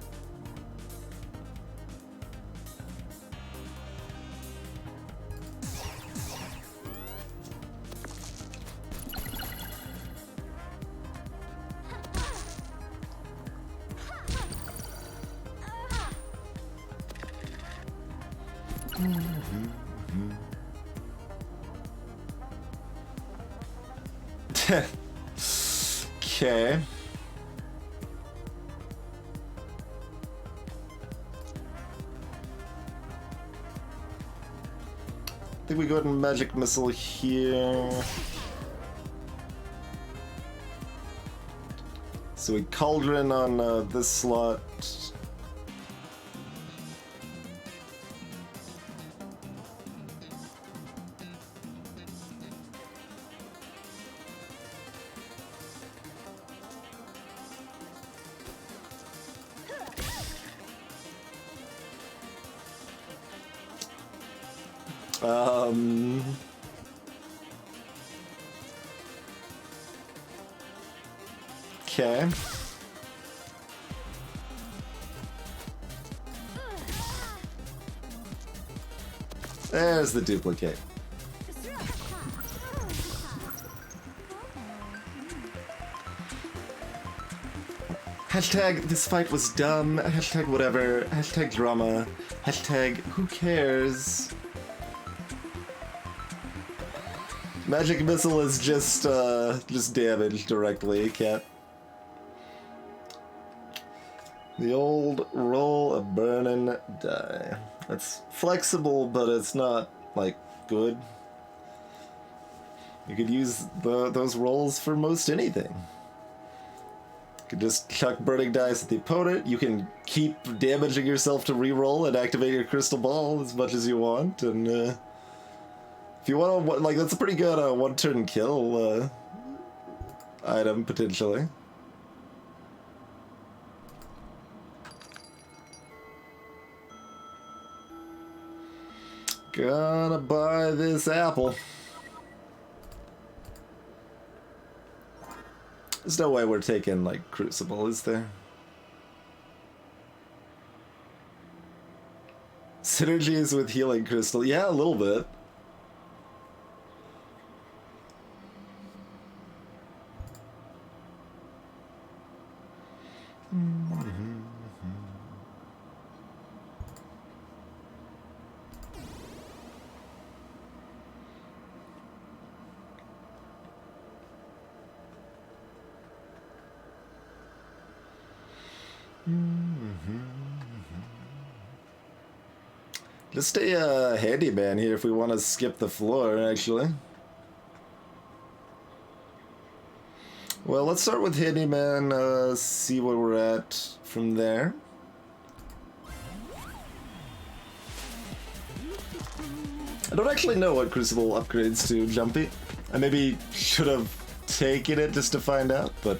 Okay. I think we go ahead and magic missile here. So we cauldron on this slot. Okay. There's the duplicate. Hashtag this fight was dumb. Hashtag whatever. Hashtag drama. Hashtag who cares? Magic missile is just damage directly. Can't. The old roll a burning die. It's flexible, but it's not like good. You could use those rolls for most anything. You could just chuck burning dice at the opponent. You can keep damaging yourself to reroll and activate your crystal ball as much as you want. And if you want to, like, that's a pretty good one-turn kill item potentially. Gonna buy this apple. There's no way we're taking, like, Crucible, is there? Synergies with Healing Crystal. Yeah, a little bit. Just stay a handyman here if we want to skip the floor, actually. Well, let's start with handyman, see where we're at from there. I don't actually know what Crucible upgrades to, Jumpy. I maybe should have taking it just to find out, but...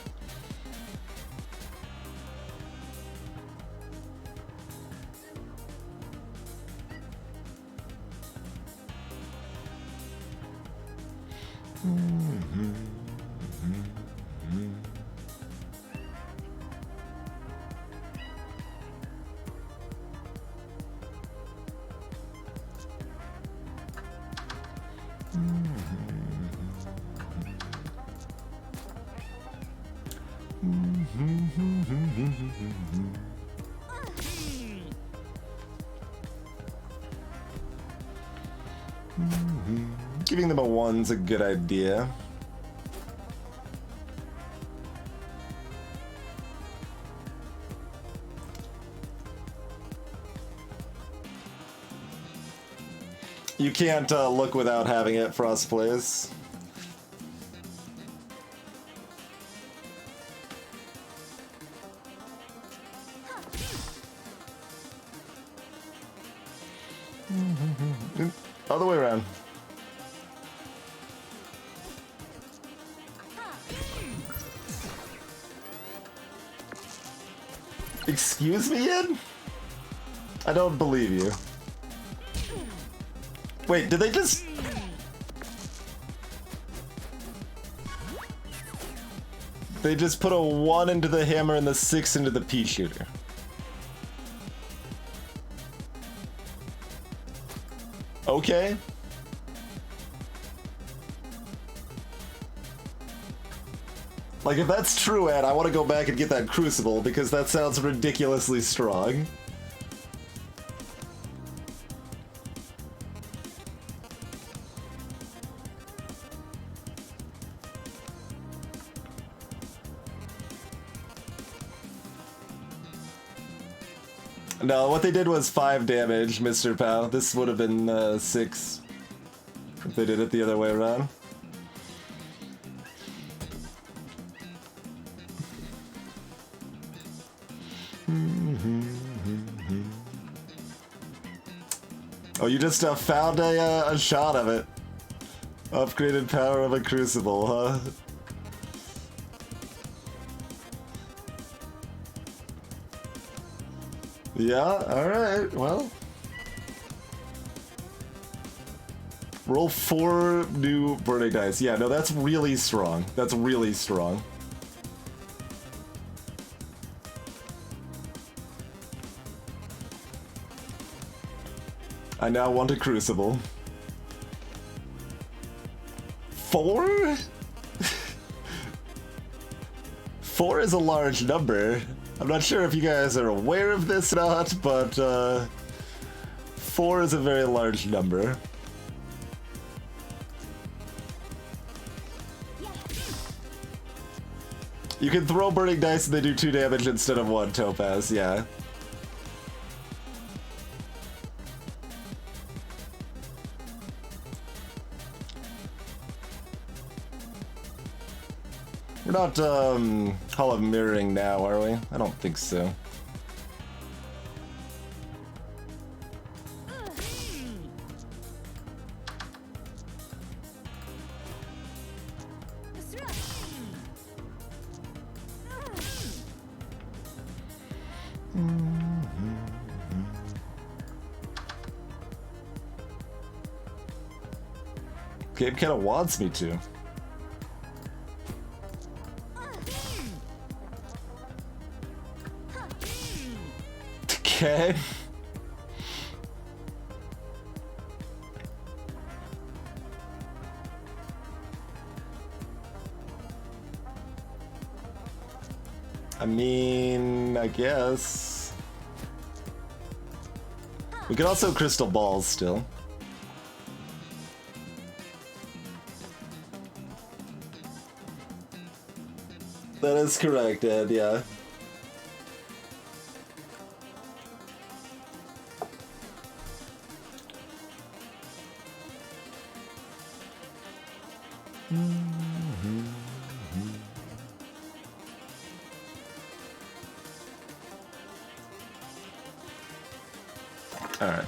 Giving them a 1's a good idea. You can't look without having it, Frost plays. Other way around. Excuse me, Ed? I don't believe you. Wait, did they just... They just put a 1 into the hammer and the 6 into the pea shooter. Okay. Like, if that's true, Ed, I want to go back and get that crucible because that sounds ridiculously strong. No, what they did was 5 damage, Mr. Pow. This would have been 6 if they did it the other way around. Oh, you just found a shot of it. Upgraded power of a crucible, huh? Yeah, alright, well. Roll 4 new burning dice. Yeah, no, that's really strong. That's really strong. I now want a crucible. 4? 4 is a large number. I'm not sure if you guys are aware of this or not, but 4 is a very large number. You can throw burning dice and they do 2 damage instead of 1, Topaz, yeah. We're not, Hall of Mirroring now, are we? I don't think so. Gabe kind of wants me to. Okay. I mean, I guess. We could also crystal balls still. That is correct, Ed, yeah. All right.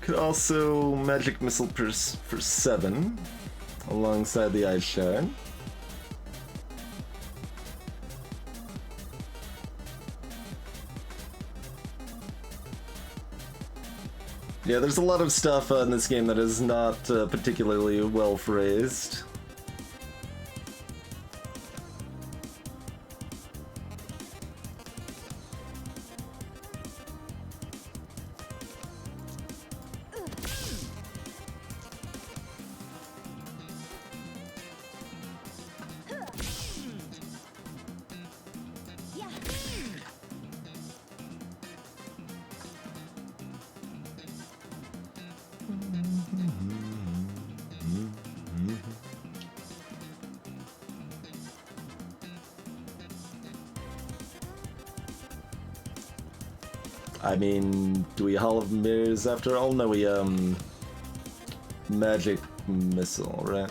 Could also magic missile for 7 alongside the ice shard. Yeah, there's a lot of stuff in this game that is not particularly well phrased. I mean, do we Hall of Mirrors after all? No, we, magic missile, right?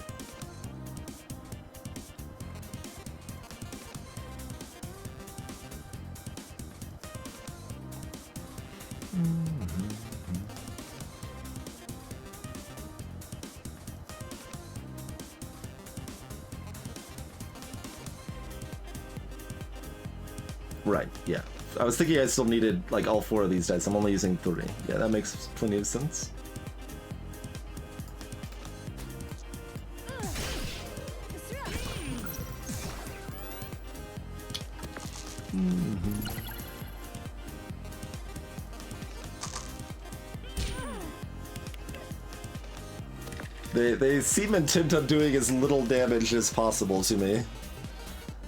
Right, yeah. I was thinking I still needed, like, all 4 of these dice. I'm only using 3. Yeah, that makes plenty of sense. They seem intent on doing as little damage as possible to me.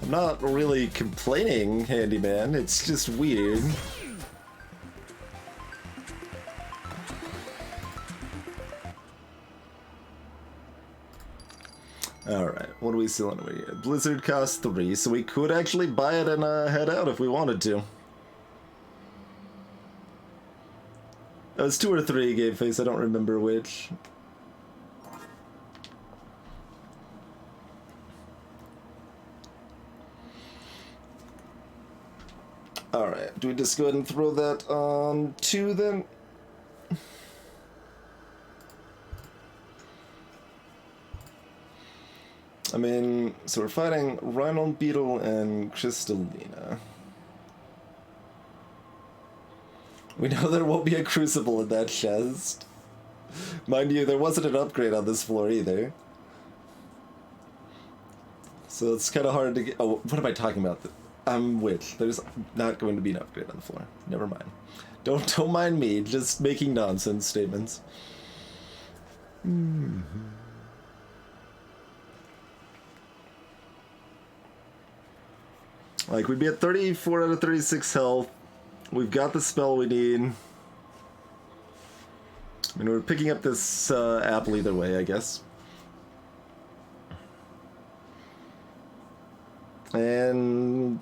I'm not really complaining, Handyman, it's just weird. Alright, what are we selling over here? Blizzard costs 3, so we could actually buy it and head out if we wanted to. It was 2 or 3, Game Face, I don't remember which. Alright, do we just go ahead and throw that on 2 then? I mean, so we're fighting Rhino Beetle and Crystalina. We know there won't be a Crucible in that chest. Mind you, there wasn't an upgrade on this floor either. So it's kind of hard to get... Oh, what am I talking about? I'm which? There's not going to be an upgrade on the floor. Never mind. Don't mind me, just making nonsense statements. Like, we'd be at 34 out of 36 health. We've got the spell we need. I mean, we're picking up this apple either way, I guess. And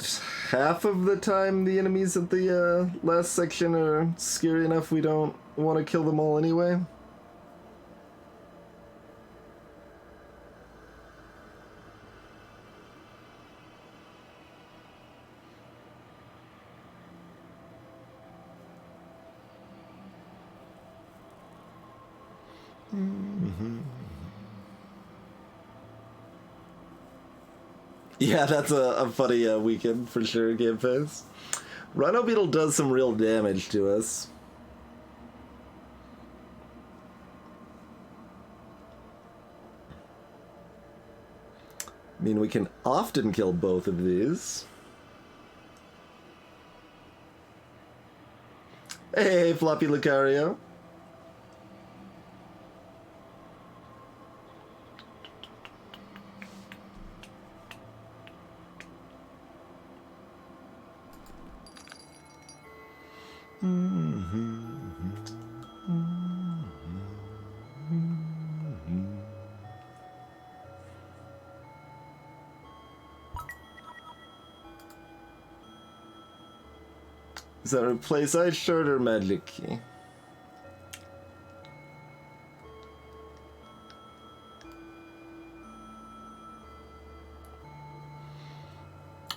half of the time the enemies at the last section are scary enough we don't want to kill them all anyway. Yeah, that's a funny weekend for sure, Game Face. Rhino Beetle does some real damage to us. I mean, we can often kill both of these. Hey, Floppy Lucario. Does that replace Ice Shard or Magic Key?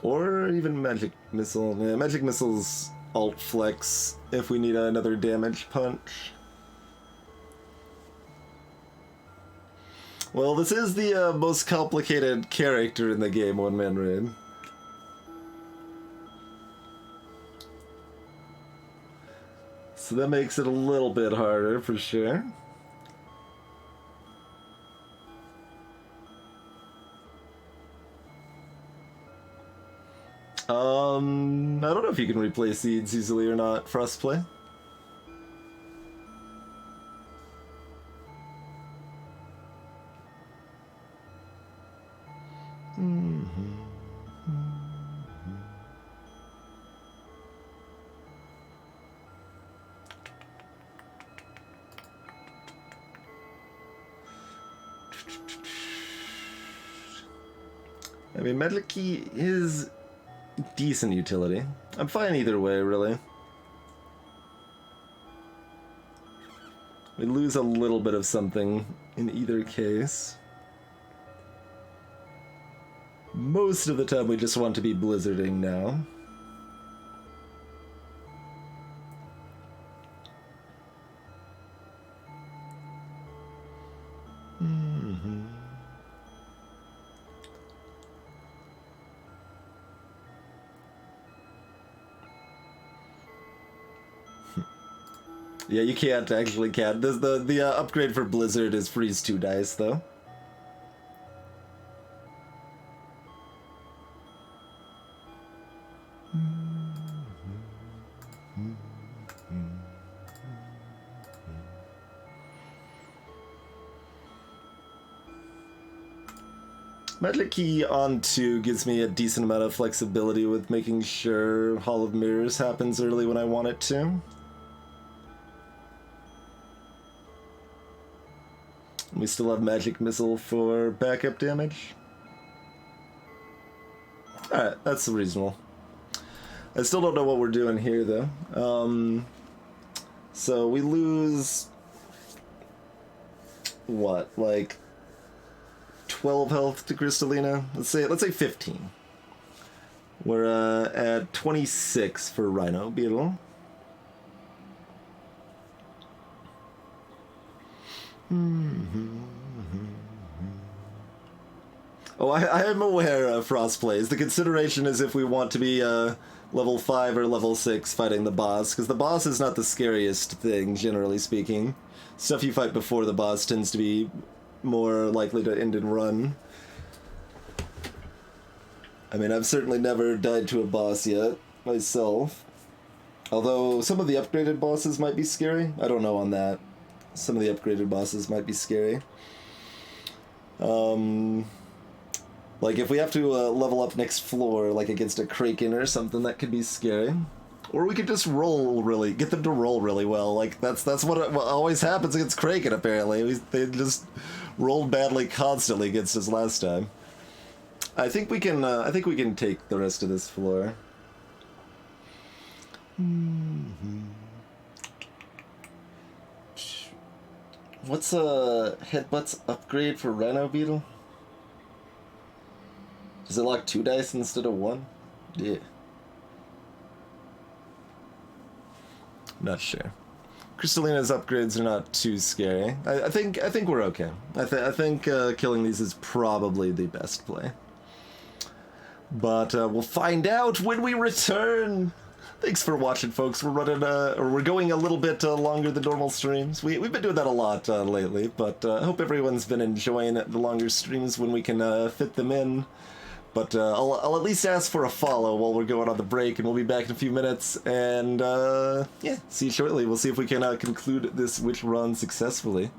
Or even Magic Missile. Yeah, Magic Missile's alt flex if we need another damage punch. Well, this is the most complicated character in the game, One Man Raid. So that makes it a little bit harder, for sure. I don't know if you can replay seeds easily or not, Frostplay. I mean, Magic Key is decent utility. I'm fine either way, really. We lose a little bit of something in either case. Most of the time we just want to be blizzarding now. Yeah, you can't actually can't. The upgrade for Blizzard is freeze 2 dice though. Magic Key on 2 gives me a decent amount of flexibility with making sure Hall of Mirrors happens early when I want it to. We still have Magic Missile for backup damage. Alright, that's reasonable. I still don't know what we're doing here, though. So we lose... what, like... 12 health to Crystalina? Let's say 15. We're at 26 for Rhino Beetle. Oh, I am aware of Frost plays. The consideration is if we want to be level 5 or level 6 fighting the boss, because the boss is not the scariest thing, generally speaking. Stuff you fight before the boss tends to be more likely to end in run. I mean, I've certainly never died to a boss yet, myself. Although some of the upgraded bosses might be scary. I don't know on that. Some of the upgraded bosses might be scary. Like if we have to level up next floor, like against a Kraken or something, that could be scary. Or we could just get them to roll really well. Like that's what always happens against Kraken. Apparently, they just rolled badly constantly against us last time. I think we can. I think we can take the rest of this floor. What's Headbutt's upgrade for Rhino Beetle? Does it lock 2 dice instead of 1? Yeah. Not sure. Crystalina's upgrades are not too scary. I think we're okay. I think killing these is probably the best play. But we'll find out when we return. Thanks for watching, folks. We're running, or we're going a little bit longer than normal streams. We've been doing that a lot lately, but I hope everyone's been enjoying the longer streams when we can fit them in. But I'll at least ask for a follow while we're going on the break, and we'll be back in a few minutes. And yeah, see you shortly. We'll see if we can conclude this witch run successfully.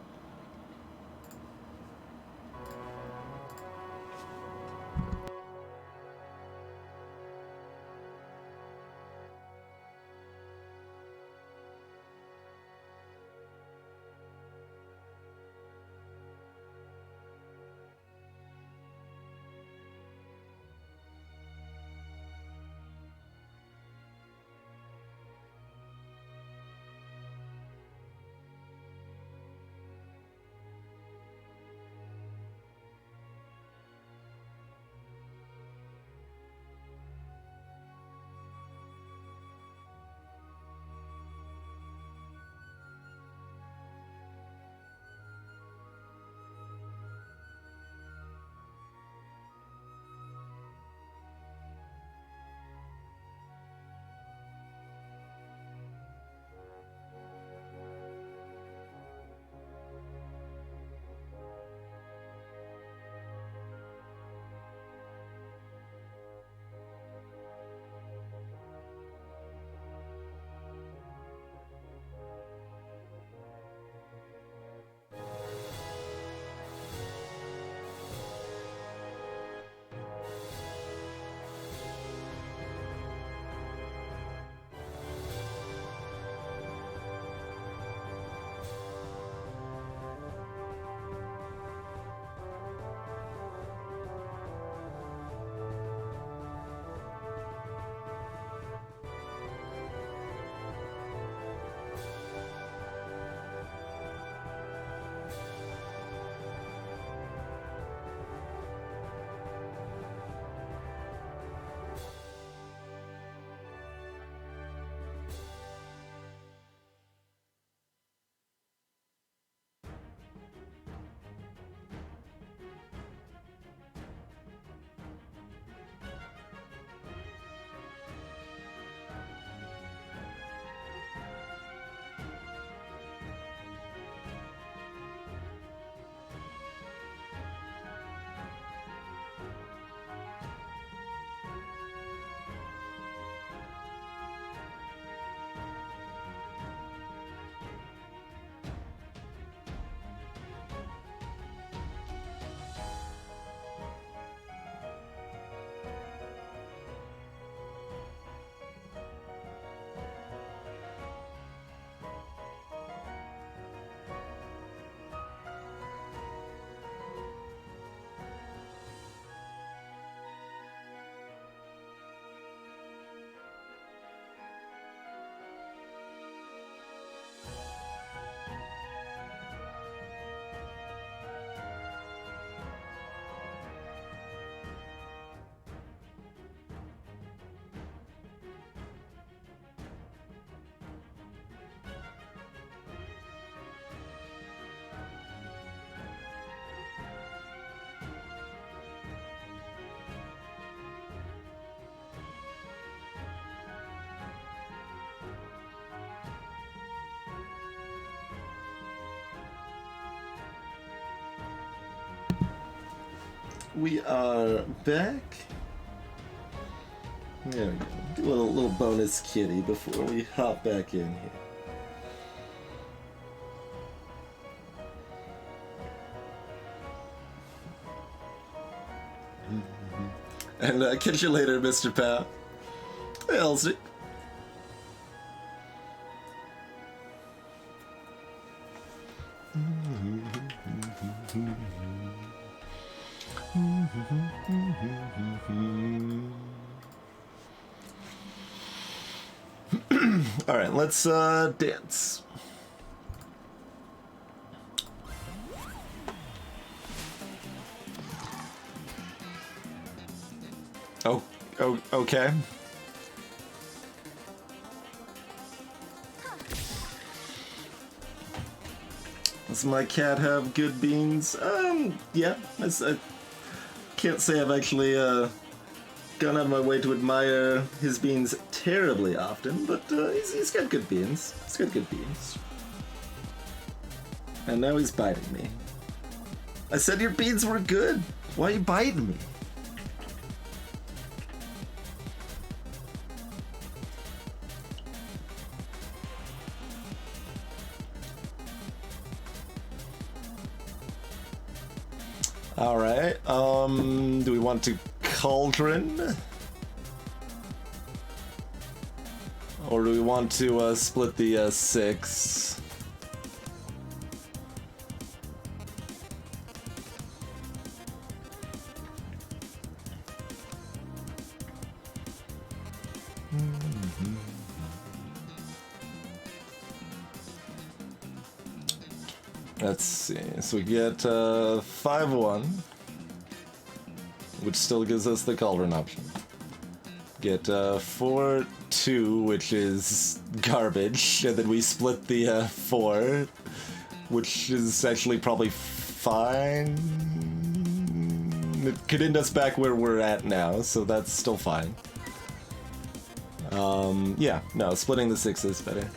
We are back. There we go. Do a little bonus kitty before we hop back in here. And catch you later, Mr. Pat. Hey, Elsie. All right, let's dance. Oh, okay. Does my cat have good beans? Yeah. I can't say I've actually gone out of my way to admire his beans terribly often, but he's got good beans. He's got good beans. And now he's biting me. I said your beans were good. Why are you biting me? Alright, do we want to cauldron? Or do we want to split the 6? Let's see, so we get 5-1, which still gives us the cauldron option. Get 4-2, which is garbage, and then we split the 4, which is actually probably fine. It could end us back where we're at now, so that's still fine. Yeah, no, splitting the 6 is better.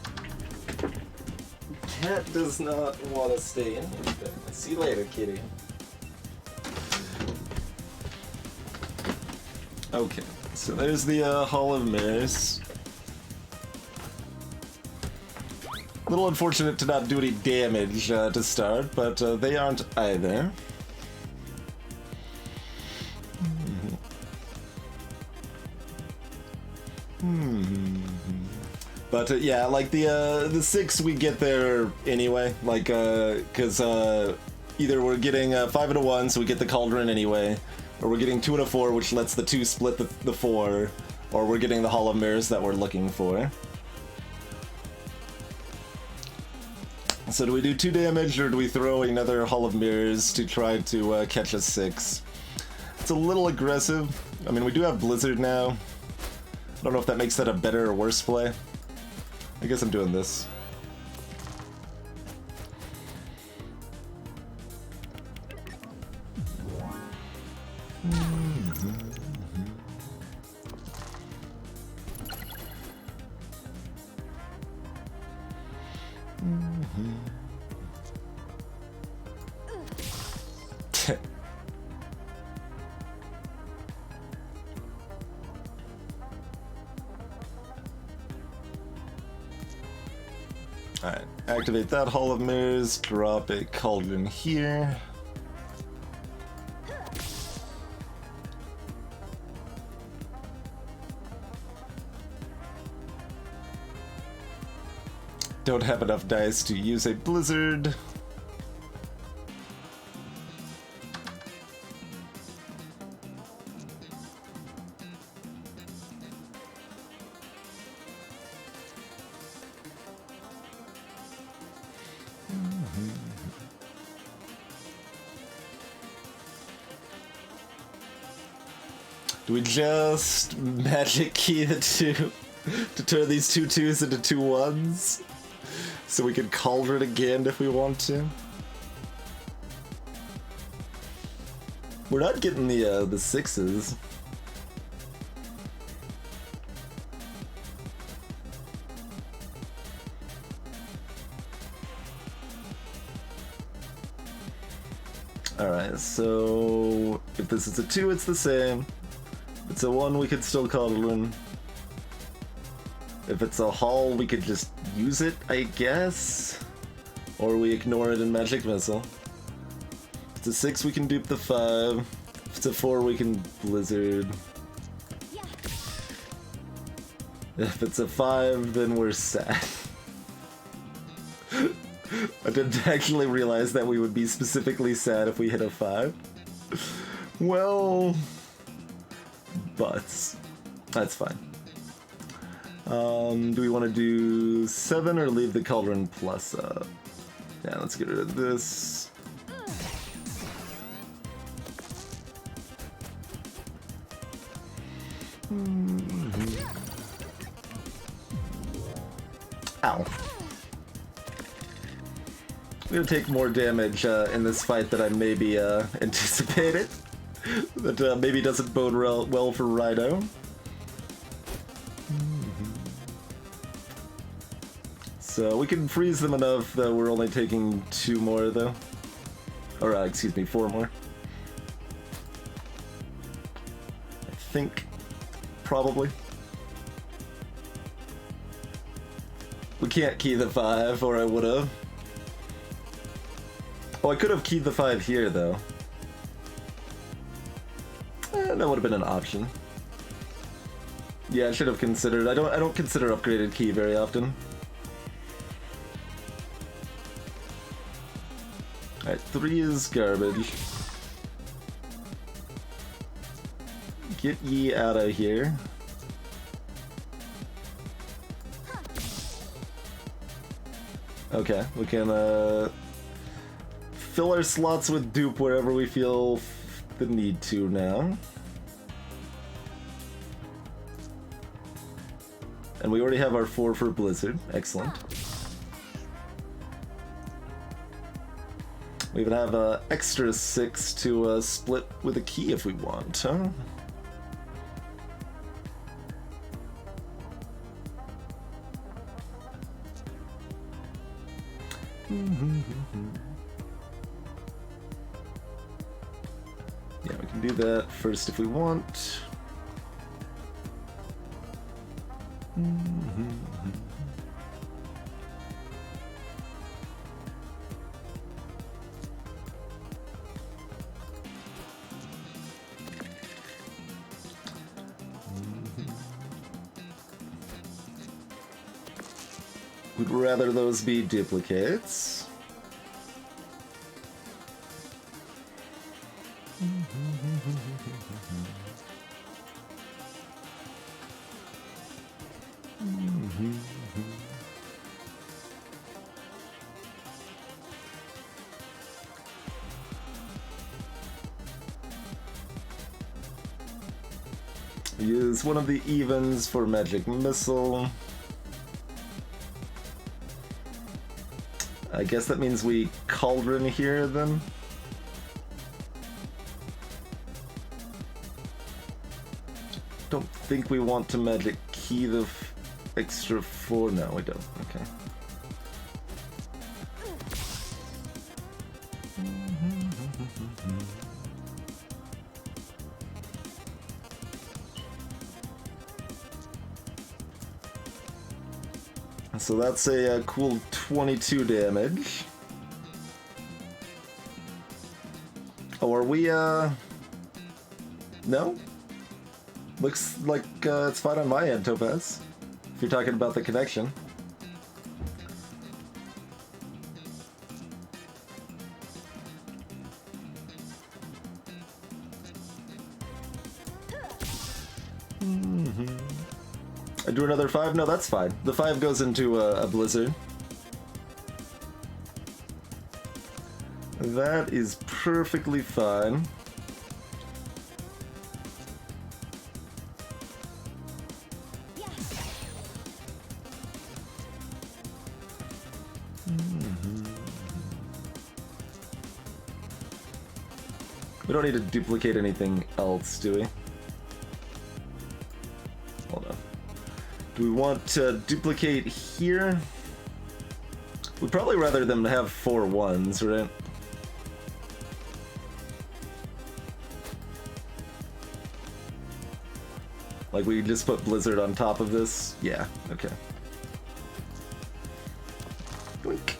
Cat does not want to stay in here. See you later, kitty. Okay, so there's the Hall of Mirrors. A little unfortunate to not do any damage to start, but they aren't either. But yeah, like the 6 we get there anyway, like because either we're getting 5 and a 1, so we get the cauldron anyway, or we're getting 2 and a 4, which lets the 2 split the 4, or we're getting the Hall of Mirrors that we're looking for. So do we do 2 damage, or do we throw another Hall of Mirrors to try to catch a 6? It's a little aggressive. I mean, we do have Blizzard now. I don't know if that makes that a better or worse play. I guess I'm doing this. Alright, activate that Hall of Mirrors, drop a cauldron here. Don't have enough dice to use a blizzard. Do we just magic key the 2 to turn these 2 2s into 2 1s? So we can cauldron again if we want to? We're not getting the 6s. Alright, so if this is a 2, it's the same. If it's a 1, we could still Cauldron. If it's a Hull, we could just use it, I guess? Or we ignore it in Magic Missile. If it's a 6, we can dupe the 5. If it's a 4, we can Blizzard. If it's a 5, then we're sad. I didn't actually realize that we would be specifically sad if we hit a 5. Well, but that's fine. Do we want to do 7 or leave the Cauldron plus up? Yeah, let's get rid of this. Ow. I'm gonna take more damage in this fight than I maybe anticipated. That maybe doesn't bode well for Rhino. So we can freeze them enough that we're only taking 2 more though. Or excuse me, 4 more. I think, probably. We can't key the 5, or I would've. Oh, I could have keyed the 5 here though. That would have been an option. Yeah, I should have considered. I don't consider upgraded key very often. Alright, 3 is garbage. Get ye out of here. Okay, we can fill our slots with dupe wherever we feel the need to now. And we already have our 4 for Blizzard. Excellent. We even have an extra 6 to split with a key if we want, huh? Yeah, we can do that first if we want. We'd rather those be duplicates. Use one of the evens for Magic Missile. I guess that means we Cauldron here then. Don't think we want to Magic Key the extra 4. No, we don't. Okay. So that's a cool 22 damage. Oh, are we, no? Looks like it's fine on my end, Topaz. If you're talking about the connection. I do another 5? No, that's fine. The 5 goes into a Blizzard. That is perfectly fine. We don't need to duplicate anything else, do we? Hold on. Do we want to duplicate here? We'd probably rather them have 4 1s, right? Like we just put Blizzard on top of this? Yeah, okay. Blink.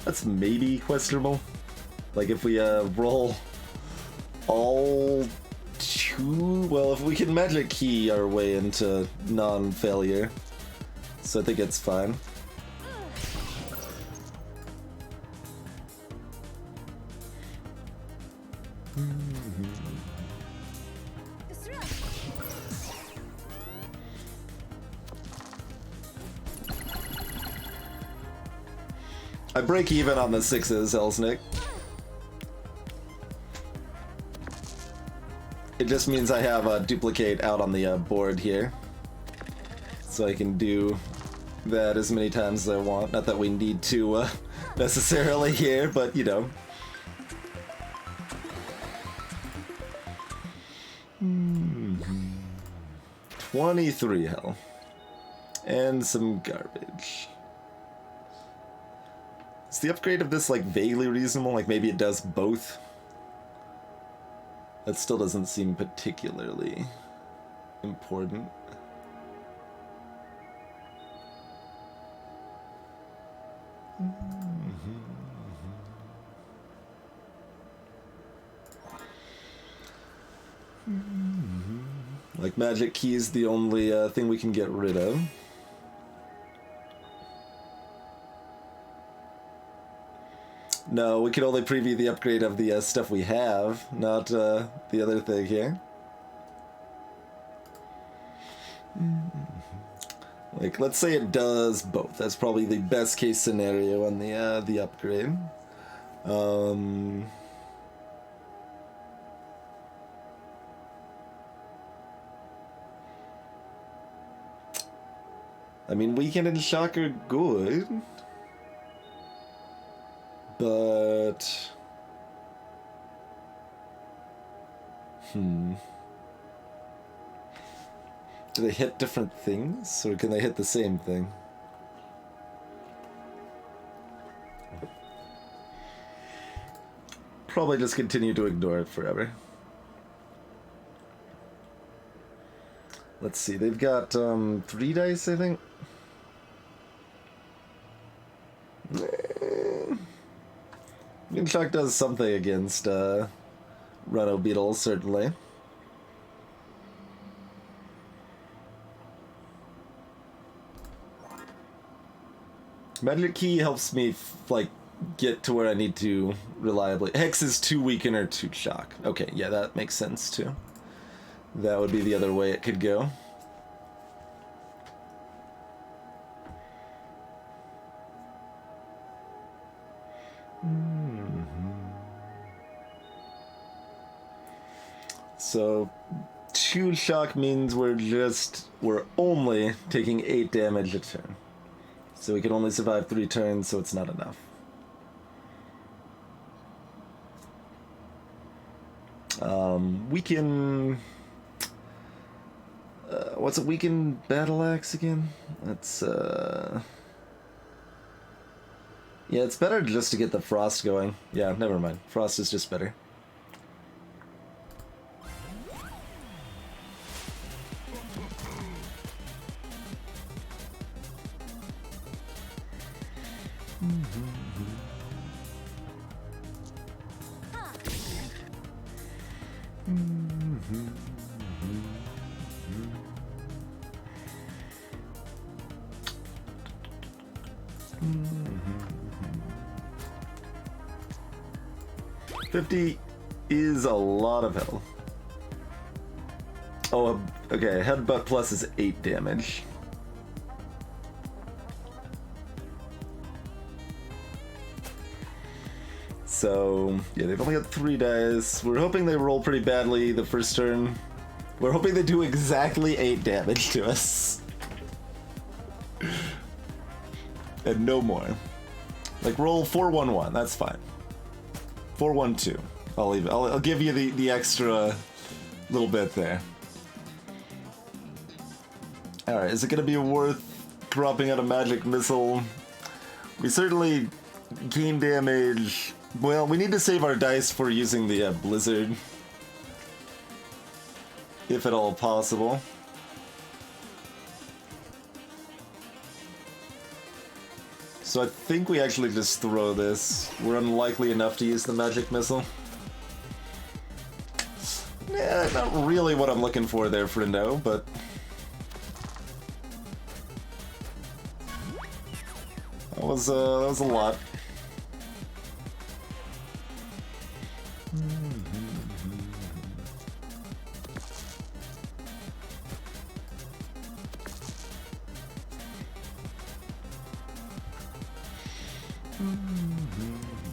That's maybe questionable. Like if we roll all two, well, if we can magic key our way into non-failure, so I think it's fine. I break even on the sixes, Elsnick. It just means I have a duplicate out on the board here. So I can do that as many times as I want. Not that we need to necessarily here, but you know. 23 hell. And some garbage. Is the upgrade of this like vaguely reasonable? Like maybe it does both? That still doesn't seem particularly important. Like magic key is the only thing we can get rid of. No, we can only preview the upgrade of the stuff we have, not the other thing here. Like, let's say it does both. That's probably the best case scenario on the upgrade. I mean, Weekend and Shock are good. But... Do they hit different things, or can they hit the same thing? Probably just continue to ignore it forever. Let's see, they've got 3 dice, I think. Shock does something against Rhino Beetle, certainly. Magic Key helps me like get to where I need to reliably. Hex is 2 weaken or 2 shock. Okay, yeah, that makes sense too. That would be the other way it could go. So 2 shock means we're only taking 8 damage a turn. So we can only survive 3 turns, so it's not enough. Weaken... what's a weaken battle axe again? That's, yeah, it's better just to get the frost going. Yeah, never mind. Frost is just better. Is a lot of health. Oh, okay, Headbutt Plus is 8 damage. So, yeah, they've only got 3 dice. We're hoping they roll pretty badly the first turn. We're hoping they do exactly 8 damage to us. And no more. Like, roll 4-1-1, that's fine. 4-1-2. I'll leave it. I'll give you the extra little bit there. Alright, is it gonna be worth dropping out a magic missile? We certainly gain damage. Well, we need to save our dice for using the blizzard. if at all possible. So I think we actually just throw this. We're unlikely enough to use the magic missile. Yeah, not really what I'm looking for there, friendo, but... That was a lot.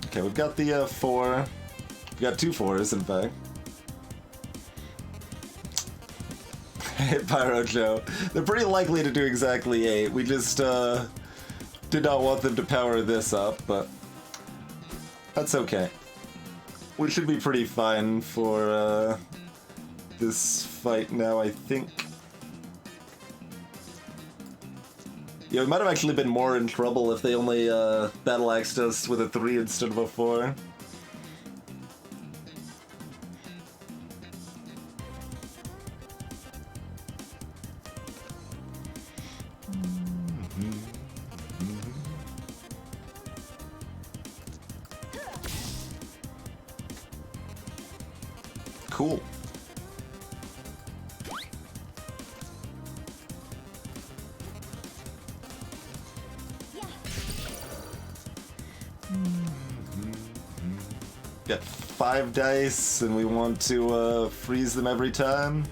Okay, we've got the 4. We've got 2 4s, in fact. Hey, Pyro Joe. They're pretty likely to do exactly 8. We just did not want them to power this up, but that's okay. We should be pretty fine for this fight now, I think. Yeah, we might have actually been more in trouble if they only battle-axed us with a 3 instead of a 4. Cool. Got 5 dice, and we want to freeze them every time.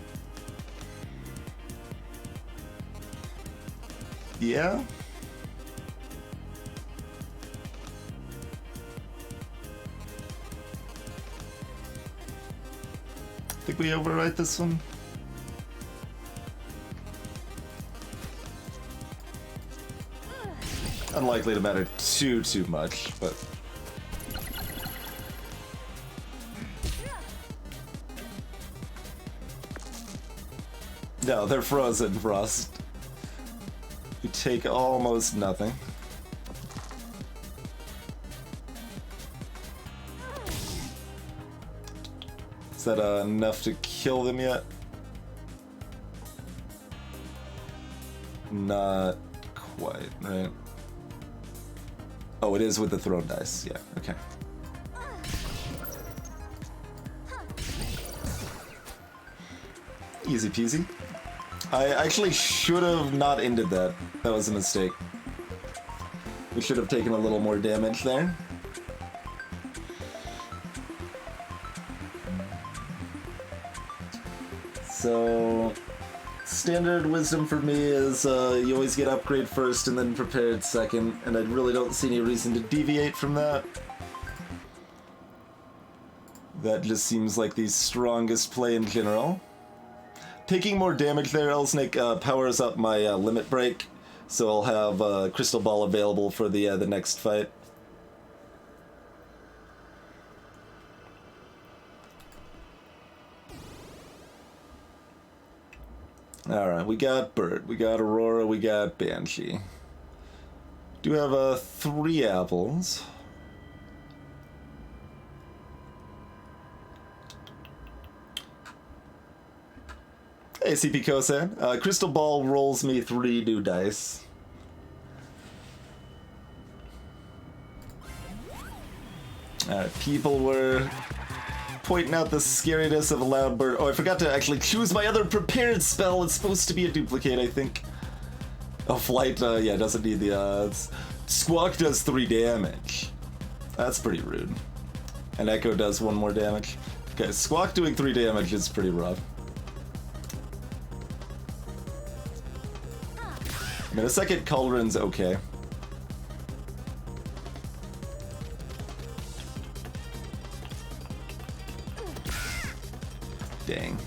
Yeah? Think we overwrite this one? Unlikely to matter too much, but... No, they're frozen, Frost. You take almost nothing. Is that enough to kill them yet? Not quite, right? Oh, it is with the thrown dice. Yeah, okay. Easy peasy. I actually should have not ended that. That was a mistake. We should have taken a little more damage there. So, standard wisdom for me is you always get upgrade first and then prepared second, and I really don't see any reason to deviate from that. That just seems like the strongest play in general. Taking more damage there, Elsnake, powers up my limit break, so I'll have Crystal Ball available for the next fight. Alright, we got Bird, we got Aurora, we got Banshee. Do have 3 apples. Hey, CP Kosan. Crystal Ball rolls me 3 new dice. Alright, people were pointing out the scariness of a loud bird. Oh, I forgot to actually choose my other prepared spell. It's supposed to be a duplicate, I think. Oh, Flight, yeah, doesn't need the odds. Squawk does 3 damage. That's pretty rude. And Echo does 1 more damage. Okay, Squawk doing 3 damage is pretty rough. I mean, a second Cauldron's okay. Dang.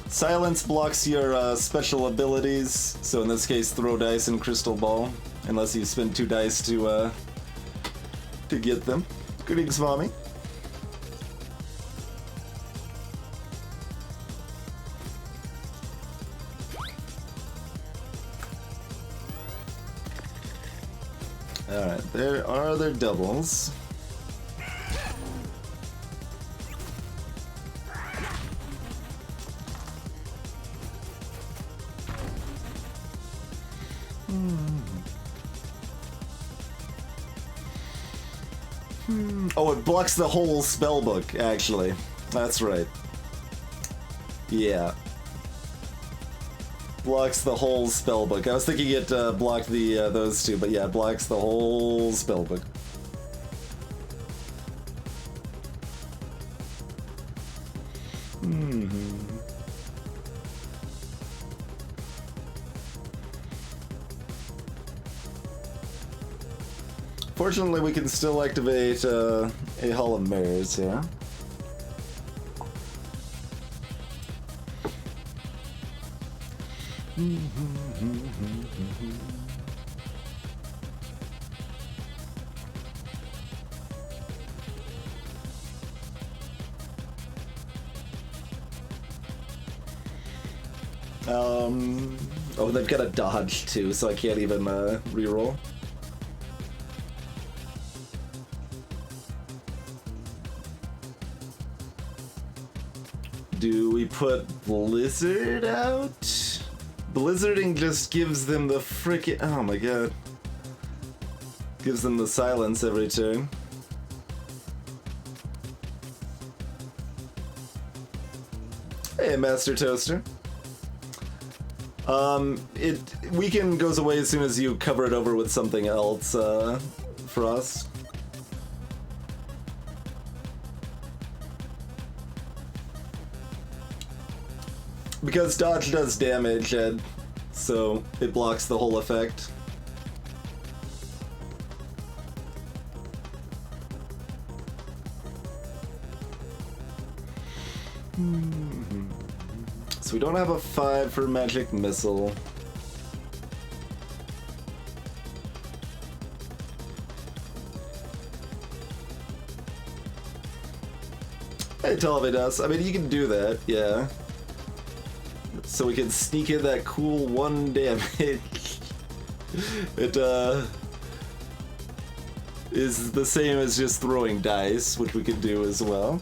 Silence blocks your special abilities, so in this case, throw dice and Crystal Ball, unless you spend 2 dice to get them. Greetings, Mommy. Alright, there are their doubles. Oh, it blocks the whole spellbook, actually. That's right. Yeah. Blocks the whole spellbook. I was thinking it blocked the those two, but yeah, it blocks the whole spellbook. Fortunately, we can still activate a Hall of Mirrors here. Oh, they've got a dodge too, so I can't even reroll. Do we put Blizzard out? Blizzarding just gives them the frickin'... Oh my god. Gives them the silence every turn. Hey, Master Toaster. Weaken goes away as soon as you cover it over with something else, Frost. Because dodge does damage, Ed, so it blocks the whole effect. So we don't have a 5 for Magic Missile. Hey, Talvidas. I mean, you can do that, yeah. So we can sneak in that cool 1 damage. It is the same as just throwing dice, which we can do as well.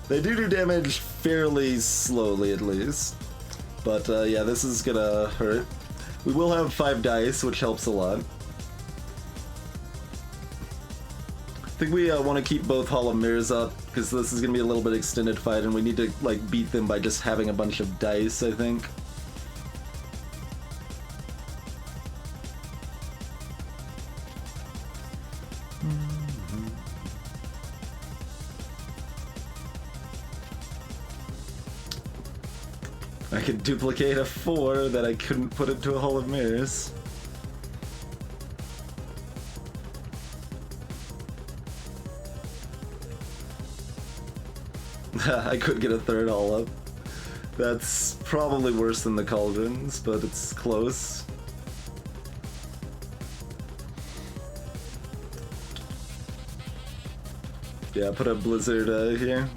They do damage fairly slowly, at least. But yeah, this is gonna hurt. We will have 5 dice, which helps a lot. I think we want to keep both Hall of Mirrors up, because this is going to be a little bit extended fight, and we need to like beat them by just having a bunch of dice, I think. I could duplicate a 4 that I couldn't put into a Hall of Mirrors. I could get a 3rd all up. That's probably worse than the Cauldrons, but it's close. Yeah, put a Blizzard here.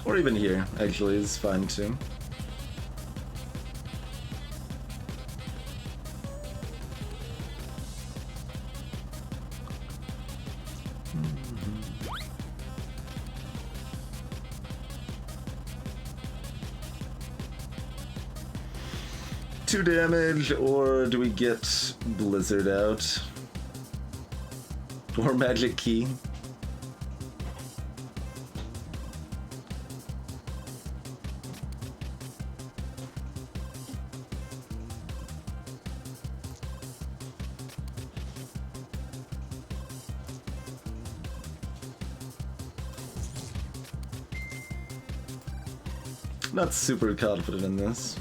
Or even here, actually, is fine too. Two damage, or do we get Blizzard out? Or Magic Key? Not super confident in this.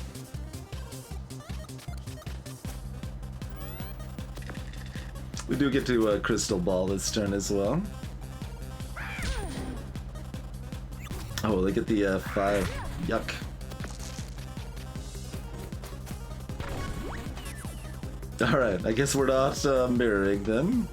We do get to Crystal Ball this turn as well. Oh, they get the 5. Yuck. Alright, I guess we're not mirroring then.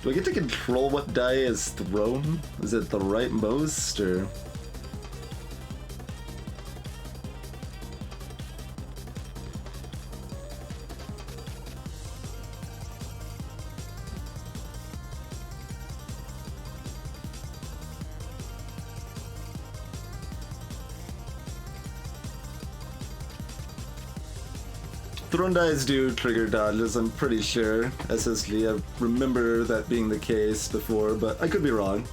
Do I get to control what die is thrown? Is it the rightmost, or...? Thrown dice do trigger dodges, I'm pretty sure. SSG, I remember that being the case before, but I could be wrong.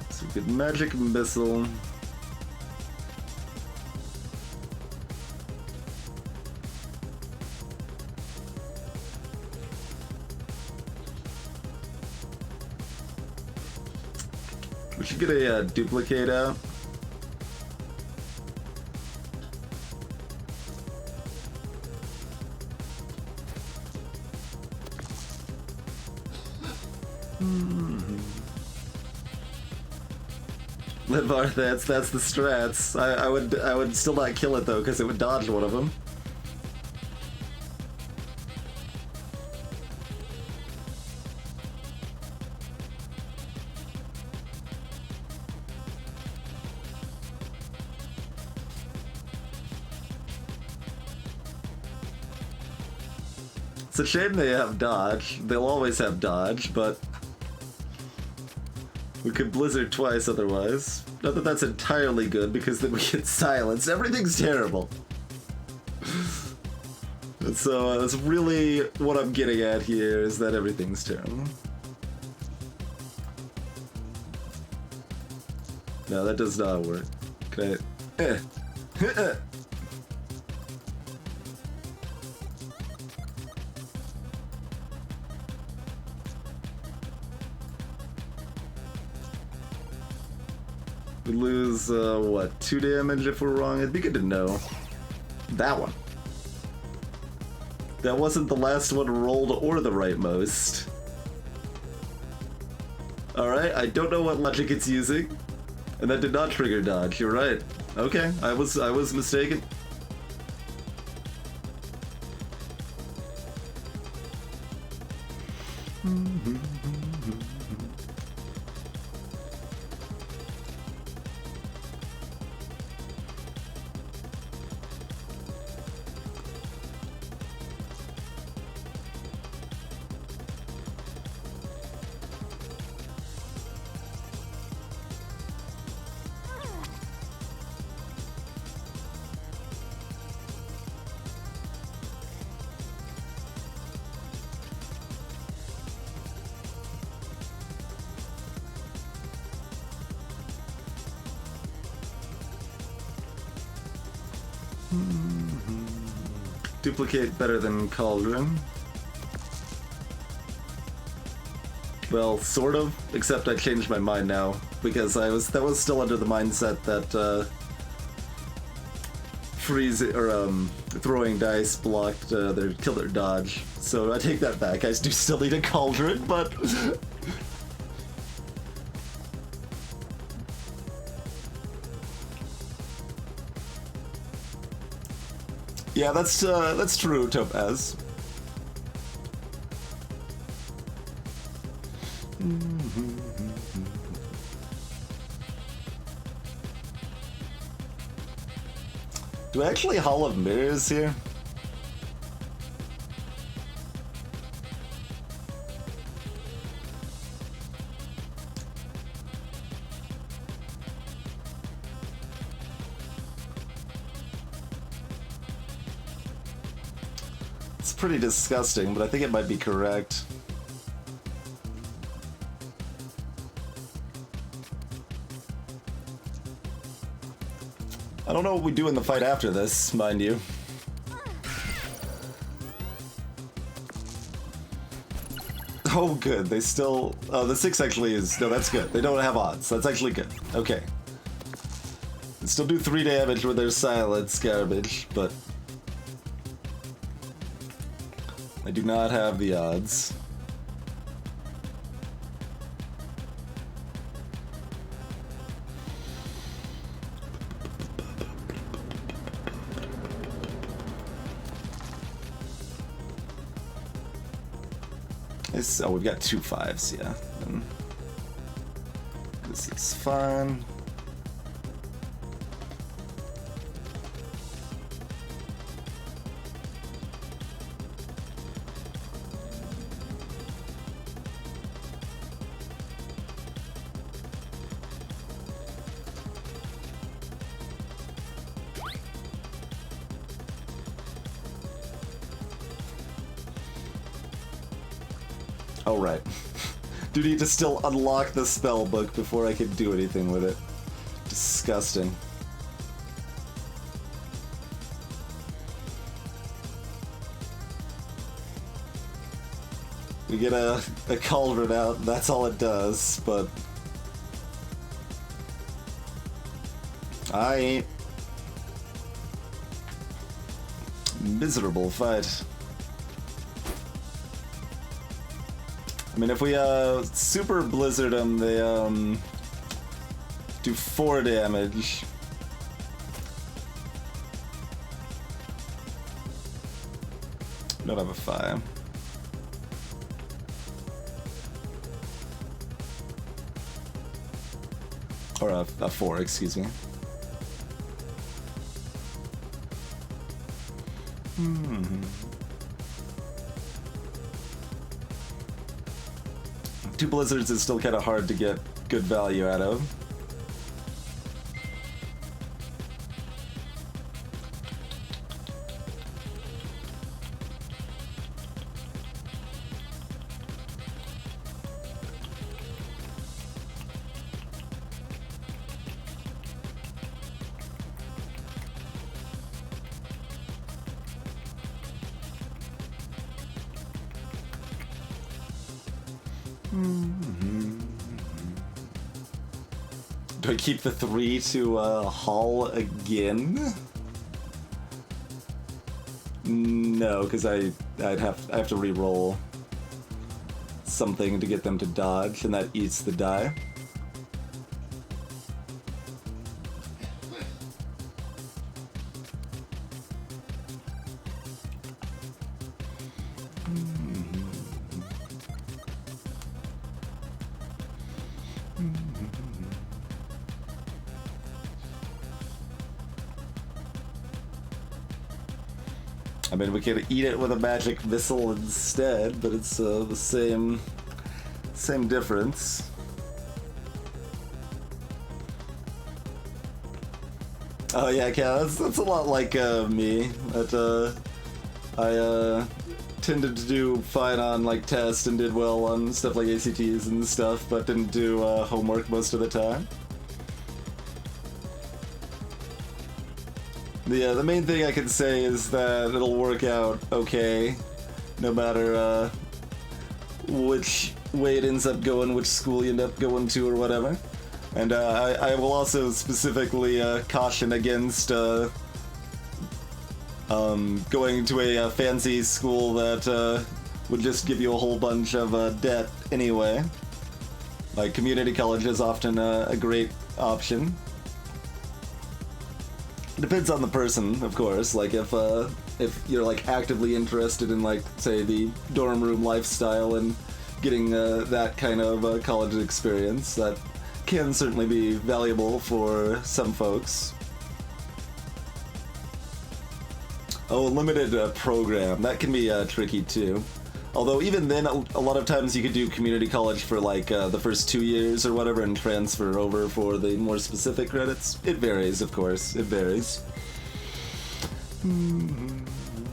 So we get magic missile. We should get a duplicate out. Lidvar, that's the strats. I would still not kill it though, because it would dodge one of them. It's a shame they have dodge. They'll always have dodge, but we could blizzard twice otherwise. Not that that's entirely good, because then we get silence. Everything's terrible. So that's really what I'm getting at here, is that everything's terrible. No, that does not work. Can I... We lose, what, 2 damage if we're wrong? It'd be good to know. That one. That wasn't the last one rolled or the rightmost. Alright, I don't know what logic it's using. And that did not trigger dodge, you're right. Okay, I was mistaken. Duplicate better than Cauldron. Well, sort of, except I changed my mind now, because that was still under the mindset that throwing dice blocked their killer dodge. So I take that back. I do still need a Cauldron, but yeah, that's true, Topaz. Do I actually Hall of Mirrors here? It's pretty disgusting, but I think it might be correct. I don't know what we do in the fight after this, mind you. Oh, good. They still... Oh, the 6 actually is... No, that's good. They don't have odds. That's actually good. Okay. They still do 3 damage with their silence garbage, but... I do not have the odds. Oh, we've got 2 5s, yeah. Then this is fine. Oh, right. Do need to still unlock the spell book before I can do anything with it. Disgusting. We get a cauldron out, that's all it does, but... I ain't... Miserable fight. I mean, if we super blizzard them, they do 4 damage. Don't have a 5. Or a 4, excuse me. Two blizzards is still kind of hard to get good value out of. Do I keep the 3 to haul again? No, because I have to re-roll something to get them to dodge, and that eats the die. I mean, we could eat it with a magic missile instead, but it's the same difference. Oh yeah, Cal, that's a lot like me. That I tended to do fine on like tests and did well on stuff like ACTs and stuff, but didn't do homework most of the time. The main thing I can say is that it'll work out okay, no matter which way it ends up going, which school you end up going to or whatever. And I will also specifically caution against going to a fancy school that would just give you a whole bunch of debt anyway. Like, community college is often a great option. Depends on the person, of course. Like, if you're like actively interested in, like, say, the dorm room lifestyle and getting that kind of college experience, that can certainly be valuable for some folks. Oh, limited program, that can be tricky too. Although even then, a lot of times you could do community college for like the first 2 years or whatever and transfer over for the more specific credits. It varies, of course. It varies.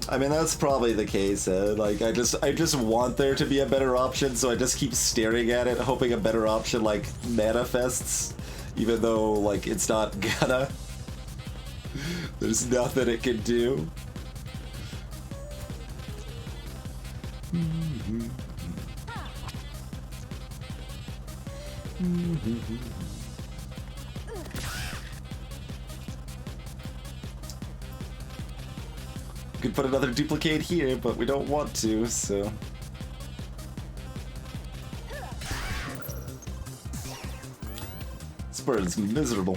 I mean, that's probably the case. Like, I just want there to be a better option, so I just keep staring at it, hoping a better option like manifests, even though like it's not gonna. There's nothing it can do. Could put another duplicate here, but we don't want to, so... This bird's miserable.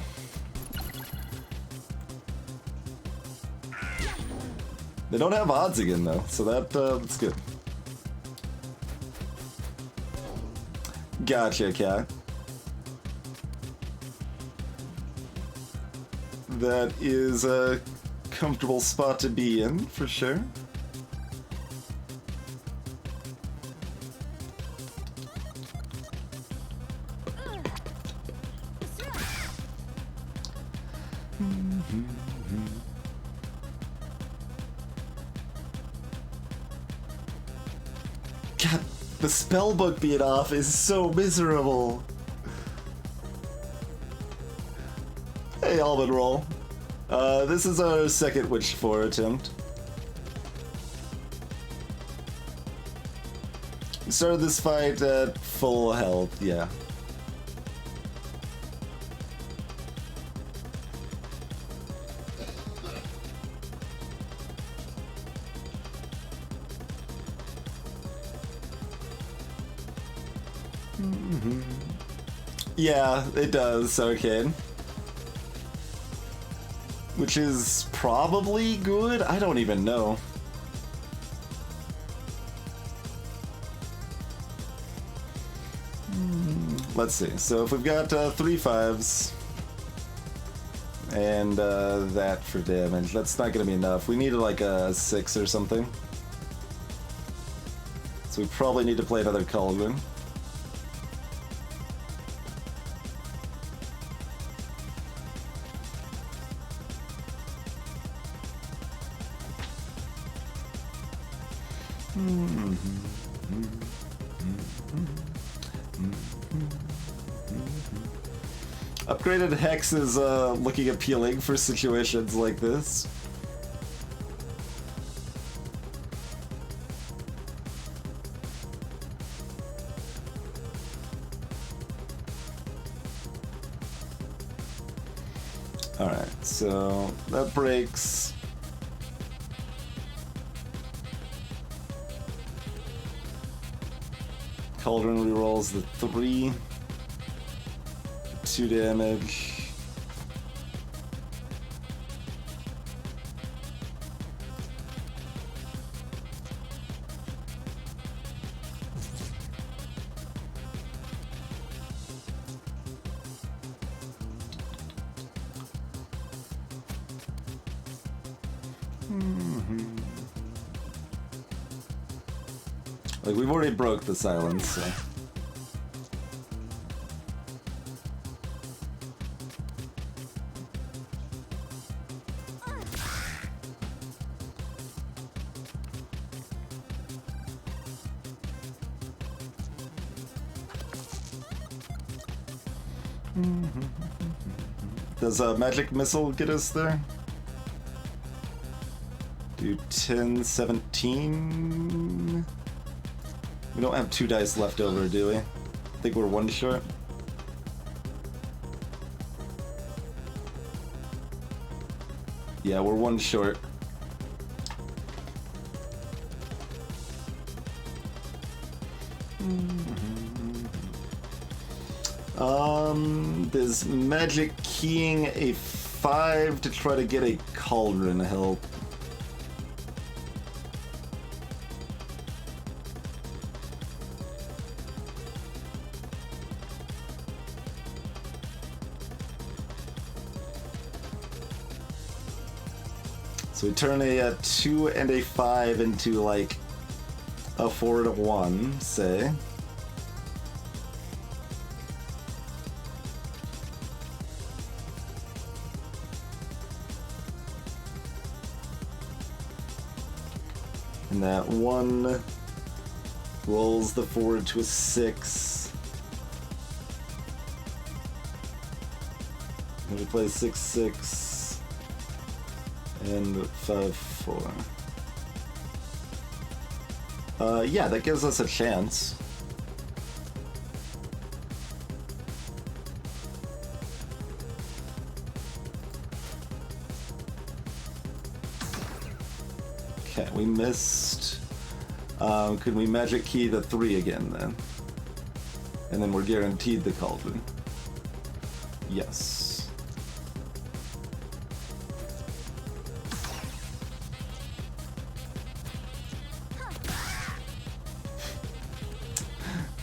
They don't have odds again, though, so that's good. Gotcha, cat. That is a comfortable spot to be in, for sure. God, the spellbook being off is so miserable. Hey, Almond Roll. This is our second Witch 4 attempt. We started this fight at full health, yeah. Yeah, it does, Arcane. Which is probably good? I don't even know. Let's see. So if we've got 3 5s and that for damage, that's not gonna be enough. We need like a 6 or something. So we probably need to play another Cauldron. Upgraded Hex is looking appealing for situations like this. Alright, so that breaks. Cauldron rerolls the 3. 2 damage. Like, we've already broke the silence, so. Does a magic missile get us there? Do 10, 17? We don't have 2 dice left over, do we? I think we're 1 short. Yeah, we're 1 short. Does magic keying a 5 to try to get a Cauldron help? So we turn a 2 and a 5 into like a 4 and a 1, say. And that 1 rolls the 4 into a 6. And we play 6, 6. And 5, 4. Yeah, that gives us a chance. Okay, we missed. Could we magic key the 3 again then? And then we're guaranteed the Cauldron. Yes.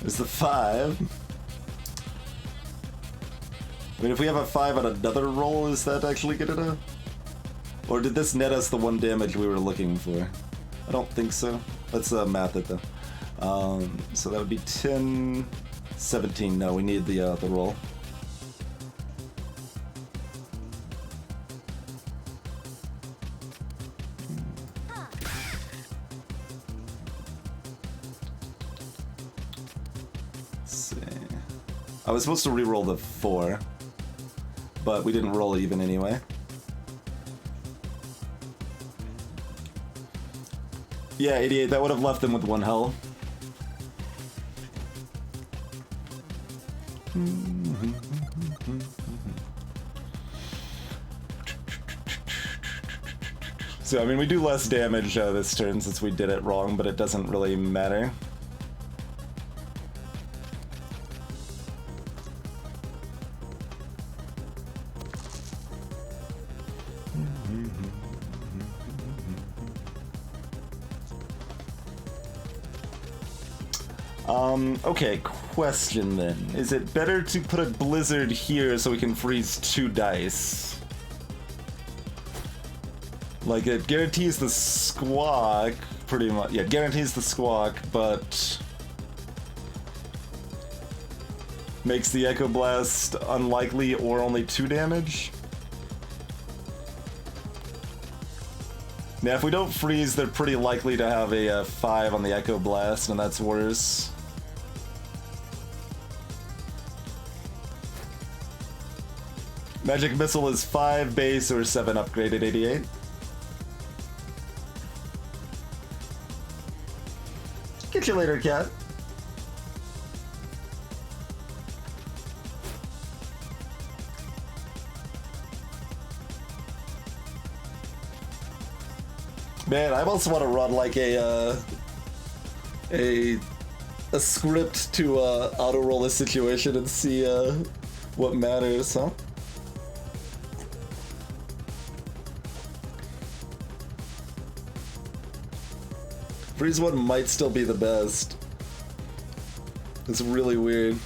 There's the 5. I mean, if we have a 5 on another roll, is that actually good enough? Or did this net us the 1 damage we were looking for? I don't think so. Let's math it though. So that would be 10, 17. No, we need the roll. Let's see. I was supposed to re-roll the 4, but we didn't roll even anyway. Yeah, 88, that would have left them with 1 health. So, I mean, we do less damage this turn since we did it wrong, but it doesn't really matter. Okay, question then. Is it better to put a blizzard here so we can freeze 2 dice? Like, it guarantees the squawk, pretty much. Yeah, guarantees the squawk, but makes the Echo Blast unlikely or only 2 damage? Now, if we don't freeze, they're pretty likely to have a 5 on the Echo Blast, and that's worse. Magic Missile is 5 base or 7 upgraded 88. Get you later, cat. Man, I also want to run like a script to auto roll a situation and see what matters, huh? Freeze 1 might still be the best. It's really weird.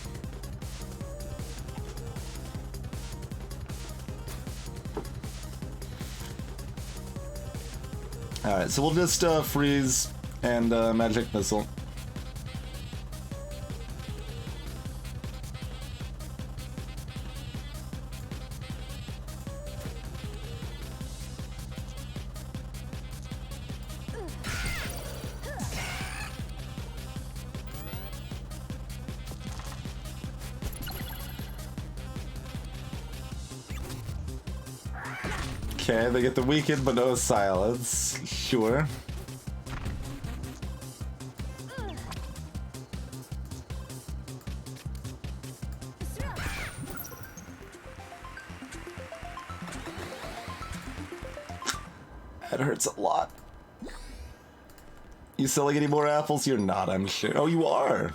Alright, so we'll just freeze and magic missile. Okay, they get the weakened but no silence. Sure. That hurts a lot. You selling any more apples? You're not, I'm sure. Oh, you are?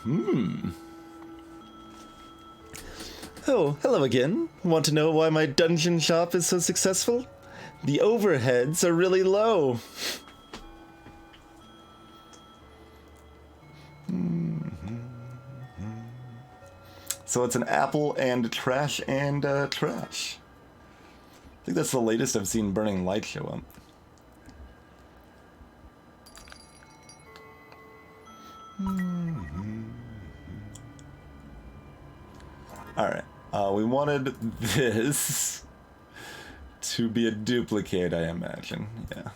Oh, hello again. Want to know why my dungeon shop is so successful? The overheads are really low. So it's an apple and trash and trash. I think that's the latest I've seen Burning Light show up. Alright, we wanted this to be a duplicate, I imagine. Yeah.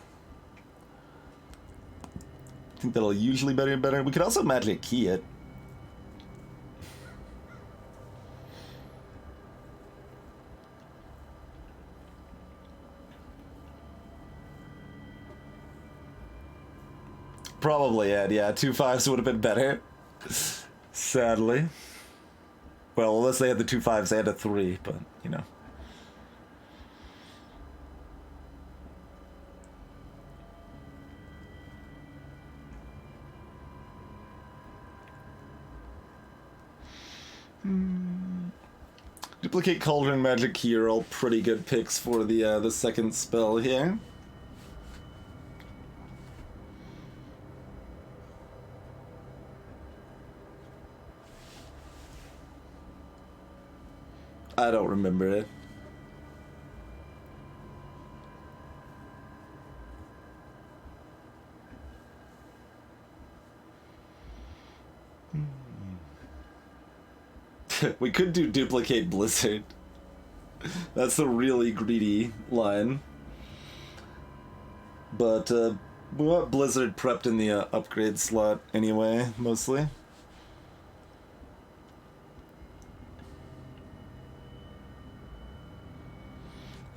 I think that'll usually be better. We could also magic key it. Probably, Ed. Yeah, 2 5s would have been better. Sadly. Well, unless they had the 2 5s, they had a 3, but, you know. Duplicate Cauldron, Magic Key are all pretty good picks for the second spell here. I don't remember it. We could do duplicate Blizzard. That's the really greedy line. But we want Blizzard prepped in the upgrade slot anyway, mostly.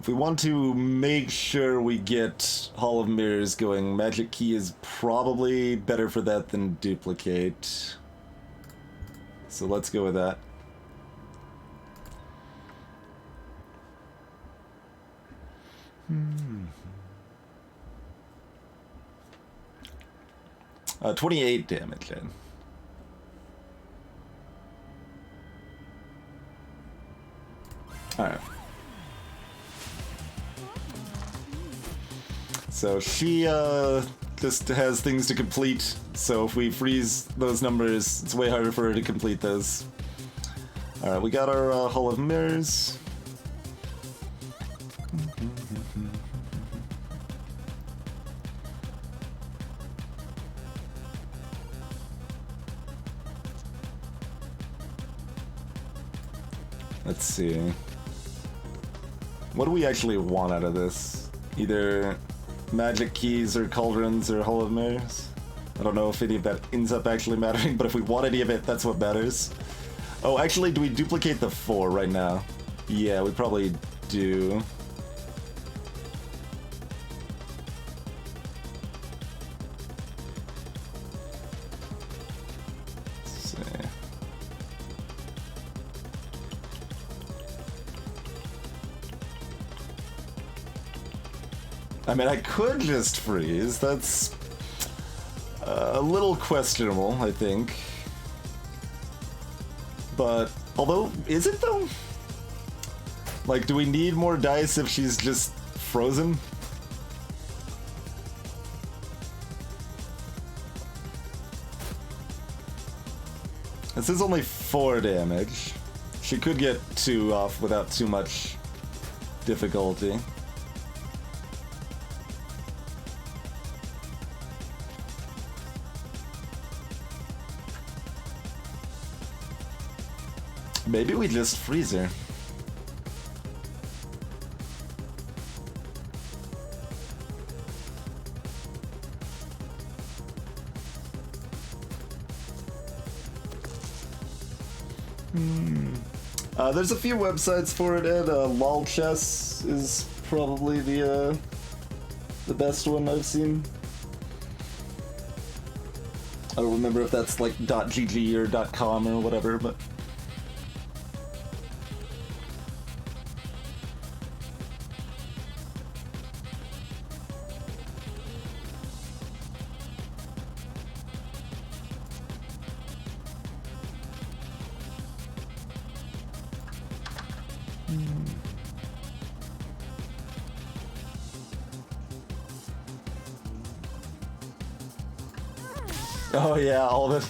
If we want to make sure we get Hall of Mirrors going, Magic Key is probably better for that than Duplicate. So let's go with that. 28 damage then. Alright. So she just has things to complete, so if we freeze those numbers, it's way harder for her to complete those. Alright, we got our Hall of Mirrors. Let's see. What do we actually want out of this? Either Magic Keys or Cauldrons or Hall of Mirrors? I don't know if any of that ends up actually mattering, but if we want any of it, that's what matters. Oh, actually, do we duplicate the 4 right now? Yeah, we probably do. Let's see. I mean, I could just freeze. That's a little questionable, I think. But, although, is it though? Like, do we need more dice if she's just frozen? This is only 4 damage. She could get 2 off without too much difficulty. Maybe we just freeze her. There's a few websites for it, Ed. LOL Chess is probably the best one I've seen. I don't remember if that's like .gg or .com or whatever, but... Oh yeah, all the...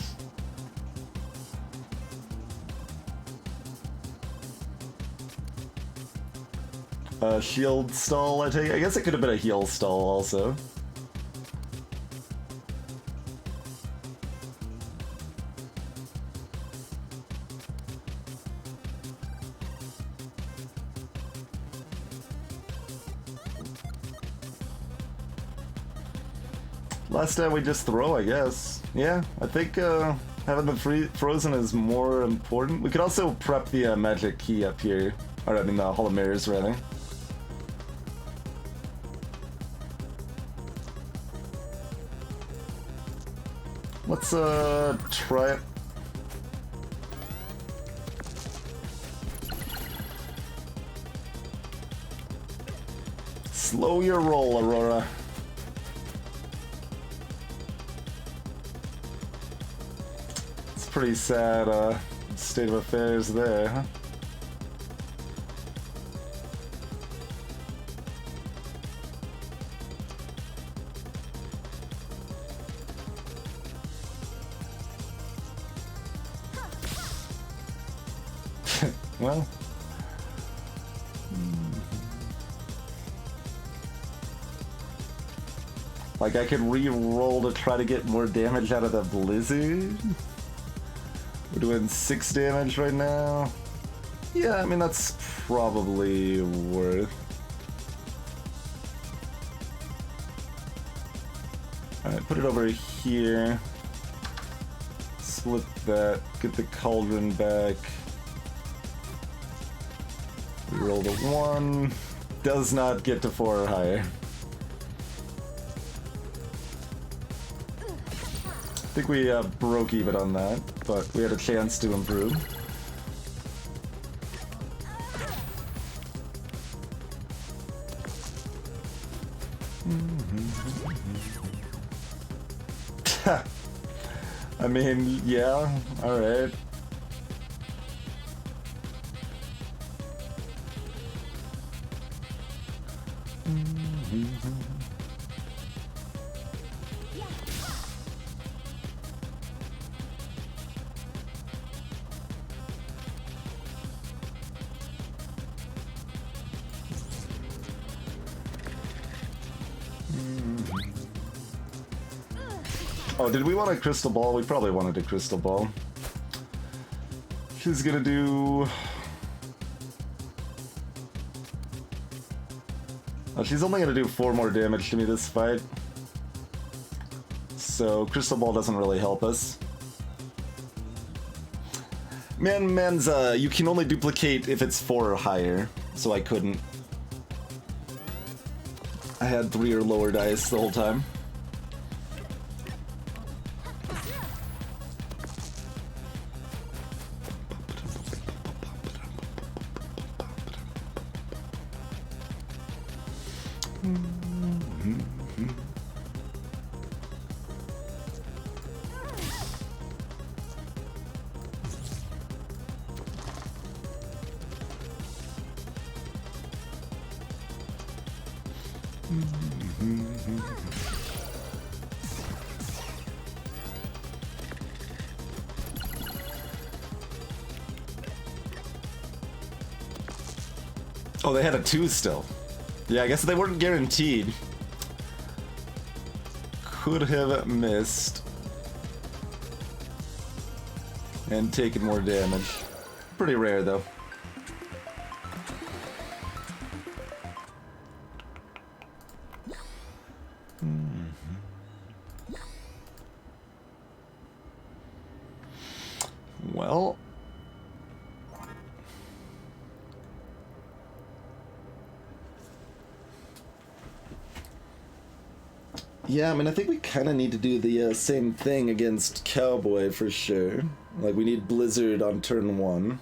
shield stall, I take. I guess it could have been a heal stall also. Last time we just throw, I guess. Yeah, I think having the frozen is more important. We could also prep the magic key up here. Or I mean the Hall of Mirrors, rather. Let's try it. Slow your roll, Aurora. It's pretty sad state of affairs there, huh? Well, Like, I could re-roll to try to get more damage out of the blizzard? We're doing 6 damage right now. Yeah, I mean, that's probably worth. Alright, put it over here. Split that, get the cauldron back. Reroll the 1. Does not get to 4 or higher. I think we broke even on that, but we had a chance to improve. I mean, yeah, alright. Oh, did we want a crystal ball? We probably wanted a crystal ball. She's gonna do... Oh, she's only gonna do 4 more damage to me this fight. So, crystal ball doesn't really help us. Man's, you can only duplicate if it's 4 or higher, so I couldn't. I had 3 or lower dice the whole time. Oh, they had a 2 still. Yeah, I guess they weren't guaranteed. Could have missed. And taken more damage. Pretty rare, though. Well... Yeah, I mean, I think we kind of need to do the same thing against Cowboy for sure. Like, we need Blizzard on turn 1.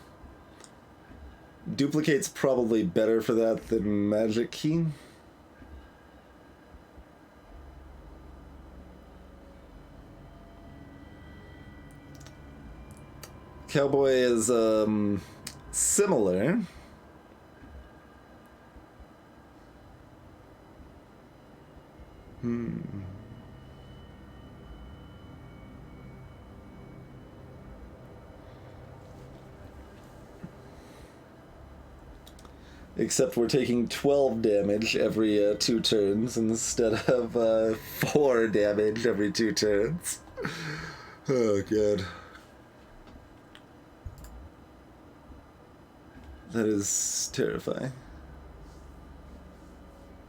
Duplicate's probably better for that than Magic Key. Cowboy is, similar. Except we're taking 12 damage every 2 turns instead of 4 damage every 2 turns. Oh, God. That is terrifying.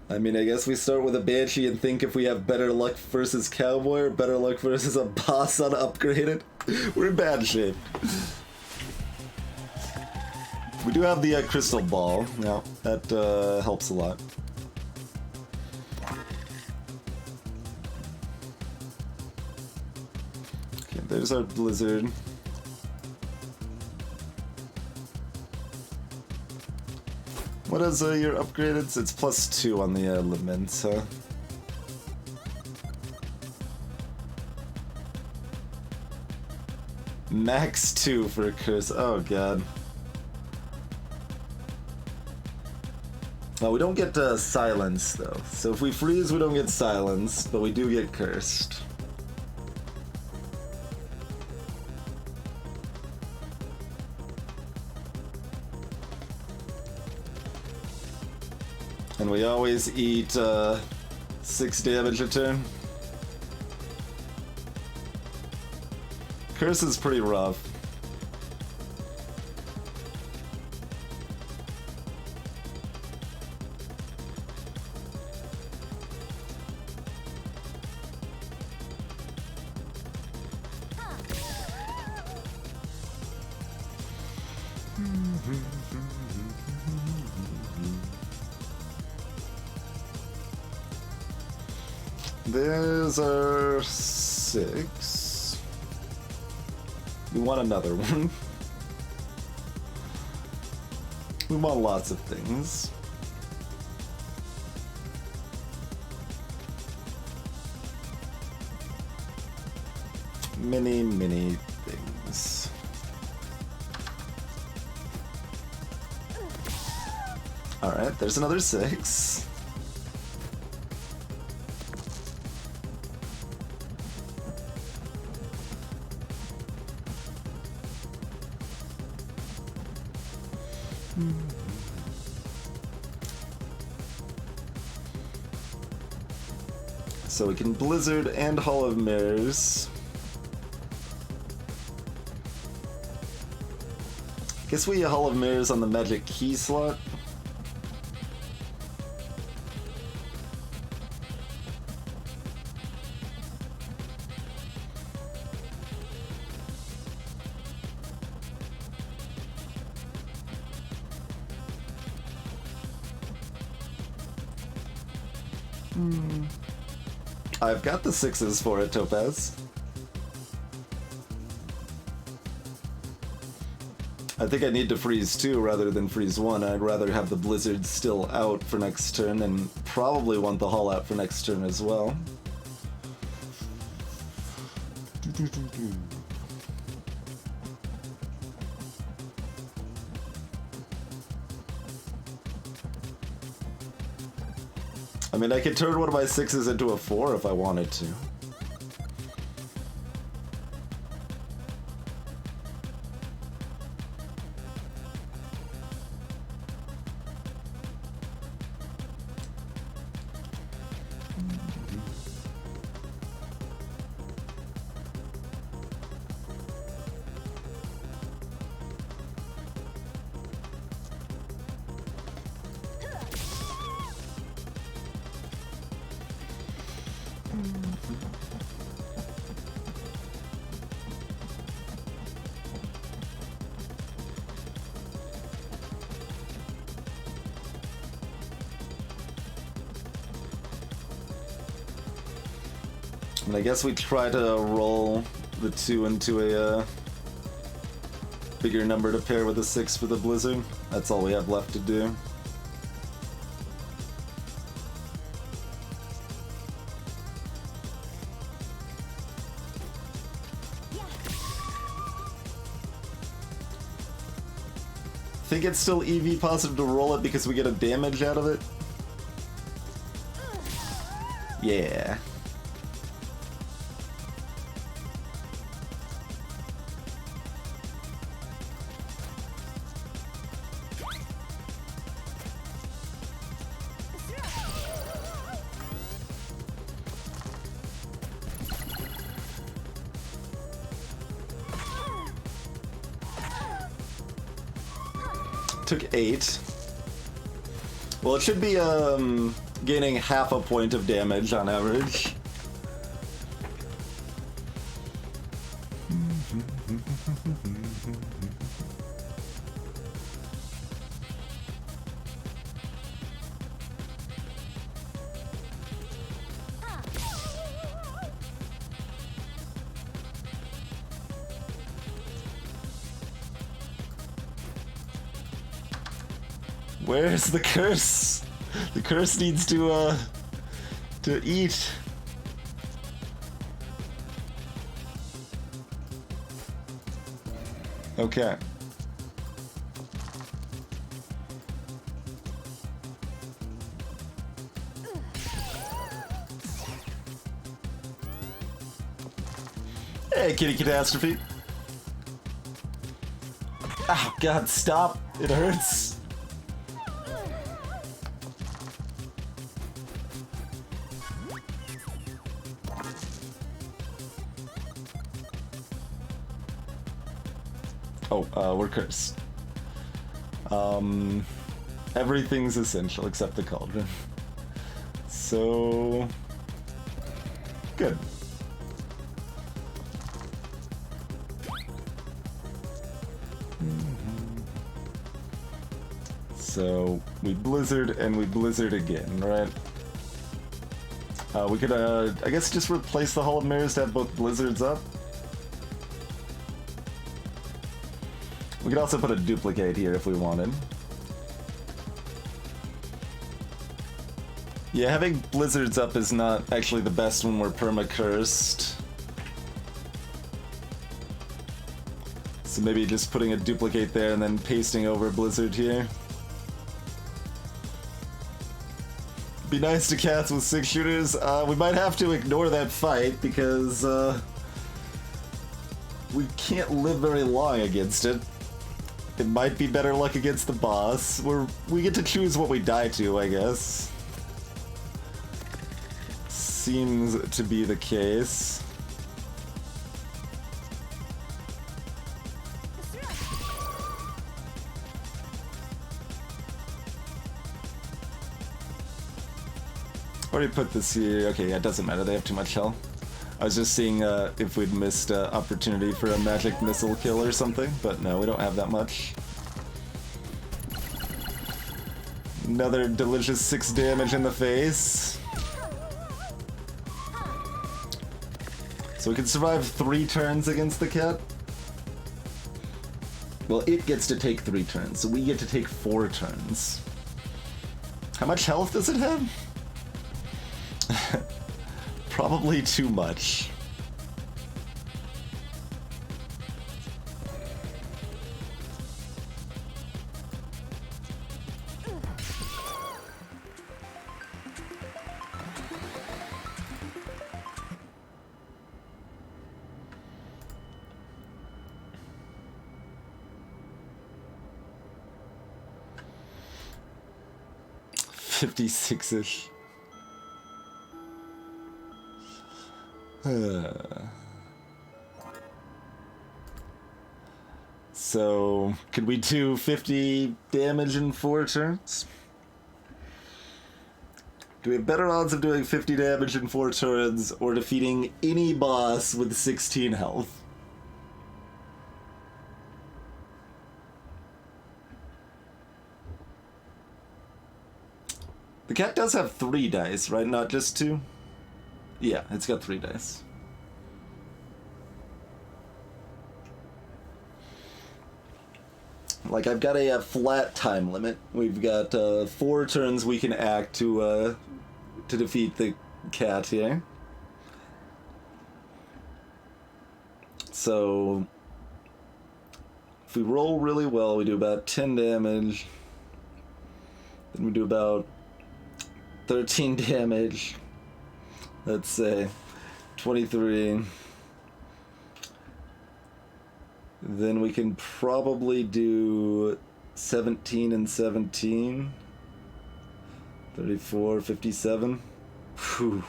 I mean, I guess we start with a Banshee and think if we have better luck versus Cowboy or better luck versus a boss on Upgraded. We're in bad shape. We do have the crystal ball. Yeah, that helps a lot. Okay, there's our Blizzard. What is your upgraded? It's +2 on the elements, huh? Max 2 for a curse. Oh, God. Well, we don't get silence, though. So if we freeze, we don't get silence, but we do get cursed. And we always eat 6 damage a turn. Curse is pretty rough. There's our 6. We want another one. We want lots of things. Many, many things. Alright, there's another 6. So we can Blizzard and Hall of Mirrors. Guess we Hall of Mirrors on the Magic Key slot. I've got the 6s for it, Topaz. I think I need to freeze 2 rather than freeze 1. I'd rather have the Blizzard still out for next turn and probably want the Hull out for next turn as well. I mean, I could turn one of my 6s into a 4 if I wanted to. And I guess we try to roll the 2 into a bigger number to pair with a 6 for the Blizzard. That's all we have left to do. Think it's still EV positive to roll it because we get a damage out of it? Yeah. Took 8. Well, it should be gaining half a point of damage on average. Where's the curse? The curse needs to eat. Okay. Hey, kitty catastrophe. Oh, God, stop. It hurts. we're cursed. Everything's essential except the cauldron. So... good. So, we blizzard and we blizzard again, right? We could, I guess just replace the Hall of Mirrors to have both blizzards up. We could also put a duplicate here if we wanted. Yeah, having blizzards up is not actually the best when we're perma-cursed. So maybe just putting a duplicate there and then pasting over blizzard here. Be nice to cats with 6 shooters. We might have to ignore that fight because we can't live very long against it. It might be better luck against the boss. We get to choose what we die to, I guess. Seems to be the case. Already put this here. Okay, yeah, it doesn't matter. They have too much health. I was just seeing if we'd missed opportunity for a magic missile kill or something, but no, we don't have that much. Another delicious 6 damage in the face. So we can survive 3 turns against the cat. Well, it gets to take 3 turns, so we get to take 4 turns. How much health does it have? Probably too much. $56-ish. So, could we do 50 damage in 4 turns? Do we have better odds of doing 50 damage in 4 turns or defeating any boss with 16 health? The cat does have 3 dice, right? Not just 2? Yeah, it's got 3 dice. Like, I've got a flat time limit. We've got 4 turns we can act to defeat the cat here. So, if we roll really well, we do about 10 damage. Then we do about 13 damage. Let's say 23. Then we can probably do 17 and 17. 34, 57. Whew.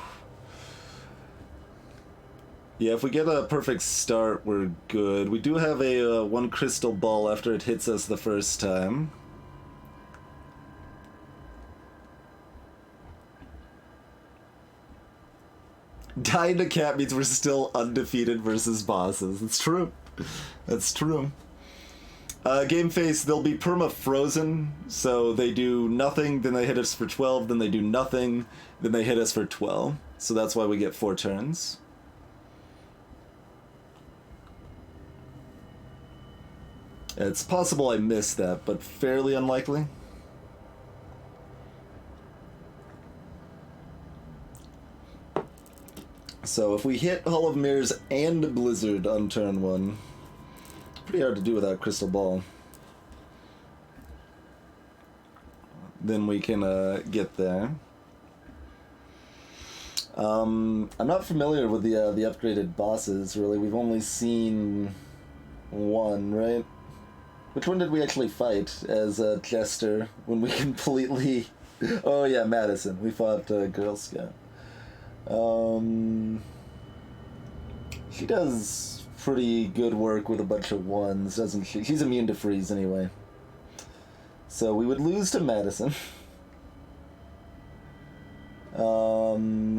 Yeah, if we get a perfect start, we're good. We do have a 1 crystal ball after it hits us the first time. Dying to cat means we're still undefeated versus bosses. It's true. That's true. Game face, they'll be perma-frozen, so they do nothing, then they hit us for 12, then they do nothing, then they hit us for 12. So that's why we get 4 turns. It's possible I missed that, but fairly unlikely. So if we hit Hall of Mirrors and Blizzard on turn 1, pretty hard to do without Crystal Ball. Then we can get there. I'm not familiar with the upgraded bosses, really. We've only seen 1, right? Which one did we actually fight as Jester when we completely... Oh yeah, Madison. We fought Girl Scout. She does pretty good work with a bunch of ones, doesn't she? She's immune to freeze anyway. So we would lose to Madison.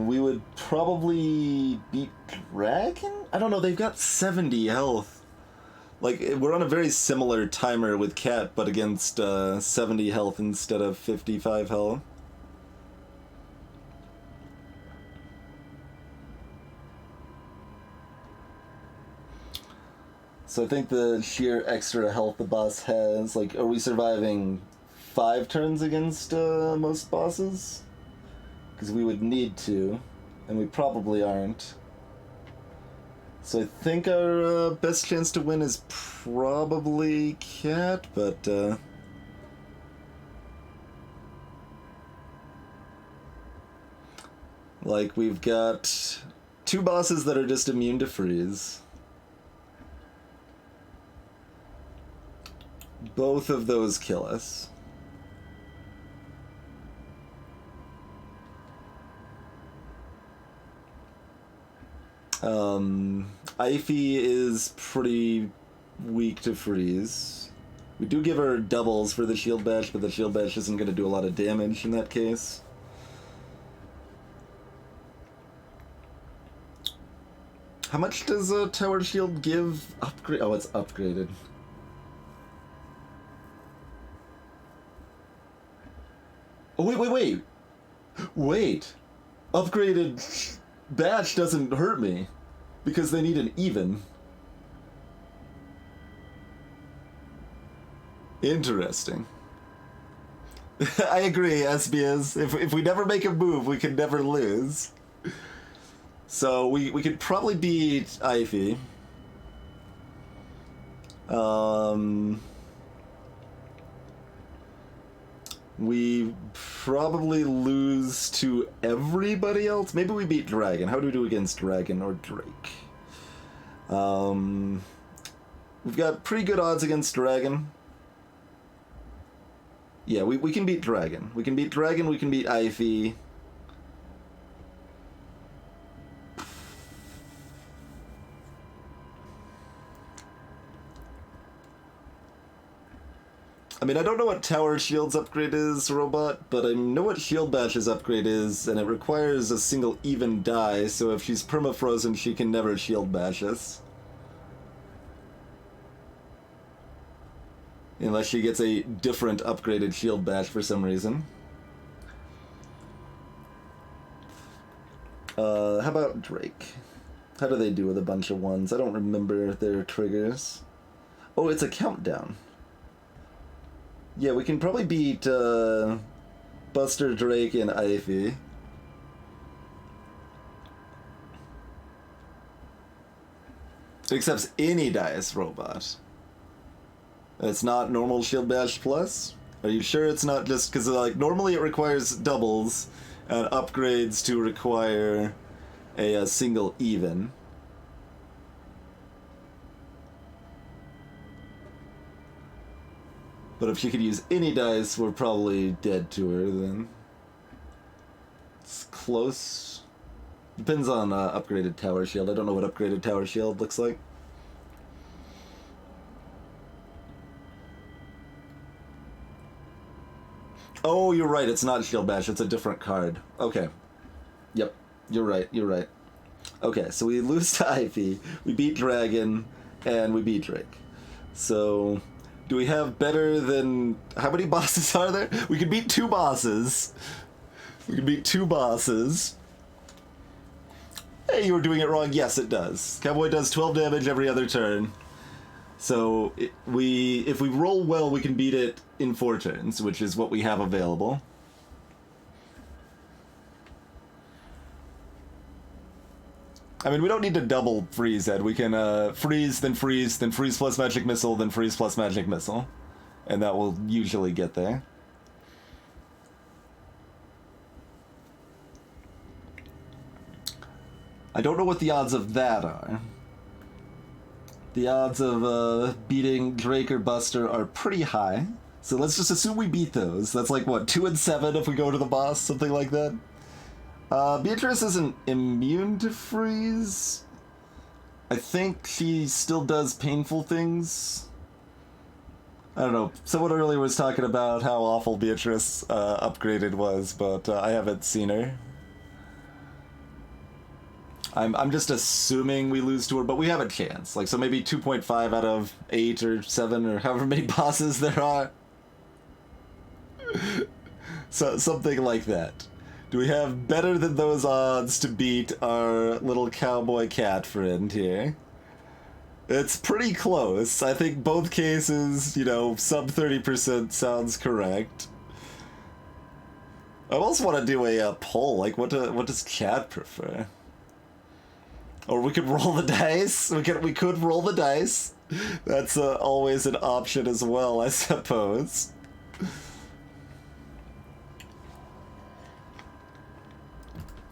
We would probably beat Dragon? I don't know, they've got 70 health. Like, we're on a very similar timer with Cat, but against 70 health instead of 55 health. So I think the sheer extra health the boss has, like, are we surviving 5 turns against most bosses? Because we would need to, and we probably aren't. So I think our best chance to win is probably Cat, but like, we've got 2 bosses that are just immune to freeze. Both of those kill us. Ivy is pretty weak to freeze. We do give her doubles for the shield bash, but the shield bash isn't going to do a lot of damage in that case. How much does a tower shield give? Upgrade? Oh, it's upgraded. Oh, wait. Upgraded bash doesn't hurt me because they need an even. Interesting. I agree, SBS. If we never make a move, we can never lose. So we could probably beat Ivy. We probably lose to everybody else. Maybe we beat Dragon. How do we do against Dragon or Drake? We've got pretty good odds against Dragon. Yeah, we can beat Dragon. We can beat Dragon, we can beat Ivy. I mean, I don't know what Tower Shield's upgrade is, Robot, but I know what Shield Bash's upgrade is, and it requires a single even die, so if she's perma-frozen, she can never Shield Bash us. Unless she gets a different upgraded Shield Bash for some reason. How about Drake? How do they do with a bunch of ones? I don't remember their triggers. Oh, it's a countdown. Yeah, we can probably beat Buster, Drake, and Ivy. It accepts any dice, Robot. It's not normal Shield Bash Plus? Are you sure it's not just... because, like, normally it requires doubles and upgrades to require a single even. But if she could use any dice, we're probably dead to her then. It's close. Depends on upgraded Tower Shield. I don't know what upgraded Tower Shield looks like. Oh, you're right. It's not Shield Bash. It's a different card. Okay. Yep. You're right. You're right. Okay, so we lose to Ivy, we beat Dragon, and we beat Drake. So... do we have better than... how many bosses are there? We can beat 2 bosses. We can beat 2 bosses. Hey, you were doing it wrong. Yes, it does. Cowboy does 12 damage every other turn. So if we roll well, we can beat it in 4 turns, which is what we have available. I mean, we don't need to double freeze, Ed. We can freeze, then freeze plus magic missile, then freeze plus magic missile. And that will usually get there. I don't know what the odds of that are. The odds of beating Drake or Buster are pretty high. So let's just assume we beat those. That's like, what, 2 and 7 if we go to the boss? Something like that? Beatrice isn't immune to freeze. I think she still does painful things. I don't know. Someone earlier was talking about how awful Beatrice upgraded was, but I haven't seen her. I'm just assuming we lose to her, but we have a chance. Like, so maybe 2.5 out of 8 or 7 or however many bosses there are. So something like that. Do we have better than those odds to beat our little cowboy cat friend here? It's pretty close. I think both cases, you know, sub 30% sounds correct. I also want to do a poll. Like, what does cat prefer? Or we could roll the dice. We could roll the dice. That's always an option as well, I suppose.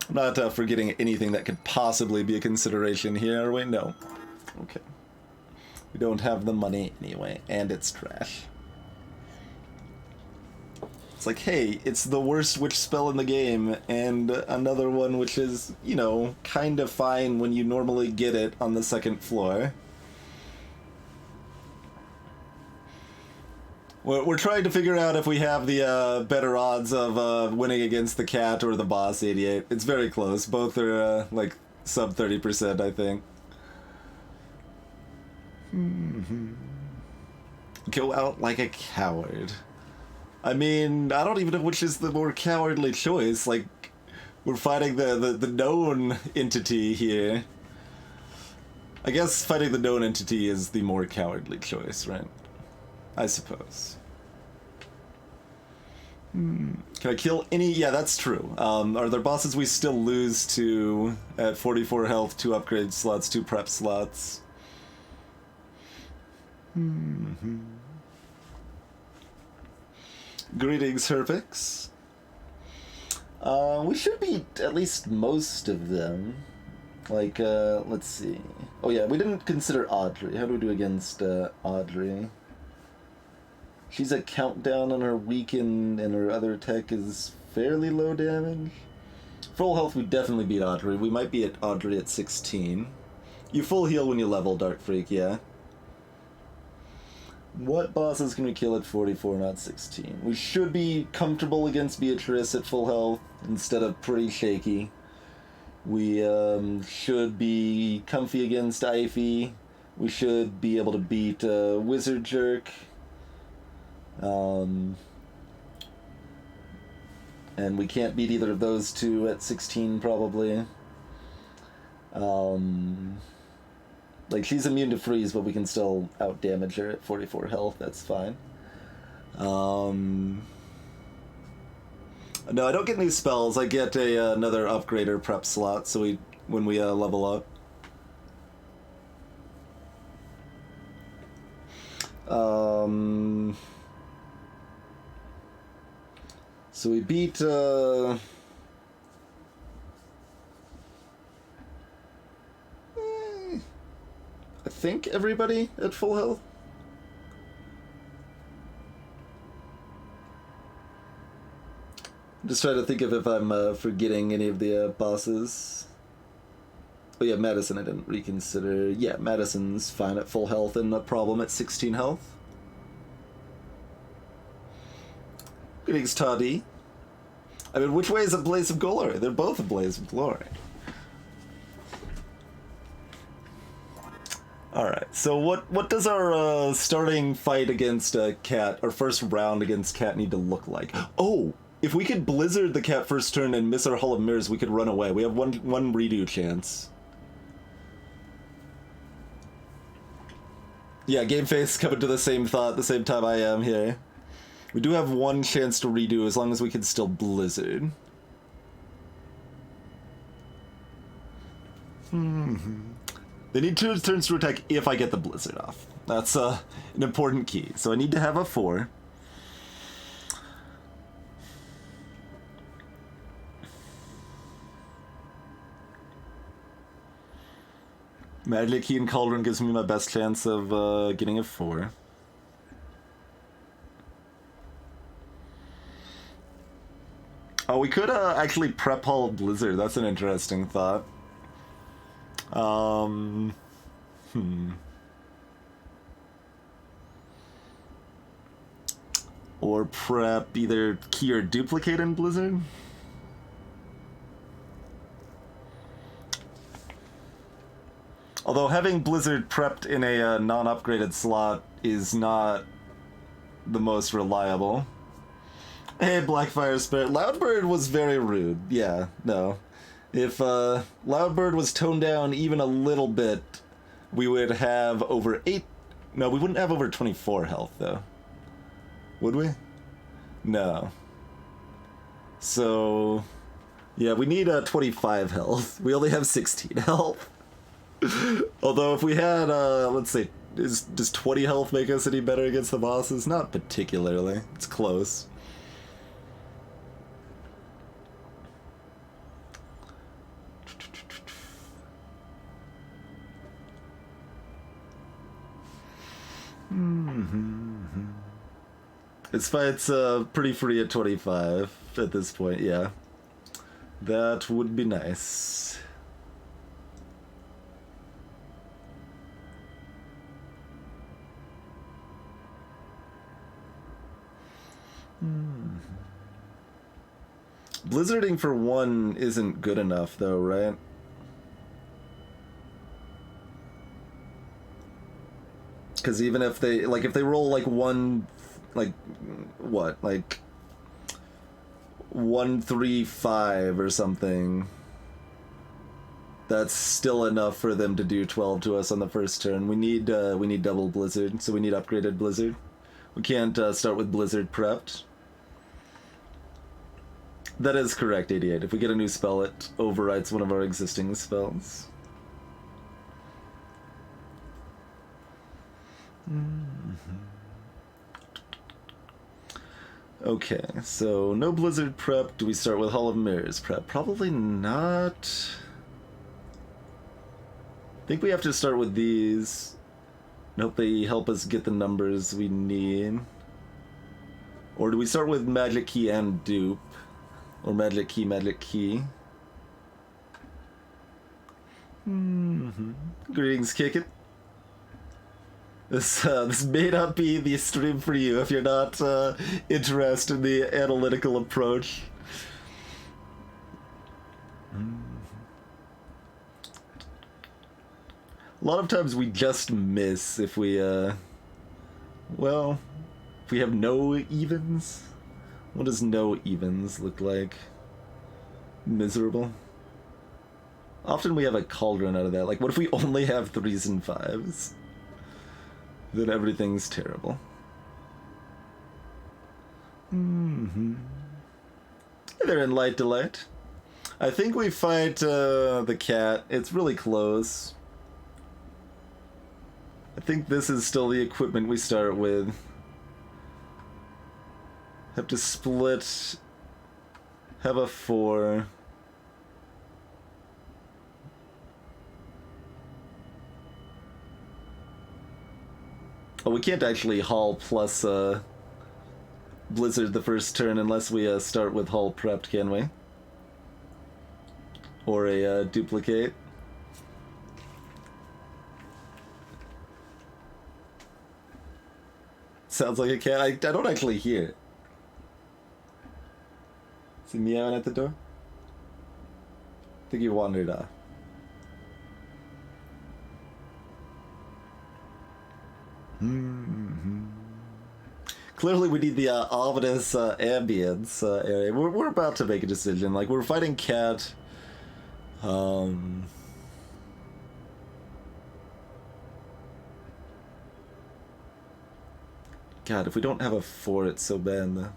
I'm not forgetting anything that could possibly be a consideration here, are we? No. Okay. We don't have the money anyway, and it's trash. It's like, hey, it's the worst witch spell in the game, and another one which is, you know, kind of fine when you normally get it on the second floor. We're trying to figure out if we have the better odds of winning against the cat or the boss 88. It's very close. Both are like sub 30%, I think. Go out like a coward. I mean, I don't even know which is the more cowardly choice. Like, we're fighting the known entity here. I guess fighting the known entity is the more cowardly choice, right? I suppose. Can I kill any? Yeah, that's true. Are there bosses we still lose to at 44 health, 2 upgrade slots, 2 prep slots? Greetings, Herpix. We should beat at least most of them. Like, let's see. Oh yeah, we didn't consider Audrey. How do we do against Audrey? She's a countdown on her weaken, and her other attack is fairly low damage. Full health, we definitely beat Audrey. We might be at Audrey at 16. You full heal when you level, Dark Freak, yeah. What bosses can we kill at 44, not 16? We should be comfortable against Beatrice at full health, instead of pretty shaky. We should be comfy against Ivy. We should be able to beat Wizard Jerk. And we can't beat either of those two at 16, probably. Like, she's immune to freeze, but we can still out-damage her at 44 health, that's fine. No, I don't get new spells. I get another upgrader prep slot, so when we level up. So we beat, I think everybody at full health. I'm just trying to think of if I'm forgetting any of the bosses. Oh yeah, Madison I didn't reconsider. Yeah, Madison's fine at full health and a problem at 16 health. Greetings, Toddy. I mean, which way is a blaze of glory? They're both a blaze of glory. Alright, so what does our starting fight against Cat, our first round against Cat, need to look like? Oh, if we could Blizzard the Cat first turn and miss our Hall of Mirrors, we could run away. We have one redo chance. Yeah, Game Face coming to the same thought the same time I am here. We do have one chance to redo as long as we can still Blizzard. They need 2 turns to attack if I get the Blizzard off. That's an important key. So I need to have a 4. Magic Key and Cauldron gives me my best chance of getting a 4. Oh, we could actually prep Hall of Blizzard. That's an interesting thought. Or prep either key or duplicate in Blizzard? Although having Blizzard prepped in a non-upgraded slot is not the most reliable. Hey, Blackfire Spirit. Loudbird was very rude. Yeah, no. If Loudbird was toned down even a little bit, we would have over 8... No, we wouldn't have over 24 health, though. Would we? No. So... Yeah, we need 25 health. We only have 16 health. Although if we had, let's say, does 20 health make us any better against the bosses? Not particularly. It's close. This fight's pretty free at 25 at this point, yeah. That would be nice. Blizzarding for 1 isn't good enough, though, right? Because even if they, like, if they roll, like, 1, like, what, like, 1, 3, 5 or something, that's still enough for them to do 12 to us on the first turn. We need double Blizzard, so we need upgraded Blizzard. We can't start with Blizzard prepped. That is correct, 88. If we get a new spell, it overwrites one of our existing spells. Okay, so no Blizzard prep. Do we start with Hall of Mirrors prep? Probably not. I think we have to start with these. And hope they help us get the numbers we need. Or do we start with Magic Key and Dupe? Or Magic Key, Magic Key? Greetings, Kick It. This may not be the stream for you if you're not interested in the analytical approach. A lot of times we just miss if we, well, if we have no evens. What does no evens look like? Miserable. Often we have a cauldron out of that. Like, what if we only have 3s and 5s? Then everything's terrible. Hey there, in Light Delight. I think we fight the cat. It's really close. I think this is still the equipment we start with. Have to split. Have a 4. Oh, we can't actually haul plus Blizzard the first turn unless we start with haul prepped, can we? Or a duplicate. Sounds like a cat. I don't actually hear it. Is he meowing at the door? I think he wandered off. Clearly we need the ominous ambience area. We're about to make a decision. Like, we're fighting cat. God, if we don't have a 4, it's so bad, though.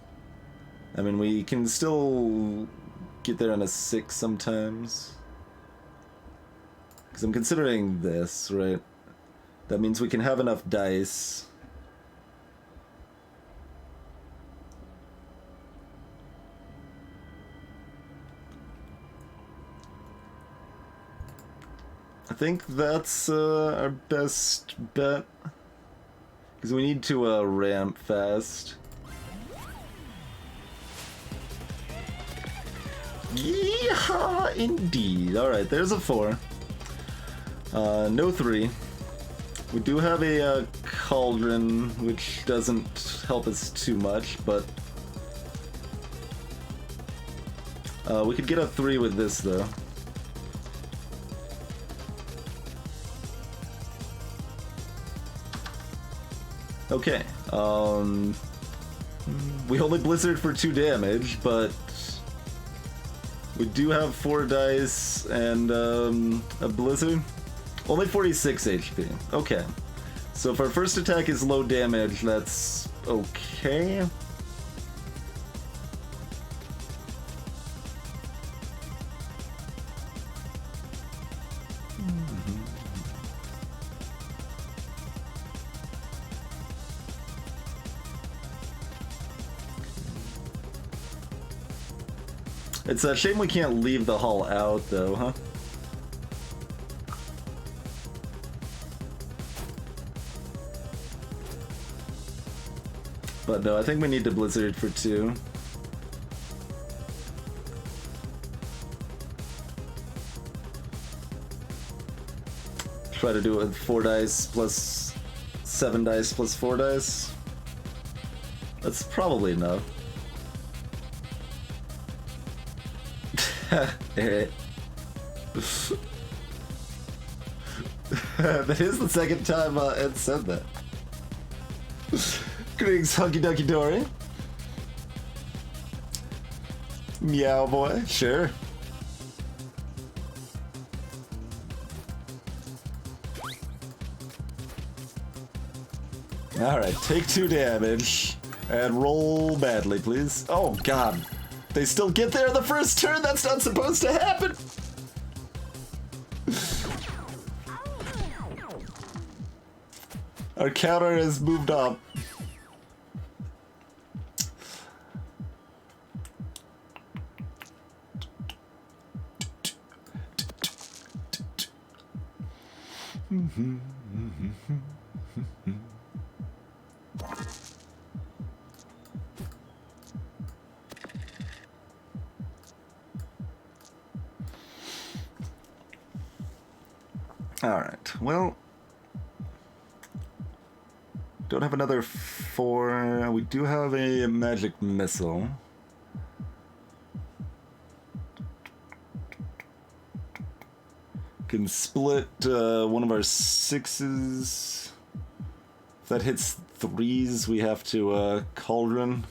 I mean, we can still get there on a 6 sometimes. Because I'm considering this, right? That means we can have enough dice. I think that's our best bet. Because we need to ramp fast. Yeehaw, indeed. Alright, there's a 4. No 3. We do have a cauldron, which doesn't help us too much, but we could get a 3 with this, though. Okay, we only blizzard for 2 damage, but we do have 4 dice and a blizzard. Only 46 HP. Okay, so if our first attack is low damage, that's okay. It's a shame we can't leave the hull out, though, huh? But no, I think we need to blizzard for 2. Try to do it with 4 dice plus 7 dice plus 4 dice. That's probably enough. That is the second time Ed said that. Greetings, Hunky Dunky Dory. Meow boy, sure. Alright, take 2 damage and roll badly, please. Oh god. They still get there the first turn? That's not supposed to happen! Our counter has moved up. Alright, well, don't have another 4. We do have a magic missile. Can split one of our 6s. If that hits 3s, we have to cauldron.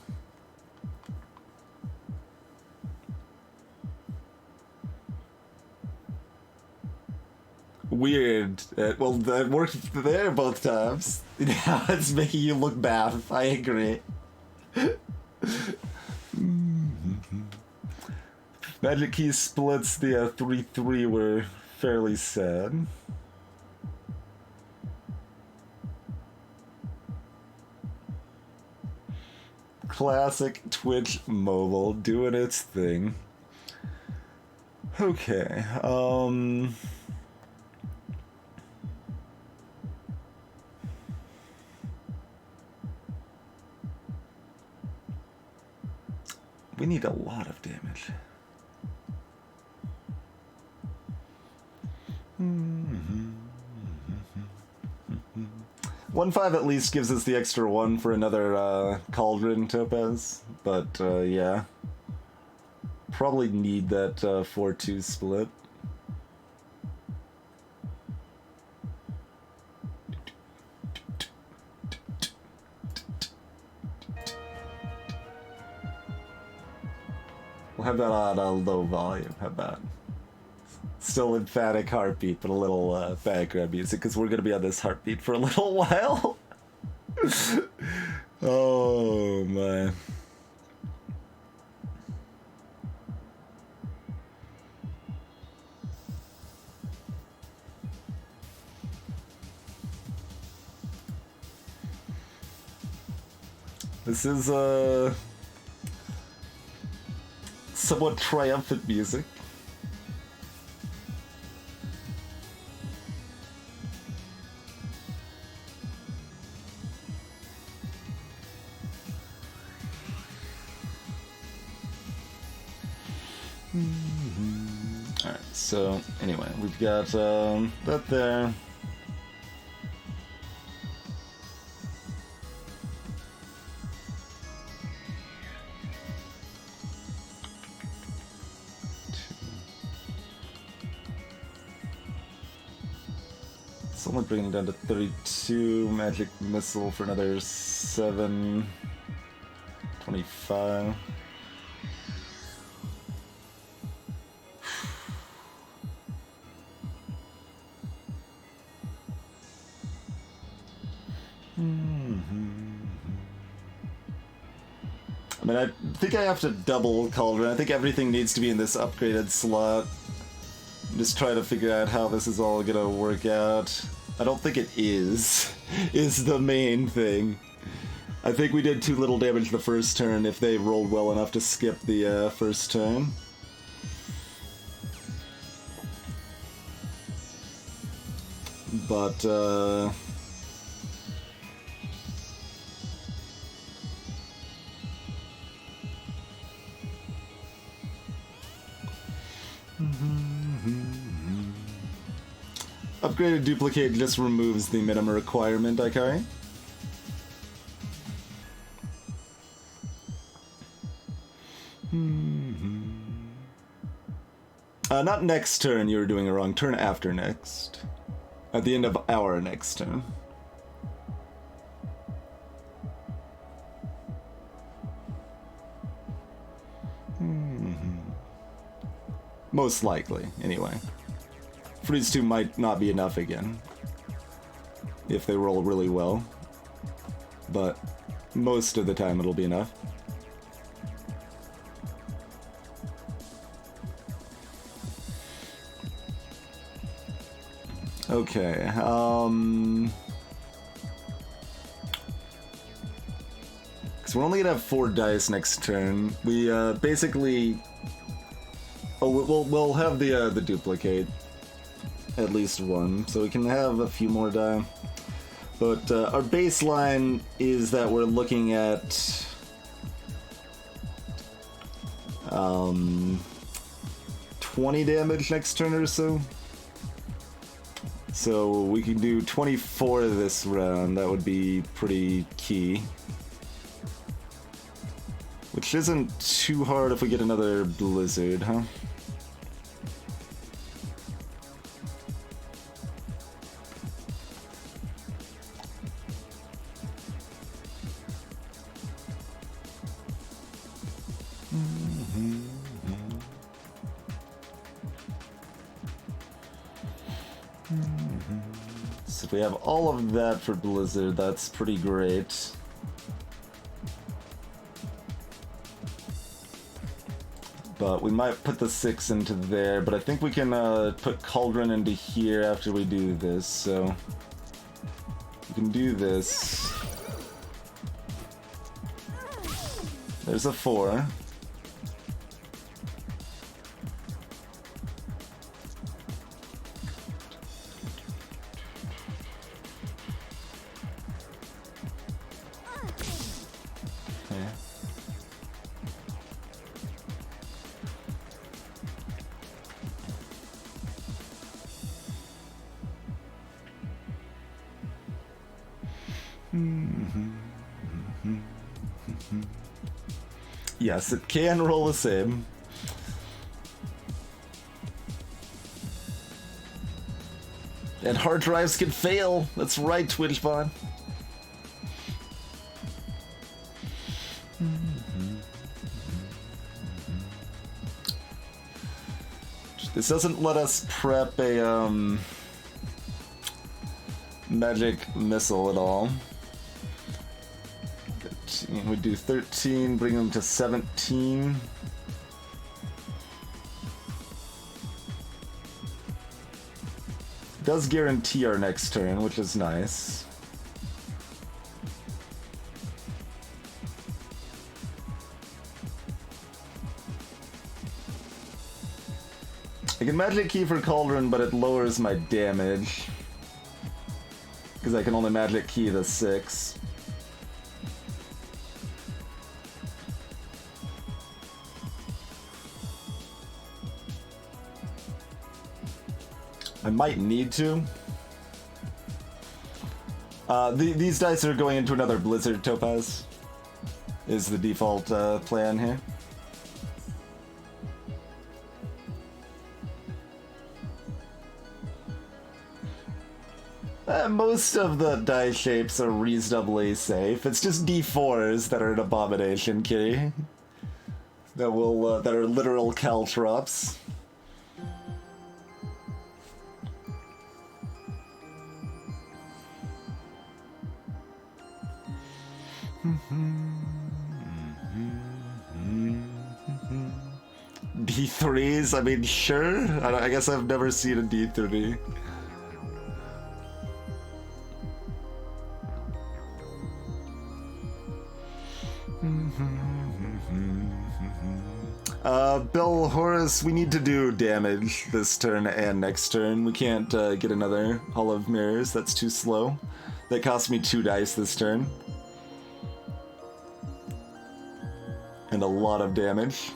Weird. Well, that worked there both times. Now it's making you look bad. I agree. Magic Key splits the 3-3 were fairly sad. Classic Twitch mobile doing its thing. Okay, we need a lot of damage. 1-5 at least gives us the extra 1 for another Cauldron Topaz, but yeah. Probably need that 4-2 split. We'll have that on a low volume, how about? Still emphatic heartbeat, but a little background music, because we're going to be on this heartbeat for a little while. Oh, my. This is somewhat triumphant music. Alright, so anyway, we've got that there. It's only bringing down to 32. Magic Missile for another 7. 25. I mean, I think I have to double Cauldron. I think everything needs to be in this upgraded slot. Just try to figure out how this is all gonna work out. I don't think it is the main thing. I think we did too little damage the first turn if they rolled well enough to skip the first turn. But, upgraded duplicate just removes the minimum requirement, Ikari. Not next turn, you were doing it wrong. Turn after next. At the end of our next turn. Most likely, anyway. Freeze 2 might not be enough again. If they roll really well. But most of the time it'll be enough. Okay, because we're only gonna have 4 dice next turn. We basically, we'll have the duplicate, at least one, so we can have a few more die. But our baseline is that we're looking at 20 damage next turn or so. So we can do 24 this round, that would be pretty key. Which isn't too hard if we get another blizzard, huh? So if we have all of that for blizzard, that's pretty great. But we might put the 6 into there, but I think we can put Cauldron into here after we do this, so we can do this. There's a 4. Yes, it can roll the same. And hard drives can fail. That's right, TwitchBot. This doesn't let us prep a magic missile at all. We do 13, bring them to 17. Does guarantee our next turn, which is nice. I can magic key for Cauldron, but it lowers my damage. Because I can only magic key the 6. I might need to. These dice are going into another Blizzard Topaz, is the default plan here. Most of the die shapes are reasonably safe. It's just D4s that are an abomination, Kitty. That will, that are literal caltrops. D3s? I mean, sure. I guess I've never seen a D3. Bill Horace, we need to do damage this turn and next turn. We can't get another Hall of Mirrors. That's too slow. That cost me 2 dice this turn. And a lot of damage.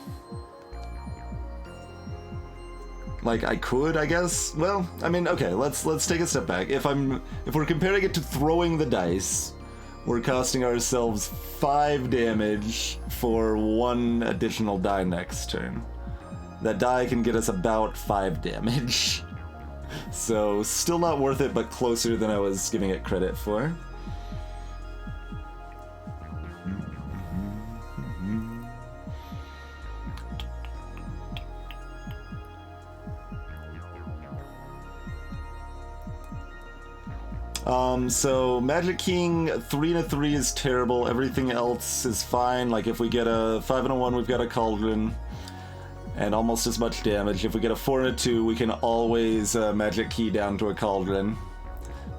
Like, I could, I guess? Well, I mean, okay, let's take a step back. If we're comparing it to throwing the dice, we're costing ourselves 5 damage for 1 additional die next turn. That die can get us about 5 damage. So, still not worth it, but closer than I was giving it credit for. So Magic King 3 and a 3 is terrible. Everything else is fine. Like if we get a 5 and a 1, we've got a Cauldron and almost as much damage. If we get a 4 and a 2, we can always Magic Key down to a Cauldron.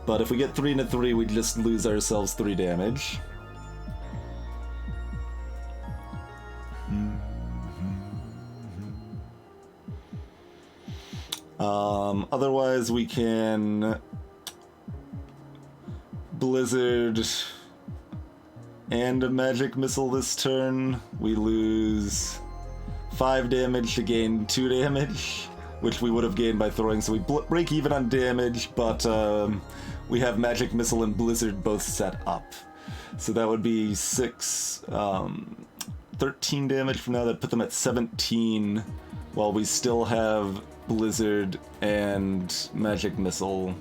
But if we get 3 and a 3, we just lose ourselves 3 damage. Otherwise, we can Blizzard and a Magic Missile this turn. We lose 5 damage to gain 2 damage, which we would have gained by throwing, so we break even on damage, but we have Magic Missile and Blizzard both set up. So that would be 6, 13 damage from now. That put them at 17, while we still have Blizzard and Magic Missile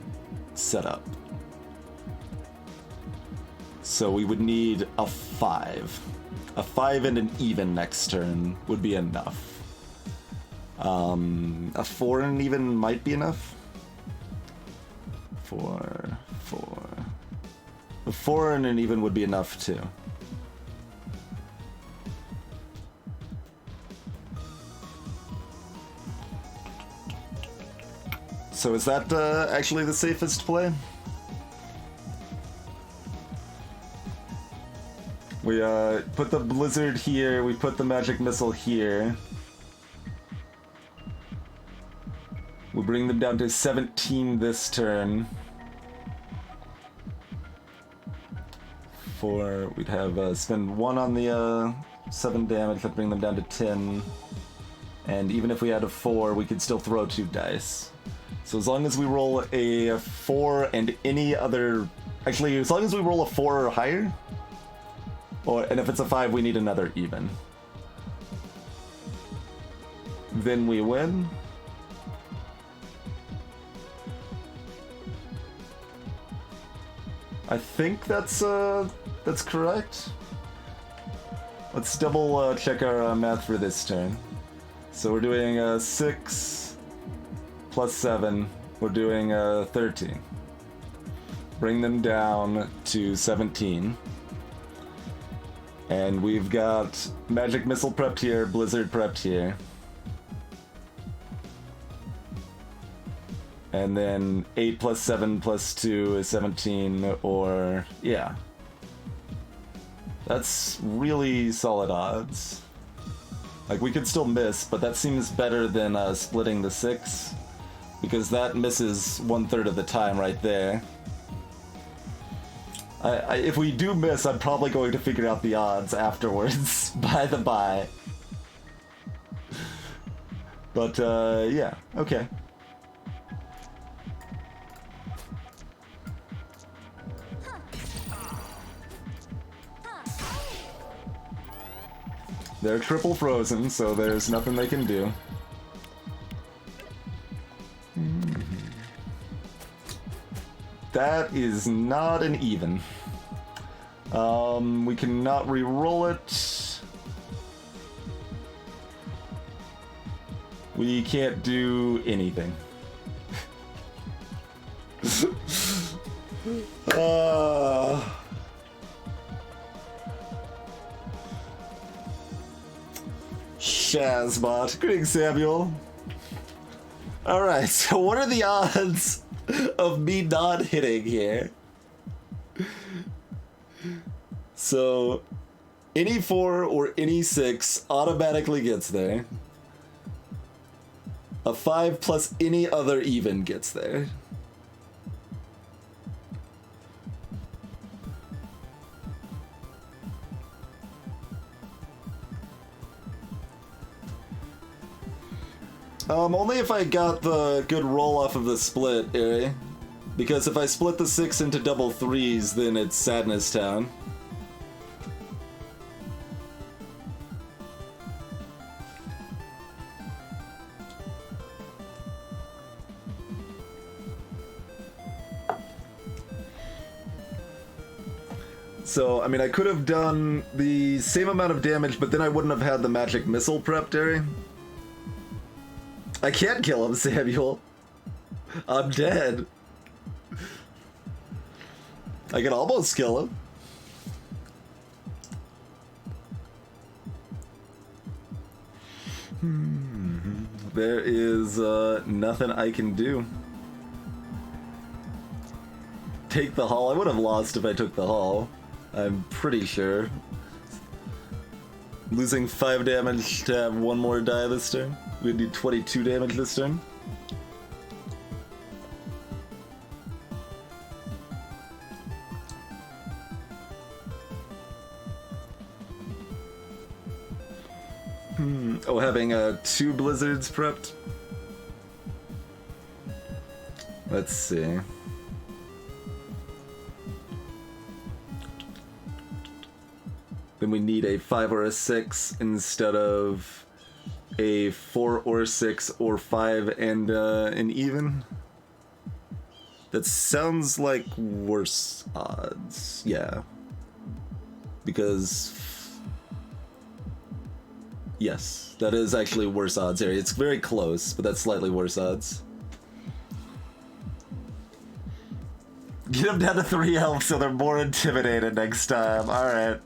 set up. So we would need a 5. A 5 and an even next turn would be enough. A 4 and an even might be enough. 4. A 4 and an even would be enough too. So is that actually the safest play? We put the Blizzard here, we put the Magic Missile here. We bring them down to 17 this turn. We'd have spend 1 on the 7 damage, that'd bring them down to 10. And even if we had a 4, we could still throw 2 dice. So as long as we roll a 4 and any other... Actually, as long as we roll a 4 or higher, and if it's a 5, we need another even. Then we win. I think that's correct. Let's double check our math for this turn. So we're doing 6 plus 7. We're doing 13. Bring them down to 17. And we've got Magic Missile prepped here, Blizzard prepped here. And then 8 plus 7 plus 2 is 17, or... yeah. That's really solid odds. Like, we could still miss, but that seems better than splitting the 6. Because that misses 1/3 of the time right there. If we do miss, I'm probably going to figure out the odds afterwards, by the by. But, yeah, okay. They're triple frozen, so there's nothing they can do. That is not an even. We cannot re-roll it. We can't do anything. Shazbot. Greetings, Samuel. Alright, so what are the odds of me not hitting here? So, any 4 or any 6 automatically gets there. A 5 plus any other even gets there. Only if I got the good roll off of the split, Ari. Because if I split the 6 into double 3s, then it's Sadness Town. So, I mean, I could have done the same amount of damage, but then I wouldn't have had the magic missile prepped, Ari. I can't kill him, Samuel. I'm dead. I can almost kill him. There is nothing I can do. Take the hull. I would have lost if I took the hull. I'm pretty sure. Losing 5 damage to have 1 more die this turn. We do 22 damage this turn. Oh, having 2 blizzards prepped? Let's see. Then we need a 5 or a 6 instead of a 4 or 6 or 5 and an even. That sounds like worse odds. Yeah. Because... yes, that is actually worse odds here. It's very close, but that's slightly worse odds. Get them down to 3 health so they're more intimidated next time. Alright.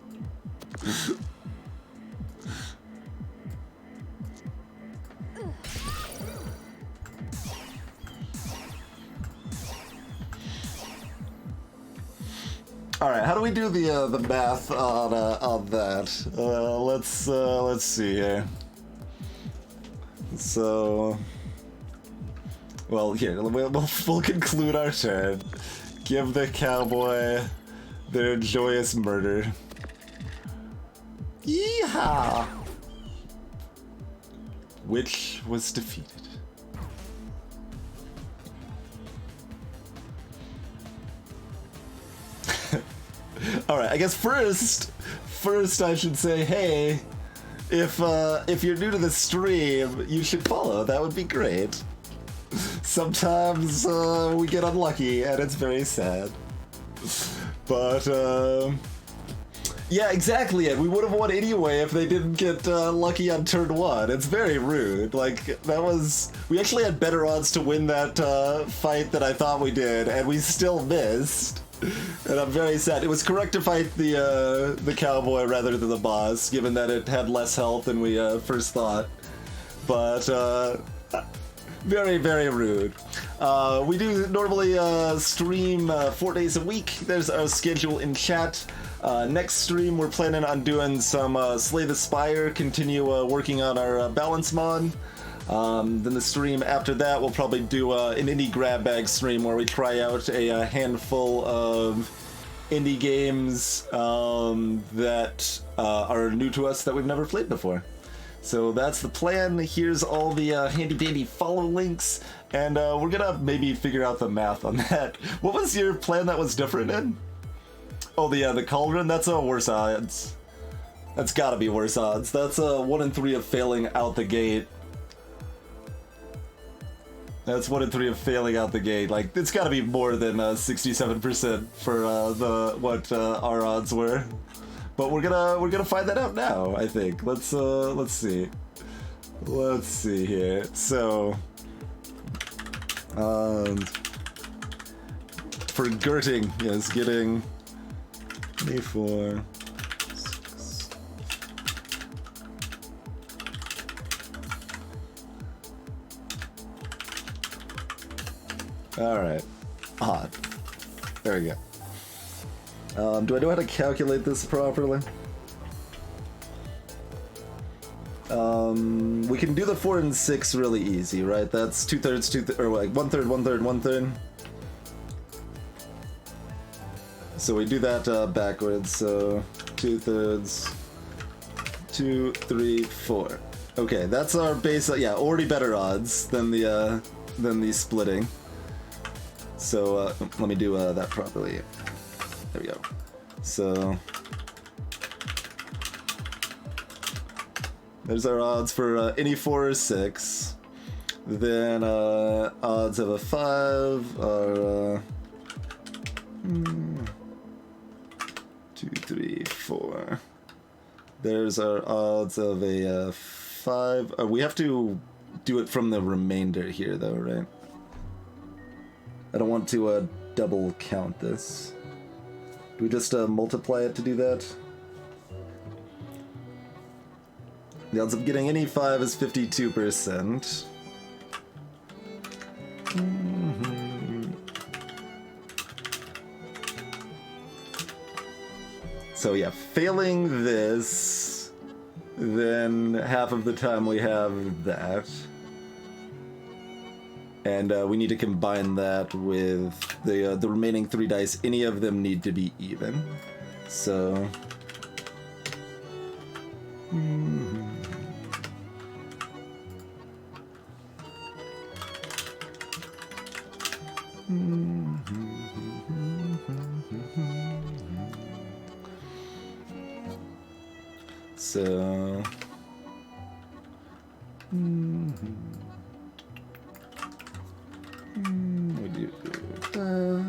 Alright, how do we do the math on that? Let's see here. So, well, here we'll conclude our turn. Give the cowboy their joyous murder. Yeehaw! Which was defeated. Alright, I guess first I should say, hey, if you're new to the stream, you should follow. That would be great. Sometimes we get unlucky and it's very sad. But yeah, exactly it. We would have won anyway if they didn't get lucky on turn 1. It's very rude. Like, that was... we actually had better odds to win that fight than I thought we did, and we still missed. And I'm very sad. It was correct to fight the cowboy rather than the boss, given that it had less health than we first thought. But very, very rude. We do normally stream 4 days a week. There's our schedule in chat. Next stream, we're planning on doing some Slay the Spire, continue working on our balance mod. Then the stream after that, we'll probably do an indie grab bag stream where we try out a handful of indie games that are new to us that we've never played before. So that's the plan. Here's all the handy dandy follow links, and we're gonna maybe figure out the math on that. What was your plan that was different, Ed? Oh, the cauldron? That's worse odds. That's gotta be worse odds. That's 1 in 3 of failing out the gate. That's 1 in 3 of failing out the gate. Like, it's got to be more than 67% for what our odds were. But we're gonna find that out now. I think. Let's see. Let's see here. So, for Gerting, yes, getting A4. Alright. Odd. There we go. Do I know how to calculate this properly? We can do the 4 and 6 really easy, right? That's 2/3, or like 1/3, 1/3, 1/3. So we do that backwards. So 2/3, 2, 3, 4. Okay, that's our base. Yeah, already better odds than the splitting. So let me do that properly. There we go. So there's our odds for any 4 or 6. Then odds of a 5 are 2, 3, 4. There's our odds of a 5. We have to do it from the remainder here, though, right? I don't want to double count this. Do we just multiply it to do that? The odds of getting any 5 is 52%. So yeah, failing this, then half of the time we have that. And we need to combine that with the remaining 3 dice. Any of them need to be even. So... So... we do that.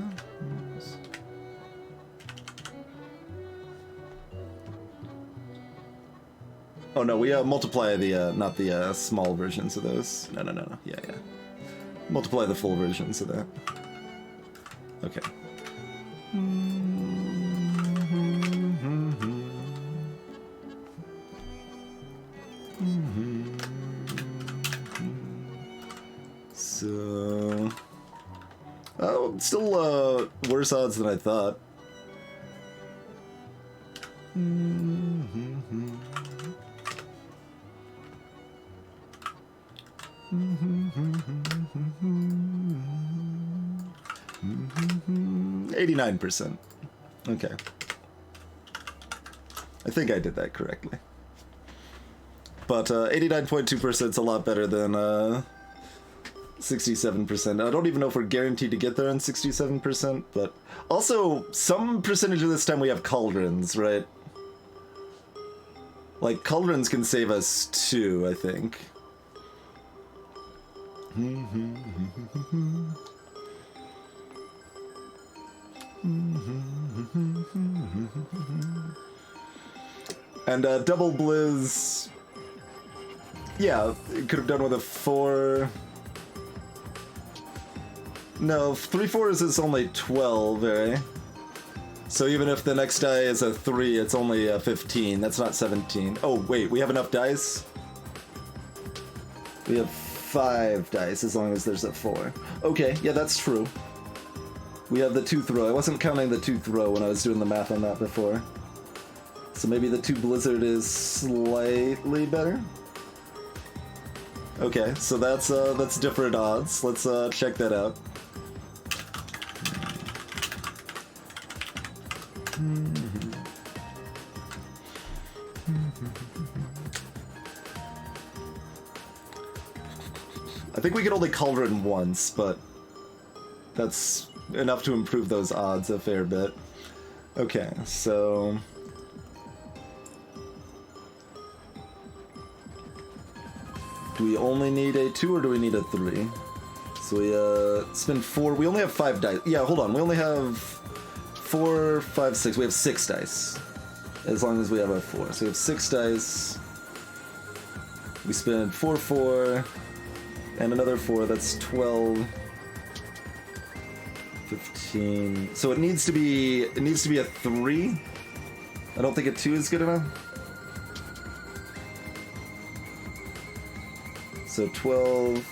Oh no, we multiply the not the small versions of those. No. Yeah. Multiply the full versions of that. Okay. So, oh, still worse odds than I thought. %. Okay. I think I did that correctly. But 89.2% is a lot better than 67%. I don't even know if we're guaranteed to get there on 67%, but also some percentage of this time we have cauldrons, right? Like, cauldrons can save us too, I think. And double blizz, yeah, it could have done with a 4. No, 3 4s is only 12, eh? So even if the next die is a 3, it's only a 15. That's not 17. Oh wait, we have enough dice? We have 5 dice as long as there's a 4. Okay, yeah, that's true. We have the 2 throw. I wasn't counting the 2 throw when I was doing the math on that before. So maybe the 2 blizzard is slightly better? Okay, so that's different odds. Let's check that out. I think we could only cauldron once, but that's enough to improve those odds a fair bit. Okay, so... do we only need a 2 or do we need a 3? So we spend 4. We only have 5 dice. Yeah, hold on. We only have 4, 5, 6. We have 6 dice. As long as we have a 4. So we have 6 dice. We spend 4, 4, and another 4. That's 12, 15. So it needs to be a 3. I don't think a 2 is good enough. So 12,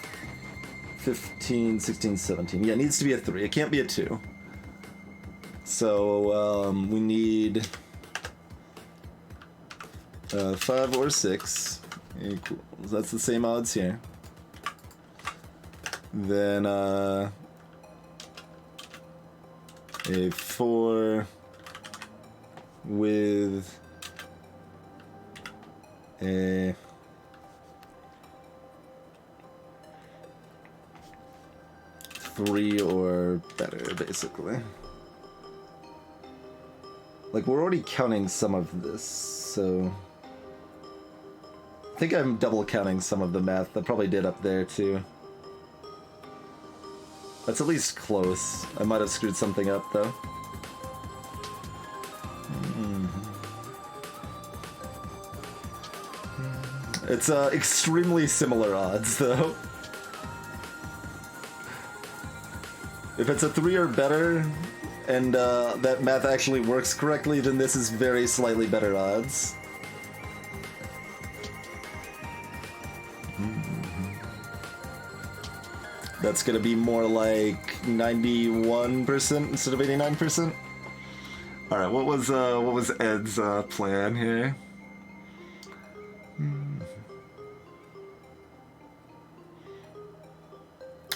15, 16, 17. Yeah, it needs to be a 3. It can't be a 2. So we need 5 or 6 equals. That's the same odds here. Then a 4 with a 3 or better, basically. Like, we're already counting some of this, so I think I'm double counting some of the math. I probably did up there, too. That's at least close. I might have screwed something up, though. It's extremely similar odds, though. If it's a 3 or better, and that math actually works correctly, then this is very slightly better odds. That's gonna be more like 91% instead of 89%. All right, what was Ed's plan here?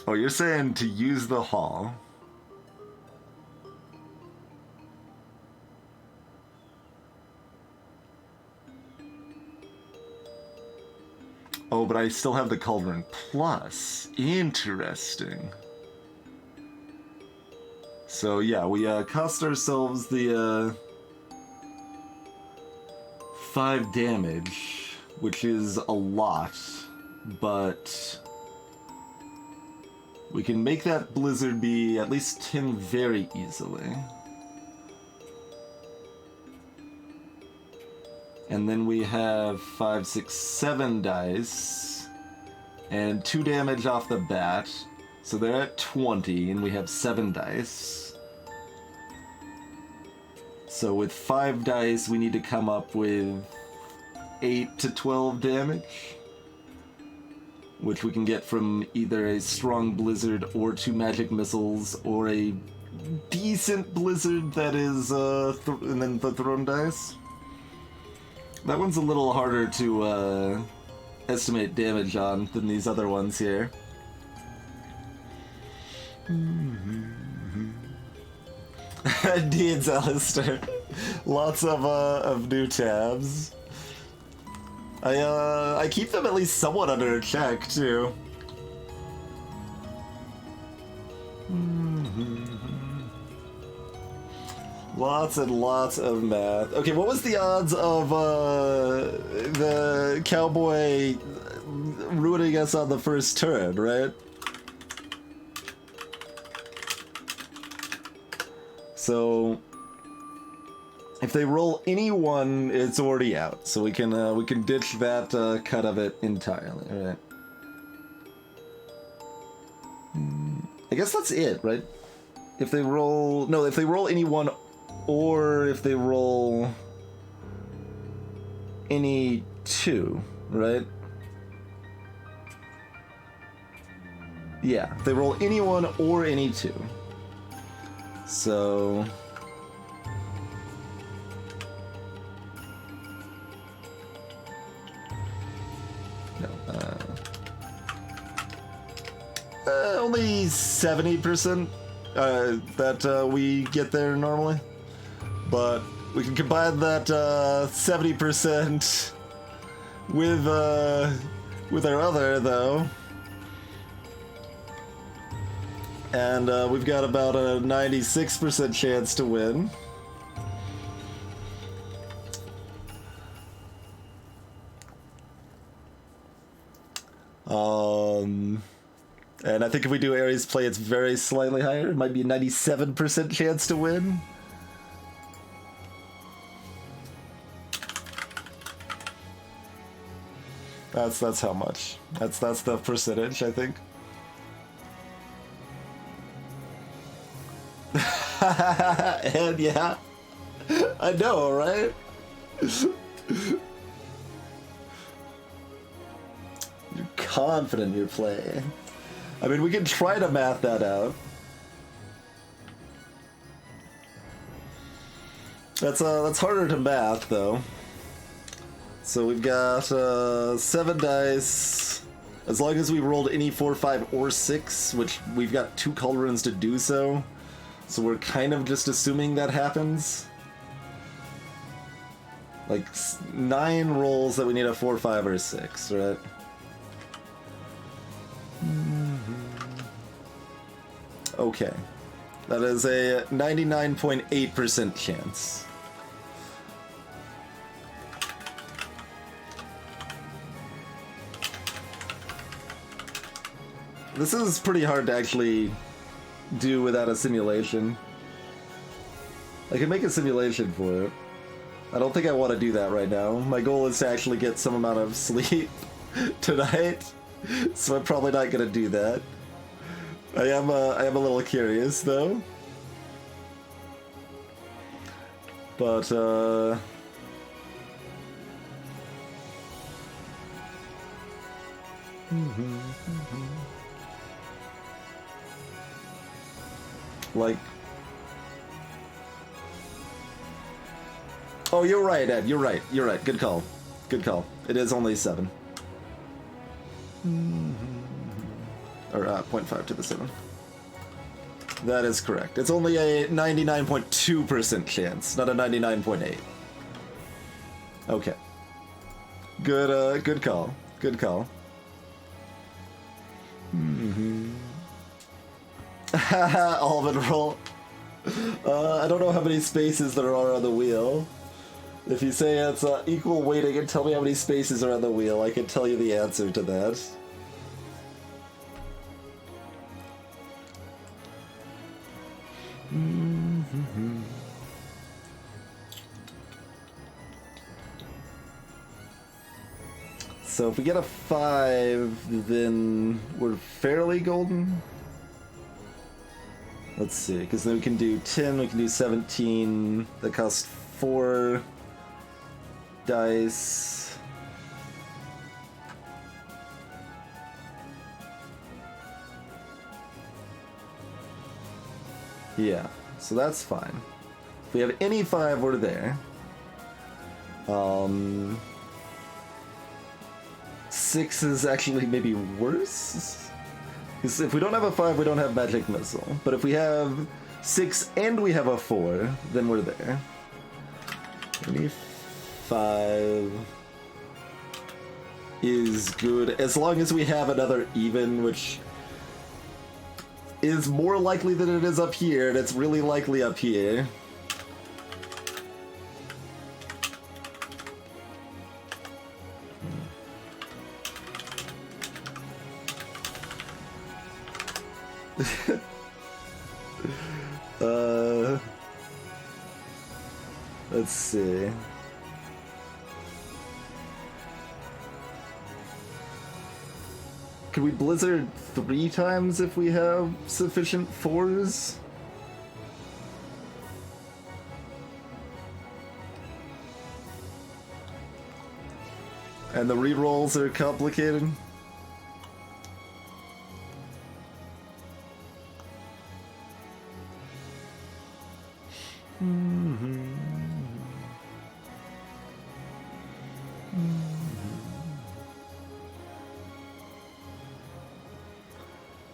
Oh, you're saying to use the hall. Oh, but I still have the Cauldron Plus. Interesting. So yeah, we cost ourselves the 5 damage, which is a lot, but we can make that blizzard be at least 10 very easily. And then we have 5, 6, 7 dice, and 2 damage off the bat, so they're at 20, and we have 7 dice. So with 5 dice, we need to come up with 8 to 12 damage, which we can get from either a strong blizzard or 2 magic missiles, or a decent blizzard that is, and then the thrown dice. That one's a little harder to estimate damage on than these other ones here. Deeds, Alistair. Lots of new tabs. I keep them at least somewhat under check too. Lots and lots of math. Okay, what was the odds of the cowboy ruining us on the first turn, right? So if they roll any 1, it's already out. So we can ditch that cut of it entirely, right? I guess that's it, right? If they roll any 1, or if they roll any 2, right? Yeah, if they roll any 1 or any 2. So no, only 70% that we get there normally. But we can combine that 70% with our other, though. And we've got about a 96% chance to win. And I think if we do Ares play, it's very slightly higher. It might be a 97% chance to win. That's how much. That's the percentage, I think. And yeah, I know, right? You're confident in your play. I mean, we can try to math that out. That's harder to math, though. So we've got 7 dice. As long as we rolled any 4, 5, or 6, which we've got 2 call runes to do so. So we're kind of just assuming that happens. Like 9 rolls that we need a 4, 5, or 6, right? Okay. That is a 99.8% chance. This is pretty hard to actually do without a simulation. I can make a simulation for it. I don't think I want to do that right now. My goal is to actually get some amount of sleep tonight, so I'm probably not gonna do that. I am a little curious though. But like, oh, you're right, Ed. You're right. You're right. Good call. Good call. It is only 7. Or 0.5 to the 7. That is correct. It's only a 99.2% chance, not a 99.8. Okay. Good, good call. Good call. Almond roll. I don't know how many spaces there are on the wheel. If you say it's equal weighting and tell me how many spaces are on the wheel, I can tell you the answer to that. So if we get a 5, then we're fairly golden. Let's see, because then we can do 10, we can do 17, that costs 4 dice. Yeah, so that's fine. If we have any 5, we're there. 6 is actually maybe worse. Because if we don't have a 5, we don't have magic missile. But if we have 6 and we have a 4, then we're there. Any 5 is good as long as we have another even, which is more likely than it is up here, and it's really likely up here. Let's see. Can we blizzard 3 times if we have sufficient 4s? And the rerolls are complicated?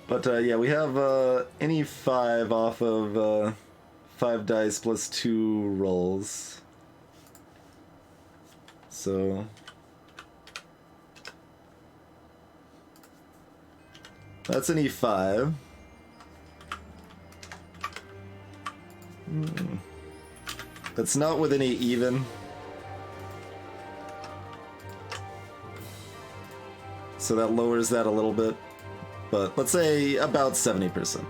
But yeah, we have any 5 off of 5 dice plus 2 rolls. So that's an E5. That's not with any even. So that lowers that a little bit. but let's say about 70%.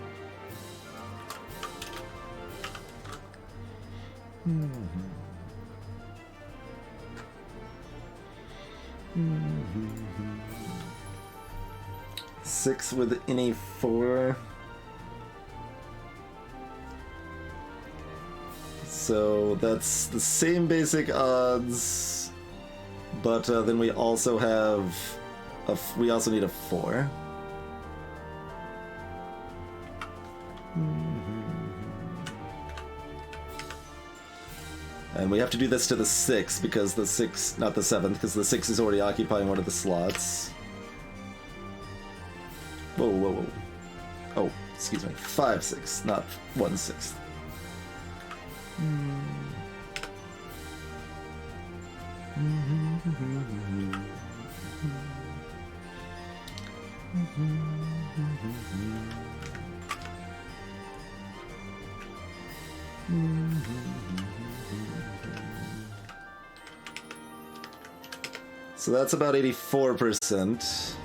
Six with any 4. So that's the same basic odds, but then we also have we also need a 4. And we have to do this to the 6 because the 6, not the 7th, because the 6 is already occupying one of the slots. Whoa, whoa, whoa. Oh, excuse me. 5/6, not 1/6. So that's about 84%.